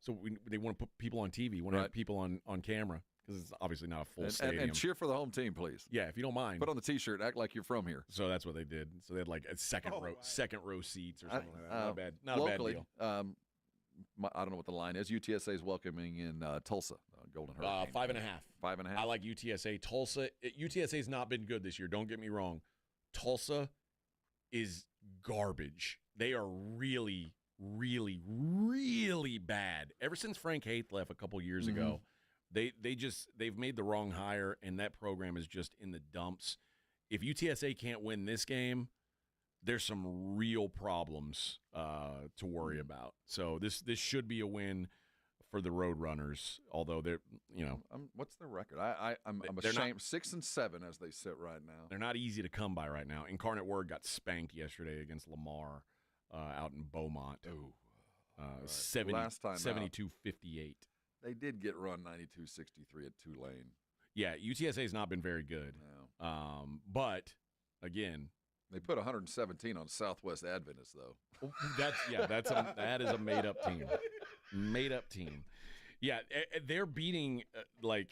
So they want to put people on TV, want to have people on camera because it's obviously not a full stadium. And cheer for the home team, please. Yeah, if you don't mind. Put on the T-shirt, act like you're from here. So that's what they did. So they had like a second row seats or something like that. Not locally, a bad deal. I don't know what the line is. UTSA is welcoming in Tulsa, Golden Hurricane. 5.5. 5.5. I like UTSA. Tulsa. UTSA has not been good this year. Don't get me wrong. Tulsa is garbage. They are really, really, really bad. Ever since Frank Haith left a couple years ago, they've made the wrong hire, and that program is just in the dumps. If UTSA can't win this game, there's some real problems to worry about. So this should be a win for the Roadrunners, although they're, what's their record? I'm ashamed. 6-7 as they sit right now. They're not easy to come by right now. Incarnate Word got spanked yesterday against Lamar out in Beaumont. Last time 72-58. They did get run 92-63 at Tulane. Yeah, UTSA has not been very good. No. But again, they put 117 on Southwest Adventist though. That is a made up team. Made up team. Yeah, they're beating like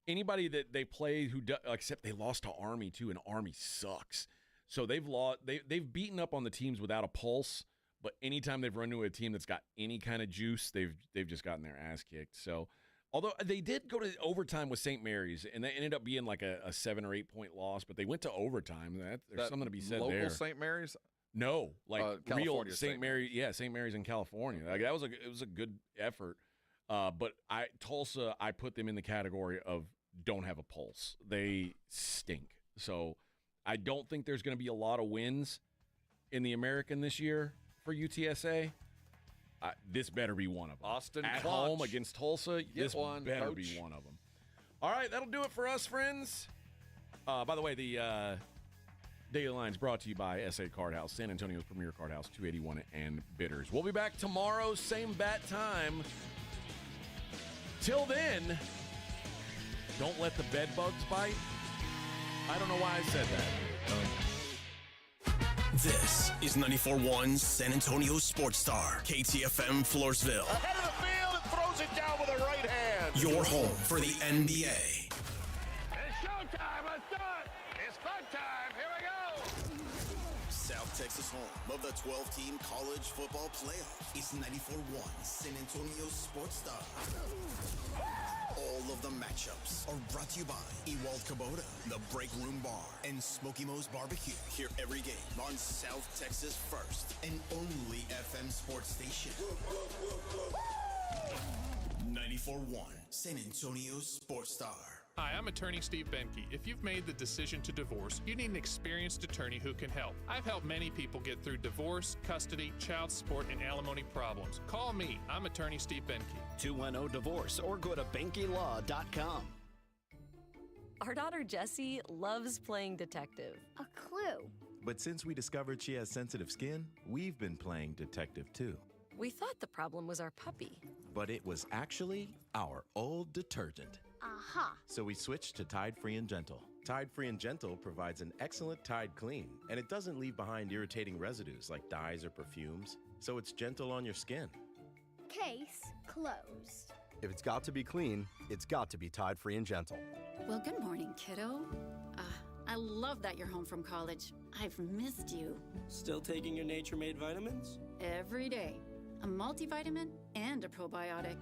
anybody that they play who except they lost to Army too, and Army sucks. So they've beaten up on the teams without a pulse, but anytime they've run into a team that's got any kind of juice, they've just gotten their ass kicked. So although they did go to overtime with St. Mary's, and that ended up being like a 7 or 8 point loss, but they went to overtime. There's something to be said there. Local St. Mary's? No, like real St. Mary's. Yeah, St. Mary's in California. Like it was a good effort. But Tulsa, I put them in the category of don't have a pulse. They stink. So I don't think there's going to be a lot of wins in the American this year for UTSA. This better be one of them. Austin at Clutch. home against Tulsa. This one, better coach. be one of them. All right, that'll do it for us, friends. By the way, the Daily Line's brought to you by SA Card House, San Antonio's premier card house, 281 and Bitters. We'll be back tomorrow, same bat time. Till then, don't let the bed bugs bite. I don't know why I said that. This is 94.1 San Antonio Sports Star, KTFM Floresville. Ahead of the field and throws it down with a right hand. Your home for the NBA. It's showtime. Let's do it. It's fun time. Here we go. South Texas home of the 12-team college football playoff is 94.1 San Antonio Sports Star. All of the matchups are brought to you by Ewald Kubota, the Break Room Bar, and Smoky Mo's Barbecue. Hear every game on South Texas' first and only FM sports station. 94.1 San Antonio Sports Star. Hi, I'm attorney Steve Benke. If you've made the decision to divorce, you need an experienced attorney who can help. I've helped many people get through divorce, custody, child support, and alimony problems. Call me. I'm attorney Steve Benke. 210-DIVORCE or go to BenkeLaw.com. Our daughter Jessie loves playing detective. A clue. But since we discovered she has sensitive skin, we've been playing detective too. We thought the problem was our puppy. But it was actually our old detergent. Aha. So we switched to Tide Free and Gentle. Tide Free and Gentle provides an excellent Tide clean, and it doesn't leave behind irritating residues like dyes or perfumes, so it's gentle on your skin. Case closed. If it's got to be clean, it's got to be Tide Free and Gentle. Well, good morning, kiddo. I love that you're home from college. I've missed you. Still taking your nature-made vitamins? Every day. A multivitamin and a probiotic.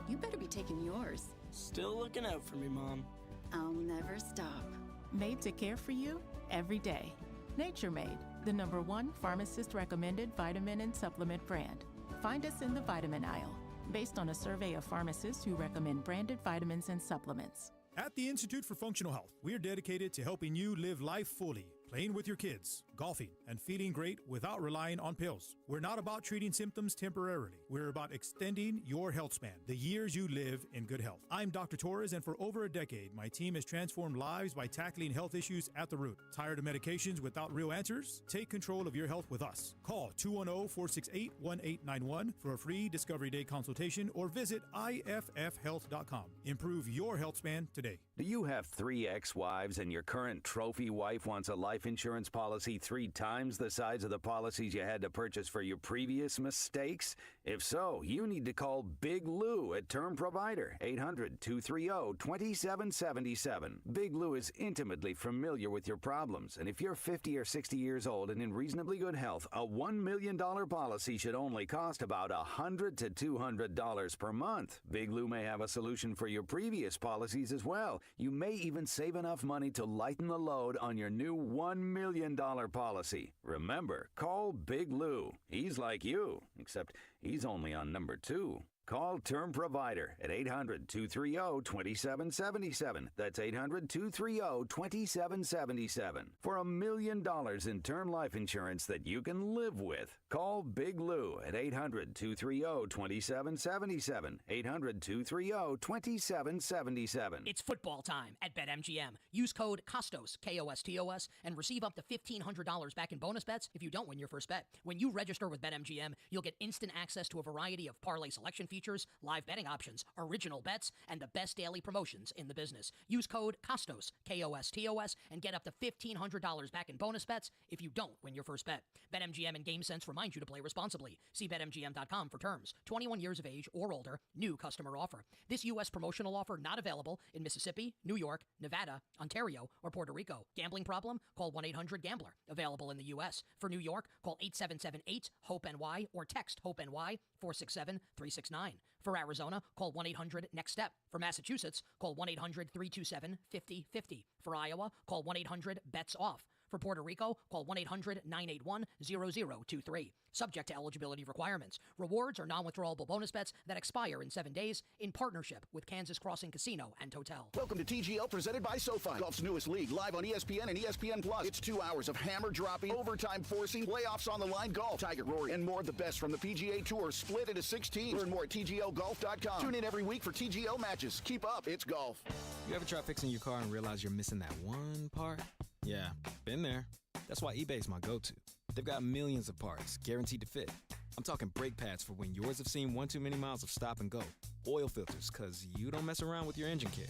You better be taking yours. Still looking out for me, Mom. I'll never stop. Made to care for you every day. Nature Made, the #1 pharmacist-recommended vitamin and supplement brand. Find us in the vitamin aisle, based on a survey of pharmacists who recommend branded vitamins and supplements. At the Institute for Functional Health, we are dedicated to helping you live life fully, playing with your kids, golfing, and feeling great without relying on pills. We're not about treating symptoms temporarily. We're about extending your health span, the years you live in good health. I'm Dr. Torres, and for over a decade, my team has transformed lives by tackling health issues at the root. Tired of medications without real answers? Take control of your health with us. Call 210-468-1891 for a free Discovery Day consultation or visit iffhealth.com. Improve your health span today. Do you have 3 ex-wives and your current trophy wife wants a life life insurance policy 3 times the size of the policies you had to purchase for your previous mistakes? If so, you need to call Big Lou at Term Provider, 800-230-2777. Big Lou is intimately familiar with your problems, and if you're 50 or 60 years old and in reasonably good health, a $1 million policy should only cost about $100 to $200 per month. Big Lou may have a solution for your previous policies as well. You may even save enough money to lighten the load on your new $1 million policy. Remember, call Big Lou. He's like you, except he's only on number 2. Call Term Provider at 800-230-2777. That's 800-230-2777. For $1 million in term life insurance that you can live with. Call Big Lou at 800-230-2777. 800-230-2777. It's football time at BetMGM. Use code KOSTOS, K-O-S-T-O-S, and receive up to $1,500 back in bonus bets if you don't win your first bet. When you register with BetMGM, you'll get instant access to a variety of parlay selection features, live betting options, original bets, and the best daily promotions in the business. Use code KOSTOS, K-O-S-T-O-S, and get up to $1,500 back in bonus bets if you don't win your first bet. BetMGM and GameSense remind you to play responsibly. See BetMGM.com for terms. 21 years of age or older. New customer offer. This U.S. promotional offer not available in Mississippi, New York, Nevada, Ontario, or Puerto Rico. Gambling problem? Call 1-800-GAMBLER. Available in the U.S. For New York, call 877-8-HOPE-NY or text HOPE-NY 467-369. For Arizona, call 1-800-NEXT-STEP. For Massachusetts, call 1-800-327-5050. For Iowa, call 1-800-BETS-OFF. For Puerto Rico, call 1-800-981-0023. Subject to eligibility requirements. Rewards are non-withdrawable bonus bets that expire in 7 days in partnership with Kansas Crossing Casino and Hotel. Welcome to TGL presented by SoFi. Golf's newest league, live on ESPN and ESPN Plus. It's 2 hours of hammer-dropping, overtime-forcing, playoffs on the line golf. Tiger, Rory, and more of the best from the PGA Tour split into 6 teams. Learn more at TGLGolf.com. Tune in every week for TGL matches. Keep up, it's golf. You ever try fixing your car and realize you're missing that one part? Yeah, been there. That's why eBay's my go-to. They've got millions of parts, guaranteed to fit. I'm talking brake pads for when yours have seen one too many miles of stop and go. Oil filters, because you don't mess around with your engine care.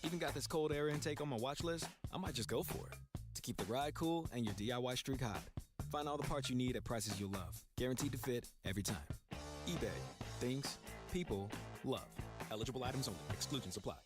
Even got this cold air intake on my watch list. I might just go for it. To keep the ride cool and your DIY streak hot. Find all the parts you need at prices you'll love. Guaranteed to fit every time. eBay. Things. People. Love. Eligible items only. Exclusions apply.